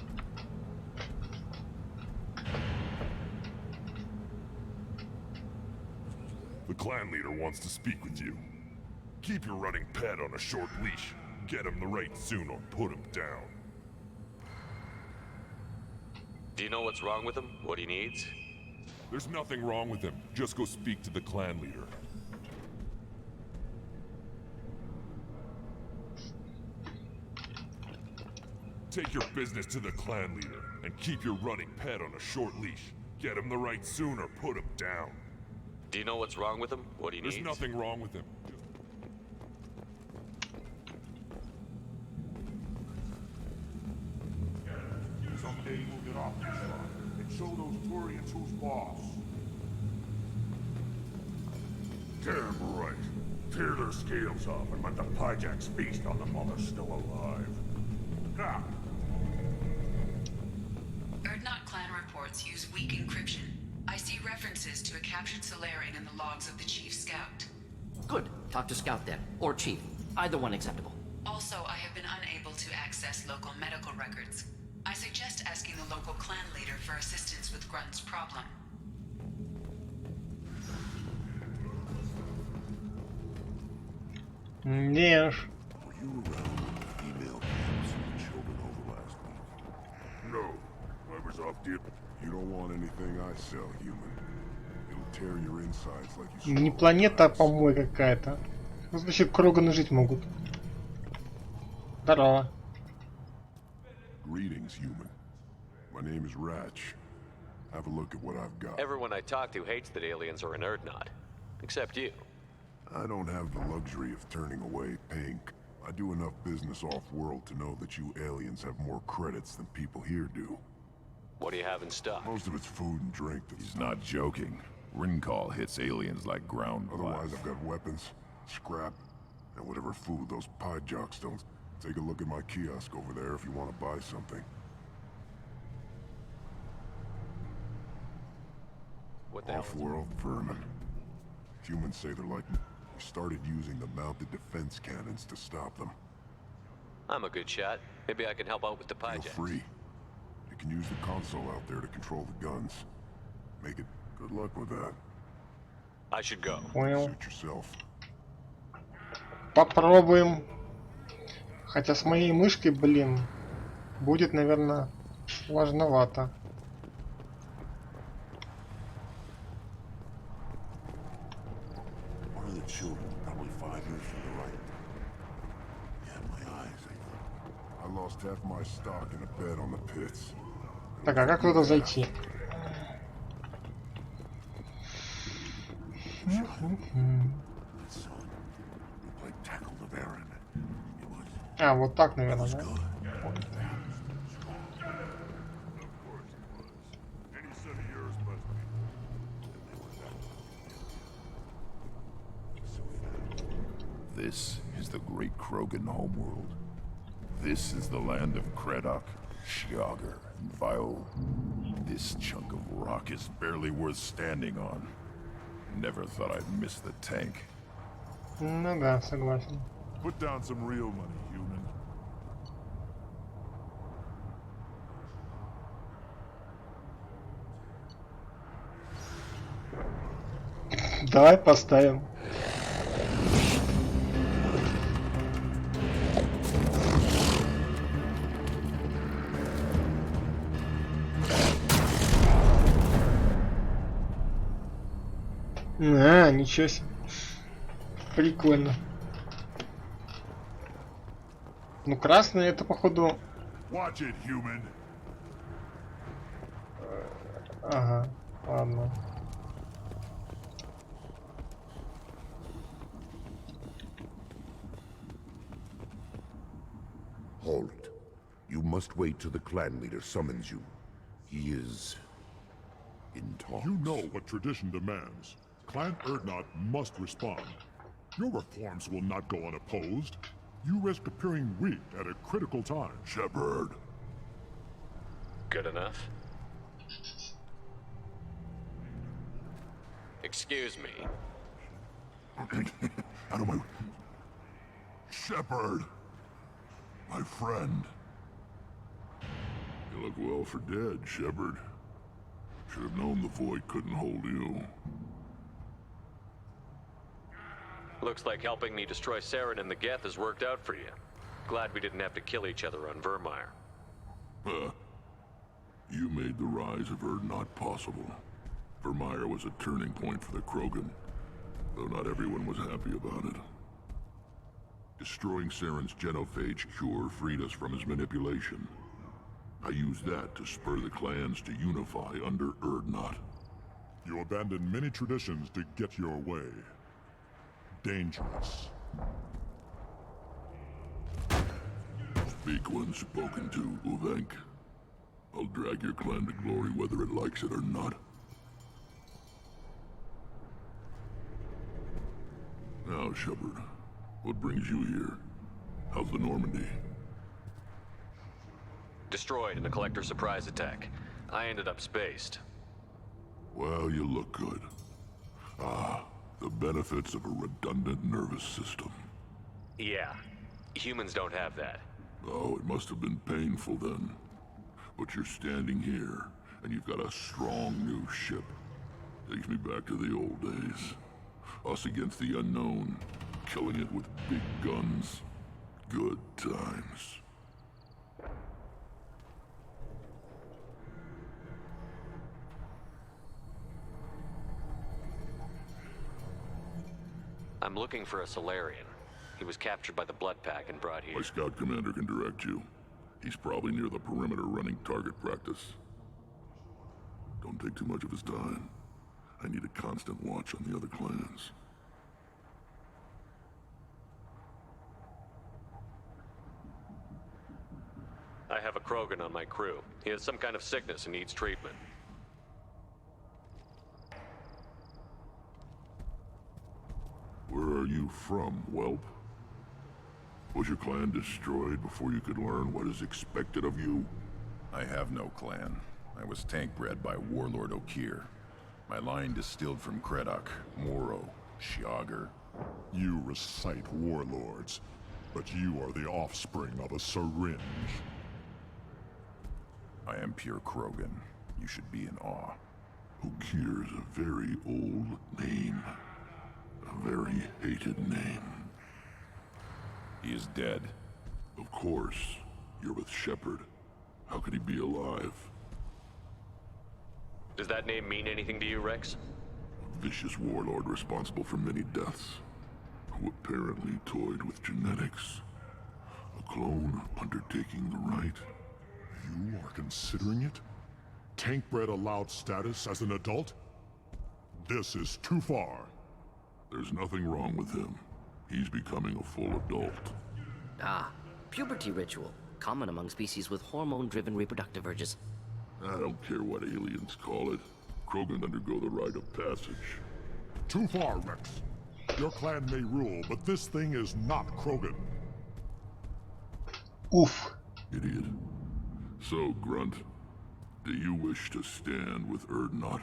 The clan leader wants to speak with you. Keep your running pet on a short leash. Get him the right soon or put him down. Do you know what's wrong with him? What he needs? There's nothing wrong with him. Just go speak to the clan leader. Take your business to the clan leader, and keep your running pet on a short leash. Get him the right soon or put him down. Do you know what's wrong with him? What he needs? There's nothing wrong with him. Someday we'll get off this line and show those Turians who's boss. Damn right. Tear their scales off and let the Pyjaks feast on the mother still alive. Ah. Erdnot clan reports use weak encryption. I see references to a captured Solarian in the logs of the Chief Scout. Good. Talk to Scout then. Or Chief. Either one acceptable. Also, I have been unable to access local medical records. I suggest asking the local clan leader for assistance with Grunt's problem. Yes. Were you around when the female camps and the children over last week? No. I was off deep. You don't want anything I sell, human. It'll tear your insides like you. Не планета, а помой какая-то. Ну, значит, Кроганы жить могут. Здорово. Greetings, human. My name is Ratch. Have a look at what I've got. Everyone I talk to hates that aliens are an Erdnot. Except you. I don't have the luxury of turning away pink. I do enough business off-world to know that you aliens have more credits than people here do. What do you have in stock? Most of it's food and drink. He's not joking. Rincall hits aliens like ground. Otherwise, I've got weapons, scrap, and whatever food those Pyjaks don't. Take a look at my kiosk over there if you want to buy something. What the hell? Off-world vermin. Humans say they're like... We started using the mounted defense cannons to stop them. I'm a good shot. Maybe I can help out with the Pyjaks. Feel free. You can use the console out there to control the guns. Make it... Good luck with that. I should go. Понял. Suit yourself. Попробуем. Хотя с моей мышкой, блин, будет, наверное, сложновато. One of the children, probably 5 years from the right. Yeah, my eyes, I think. I lost half my stock in a bet on the pits. Так, а как туда зайти? А, вот так, наверное, да? This is the great Krogan homeworld. This is the land of Kredok, Shiagar, and Viol. This chunk of rock is barely worth standing on. Never thought I'd miss the tank. Ну да, согласен. Put down some real money, human. Давай поставим. А, ничего себе. Прикольно. Ну, красный это, походу... Watch it, human. Ага, ладно. Halt. You must wait till the clan leader summons you. He is... in talks. You know what tradition demands. Clan Erdnot must respond. Your reforms will not go unopposed. You risk appearing weak at a critical time. Shepard. Good enough. Excuse me. Out of my... Shepard! My friend. You look well for dead, Shepard. Should have known the void couldn't hold you. Looks like helping me destroy Saren and the Geth has worked out for you. Glad we didn't have to kill each other on Vermeer. Huh. You made the rise of Urdnot possible. Vermeer was a turning point for the Krogan, though not everyone was happy about it. Destroying Saren's genophage cure freed us from his manipulation. I used that to spur the clans to unify under Urdnot. You abandoned many traditions to get your way. Dangerous. Speak when spoken to, Uvenk. I'll drag your clan to glory whether it likes it or not. Now, Shepard, what brings you here? How's the Normandy? Destroyed in the Collector surprise attack. I ended up spaced. Well, you look good. Ah, the benefits of a redundant nervous system. Yeah, humans don't have that. Oh, it must have been painful then. But you're standing here, and you've got a strong new ship. Takes me back to the old days. Us against the unknown, killing it with big guns. Good times. I'm looking for a Solarian. He was captured by the Blood Pack and brought here. My scout commander can direct you. He's probably near the perimeter running target practice. Don't take too much of his time. I need a constant watch on the other clans. I have a Krogan on my crew. He has some kind of sickness and needs treatment. Where are you from, whelp? Was your clan destroyed before you could learn what is expected of you? I have no clan. I was tank bred by Warlord Okeer. My line distilled from Kredok, Moro, Shiagar. You recite warlords, but you are the offspring of a syringe. I am pure Krogan. You should be in awe. Okeer is a very old name. A very hated name. He is dead. Of course. You're with Shepard. How could he be alive? Does that name mean anything to you, Rex? A vicious warlord responsible for many deaths, who apparently toyed with genetics. A clone undertaking the right. You are considering it? Tank-bred allowed status as an adult? This is too far. There's nothing wrong with him. He's becoming a full adult. Ah, puberty ritual. Common among species with hormone-driven reproductive urges. I don't care what aliens call it. Krogan undergo the rite of passage. Too far, Rex. Your clan may rule, but this thing is not Krogan. Oof. Idiot. So, Grunt, do you wish to stand with Urdnot?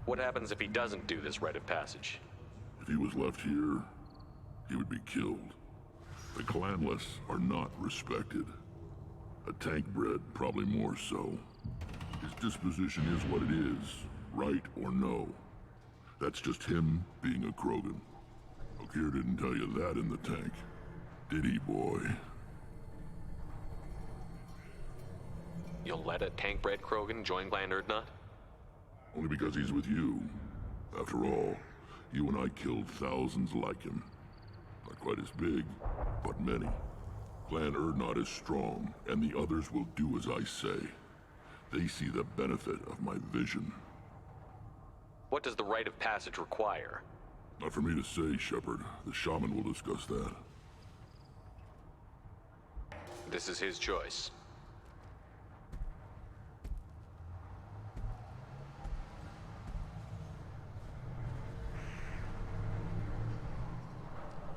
What happens if he doesn't do this rite of passage? If he was left here, he would be killed. The clanless are not respected. A tank bred, probably more so. His disposition is what it is, right or no. That's just him being a Krogan. Okeer didn't tell you that in the tank, did he, boy? You'll let a tank-bred Krogan join Clan Urdnot? Only because he's with you. After all, you and I killed thousands like him. Not quite as big, but many. Clan Urdnot is strong, and the others will do as I say. They see the benefit of my vision. What does the rite of passage require? Not for me to say, Shepard. The shaman will discuss that. This is his choice.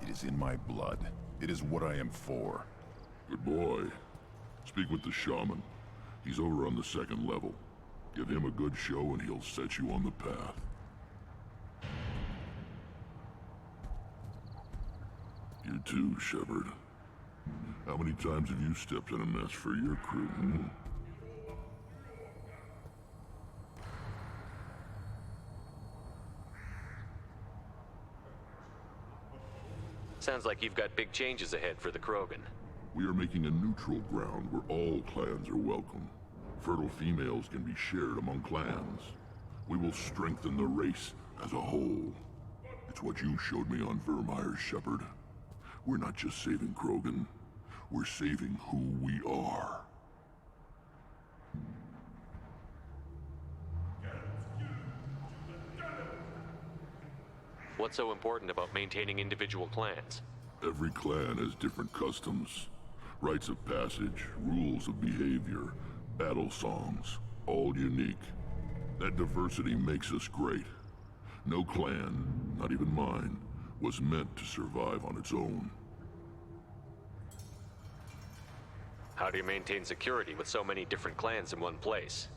It is in my blood. It is what I am for. Good boy. Speak with the shaman. He's over on the second level. Give him a good show and he'll set you on the path. too, Shepard. How many times have you stepped in a mess for your crew? Sounds like you've got big changes ahead for the Krogan. We are making a neutral ground where all clans are welcome. Fertile females can be shared among clans. We will strengthen the race as a whole. It's what you showed me on Vermeer's, Shepard. We're not just saving Krogan. We're saving who we are. What's so important about maintaining individual clans? Every clan has different customs, rites of passage, rules of behavior, battle songs, all unique. That diversity makes us great. No clan, not even mine, was meant to survive on its own. How do you maintain security with so many different clans in one place?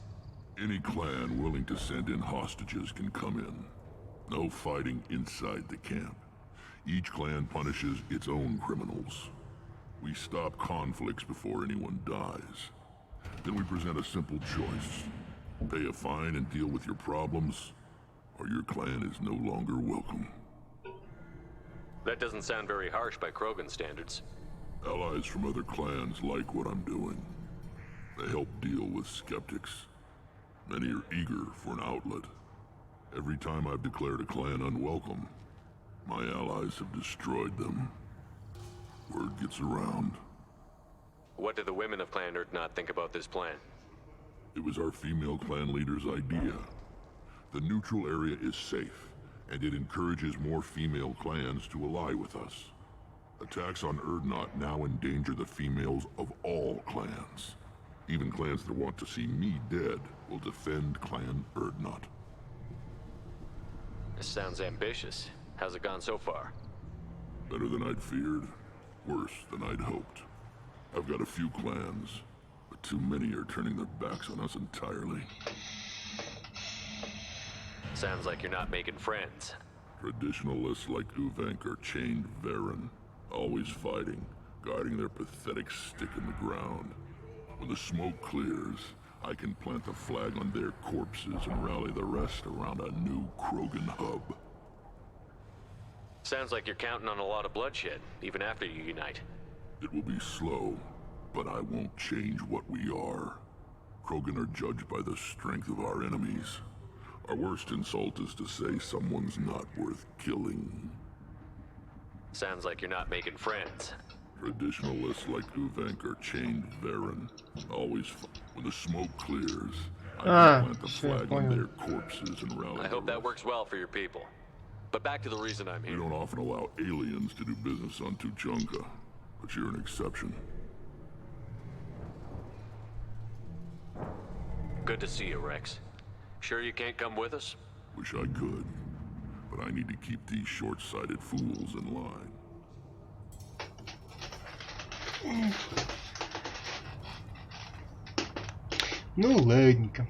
Any clan willing to send in hostages can come in. No fighting inside the camp. Each clan punishes its own criminals. We stop conflicts before anyone dies. Then we present a simple choice. Pay a fine and deal with your problems, or your clan is no longer welcome. That doesn't sound very harsh by Krogan standards. Allies from other clans like what I'm doing. They help deal with skeptics. Many are eager for an outlet. Every time I've declared a clan unwelcome, my allies have destroyed them. Word gets around. What do the women of Clan Urdnot think about this plan? It was our female clan leader's idea. The neutral area is safe, and it encourages more female clans to ally with us. Attacks on Urdnot now endanger the females of all clans. Even clans that want to see me dead will defend Clan Urdnot. This sounds ambitious. How's it gone so far? Better than I'd feared. Worse than I'd hoped. I've got a few clans, but too many are turning their backs on us entirely. Sounds like you're not making friends. Traditionalists like Uvenk are chained Varen, always fighting, guarding their pathetic stick in the ground. When the smoke clears, I can plant the flag on their corpses and rally the rest around a new Krogan hub. Sounds like you're counting on a lot of bloodshed, even after you unite. It will be slow, but I won't change what we are. Krogan are judged by the strength of our enemies. Our worst insult is to say someone's not worth killing. Sounds like you're not making friends. Traditionalists like Uvenk are chained Varen, always when the smoke clears, I can plant the flag on their corpses and rally. I hope that works well for your people. But back to the reason I'm here. We don't often allow aliens to do business on Tuchanka, but you're an exception. Good to see you, Rex. Sure you can't come with us? Wish I could, but I need to keep these short-sighted fools in line. Ну ладненько.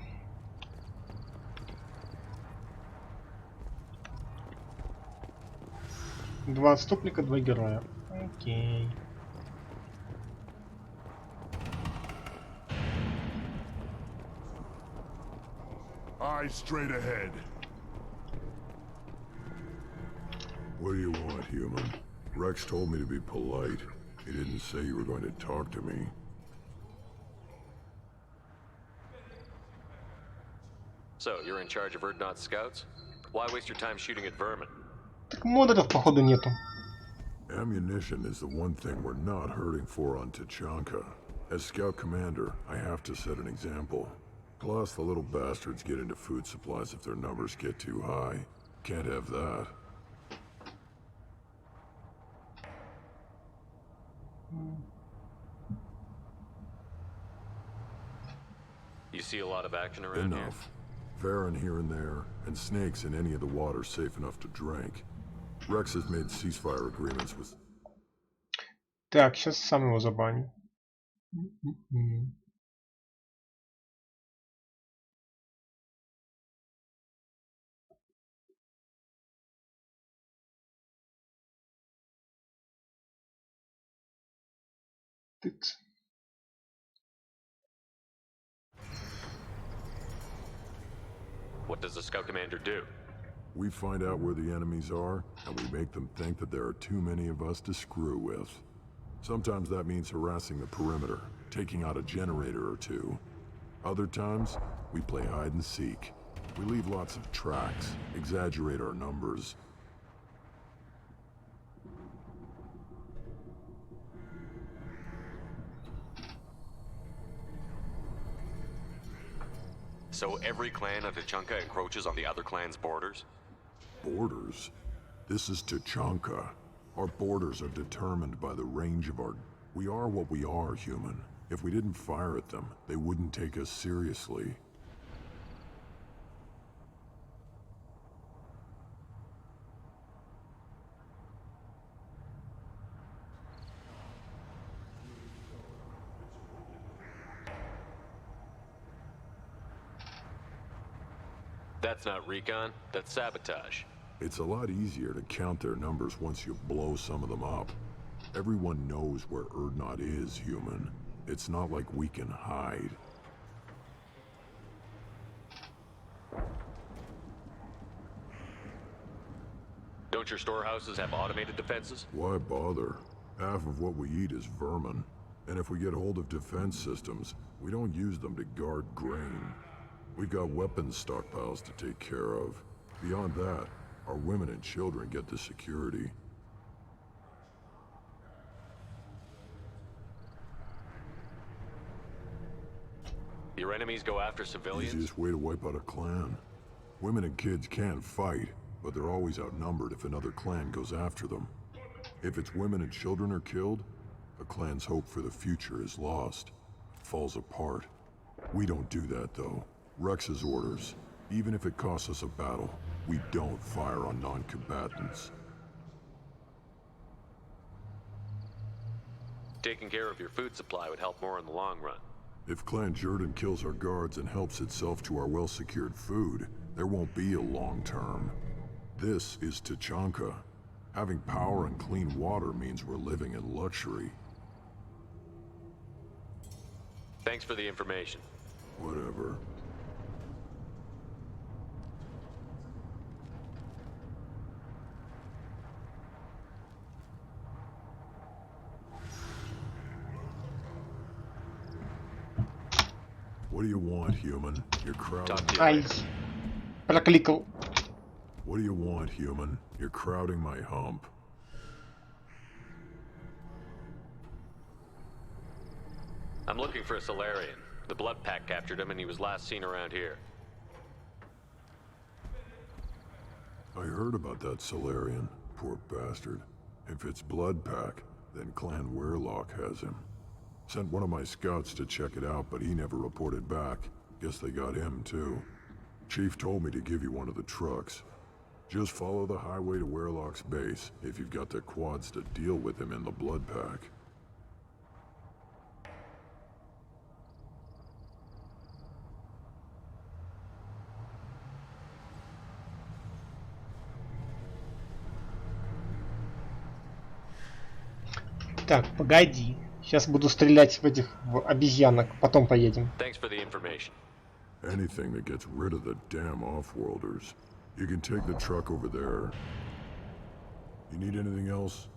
Два отступника, два героя. Окей. Eyes straight ahead. What do you want, human? Rex told me to be polite. He didn't say you were going to talk to me. So, you're in charge of Urdnot scouts? Why waste your time shooting at vermin? Так модеров, походу, нету. Ammunition is the one thing we're not hurting for on Tuchanka. As scout commander, I have to set an example. Plus, the little bastards get into food supplies if their numbers get too high. Can't have that. You see a lot of action around here? Enough. Varen here and there, and snakes in any of the water safe enough to drink. Rex has made ceasefire agreements with... Так, сейчас сам его забаню. Тыкс. What does the scout commander do? We find out where the enemies are, and we make them think that there are too many of us to screw with. Sometimes that means harassing the perimeter, taking out a generator or two. Other times, we play hide and seek. We leave lots of tracks, exaggerate our numbers. So every clan of Tachanka encroaches on the other clan's borders? Borders? This is Tachanka. Our borders are determined by the range of our... We are what we are, human. If we didn't fire at them, they wouldn't take us seriously. That's not recon, that's sabotage. It's a lot easier to count their numbers once you blow some of them up. Everyone knows where Erdnot is, human. It's not like we can hide. Don't your storehouses have automated defenses? Why bother? Half of what we eat is vermin. And if we get hold of defense systems, we don't use them to guard grain. We've got weapons stockpiles to take care of. Beyond that, our women and children get the security. Your enemies go after civilians? Easiest way to wipe out a clan. Women and kids can fight, but they're always outnumbered if another clan goes after them. If its women and children are killed, a clan's hope for the future is lost. It falls apart. We don't do that, though. Rex's orders. Even if it costs us a battle, we don't fire on non-combatants. Taking care of your food supply would help more in the long run. If Clan Jordan kills our guards and helps itself to our well-secured food, there won't be a long term. This is Tachanka. Having power and clean water means we're living in luxury. Thanks for the information. Whatever. What do you want, human? You're crowding... Ай, прокликал. What do you want, human? You're crowding my hump. I'm looking for a Solarian. The Blood Pack captured him and he was last seen around here. I heard about that Solarian. Poor bastard. If it's Blood Pack, then Clan Werelock has him. Sent one of my scouts to check it out, but he never reported back. Guess they got him, too. Chief told me to give you one of the trucks. Just follow the highway to Werelock's base, if you've got the quads to deal with him in the Blood Pack. Так, погоди. Сейчас буду стрелять в этих обезьянок, потом поедем. Thanks for the information. Anything that gets rid of the damn off-worlders. You can take the truck over there. You need anything else?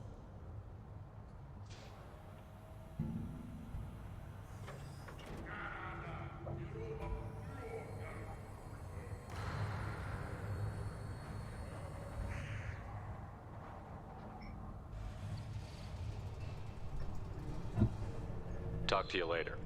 Talk to you later.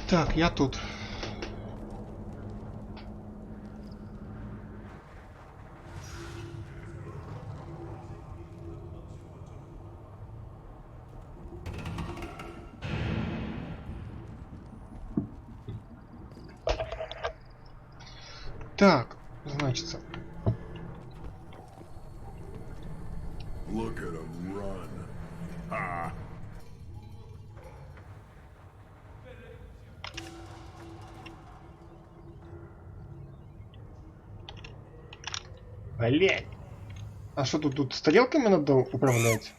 Так, я тут. Так, значится. Look at him run. Ah. Блять. А что тут стрелками надо управлять?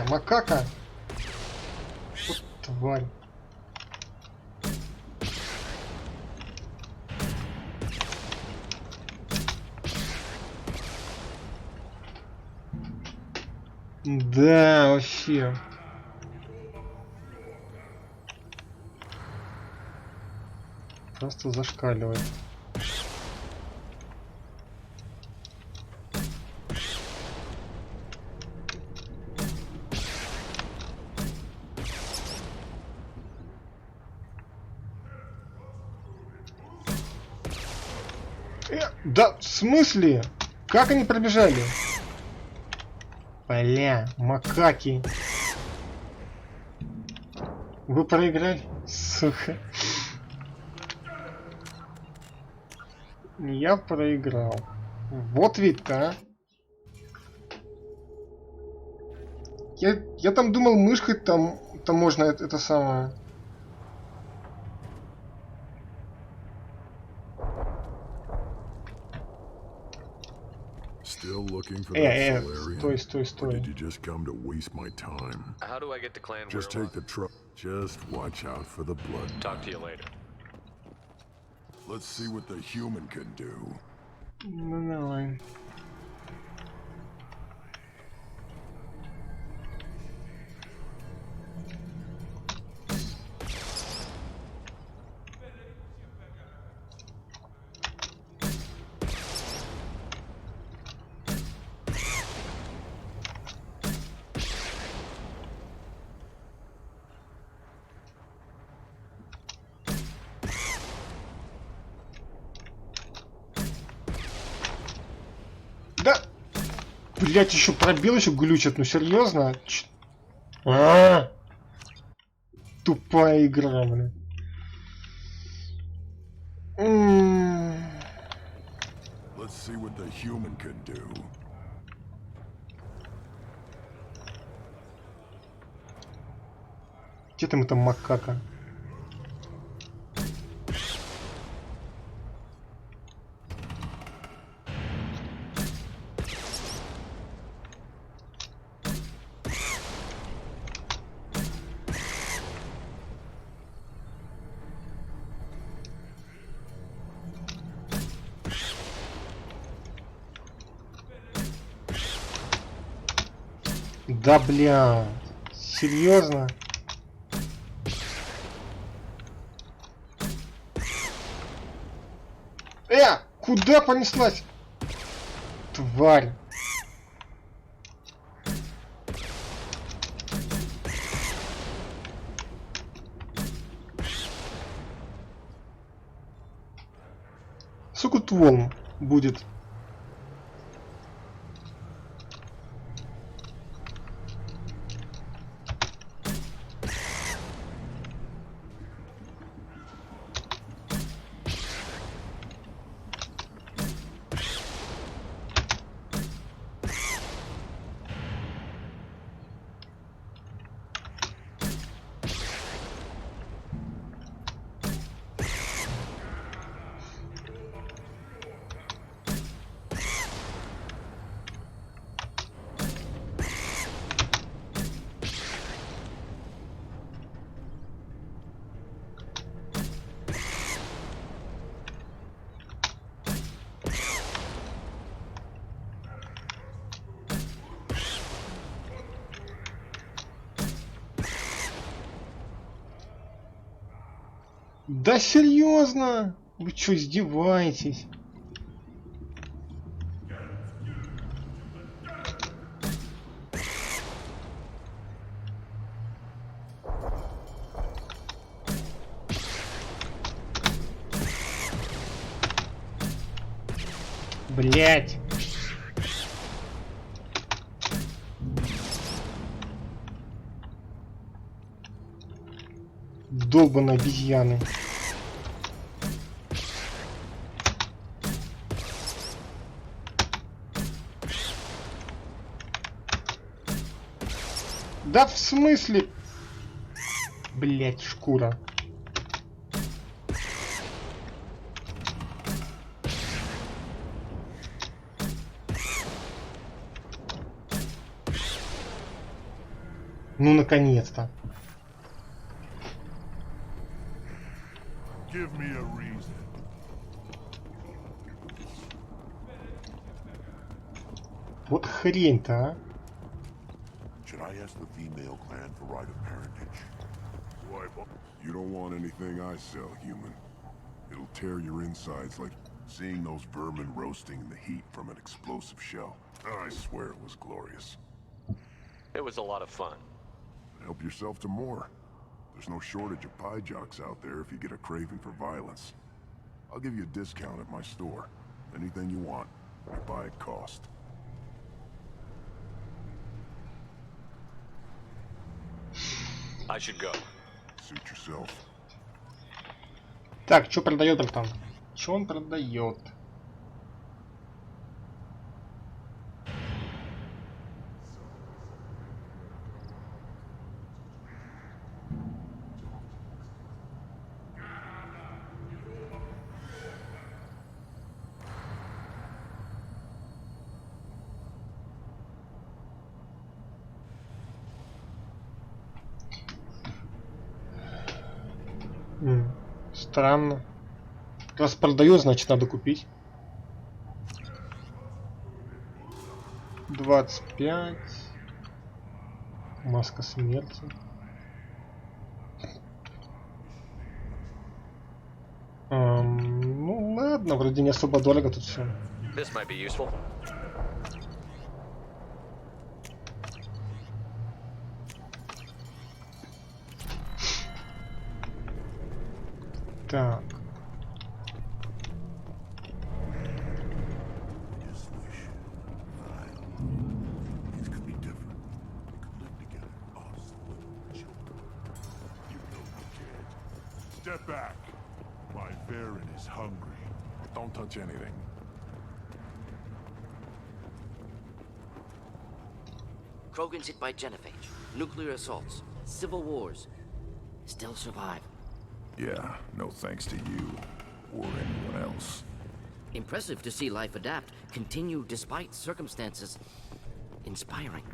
Макака! Вот тварь. Да, вообще. Просто зашкаливает. Да, в смысле? Как они пробежали? Бля, макаки. Вы проиграли? Сука. Я проиграл. Вот ведь-то, а. Я там думал, мышкой там можно это самое. Still looking for that Solarian? Стой. Or did you just come to waste my time? How do I get to Clan Just take the truck. Just watch out for the blood. Talk to you later. Let's see what the human can do. Ну давай. Да! Блять, еще пробел, еще глючат, ну серьезно? Тупая игра, блин. Let's see what the human can do. Где там эта макака? Да бля, серьезно? Куда понеслась? Тварь. Сколько тут волн будет? Да серьезно? Вы что, издеваетесь? Блять. Долбаные обезьяны. Да в смысле? Блять, шкура. Ну, наконец-то. Give me a reason. Вот хрень-то, а. Should I ask the female clan for right of parentage? Why, you don't want anything I sell, human. It'll tear your insides like seeing those vermin roasting in the heat from an explosive shell. I swear it was glorious. It was a lot of fun. Help yourself to more. There's no shortage of pie jocks out there if you get a craving for violence. I'll give you a discount at my store. Anything you want, you buy at cost. I should go. Suit yourself. Так, что продает, братан? Что он продает? Странно. Раз продаю, значит надо купить. 25. Маска смерти. Ну ладно, вроде не особо дорого тут все. This might be useful. Так. Step back. My Baron is hungry. Don't touch anything. Krogan's hit by genophage, nuclear assaults, civil wars. Still survive. Yeah, no thanks to you or anyone else. Impressive to see life adapt, continue despite circumstances. Inspiring.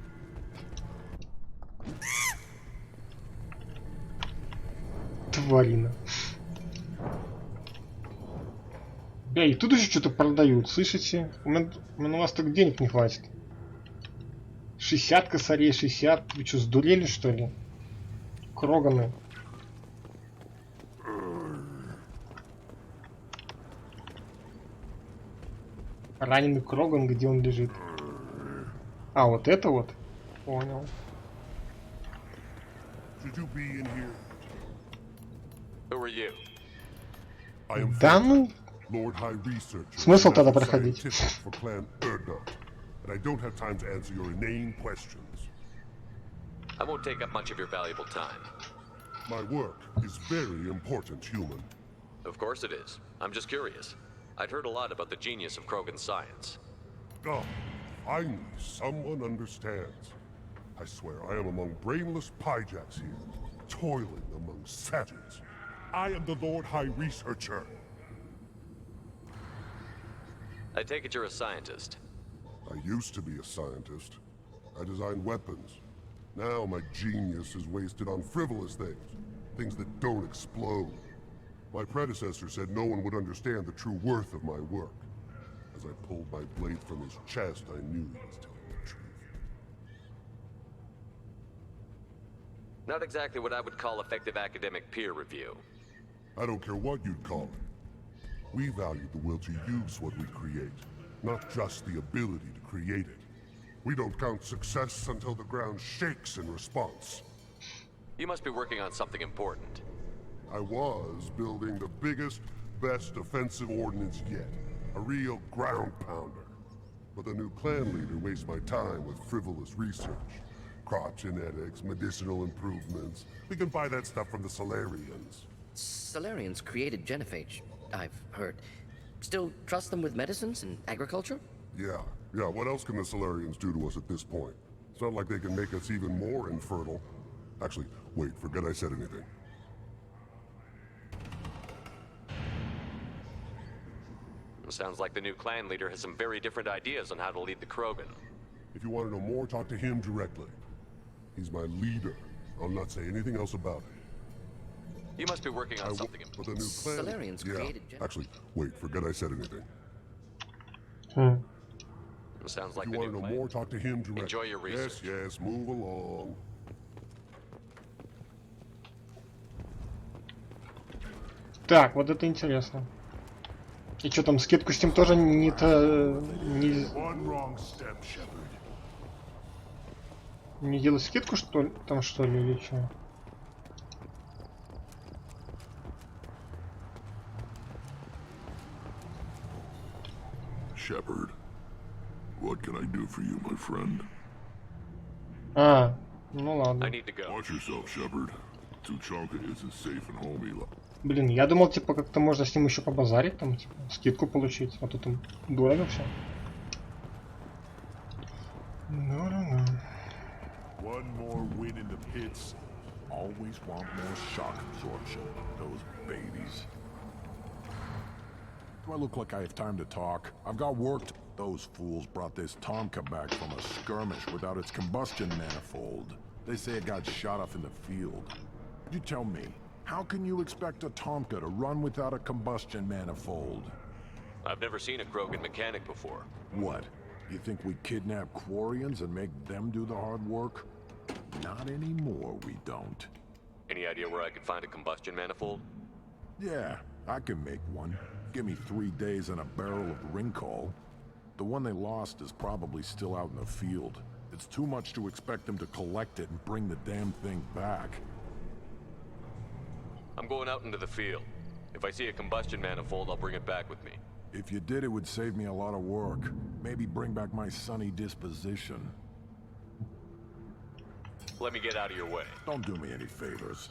Тварина. Эй, тут еще что-то продают, слышите? У меня у вас так денег не хватит. 60 косарей, 60. Вы что, сдурели, что ли? Кроганы. Раненый Кроган, где он лежит? А, вот это вот? Понял. Да ну... Смысл тогда проходить? I don't have time to answer your inane questions. I won't take up much of your valuable time. My work is very important, human. Of course it is. I'm just curious. I'd heard a lot about the genius of Krogan science. Oh, finally, someone understands. I swear I am among brainless pyjacks here, toiling among savages. I am the Lord High Researcher. I take it you're a scientist. I used to be a scientist. I designed weapons. Now my genius is wasted on frivolous things. Things that don't explode. My predecessor said no one would understand the true worth of my work. As I pulled my blade from his chest, I knew he was telling the truth. Not exactly what I would call effective academic peer review. I don't care what you'd call it. We value the will to use what we create, not just the ability to create it. We don't count success until the ground shakes in response. You must be working on something important. I was building the biggest, best offensive ordnance yet. A real ground pounder. But the new clan leader wastes my time with frivolous research. Crop genetics, medicinal improvements. We can buy that stuff from the Solarians. Solarians created genophage, I've heard. Still trust them with medicines and agriculture? Yeah. What else can the Solarians do to us at this point? It's not like they can make us even more infertile. Actually, wait, forget I said anything. Sounds like the new clan leader has some very different ideas on how to lead the Krogan. If you want to know more, talk to him directly. He's my leader. I'll not say anything else about it. You must be working on something But the new clan... Solarians created... Actually, wait, forget I said anything. Sounds like if you want to know more, talk to him directly. Enjoy your research. Yes, move along. Так, вот это интересно. И что там, скидку с ним тоже не делать скидку, что ли, там, что ли, или что? Shepard, what can I do for you, my friend? А, ну ладно. I need to go. Watch yourself, Shepard. Tuchanka isn't safe and homey. Блин, я думал, типа, как-то можно с ним еще побазарить, там, типа, скидку получить, а тут там дорого все. One more win in the pits. Always want more shock absorption. Those babies. Do I look like I have time to talk? I've got work to... Those fools brought this Tomka back from a skirmish without its combustion manifold. They say it got shot off in the field. You tell me, how can you expect a Tomka to run without a combustion manifold? I've never seen a Krogan mechanic before. What? You think we kidnap Quarians and make them do the hard work? Not anymore, we don't. Any idea where I could find a combustion manifold? Yeah, I can make one. Give me 3 days and a barrel of Ringcall. The one they lost is probably still out in the field. It's too much to expect them to collect it and bring the damn thing back. I'm going out into the field. If I see a combustion manifold, I'll bring it back with me. If you did, it would save me a lot of work. Maybe bring back my sunny disposition. Let me get out of your way. Don't do me any favors.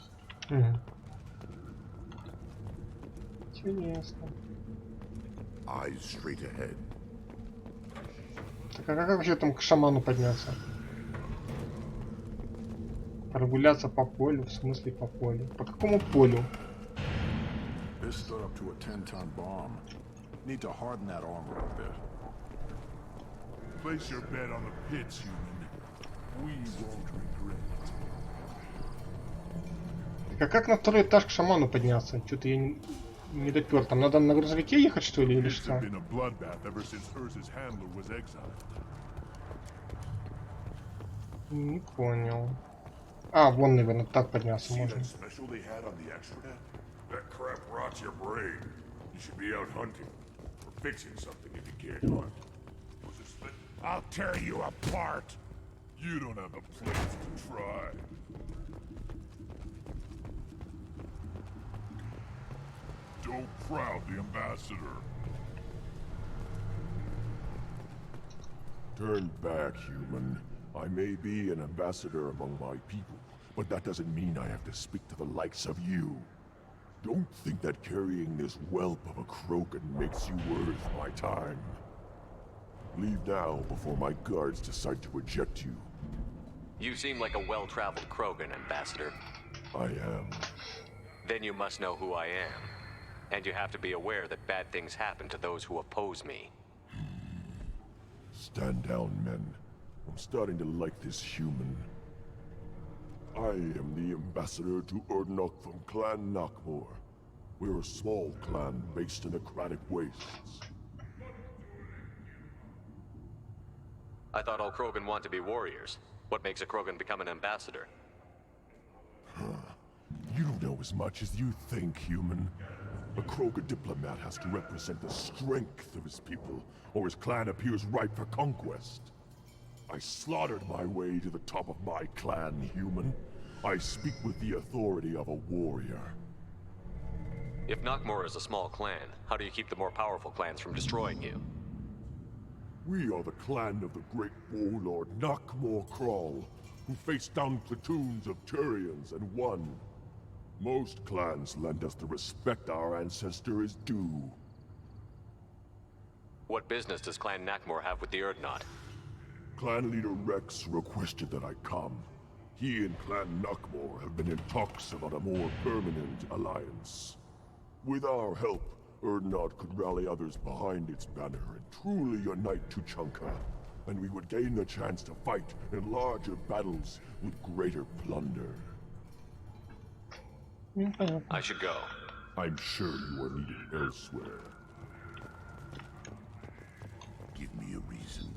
Интересно. Eyes straight ahead. Так, а как вообще там к шаману подняться? Прогуляться по полю, в смысле по полю? По какому полю? This stood up to a 10-ton bomb. Need to harden that armor a bit. Place your bet on the pits, human. We won't regret it. Так, а как на второй этаж к шаману подняться? Что-то я не допер. Там надо на грузовике ехать, что ли, или что? Не понял. А, вон, наверное, так подняться можно. I'll tear you apart. You don't have a place to try. Don't crowd the ambassador. Turn back, human. I may be an ambassador among my people, but that doesn't mean I have to speak to the likes of you. Don't think that carrying this whelp of a Krogan makes you worth my time. Leave now before my guards decide to eject you. You seem like a well-traveled Krogan, Ambassador. I am. Then you must know who I am. And you have to be aware that bad things happen to those who oppose me. Stand down, men. I'm starting to like this human. I am the ambassador to Urdnok from Clan Knockmore. We're a small clan based in the Kratic Wastes. I thought all Krogan want to be warriors. What makes a Krogan become an ambassador? You don't know as much as you think, human. A Krogan diplomat has to represent the strength of his people, or his clan appears ripe for conquest. I slaughtered my way to the top of my clan, human. I speak with the authority of a warrior. If Nakmor is a small clan, how do you keep the more powerful clans from destroying you? We are the clan of the great warlord Nakmor Krall, who faced down platoons of Turians and won. Most clans lend us the respect our ancestor is due. What business does Clan Nakmor have with the Urdnot? Clan leader Rex requested that I come. He and Clan Nakmor have been in talks about a more permanent alliance. With our help, Urdnot could rally others behind its banner and truly unite Tuchanka, and we would gain the chance to fight in larger battles with greater plunder. I should go. I'm sure you are needed elsewhere. Give me a reason.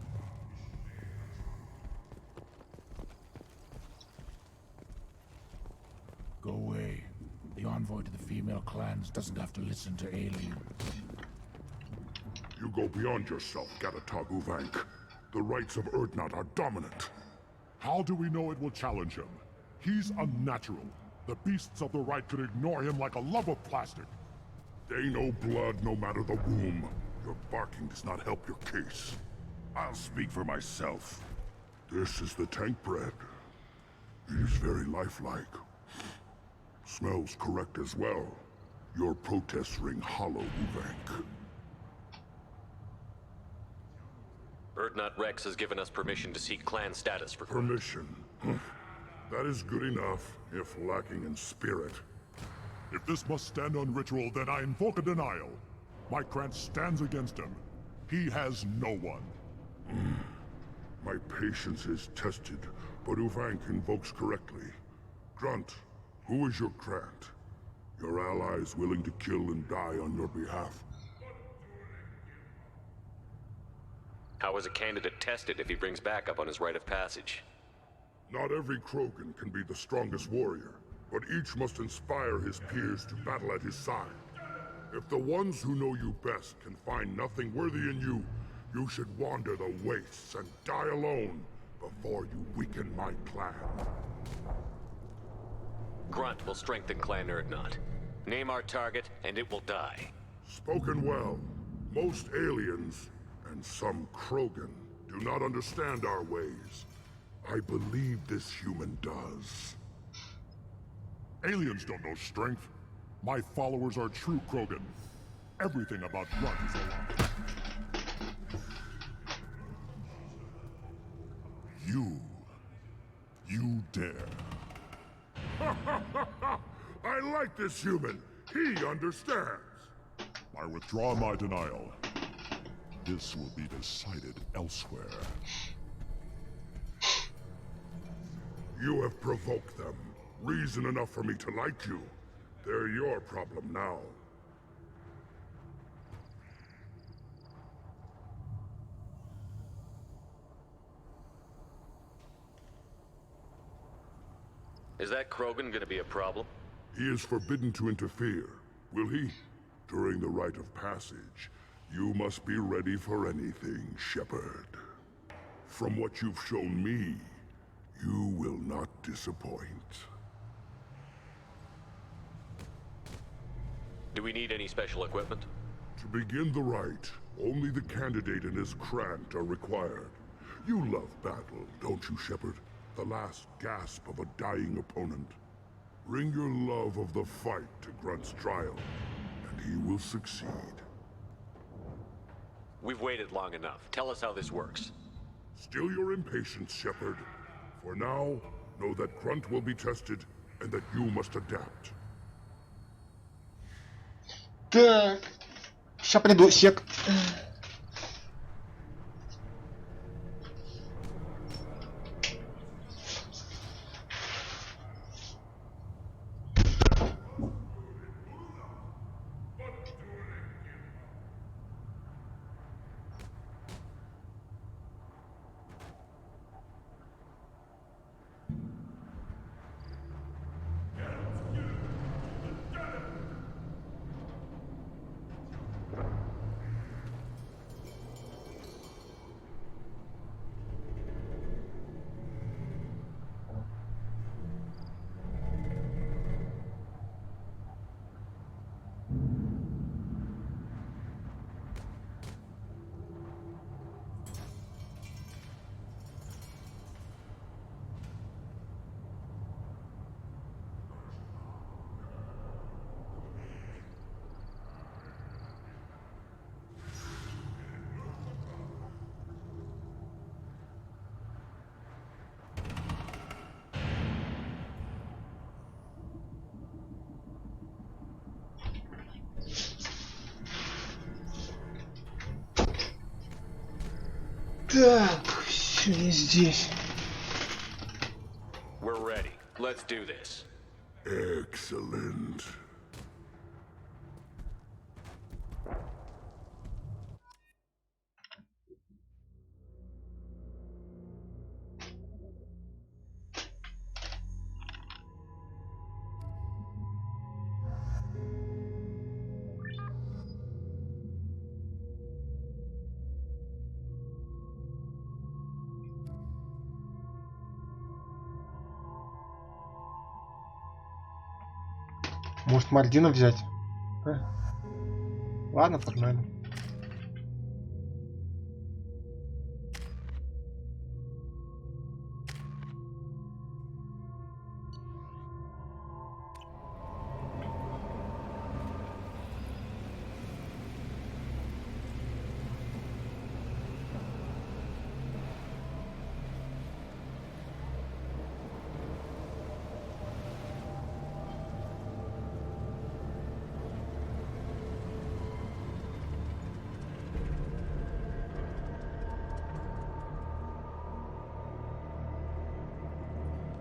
Go away. The envoy to the female clans doesn't have to listen to aliens. You go beyond yourself, Gatatog Uvank. The rights of Urdnot are dominant. How do we know it will challenge him? He's unnatural. The beasts of the right could ignore him like a lump of plastic. They know blood no matter the womb. Your barking does not help your case. I'll speak for myself. This is the tank bread. It is very lifelike. Smells correct as well. Your protests ring hollow, Uvank. Urdnot Rex has given us permission to seek clan status for Permission? That is good enough, if lacking in spirit. If this must stand on ritual, then I invoke a denial. My clan stands against him. He has no one. My patience is tested, but Uvank invokes correctly. Grunt, who is your grant? Your allies willing to kill and die on your behalf. How is a candidate tested if he brings backup on his rite of passage? Not every Krogan can be the strongest warrior, but each must inspire his peers to battle at his side. If the ones who know you best can find nothing worthy in you, you should wander the wastes and die alone before you weaken my clan. Grunt will strengthen Clan Urdnot. Name our target, and it will die. Spoken well. Most aliens, and some Krogan, do not understand our ways. I believe this human does. Aliens don't know strength. My followers are true Krogan. Everything about Grunt is a lie. You dare. I like this human. He understands. I withdraw my denial. This will be decided elsewhere. You have provoked them. Reason enough for me to like you. They're your problem now. Is that Krogan gonna be a problem? He is forbidden to interfere. Will he? During the rite of passage, you must be ready for anything, Shepard. From what you've shown me, you will not disappoint. Do we need any special equipment? To begin the rite, only the candidate and his Krant are required. You love battle, don't you, Shepard? The last gasp of a dying opponent. Bring your love of the fight to Grunt's trial, and he will succeed. We've waited long enough. Tell us how this works. Still your impatience, Shepard. For now, know that Grunt will be tested, and that you must adapt. Так, сейчас приду, сек. Так, все, я здесь. We're ready. Let's do this. Excellent. Может, Мальдина взять? Ладно, погнали.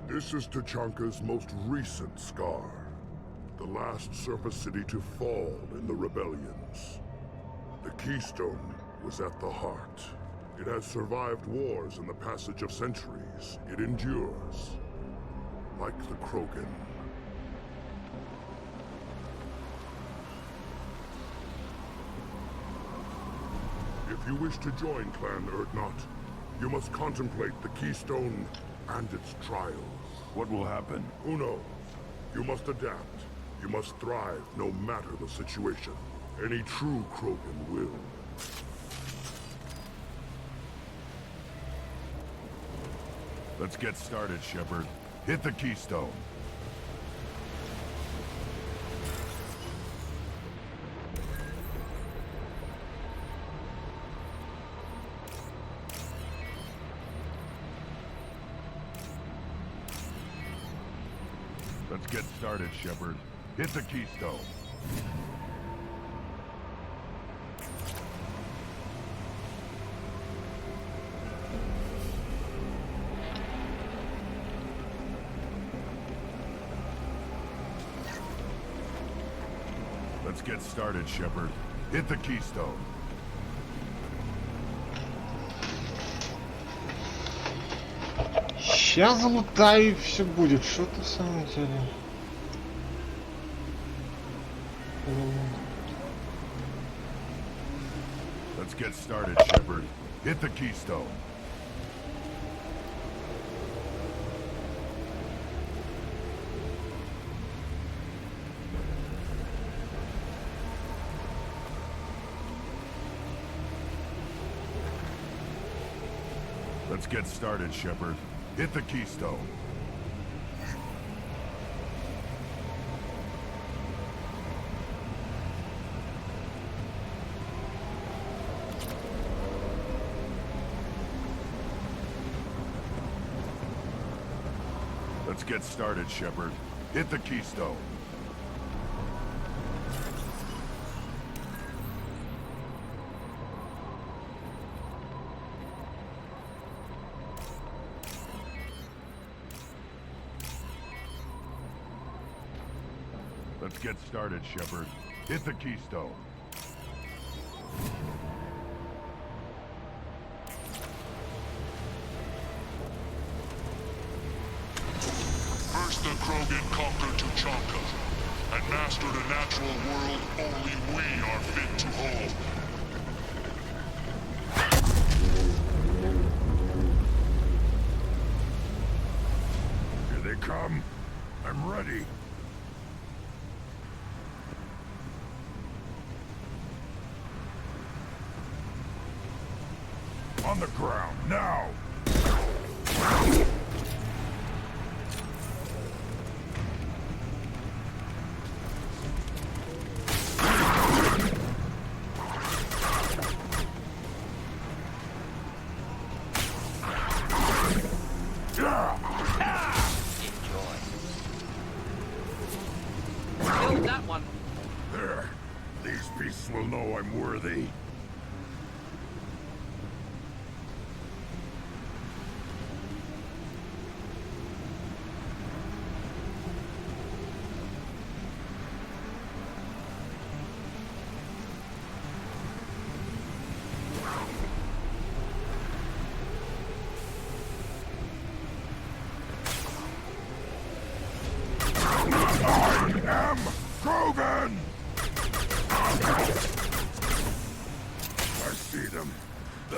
This is Tachanka's most recent scar. The last surface city to fall in the rebellions. The Keystone was at the heart. It has survived wars and the passage of centuries. It endures. Like the Krogan. If you wish to join Clan Urdnot, you must contemplate the Keystone and its trials. What will happen? Who knows? You must adapt. You must thrive no matter the situation. Any true Krogan will. Let's get started, Shepard. Hit the Keystone. Let's get started, Shepard. Hit the Keystone. Let's get started, Shepard. Hit the Keystone. Сейчас залутаю и все будет. Что-то в самом деле. Let's get started, Shepard. Hit the Keystone. Let's get started, Shepard. Hit the Keystone. Let's get started, Shepard. Hit the Keystone. Let's get started, Shepard. Hit the Keystone. First the Krogan conquered Tuchanka and mastered a natural world only we are fit to hold. Here they come. I'm ready. On the ground, now! Killed that one. There. These beasts will know I'm worthy.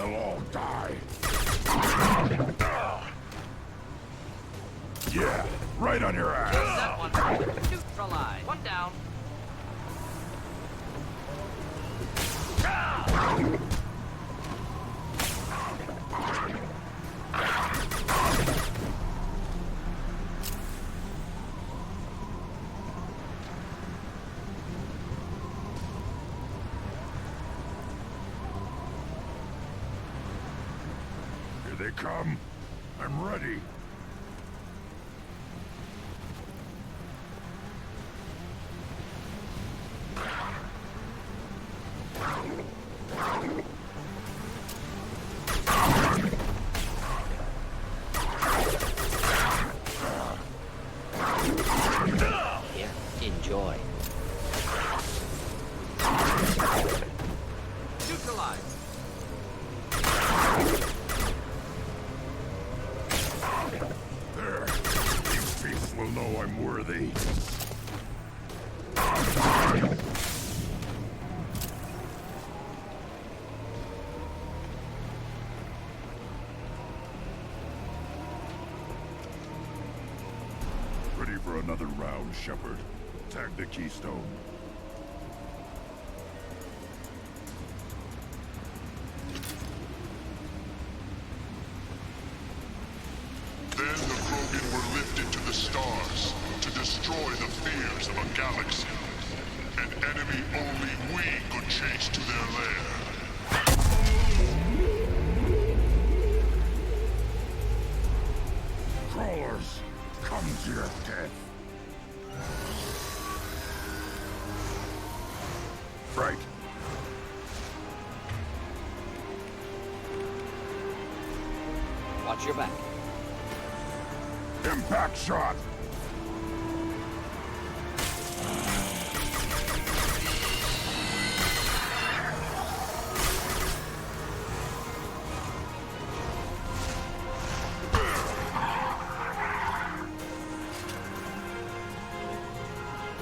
They'll all die. Yeah, right on your ass. That one. Neutralize. One down. Here they come. I'm ready. Here, enjoy. Neutralize. There. These beasts will know I'm worthy. Ready for another round, Shepard. Tag the keystone. Then the Krogan were lifted to the stars to destroy the fears of a galaxy. An enemy only we could chase to their lair. Crawlers, come to your death. Right. Watch your back. Impact shot!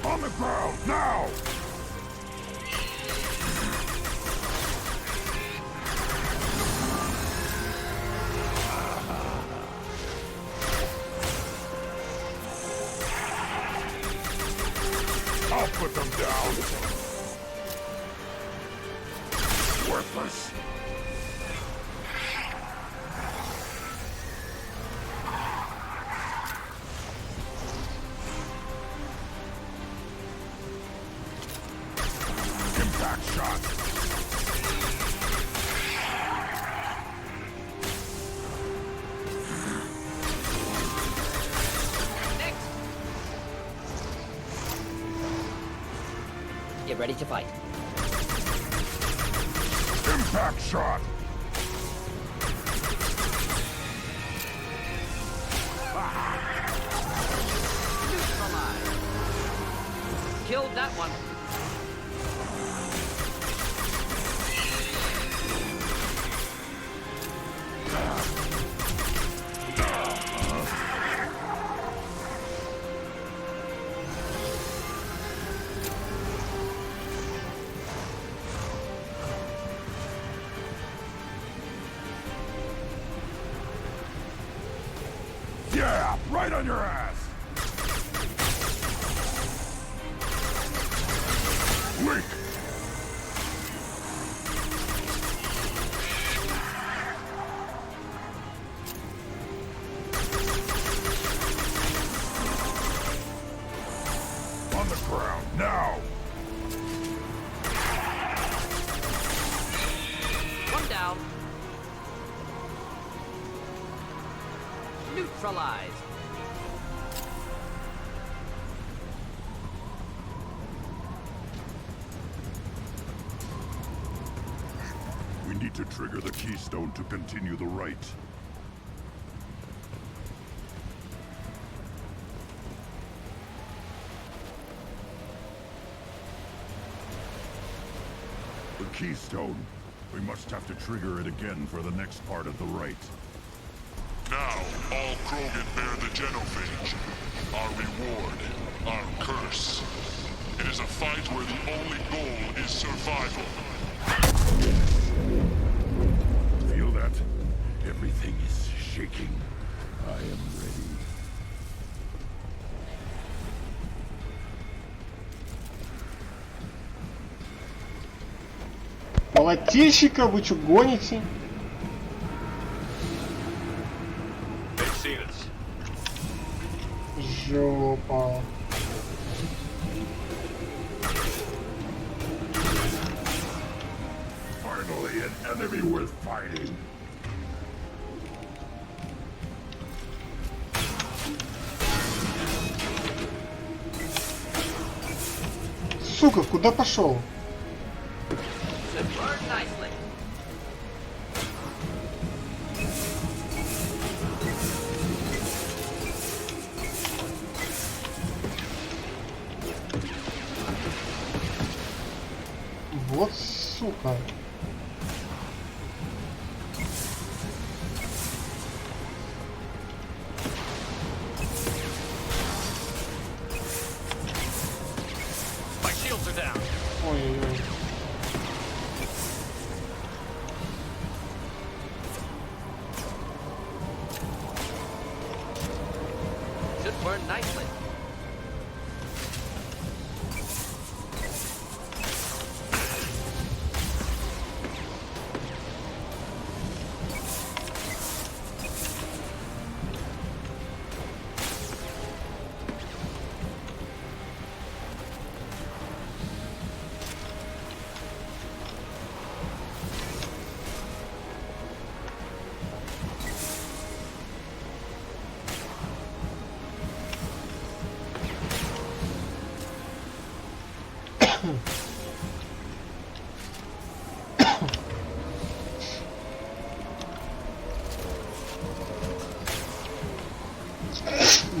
On the ground, now! I'll put them down. Worthless. Impact shot. Get ready to fight. Impact shot. Neutralize. Killed that one. Yeah, right on your ass. Weak. On the ground, now. One down. Neutralize. We need to trigger the keystone to continue the rite. The keystone. We must have to trigger it again for the next part of the rite. Now, all Krogan bear the genophage. Our reward, our curse. It is a fight where the only goal is survival. Everything is shaking. I am ready. Полотельщика, вы что, гоните? Жопа. Finally, an enemy worth fighting. Сука, куда пошел? Вот сука. Ой-ой-ой. Should burn nicely.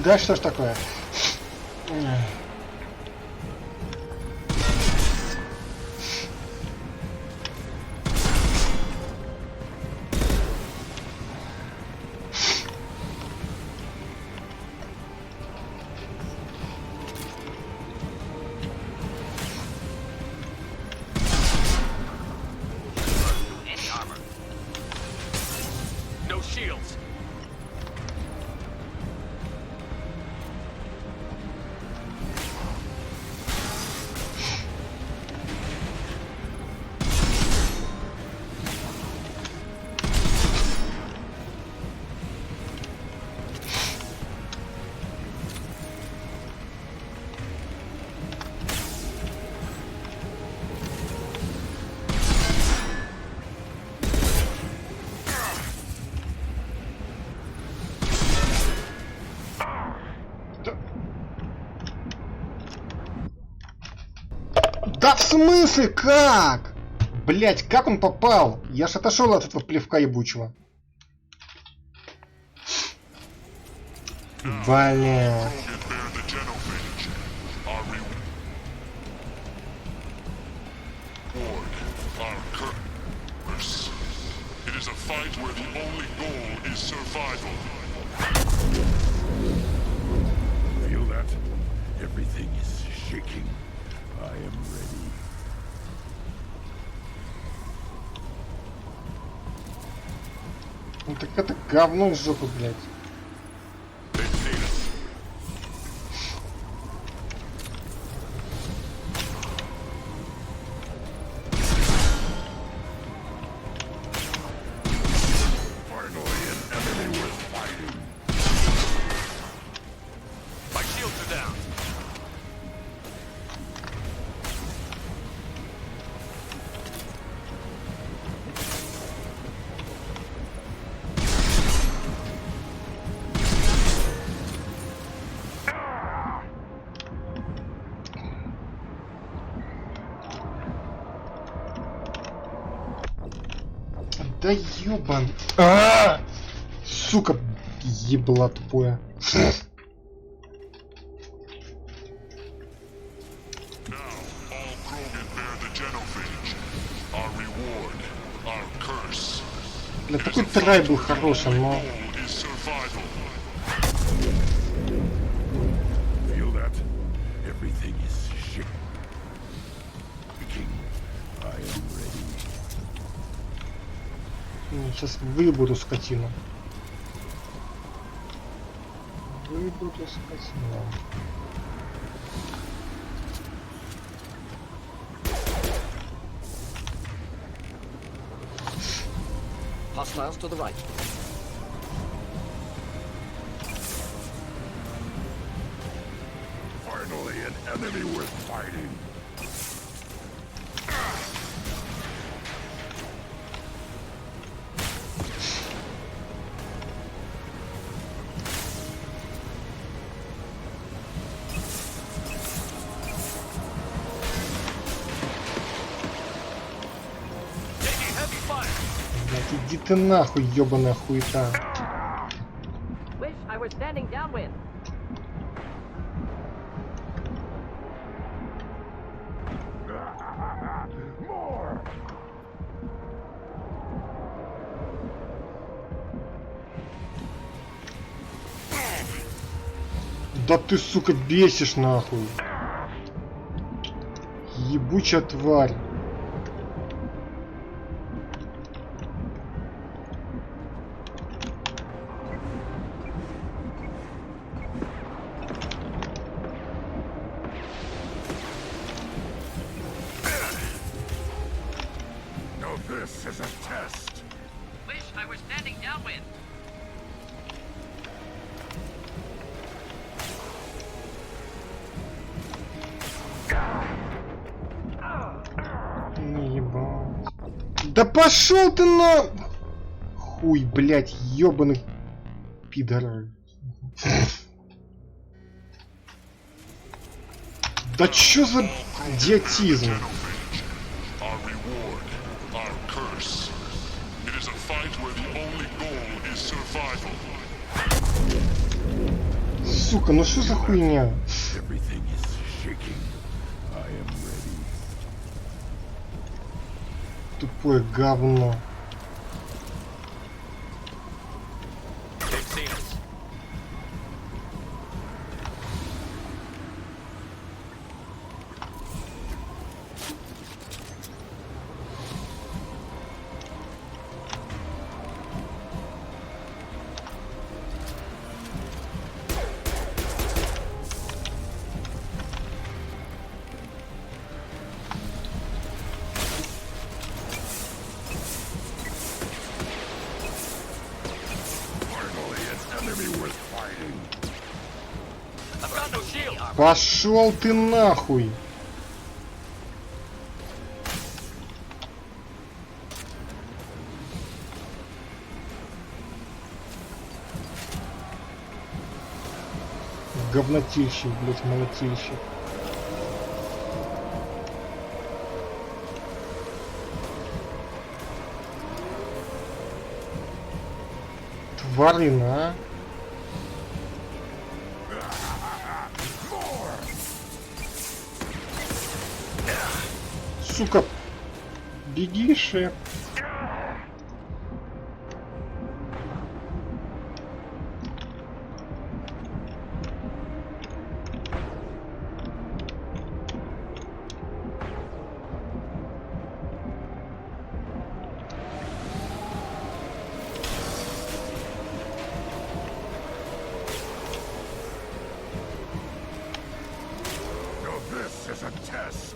Да что ж такое? No shields. Да в смысле, как? Блять, как он попал? Я ж отошел от этого плевка ебучего. Бля. It is a fight where the only goal is survival. Feel that? Everything is shaking. I am ready. Ну так это говно из жопы, блядь. My shields are down. Да ёбан. Сука, ебла тупое. Бля, такой трай был хороший, но... Feel that? Everything is shaking. I am ready. Сейчас выебу эту скотину. Выйдут искать. Hostiles to the right. Finally, an enemy worth fighting. Блять, иди ты нахуй, ёбаная хуета. Wish I were standing downwind. More! Да ты, сука, бесишь нахуй. Ебучая тварь. Now this is a test. Wish I were standing downwind. Не ебать. Да пошел ты на... Хуй, блять, ёбаный пидор. Да чё за идиотизм? Our reward, our curse. It is a fight where the only goal is survival. Сука, ну что за хуйня? Everything is shaking. I am ready. Тупое говно. Пошел ты нахуй! Говнотильщик, блять, молотильщик. Тварина, а? Сука, беги, шеф. Now this is a test.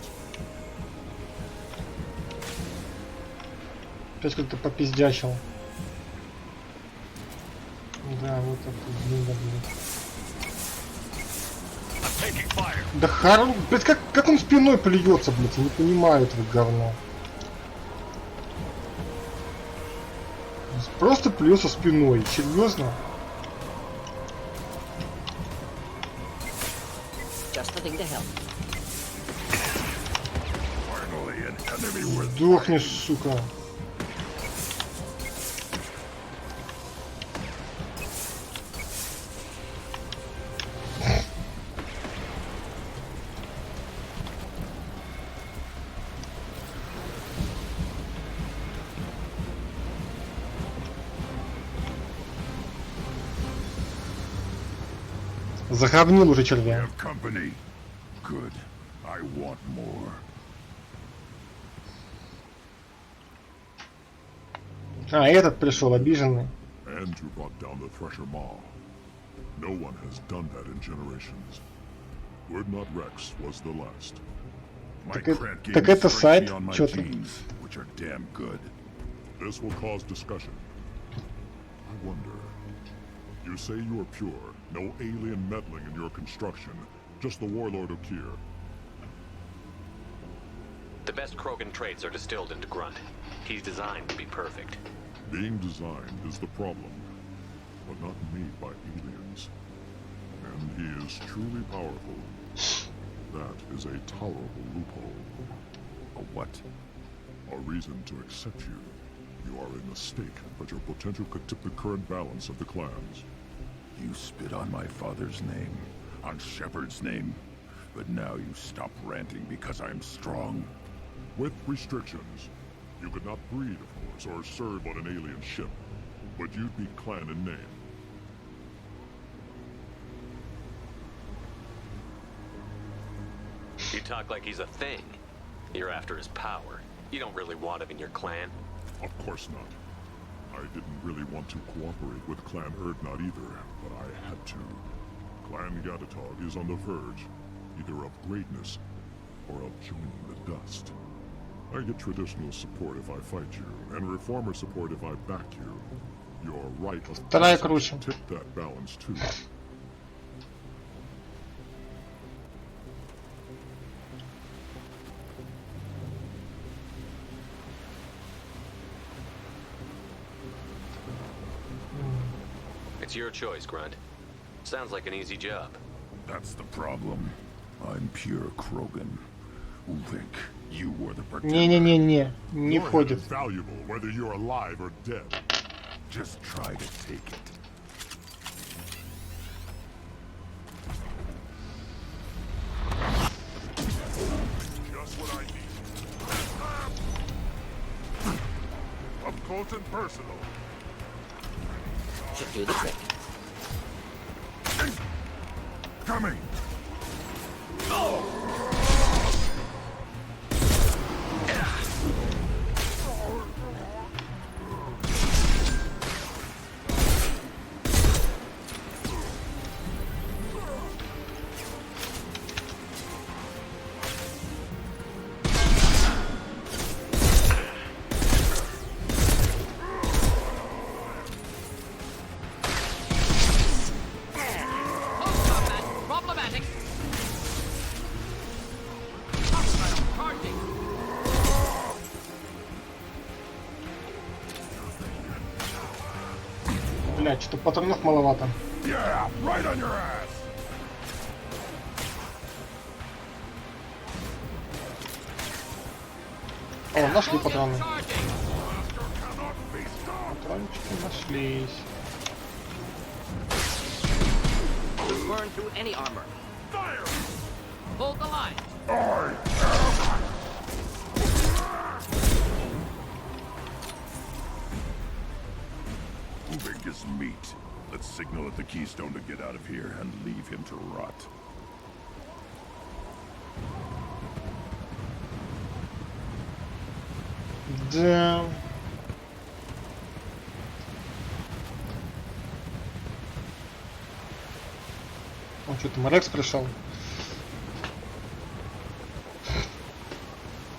Опять как-то попиздячил. Да, вот это блин, блядь. Да Харл, блядь, как он спиной плюется, блядь, я не понимаю этого говна. Просто плюется спиной, серьезно? Сдохни, сука. Заговнил уже червя. Company. Good. I want more. А, этот пришел, обиженный. And you brought down the Thresher Maw. No one has done that in generations. Wordnot Rex was the last. My Так crat так game это strikes сайт? me on my Чё ты? genes, which are damn good. This will cause discussion. I wonder. You say you are pure, no alien meddling in your construction, just the Warlord Okir. The best Krogan traits are distilled into Grunt. He's designed to be perfect. Being designed is the problem, but not made by aliens. And he is truly powerful. That is a tolerable loophole. A what? A reason to accept you. You are a mistake, but your potential could tip the current balance of the clans. You spit on my father's name, on Shepard's name, but now you stop ranting because I'm strong. With restrictions. You could not breed, of course, or serve on an alien ship, but you'd be clan in name. You talk like he's a thing. You're after his power. You don't really want him in your clan. Of course not. I didn't really want to cooperate with Clan Erdnot either, but I had to. Clan Gatatog is on the verge, either of greatness or of joining the dust. I get traditional support if I fight you, and reformer support if I back you. Your right of Вторая passage круче. tip that balance too. It's your choice, Grunt. Sounds like an easy job. That's the problem. I'm pure Krogan. Who think you were the pretender? Не-не-не-не, не Your head входит. is valuable whether you're alive or dead. Just try to take it. Just what I need. Up close and personal. Should do the trick. Coming. Problematic. Бля, что-то патронов маловато. Yeah, right on your ass. О, нашли патроны. Патрончики нашлись. Burn through any armor. Hold the line. Big as meat. Let's signal at the Keystone to get out of here and leave him to rot. Да. О, что там, Рекс пришел?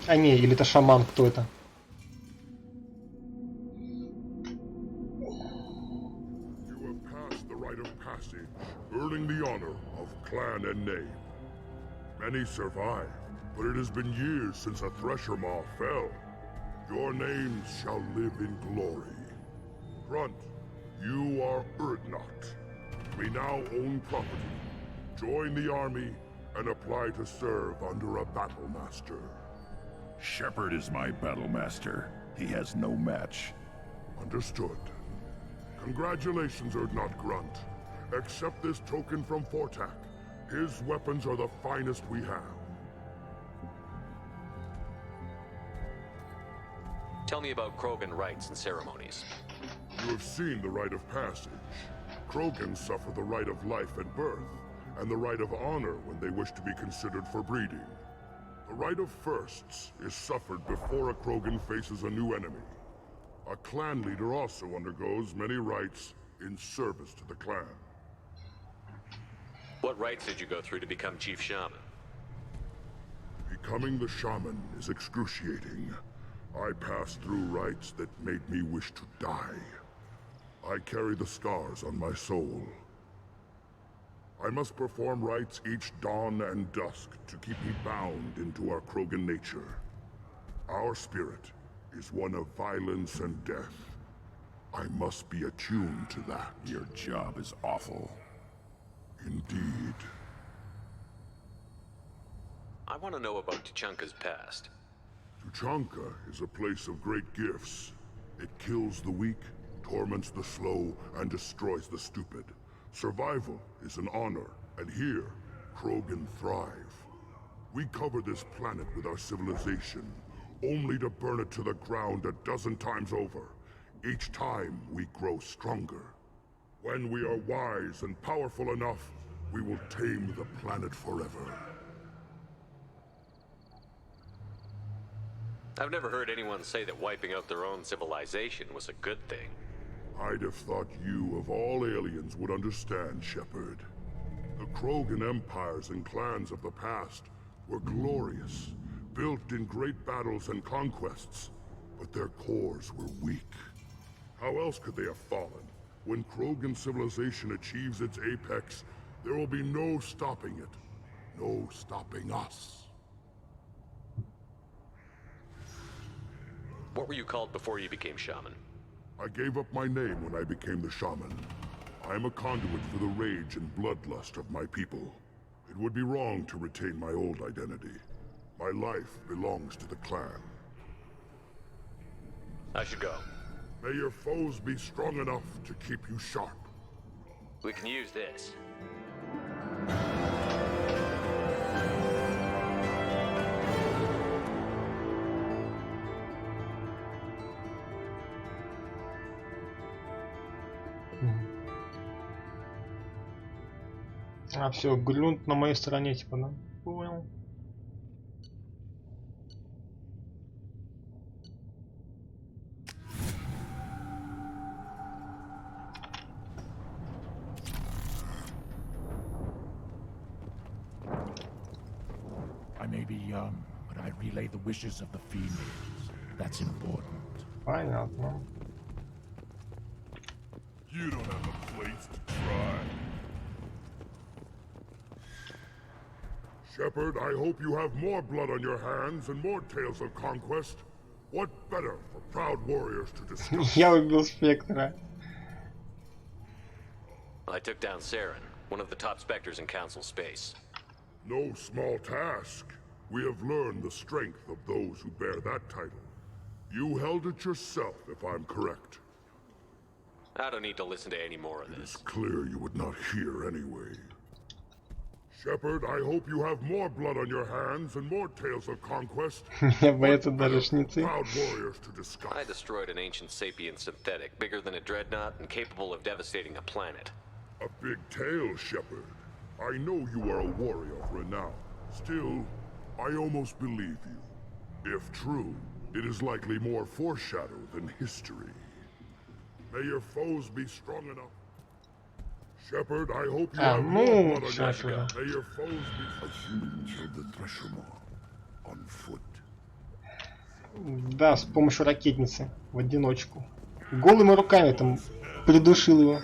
А не, или это шаман, кто это? You have passed the rite of passage, earning the honor of clan and name. Many survive, but it has been years since a Thresher Maw fell. Your names shall live in glory. Grunt, you are Erdnot. We now own property. Join the army and apply to serve under a battle master. Shepard is my battle master. He has no match. Understood. Congratulations, Erdnot Grunt. Accept this token from Fortak. His weapons are the finest we have. Tell me about Krogan rites and ceremonies. You have seen the rite of passage. Krogans suffer the rite of life at birth, and the rite of honor when they wish to be considered for breeding. The rite of firsts is suffered before a Krogan faces a new enemy. A clan leader also undergoes many rites in service to the clan. What rites did you go through to become Chief Shaman? Becoming the shaman is excruciating. I passed through rites that made me wish to die. I carry the scars on my soul. I must perform rites each dawn and dusk to keep me bound into our Krogan nature. Our spirit is one of violence and death. I must be attuned to that. Your job is awful. Indeed. I want to know about Tuchanka's past. Tuchanka is a place of great gifts. It kills the weak, torments the slow, and destroys the stupid. Survival is an honor, and here, Krogan thrive. We cover this planet with our civilization, only to burn it to the ground a dozen times over. Each time, we grow stronger. When we are wise and powerful enough, we will tame the planet forever. I've never heard anyone say that wiping out their own civilization was a good thing. I'd have thought you, of all aliens, would understand, Shepard. The Krogan empires and clans of the past were glorious, built in great battles and conquests, but their cores were weak. How else could they have fallen? When Krogan civilization achieves its apex, there will be no stopping it. No stopping us. What were you called before you became Shaman? I gave up my name when I became the Shaman. I am a conduit for the rage and bloodlust of my people. It would be wrong to retain my old identity. My life belongs to the clan. I should go. May your foes be strong enough to keep you sharp. We can use this. А, все, Глюнт на моей стороне, типа, да? Понял. I may be young, but I relay the wishes of the females. That's important. Понятно. You don't have a place to try. Shepard, I hope you have more blood on your hands and more tales of conquest. What better for proud warriors to discuss? Я убил Спектра. I took down Saren, one of the top Spectres in Council space. No small task. We have learned the strength of those who bear that title. You held it yourself, if I'm correct. I don't need to listen to any more of this. It's clear you would not hear anyway. Shepard, I hope you have more blood on your hands and more tales of conquest. Я боятся даже шницы. Proud warriors to discuss. I destroyed an ancient sapient synthetic, bigger than a dreadnought and capable of devastating a planet. A big tale, Shepard. I know you are a warrior of renown. Still, I almost believe you. If true, it is likely more foreshadow than history. May your foes be strong enough. Shepard, I hope you have more blood on your hands. May your foes be... A human killed the Thresher on foot. Да, с помощью ракетницы. В одиночку. Голыми руками там придушил его.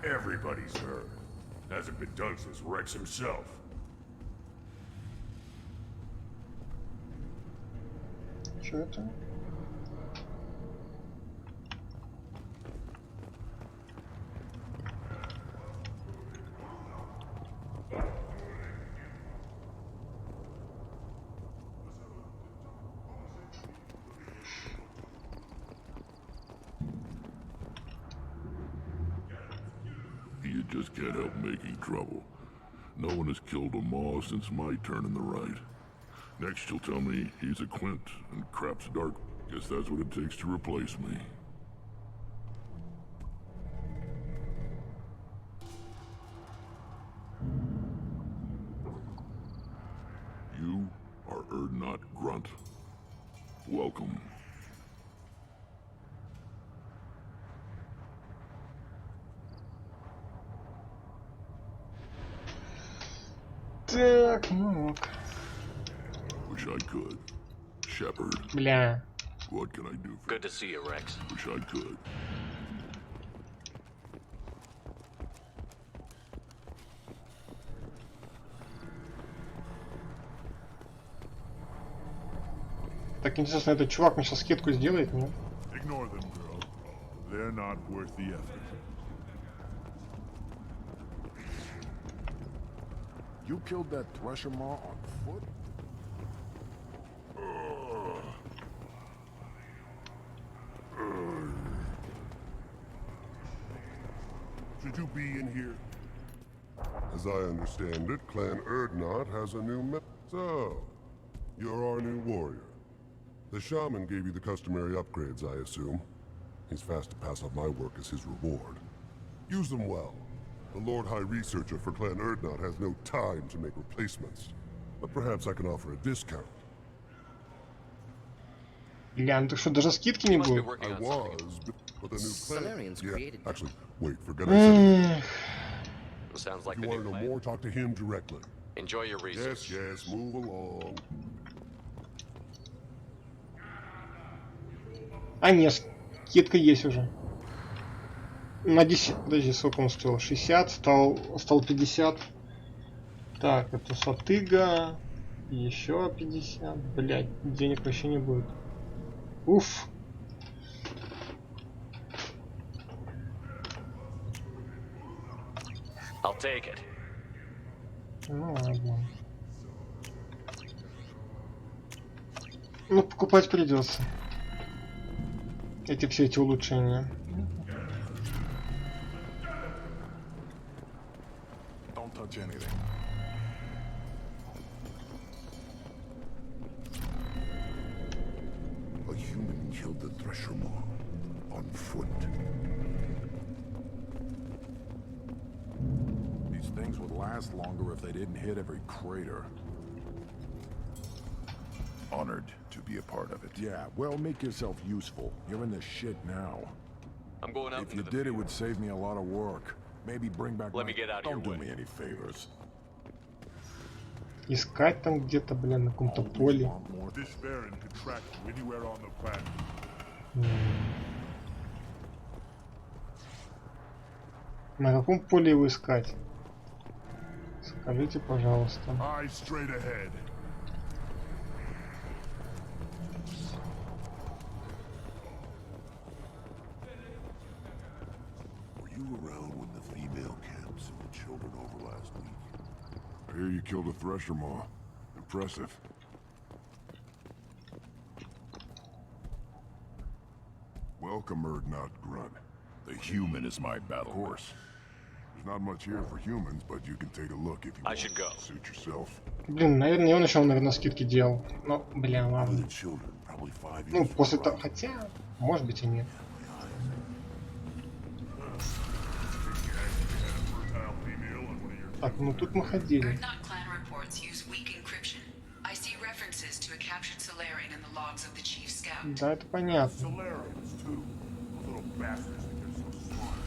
Everybody's heard. Hasn't been done since Rex himself. Что это? You just can't help making trouble. No one has killed a Maw since my turn in the right. Next you'll tell me he's a Quint, and crap's dark. Guess that's what it takes to replace me. You are Erdnot Grunt. Welcome. Так, ну ок. Wish I could. Shepard. Бля. What can I do for Good to see you, Rex. Wish I could. Так интересно, этот чувак мне сейчас скидку сделает, нет? Ignore them, girl. They're not worth the effort. You killed that Thresher Maw on foot? Should you be in here? As I understand it, Clan Erdnot has a new So, you're our new warrior. The shaman gave you the customary upgrades, I assume. He's fast to pass off my work as his reward. Use them well. The Lord High Researcher for Clan Erdnot has no time to make replacements. But perhaps I can offer a discount. Ля, ну так что, даже скидки не будет? I was, but the new clan... Solarians created Yeah, actually, wait, forget I said it. Sounds like If the you want new to know plan. more, talk to him directly. Enjoy your research. Yes, move along. А нет, скидка есть уже. На 10... Подожди, сколько он стоил? 60, стал 50. Так, это сатыга. Еще 50. Блять, денег вообще не будет. Уф. I'll take it. Ну ладно. Ну, покупать придется. Все эти улучшения. Don't touch anything. A human killed the Thresher Maw on foot. These things would last longer if they didn't hit every crater. Honored to be a part of it. Yeah, well, make yourself useful. You're in this shit now. I'm going out If into you the did, it field. would save me a lot of work. Maybe bring back Let my... me get out of Don't your do way. me any favors. Искать там где-то, блин, на каком-то поле. This Baron can track you anywhere on the planet. На каком поле его искать? Скажите, пожалуйста. Eyes straight ahead. Were you around when the female camps and the children over last week? I hear you killed a Thresher Maw. Impressive. Welcome, Erdnot Grunt. The human is my battle horse. There's not much here for humans, but you can take a look if you I want. should go. Suit yourself. Блин, наверное, я начал, наверное, скидки делал. Но, бля, ладно. The children, probably 5 Ну, years после from того, now. хотя, может быть и нет. Так, ну тут мы ходили. Erdnot clan reports use weak encryption. I see references to a captured Solarian in the logs of the chief scout. Да, это понятно. Solarians, too. Those little bastards think they're so smart.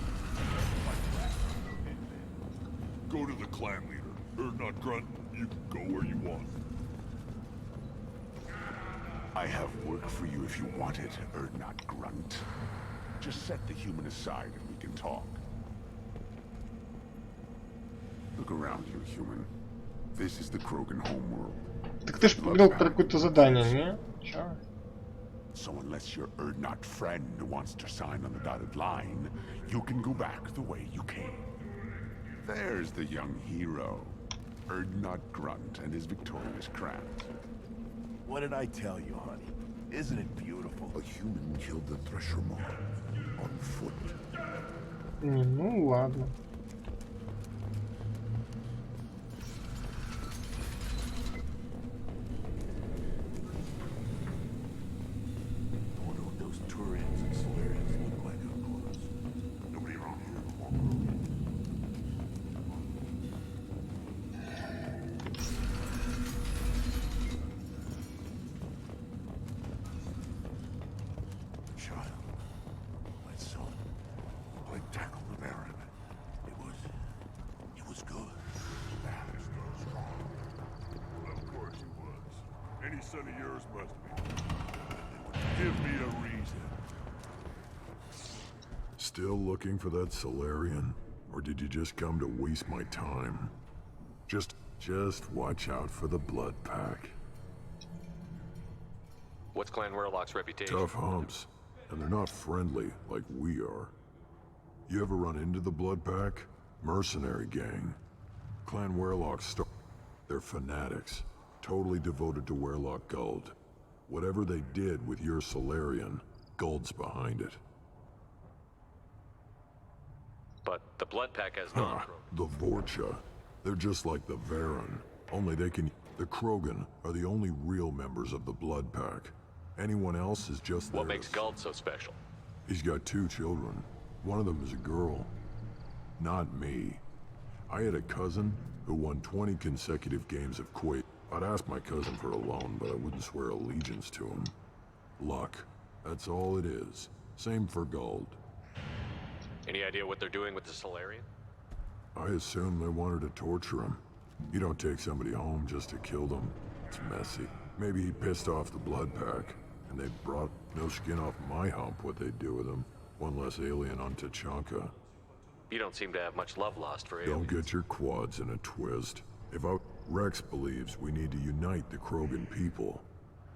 Go to the clan leader. Erdnot Grunt, you can go where you want. I have work for you if you want it, Erdnot Grunt. Just set the human aside and we can talk. Look around you, human. This is the Krogan homeworld. Так ты ж говорил про какое-то задание, не? Чё? So unless your Erdnot friend wants to sign on the dotted line, you can go back the way you came. There's the young hero, Erdnot Grunt and his victorious crowns. What did I tell you, honey? Isn't it beautiful? A human killed the Thresher Maw on foot. Ну ладно. I wonder what those Turians and Solarians look like up close. Nobody around here who won't prove it. Child, my son, I tackled the Baron. son of yours must be. Give me a reason. Still looking for that Solarian? Or did you just come to waste my time? Just watch out for the Blood Pack. What's Clan Werlock's reputation? Tough humps. And they're not friendly like we are. You ever run into the Blood Pack? Mercenary gang. Clan Werlock they're fanatics. Totally devoted to Werlock Guld. Whatever they did with your Solarian, Guld's behind it. But the Blood Pack has non-Krogan. The Vorcha. They're just like the Varen. Only they can... The Krogan are the only real members of the Blood Pack. Anyone else is just What makes Guld so special? He's got 2 children. One of them is a girl. Not me. I had a cousin who won 20 consecutive games of Quake. I'd ask my cousin for a loan, but I wouldn't swear allegiance to him. Luck. That's all it is. Same for Guld. Any idea what they're doing with the Solarian? I assume they wanted to torture him. You don't take somebody home just to kill them. It's messy. Maybe he pissed off the Blood Pack, and they brought no skin off my hump what they'd do with him. One less alien on Tachanka. You don't seem to have much love lost for aliens. Don't get your quads in a twist. Rex believes we need to unite the Krogan people.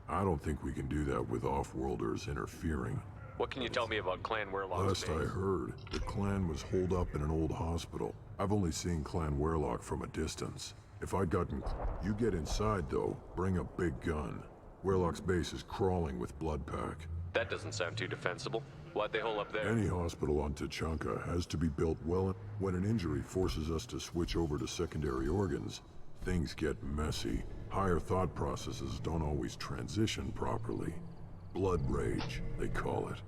I don't think we can do that with off-worlders interfering. What can you tell me about Clan Werlock's Last I heard, the clan was holed up in an old hospital. I've only seen Clan Werlock from a distance. If I'd gotten... You get inside, though, bring a big gun. Werlock's base is crawling with Blood Pack. That doesn't sound too defensible. Why'd they hole up there? Any hospital on Tachanka has to be built well. When an injury forces us to switch over to secondary organs, things get messy. Higher thought processes don't always transition properly. Blood rage, they call it.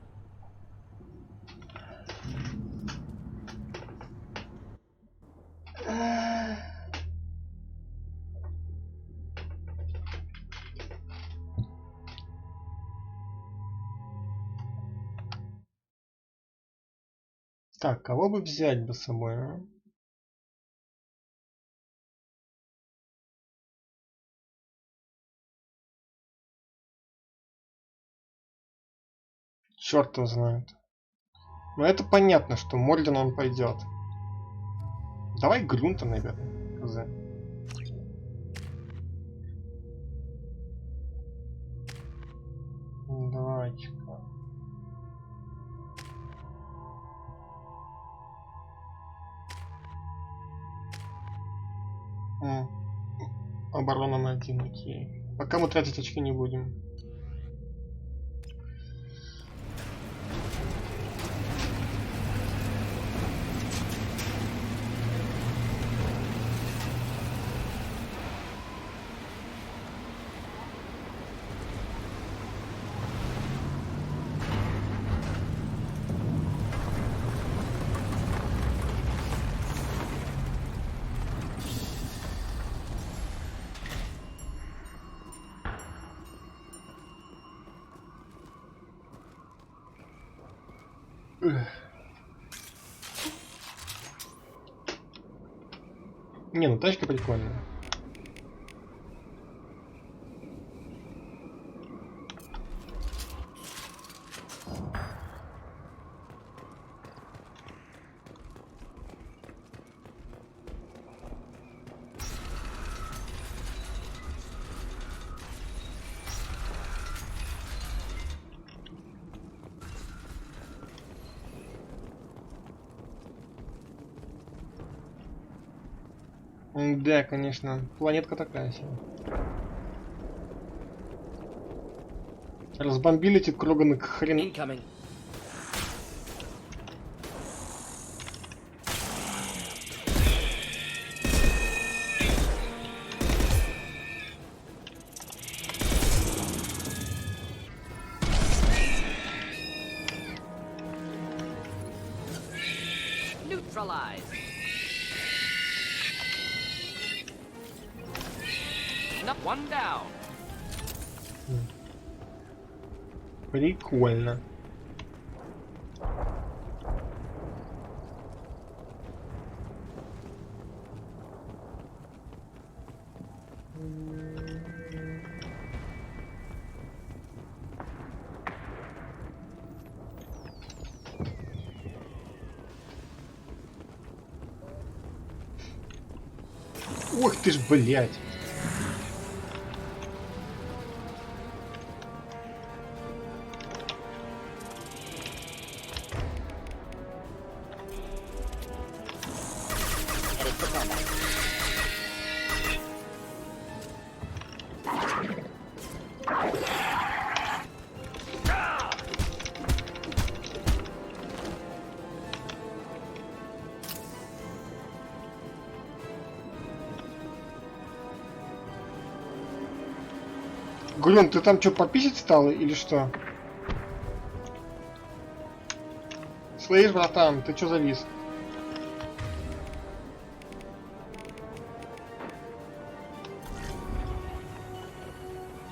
Так, кого бы взять бы с собой, а? Черт его знает. Но это понятно, что Морден он пойдет. Давай Грунта, наверное. КЗ. Давайте-ка. Оборона на 1, окей. Пока мы тратить очки не будем. Не, ну тачка прикольная. Да, конечно. Планетка такая себе. Разбомбили эти Кроганы к хрен... Neutralize. One down. Прикольно. Ух ты ж, блядь. Грюн, ты там что, пописать стал или что? Слышь, братан, ты что завис?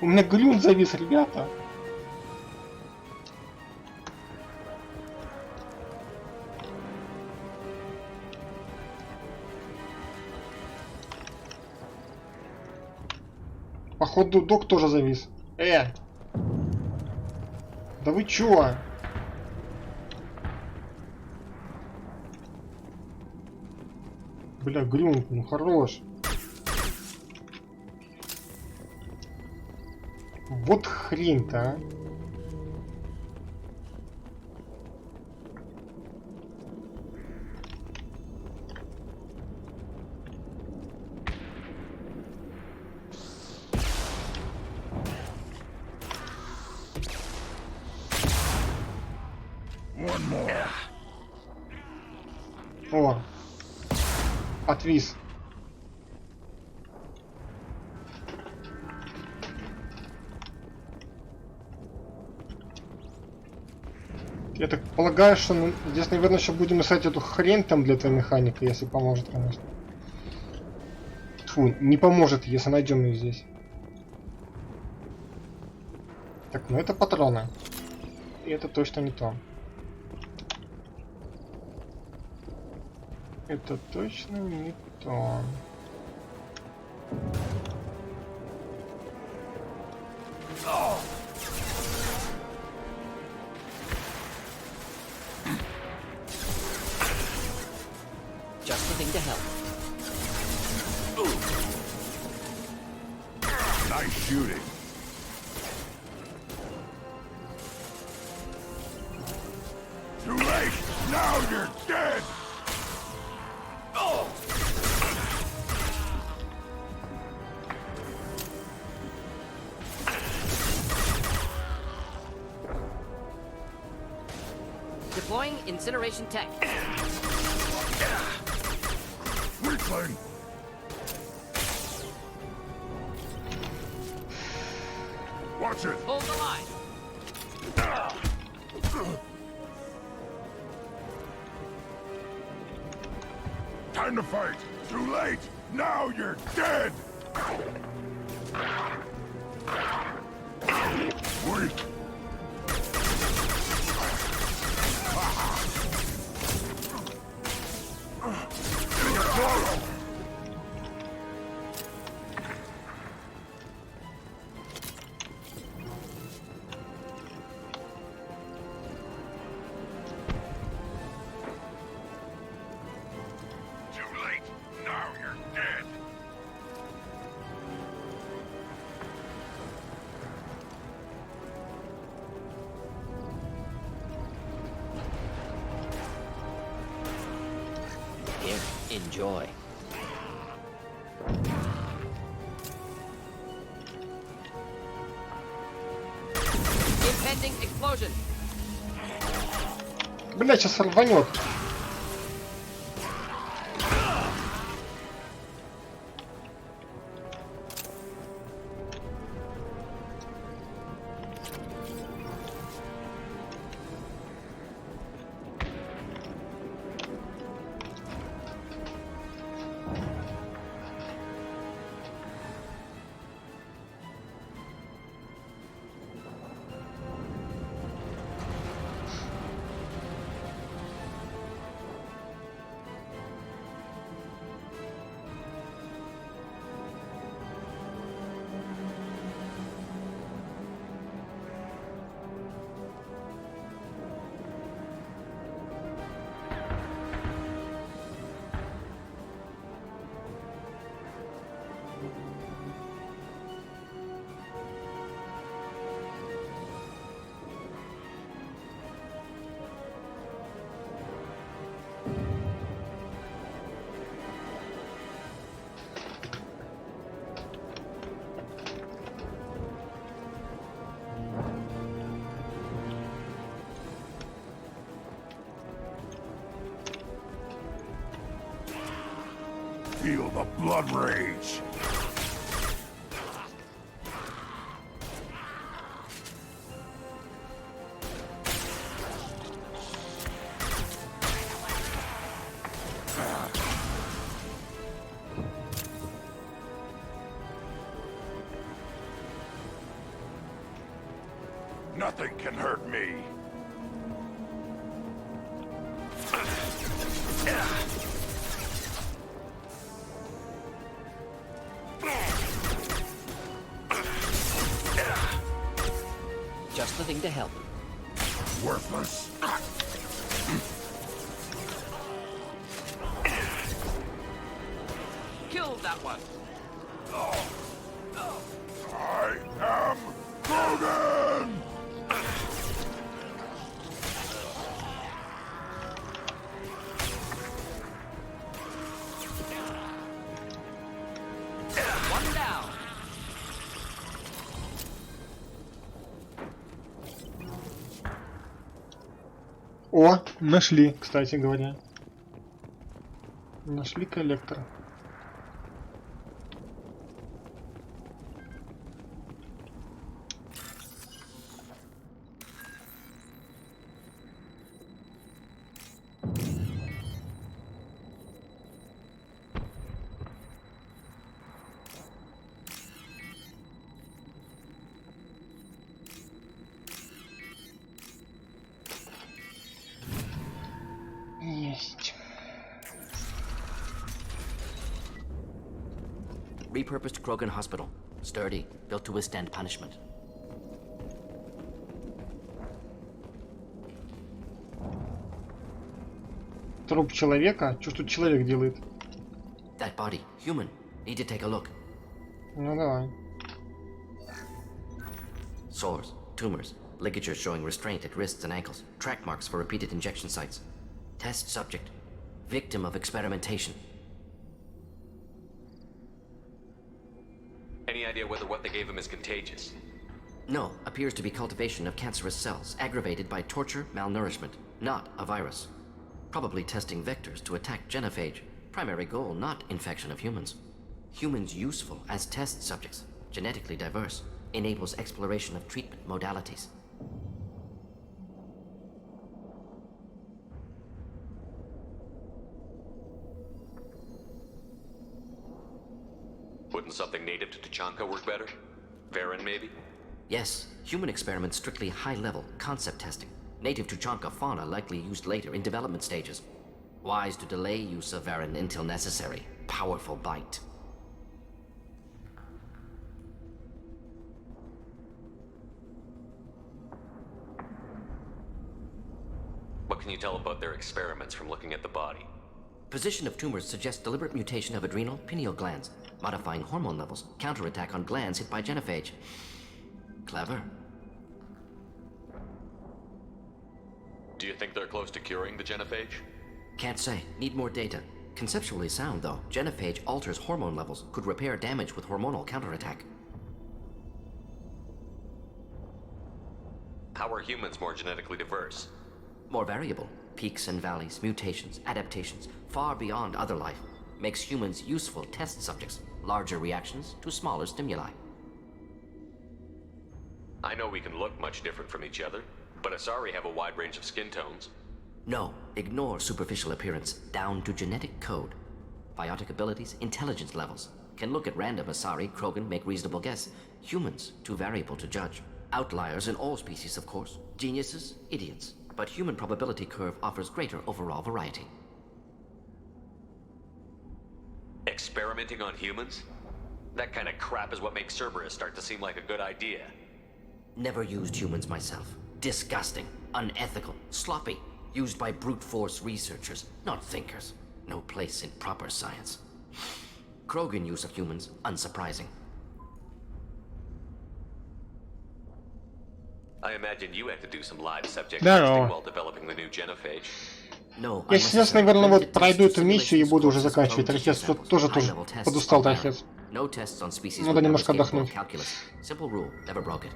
У меня Грюн завис, ребята. Походу, док тоже завис. Да вы чё? Бля, Грюн, ну хорош. Вот хрень-то, а. О, отвис. Я так полагаю, что здесь, наверное, еще будем искать эту хрень там для твоей механики, если поможет, конечно. Тьфу, не поможет, если найдем ее здесь. Так, ну это патроны. И это точно не то. Это точно не то. Just the thing to help. Nice shooting. Too late! Now you're dead! Oh! Deploying incineration tech. Weakling! Watch it! Hold the line. Time to fight! Too late! Now you're dead! Weak! Here, enjoy. Impending explosion. Бля, сейчас рванет. feel the blood rage. Nothing can hurt me. Just the thing to help. Worthless. Kill that one. I am Krogan! One down. О, нашли, кстати говоря. Нашли коллектор. Есть. Repurposed Krogan Hospital. Sturdy, built to withstand punishment. Труп человека? Что ж тут человек делает? That body, human. Need to take a look. Ну давай. Sores, tumors, ligatures showing restraint at wrists and ankles, track marks for repeated injection sites. Test subject. Victim of experimentation. Any idea whether what they gave him is contagious? No, appears to be cultivation of cancerous cells, aggravated by torture, malnourishment, not a virus. Probably testing vectors to attack genophage. Primary goal, not infection of humans. Humans useful as test subjects, genetically diverse, enables exploration of treatment modalities. Wouldn't something native to Tuchanka work better? Varen, maybe? Yes, human experiments strictly high-level, concept testing. Native Tuchanka fauna likely used later in development stages. Wise to delay use of Varen until necessary. Powerful bite. What can you tell about their experiments from looking at the body? Position of tumors suggests deliberate mutation of adrenal, pineal glands, modifying hormone levels, counterattack on glands hit by genophage. Clever. Do you think they're close to curing the genophage? Can't say. Need more data. Conceptually sound, though. Genophage alters hormone levels, could repair damage with hormonal counterattack. How are humans more genetically diverse? More variable. Peaks and valleys, mutations, adaptations, far beyond other life. Makes humans useful test subjects. Larger reactions to smaller stimuli. I know we can look much different from each other, but Asari have a wide range of skin tones. No, ignore superficial appearance, down to genetic code. Biotic abilities, intelligence levels. Can look at random Asari, Krogan, make reasonable guess. Humans, too variable to judge. Outliers in all species, of course. Geniuses, idiots. But human probability curve offers greater overall variety. Experimenting on humans? That kind of crap is what makes Cerberus start to seem like a good idea. Never used humans myself. Disgusting, unethical, sloppy. Used by brute force researchers, not thinkers. No place in proper science. Krogan use of humans, unsurprising. I imagine you had to do some live subject Да, testing но... while developing the new genophage. No, Я сейчас, наверное, вот пройду эту миссию и буду уже заканчивать. Трахес тоже подустал, Трахес. No tests on species Надо немножко отдохнуть. Simple rule, never broke it.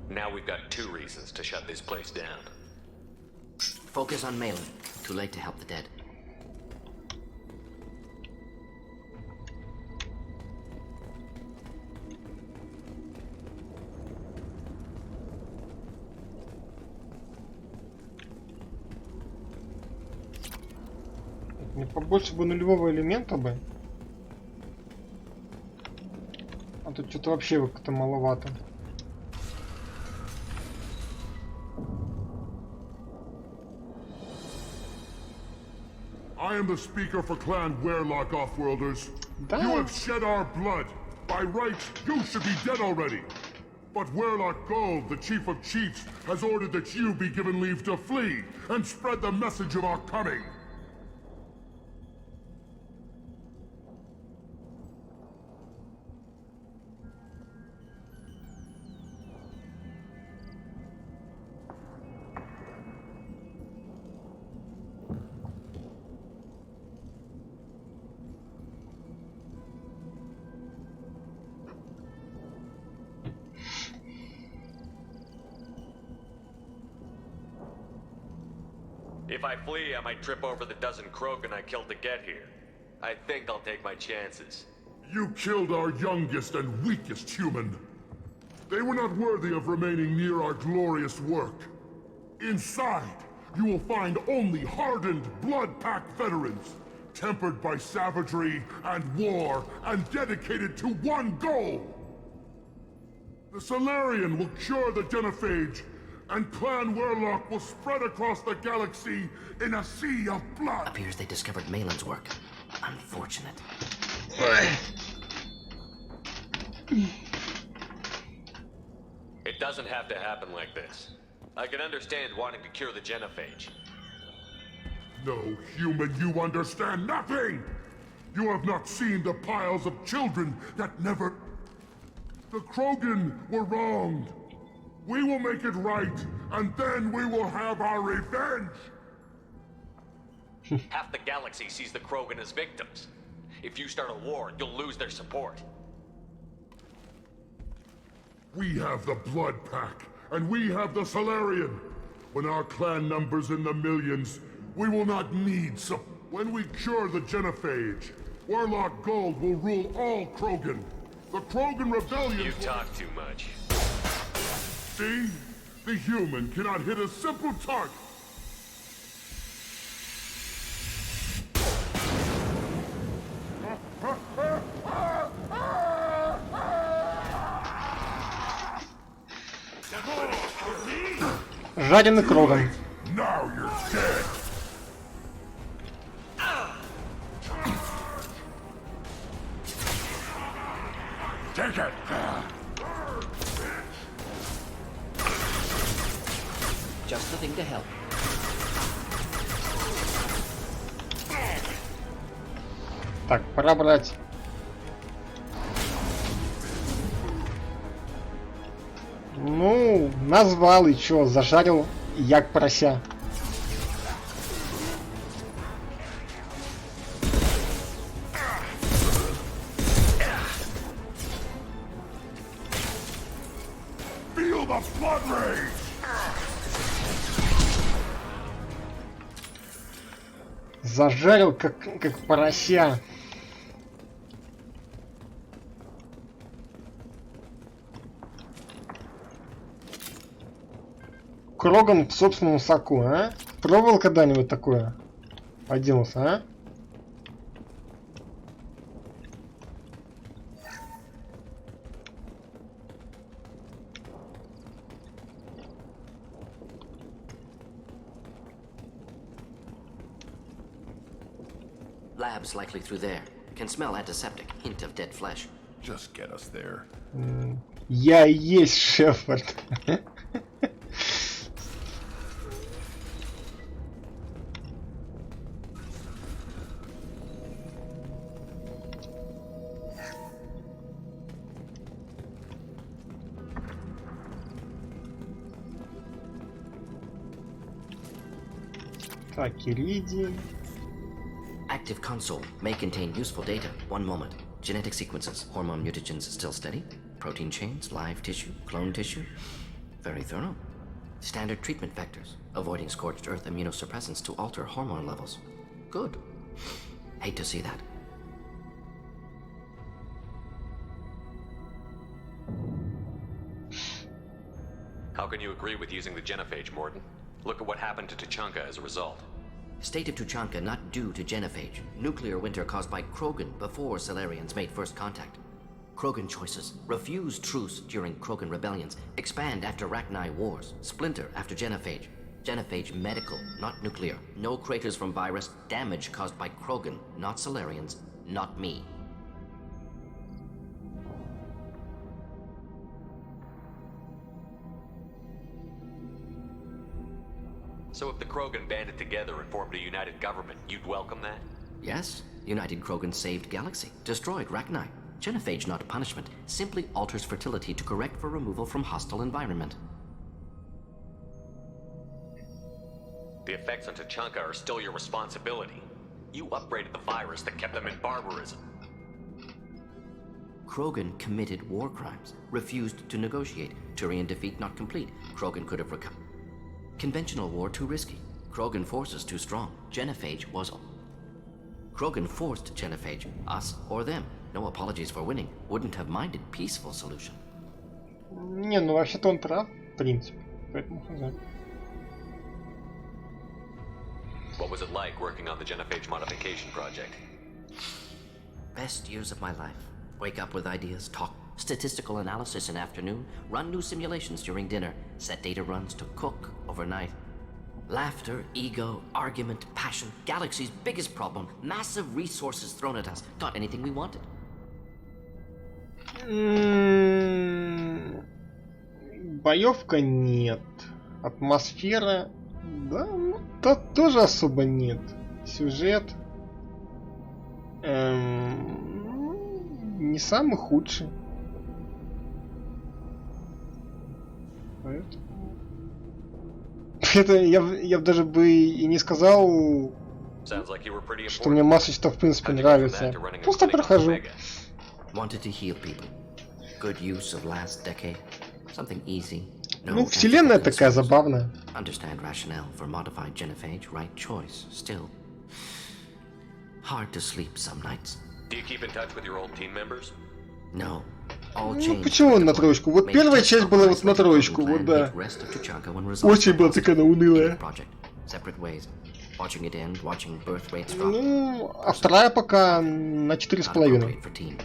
Now we've got 2 reasons to shut this place down. Focus on Malin. Too late to help the dead. Мне побольше бы нулевого элемента бы. А тут что-то вообще как-то маловато. I am the speaker for Clan Werelock, Offworlders. You have shed our blood. By rights, you should be dead already. But Werelock Gold, the Chief of Chiefs, has ordered that you be given leave to flee and spread the message of our coming. If I flee, I might trip over the dozen Krogan I killed to get here. I think I'll take my chances. You killed our youngest and weakest human. They were not worthy of remaining near our glorious work. Inside, you will find only hardened, blood-packed veterans, tempered by savagery and war, and dedicated to one goal. The Solarian will cure the Genophage, and Clan Werelock will spread across the galaxy in a sea of blood. Appears they discovered Malin's work. Unfortunate. It doesn't have to happen like this. I can understand wanting to cure the Genophage. No, human, you understand nothing! You have not seen the piles of children that never... The Krogan were wronged. We will make it right, and then we will have our revenge! Half the galaxy sees the Krogan as victims. If you start a war, you'll lose their support. We have the Blood Pack, and we have the Solarian. When our clan numbers in the millions, we will not need When we cure the Genophage, Werelock Gold will rule all Krogan. The Krogan Rebellion... You talk too much. See? The human cannot hit a simple target. Жареный Кроган. Now you're dead. Take it. Just the thing to help. Так, пора брать. Ну, назвал и чё, зажарил як порося. Feel the blood rage. Зажарил как порося. Кроган в собственном соку, а? Пробовал когда-нибудь такое? Поделался, а? Lab's likely through there. Can smell antiseptic. Hint of dead flesh. Just get us there. Я и есть Шефард. Так, Иридий. Active console may contain useful data. One moment. Genetic sequences. Hormone mutagens still steady. Protein chains, live tissue, clone tissue. Very thorough. Standard treatment vectors, avoiding scorched earth immunosuppressants to alter hormone levels. Good. Hate to see that. How can you agree with using the genophage, Morton? Look at what happened to Tuchanka as a result. State of Tuchanka not due to genophage. Nuclear winter caused by Krogan before Solarians made first contact. Krogan choices. Refuse truce during Krogan rebellions. Expand after Rachni wars. Splinter after genophage. Genophage medical, not nuclear. No craters from virus. Damage caused by Krogan, not Solarians, not me. So if the Krogan banded together and formed a united government, you'd welcome that? Yes. United Krogan saved Galaxy. Destroyed Rachni. Genophage not punishment. Simply alters fertility to correct for removal from hostile environment. The effects on Tuchanka are still your responsibility. You upgraded the virus that kept them in barbarism. Krogan committed war crimes. Refused to negotiate. Turian defeat not complete. Krogan could have recovered. Conventional war too risky. Krogan forces too strong. Genophage was... Krogan forced genophage. Us or them. No apologies for winning. Wouldn't have minded peaceful solution. Не, ну вообще-то он прав, в принципе. Поэтому хз. What was it like working on the genophage modification project? Best years of my life. Wake up with ideas, talk statistical analysis in afternoon, run new simulations during dinner, set data runs to cook overnight. Laughter, ego, argument, passion, Galaxy's biggest problem, massive resources thrown at us. Got anything we wanted. Боевка нет. Атмосфера, да, ну, тоже особо нет. Сюжет не самый худший. Это я даже бы и не сказал, что мне масса в принципе нравится. Просто прохожу. Wanted to heal people. Good use of last decade. Something easy. Ну, вселенная такая забавная. Understand rationale for modified genophage, right choice. Still hard to sleep some nights. Do you keep in touch with your old team members? No. Ну, почему на троечку? Вот первая часть была вот на троечку, вот да. Очень была такая унылая. Ну, а вторая пока на 4,5.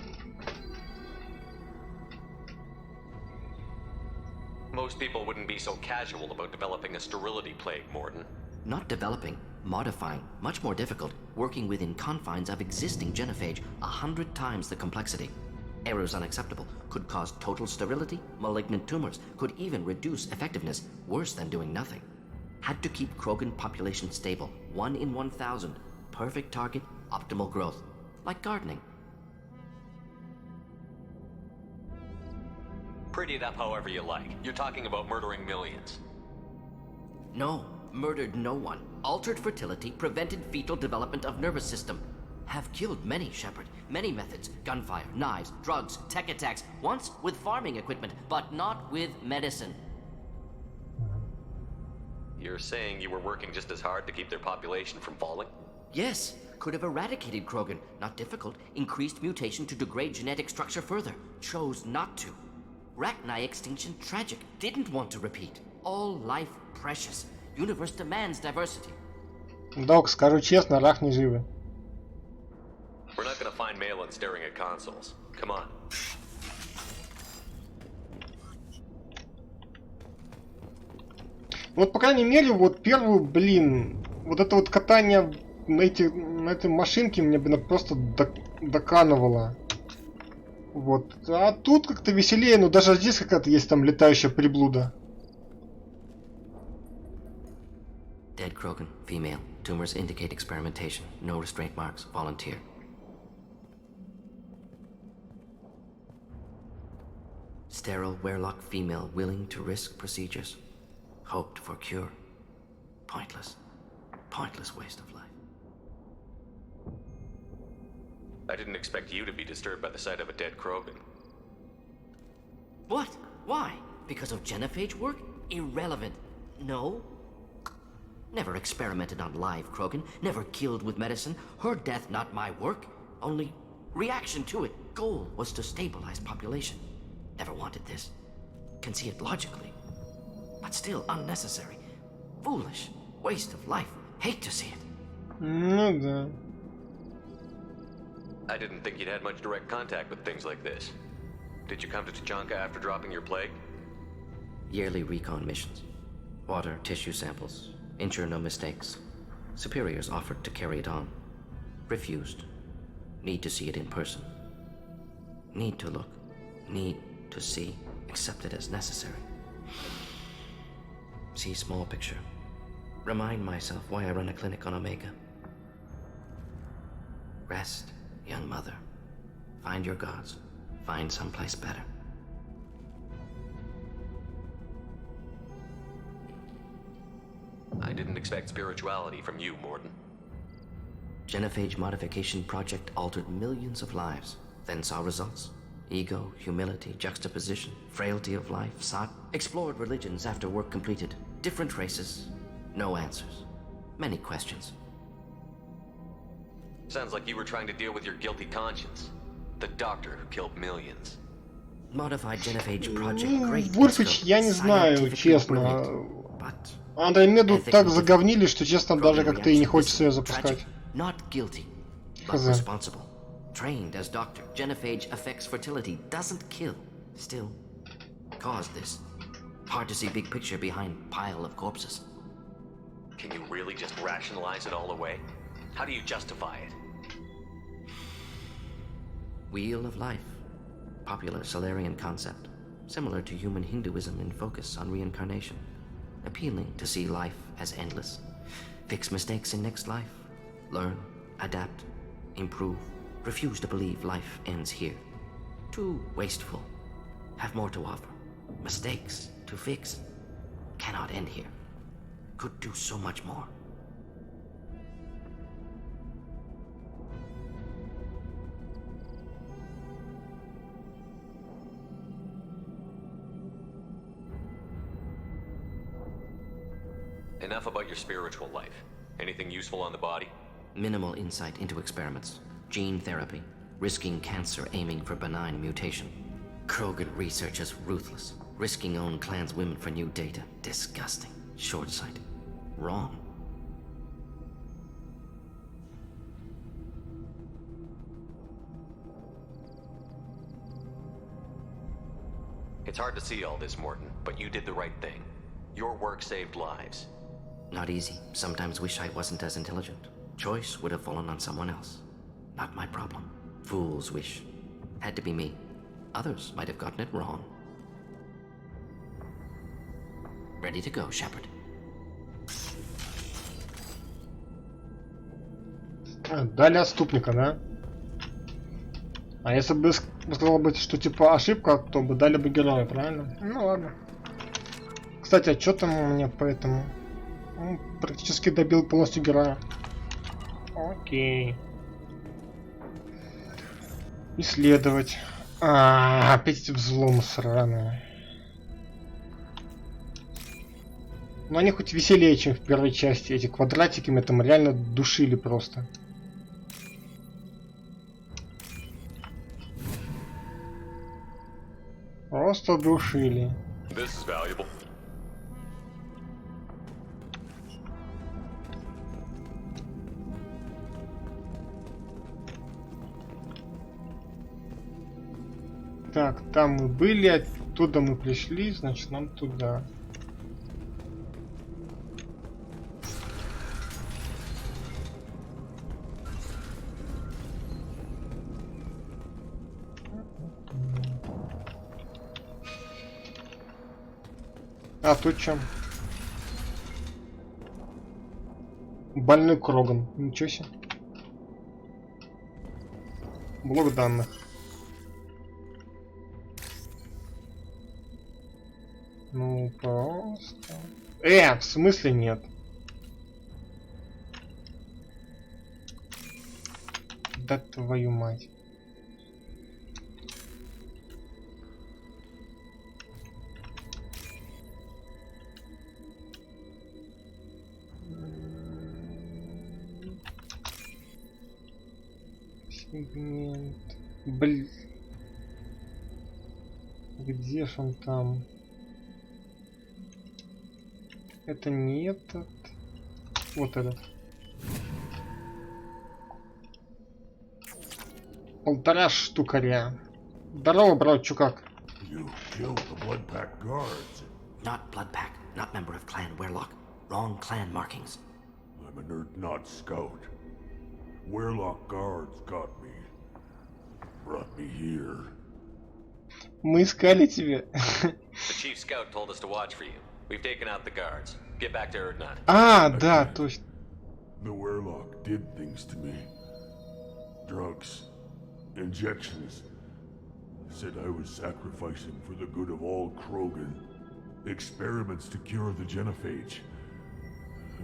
Most people wouldn't be so casual about developing a sterility plague, Morton. Not developing, modifying, much more difficult, working within confines of existing genophage, 100 times the complexity. Errors unacceptable, could cause total sterility, malignant tumors, could even reduce effectiveness, worse than doing nothing. Had to keep Krogan population stable, 1 in 1,000, perfect target, optimal growth, like gardening. Pretty it up however you like. You're talking about murdering millions. No, murdered no one. Altered fertility, prevented fetal development of nervous system. Have killed many, Shepard. Many methods. Gunfire, knives, drugs, tech attacks. Once with farming equipment, but not with medicine. You're saying you were working just as hard to keep their population from falling? Yes. Could have eradicated Krogan. Not difficult. Increased mutation to degrade genetic structure further. Chose not to. Rachni extinction tragic. Didn't want to repeat. All life precious. Universe demands diversity. Док, скажу честно, рах не живы. We're not gonna find Malin staring at consoles. Come on. Вот, по крайней мере, вот первую, блин, вот это вот катание на этой машинке мне просто доканывало. Вот. А тут как-то веселее, но даже здесь какая-то есть там летающая приблуда. Dead Krogan, female. Tumors indicate experimentation. No restraint marks. Volunteer. Sterile Werelock female willing to risk procedures. Hoped for cure. Pointless. Pointless waste of life. I didn't expect you to be disturbed by the sight of a dead Krogan. What? Why? Because of genophage work? Irrelevant. No. Never experimented on live Krogan, never killed with medicine. Her death, not my work. Only reaction to it. Goal was to stabilize population. Never wanted this. Can see it logically. But still unnecessary. Foolish. Waste of life. Hate to see it. Ну да. I didn't think you'd had much direct contact with things like this. Did you come to Tuchanka after dropping your plague? Yearly recon missions. Water, tissue samples. Ensure no mistakes. Superiors offered to carry it on. Refused. Need to see it in person. Need to look. Need to see. Accept it as necessary. See small picture. Remind myself why I run a clinic on Omega. Rest, young mother. Find your gods. Find someplace better. I didn't expect spirituality from you, Morden. Genophage modification project altered millions of lives, then saw results. Ego, humility, juxtaposition, frailty of life, sought, explored religions after work completed. Different races, no answers. Many questions. Sounds like you were trying to deal with your guilty conscience. The doctor who killed millions. Modified genophage project, great. Вольфович, я не знаю, честно. Андромеду так заговнили, что, честно, даже как-то и не хочется ее запускать. Not guilty, but responsible. Trained as doctor, genophage affects fertility, doesn't kill. Still, caused this. Hard to see big picture behind pile of corpses. Can you really just rationalize it all away? How do you justify it? Wheel of life. Popular Solarian concept. Similar to human Hinduism in focus on reincarnation. Appealing to see life as endless. Fix mistakes in next life. Learn, adapt, improve. Refuse to believe life ends here. Too wasteful. Have more to offer. Mistakes to fix. Cannot end here. Could do so much more. Enough about your spiritual life. Anything useful on the body? Minimal insight into experiments. Gene therapy. Risking cancer aiming for benign mutation. Krogan researchers ruthless. Risking own clan's women for new data. Disgusting. Short-sighted. Wrong. It's hard to see all this, Morton, but you did the right thing. Your work saved lives. Not easy. Sometimes wish I wasn't as intelligent. Choice would have fallen on someone else. Not my problem. Fool's wish. Had to be me. Others might have gotten it wrong. Ready to go, Shepard. Дали отступника, да? А если бы сказал бы, что типа ошибка, то бы дали бы героя, правильно? Ну ладно. Кстати, а что там у меня по этому? Практически добил полностью героя. Окей. Исследовать. Опять эти взломы сраные. Но они хоть веселее, чем в первой части. Эти квадратики меня там реально душили просто. Просто душили. This is valuable. Так, там мы были, оттуда мы пришли, значит нам туда. А тут чем? Больной Кроган. Ничего себе. Блок данных. Ну, просто... в смысле нет? Да твою мать. Сегмент. Блин. Где ж он там? Это не этот. Вот этот. 1,5 штукаря. Здорово, брат, чё как? You killed the Bloodpack guards. Not Bloodpack, not member of Clan Werlock. Wrong clan markings. I'm a nerd, not scout. Werlock guards got me. Brought me here. Мы искали тебя. The chief scout told us to watch for you. We've taken out the guards. Get back to Erdnot. А, да, точно. The Werlock did things to me. Drugs. Injections. Said I was sacrificing for the good of all Krogan. Experiments to cure the genophage.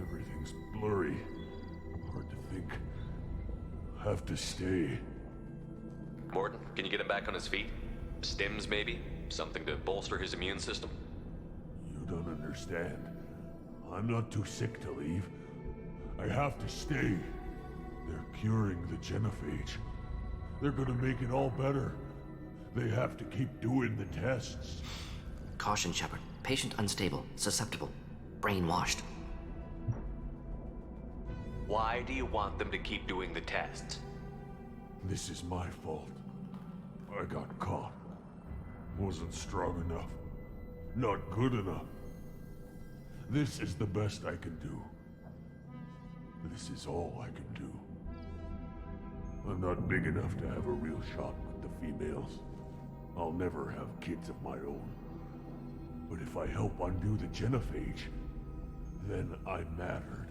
Everything's blurry. Hard to think. Have to stay. Morton, can you get him back on his feet? Stims, maybe? Something to bolster his immune system? You don't understand. I'm not too sick to leave. I have to stay. They're curing the genophage. They're gonna make it all better. They have to keep doing the tests. Caution, Shepard. Patient unstable, susceptible, brainwashed. Why do you want them to keep doing the tests? This is my fault. I got caught. Wasn't strong enough. Not good enough. This is the best I can do. This is all I can do. I'm not big enough to have a real shot with the females. I'll never have kids of my own. But if I help undo the genophage, then I mattered.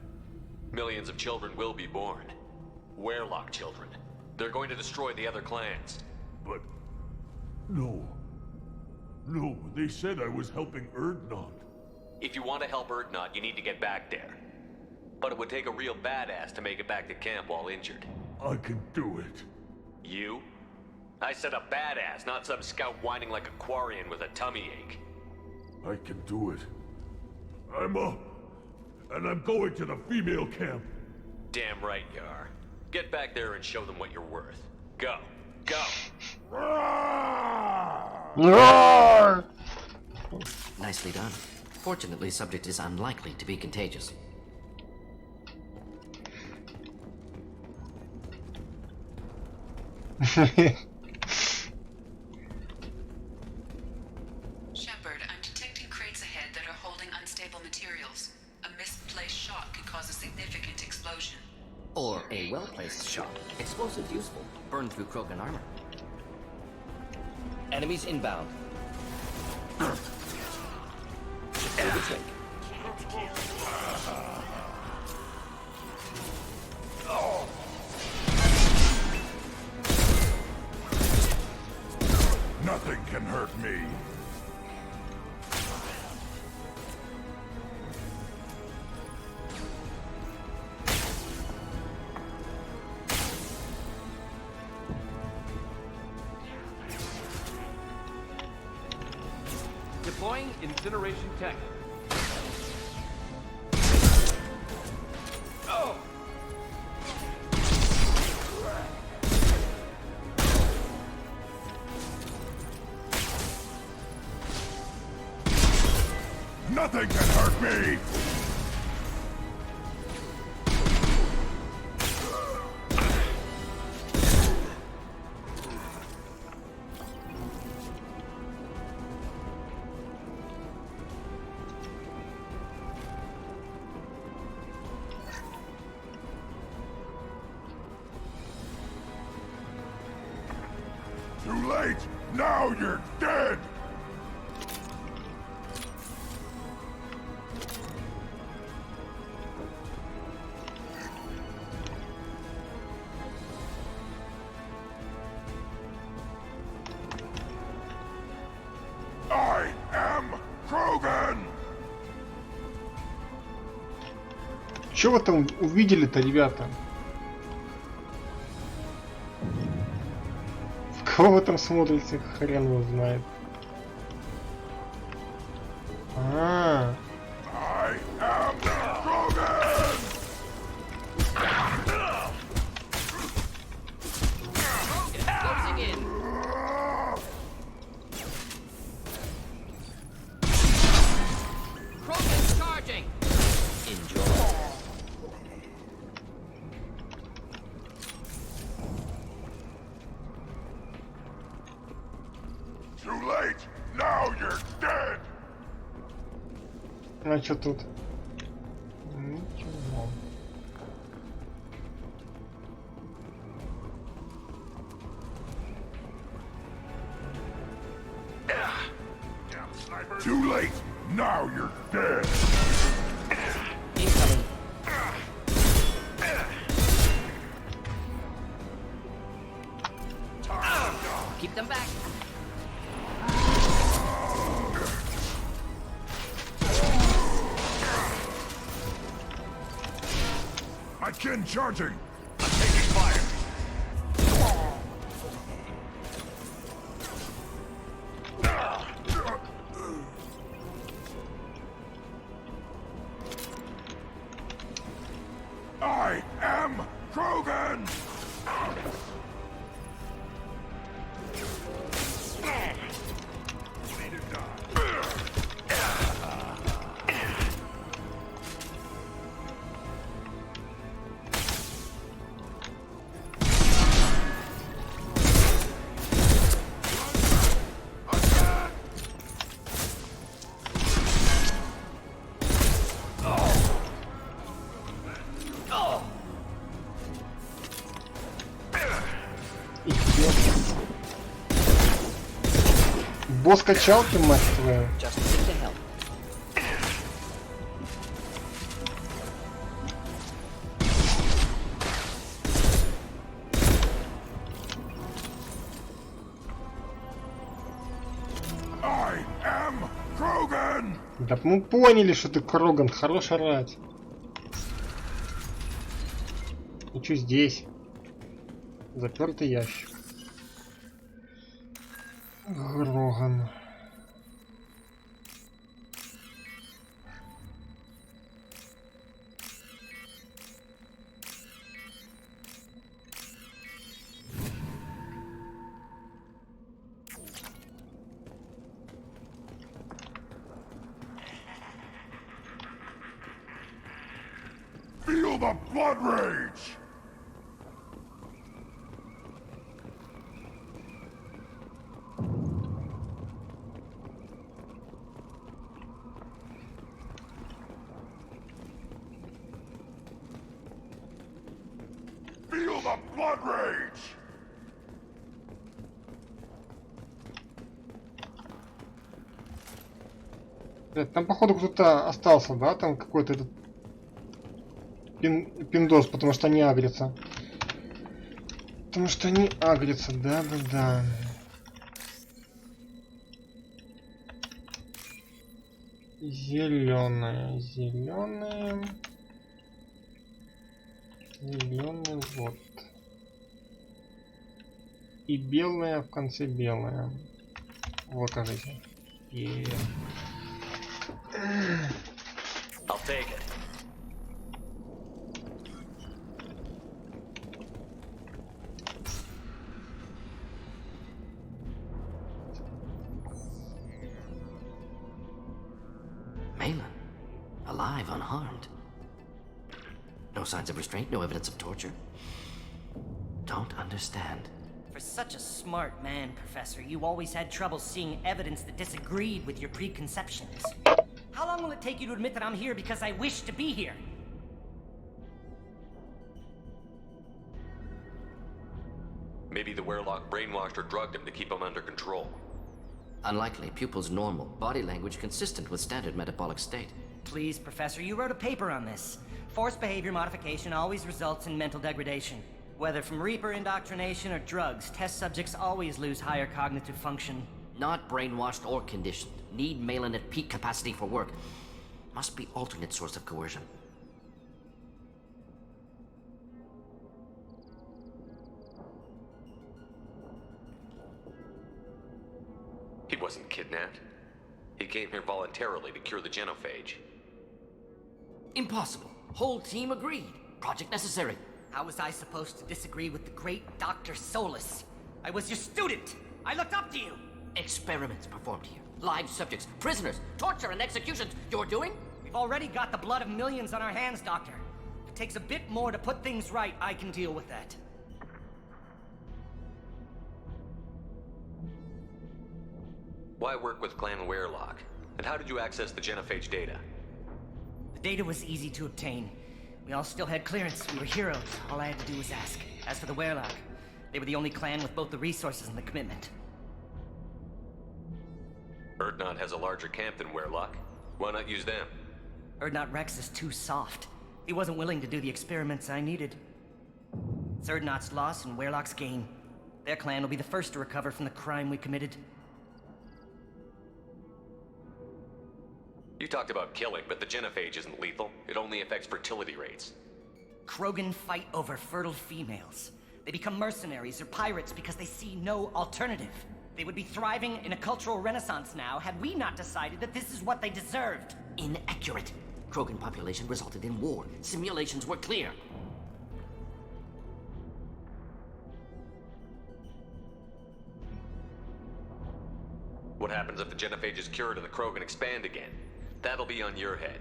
Millions of children will be born. Werlock children. They're going to destroy the other clans. But... no. No, they said I was helping Erdnot. If you want to help Erdnot, you need to get back there. But it would take a real badass to make it back to camp while injured. I can do it. You? I said a badass, not some scout whining like a Quarian with a tummy ache. I can do it. I'm up. And I'm going to the female camp. Damn right you are. Get back there and show them what you're worth. Go. Go. Nicely done. Fortunately, subject is unlikely to be contagious. Shepard, I'm detecting crates ahead that are holding unstable materials. A misplaced shot could cause a significant explosion. Or a well-placed shot. Explosives useful. Burn through Krogan armor. Enemies inbound. Overtake. Nothing can hurt me. Deploying incineration tech. Oh! Nothing can hurt me! Too late! Now you're dead! I am Krogan! Чё вы там увидели-то, ребята? В кого вы там смотрите? Хрен его знает. А, I am Krogan! А что тут? Ничего. Too late. Now you're dead. Incoming. Keep them back. My kin charging. I'm taking fire. I am Krogan! Босс качалки, мать твою. I am Krogan! Да мы поняли, что ты Кроган, хорош орать. И что здесь? Запертый ящик. Кроган. Feel the blood rage! Feel the blood rage! Там походу кто-то остался, да? Там какой-то этот пиндос, потому что они агрятся. Потому что они агрятся, да-да-да. Зеленые, зеленые. Зеленый вот. И белая в конце белая. Вот, кажется. I'll take it. Malin, alive, unharmed. No signs of restraint, no evidence of torture. Don't understand. For such a smart man, Professor, you always had trouble seeing evidence that disagreed with your preconceptions. How long will it take you to admit that I'm here because I wish to be here? Maybe the Werelock brainwashed or drugged him to keep him under control. Unlikely. Pupil's normal. Body language consistent with standard metabolic state. Please, Professor, you wrote a paper on this. Forced behavior modification always results in mental degradation. Whether from Reaper indoctrination or drugs, test subjects always lose higher cognitive function. Not brainwashed or conditioned. Need Malin at peak capacity for work. Must be alternate source of coercion. He wasn't kidnapped. He came here voluntarily to cure the genophage. Impossible. Whole team agreed. Project necessary. How was I supposed to disagree with the great Dr. Solus? I was your student! I looked up to you! Experiments performed here. Live subjects, prisoners, torture and executions. You're doing? We've already got the blood of millions on our hands, Doctor. If it takes a bit more to put things right, I can deal with that. Why work with Clan Werelock? And how did you access the genophage data? The data was easy to obtain. We all still had clearance. We were heroes. All I had to do was ask. As for the Werlock, they were the only clan with both the resources and the commitment. Erdnot has a larger camp than Werlock. Why not use them? Erdnot Rex is too soft. He wasn't willing to do the experiments I needed. It's Erdnot's loss and Werlock's gain. Their clan will be the first to recover from the crime we committed. You talked about killing, but the genophage isn't lethal. It only affects fertility rates. Krogan fight over fertile females. They become mercenaries or pirates because they see no alternative. They would be thriving in a cultural renaissance now had we not decided that this is what they deserved. Inaccurate. Krogan population resulted in war. Simulations were clear. What happens if the genophage is cured and the Krogan expand again? That'll be on your head.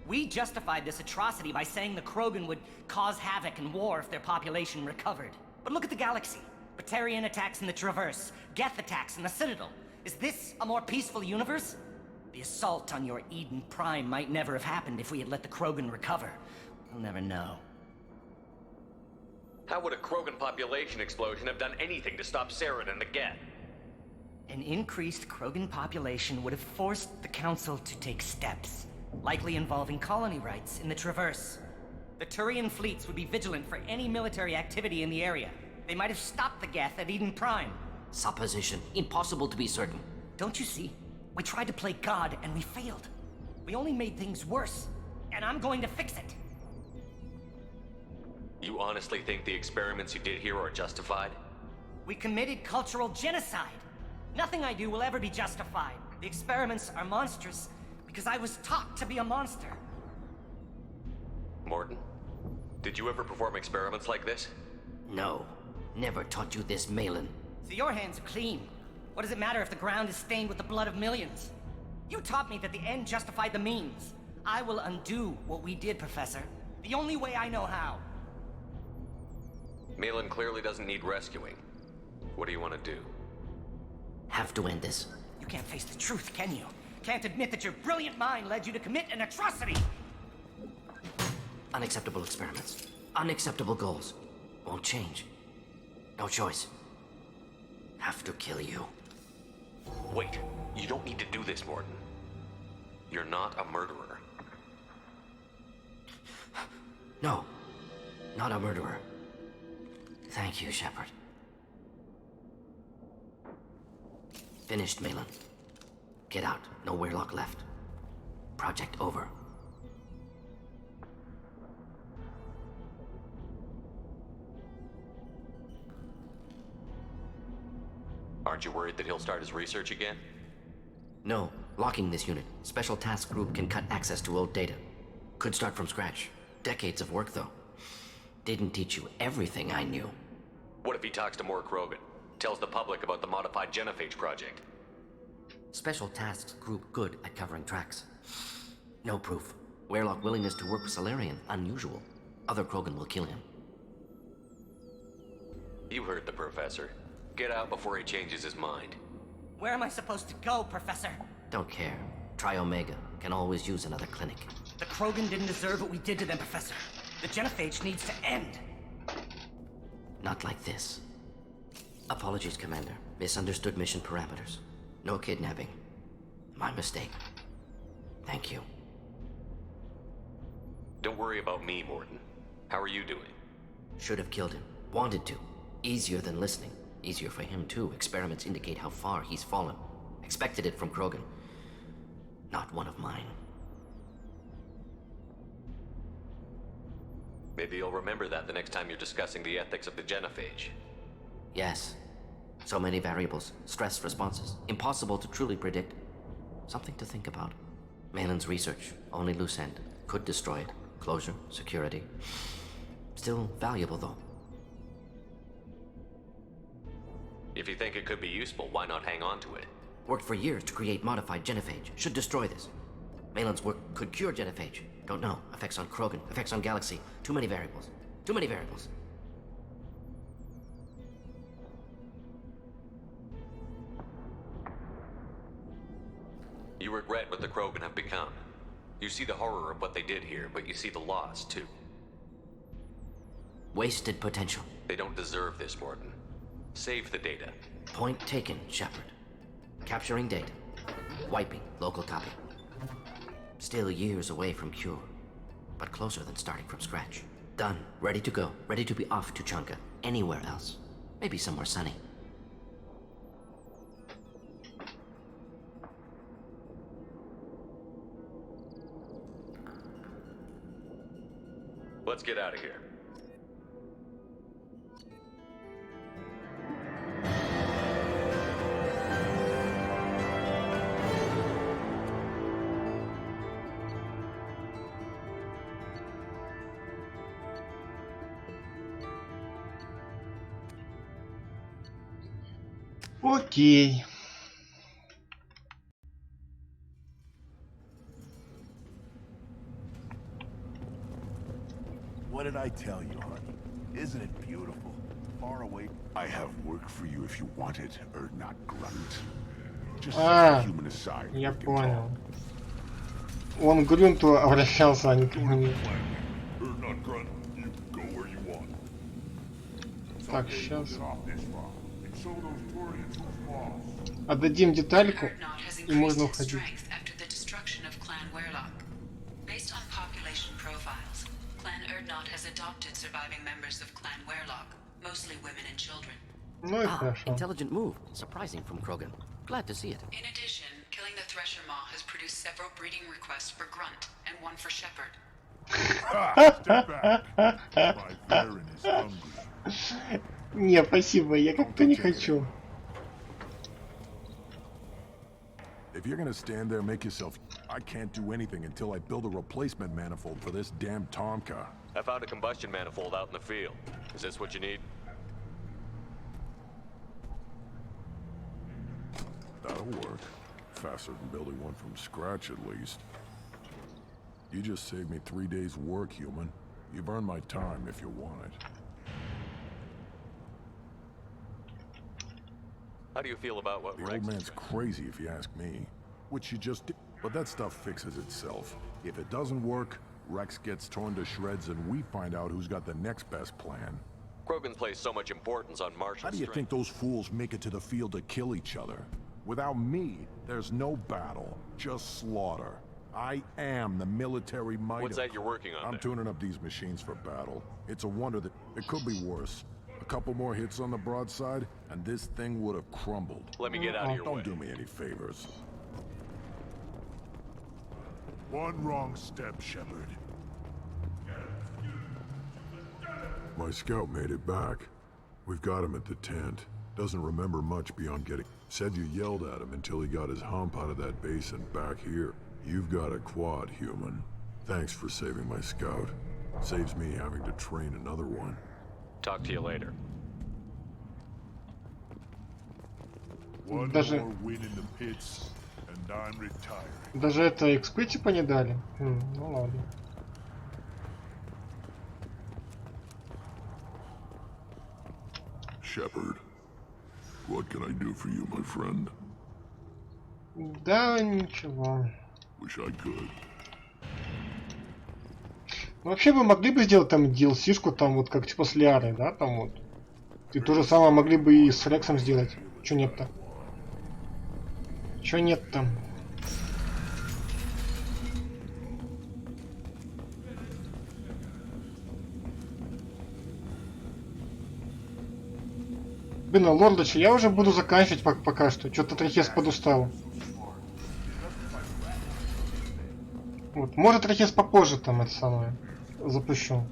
We justified this atrocity by saying the Krogan would cause havoc and war if their population recovered. But look at the galaxy. Batarian attacks in the Traverse, Geth attacks in the Citadel. Is this a more peaceful universe? The assault on your Eden Prime might never have happened if we had let the Krogan recover. We'll never know. How would a Krogan population explosion have done anything to stop Saren and the Geth? An increased Krogan population would have forced the Council to take steps, likely involving colony rights in the Traverse. The Turian fleets would be vigilant for any military activity in the area. They might have stopped the Geth at Eden Prime. Supposition. Impossible to be certain. Don't you see? We tried to play God and we failed. We only made things worse, and I'm going to fix it. You honestly think the experiments you did here are justified? We committed cultural genocide. Nothing I do will ever be justified. The experiments are monstrous because I was taught to be a monster. Morton, did you ever perform experiments like this? No. Never taught you this, Malin. So your hands are clean. What does it matter if the ground is stained with the blood of millions? You taught me that the end justified the means. I will undo what we did, Professor. The only way I know how. Malin clearly doesn't need rescuing. What do you want to do? Have to end this. You can't face the truth, can you? Can't admit that your brilliant mind led you to commit an atrocity! Unacceptable experiments. Unacceptable goals. Won't change. No choice. Have to kill you. Wait, you don't need to do this, Morton. You're not a murderer. No. Not a murderer. Thank you, Shepard. Finished, Malin. Get out. No Werlock left. Project over. Aren't you worried that he'll start his research again? No. Locking this unit. Special task group can cut access to old data. Could start from scratch. Decades of work, though. Didn't teach you everything I knew. What if he talks to more Krogan? Tells the public about the modified genophage project? Special tasks group good at covering tracks. No proof. Werlock willingness to work with Salarian, unusual. Other Krogan will kill him. You heard the professor. Get out before he changes his mind. Where am I supposed to go, Professor? Don't care. Try Omega. Can always use another clinic. The Krogan didn't deserve what we did to them, Professor. The genophage needs to end. Not like this. Apologies, Commander. Misunderstood mission parameters. No kidnapping. My mistake. Thank you. Don't worry about me, Morton. How are you doing? Should have killed him. Wanted to. Easier than listening. Easier for him, too. Experiments indicate how far he's fallen. Expected it from Krogan. Not one of mine. Maybe you'll remember that the next time you're discussing the ethics of the genophage. Yes. So many variables. Stress responses. Impossible to truly predict. Something to think about. Malin's research. Only loose end. Could destroy it. Closure. Security. Still valuable, though. If you think it could be useful, why not hang on to it? Worked for years to create modified genophage. Should destroy this. Malin's work could cure genophage. Don't know. Effects on Krogan. Effects on Galaxy. Too many variables. Too many variables. You regret what the Krogan have become. You see the horror of what they did here, but you see the loss, too. Wasted potential. They don't deserve this, Morton. Save the data. Point taken, Shepard. Capturing data. Wiping local copy. Still years away from cure, but closer than starting from scratch. Done. Ready to go. Ready to be off to Chunka. Anywhere else. Maybe somewhere sunny. Let's get out of here. Окей. What did I tell you, honey? Isn't it beautiful? Far away. I have work for you if you want it, or not grunt. Just А, human aside. я понял. Он к Грунту обращался, а не ко мне. Так, сейчас. Отдадим детальку, и можно уходить. Ну и хорошо. Intelligent move. Surprising from Krogan. Glad to see it. In addition, killing the Thresher Maw has produced several breeding requests for Grunt and one for Shepard. Step back. My veteran is hungry. Не, спасибо, я как-то не хочу. If you're gonna stand there, make yourself... I can't do anything until I build a replacement manifold for this damn Tomka. I found a combustion manifold out in the field. Is this what you need? That'll work. Faster than building one from scratch, at least. You just saved me 3 days' work, human. You've earned my time if you want it. How do you feel about what The Rex old man's is trying? crazy if you ask me. Which you just did. But that stuff fixes itself. If it doesn't work, Rex gets torn to shreds and we find out who's got the next best plan. Krogan place so much importance on martial How do you strength. think those fools make it to the field to kill each other? Without me, there's no battle, just slaughter. I am the military might. What's that you're working on I'm there? tuning up these machines for battle. It's a wonder that it could be worse. A couple more hits on the broadside, and this thing would have crumbled. Let me get out of your Don't way. do me any favors. One wrong step, Shepard. My scout made it back. We've got him at the tent. Doesn't remember much beyond getting... Said you yelled at him until he got his hump out of that base and back here. You've got a quad, human. Thanks for saving my scout. Saves me having to train another one. Talk to you later. One Даже- more win in the pits, and I'm retired. Даже это XP типа не дали? Ну ладно. Shepard, what can I do for you, my friend? Да, ничего. Wish I could. Ну, вообще вы могли бы сделать там DLC-шку, там вот как типа с Лиарой, да, там вот. И то же самое могли бы и с Рексом сделать. Чё нет-то? Чё нет там? Блин, а Лордыч, я уже буду заканчивать пока что. Что-то Трахес подустал. Вот, может Трахес попозже там это самое запущу.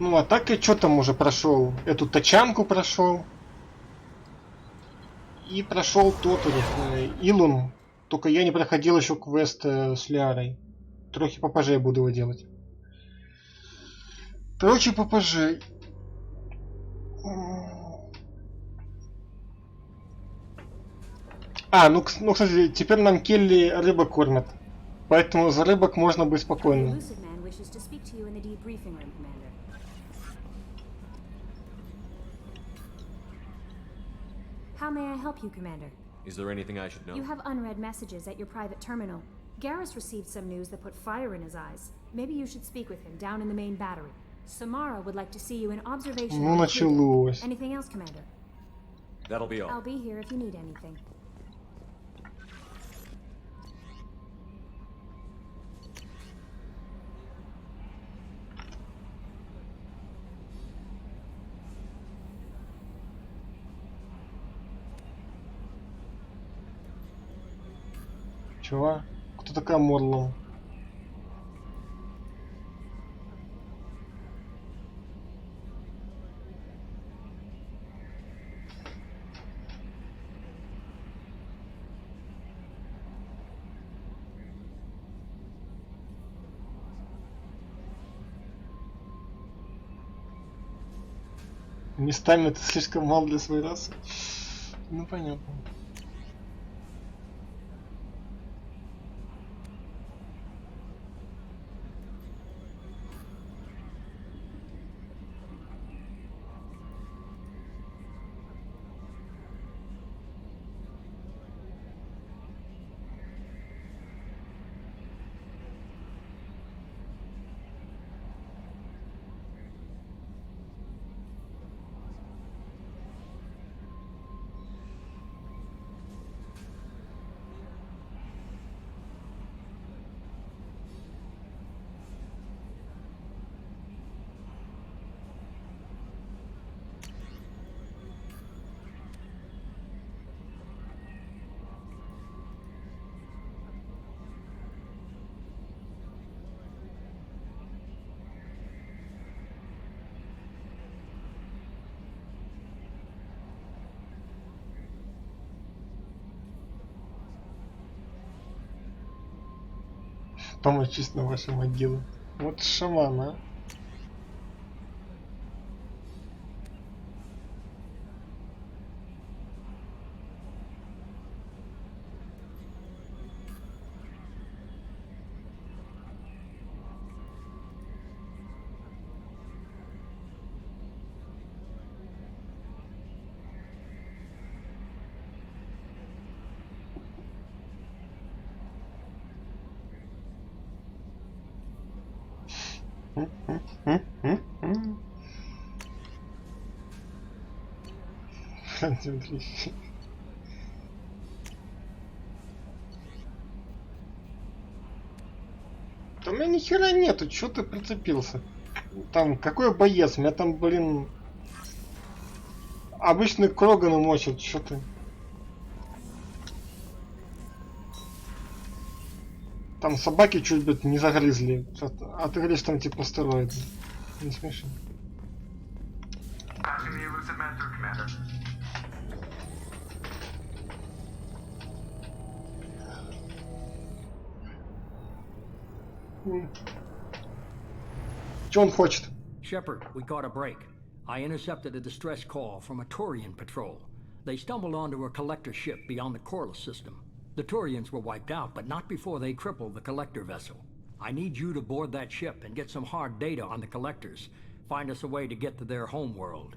Ну а так я что там уже прошел? Эту тачанку прошел. И прошел тот Илун. Только я не проходил еще квест с Лиарой. Трохи попозже я буду его делать. Короче, попозже. Ну, кстати, теперь нам Келли рыбок кормят. Поэтому за рыбок можно быть спокойным. Elusive man wishes to speak to you in the debriefing room, Commander. How may I help you, Commander? Is there anything I should know? You have unread messages at your private terminal. Garrus received some news that put fire in his eyes. Maybe you should speak with him down in the main battery. Samara would like to see you in observation. Ну, началось. Anything else, Commander? That'll be all. I'll be here if you need anything. Чего? Кто такая Морло? Местами это слишком мало для своей расы. Ну понятно. Помочись на ваши могилы. Вот шаман, а. Да у меня ни хера нету, чё ты прицепился? Там, какой боец? У меня там, блин, обычный Кроган мочит, чё ты? Там собаки чуть бы не загрызли, а ты говоришь, там типа стероиды. Не смеши. Что он хочет? Shepard, we caught a break. I intercepted a distress call from a Turian patrol. They stumbled onto a collector ship beyond the Corliss system. The Turians were wiped out, but not before they crippled the collector vessel. I need you to board that ship and get some hard data on the collectors. Find us a way to get to their homeworld.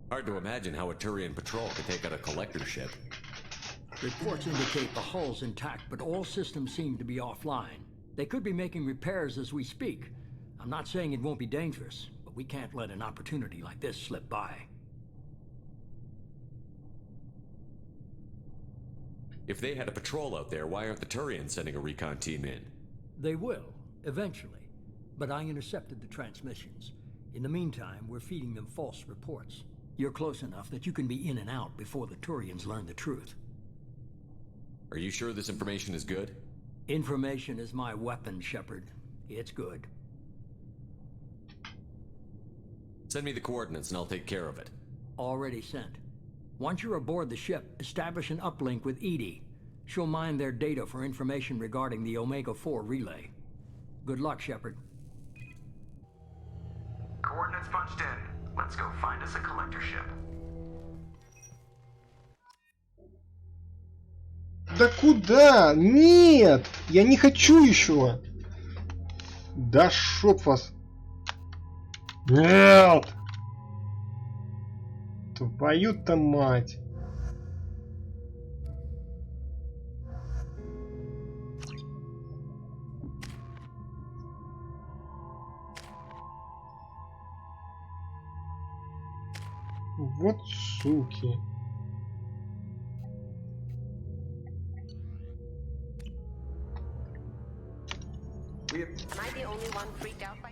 Hard to imagine how a Turian patrol could take out a collector ship. Reports indicate the hull's intact, but all systems seem to be offline. They could be making repairs as we speak. I'm not saying it won't be dangerous, but we can't let an opportunity like this slip by. If they had a patrol out there, why aren't the Turians sending a recon team in? They will, eventually. But I intercepted the transmissions. In the meantime, we're feeding them false reports. You're close enough that you can be in and out before the Turians learn the truth. Are you sure this information is good? Information is my weapon, Shepard. It's good. Send me the coordinates and I'll take care of it. Already sent. Once you're aboard the ship, establish an uplink with Edie. She'll mine their data for information regarding the Omega-4 relay. Good luck, Shepard. Coordinates punched in. Let's go find us a collector ship. Да куда? Нет! Я не хочу еще! Да шоп вас! Нет! Твою-то мать! Вот суки. Am I the only one freaked out by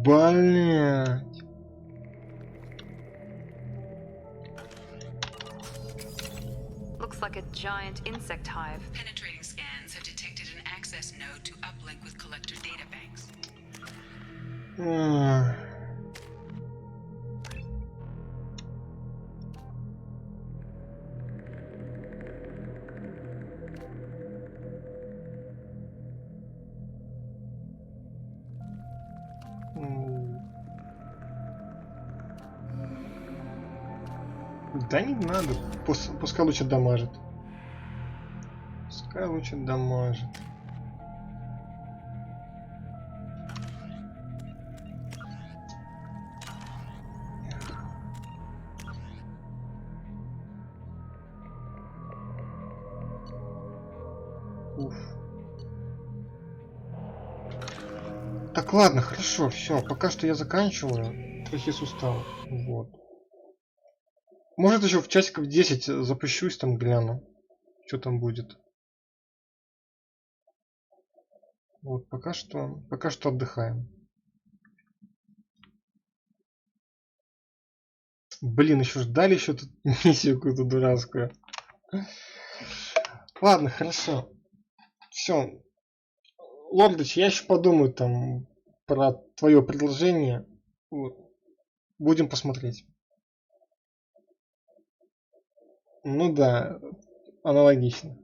Блять. Looks like a giant insect hive. Penetrating scans have detected an access node to uplink with collector databanks. Да не надо. Пускай лучше дамажит. Пускай лучше дамажит. Уф. Так, ладно, хорошо, все. Пока что я заканчиваю. Трохи устал. Вот. Может еще в часиков 10 запущусь, там гляну, что там будет. Вот, пока что отдыхаем. Блин, еще ждали еще тут миссию какую-то дурацкую. Ладно, хорошо. Все. Лордыч, я еще подумаю там про твое предложение. Вот. Будем посмотреть. Ну да, аналогично.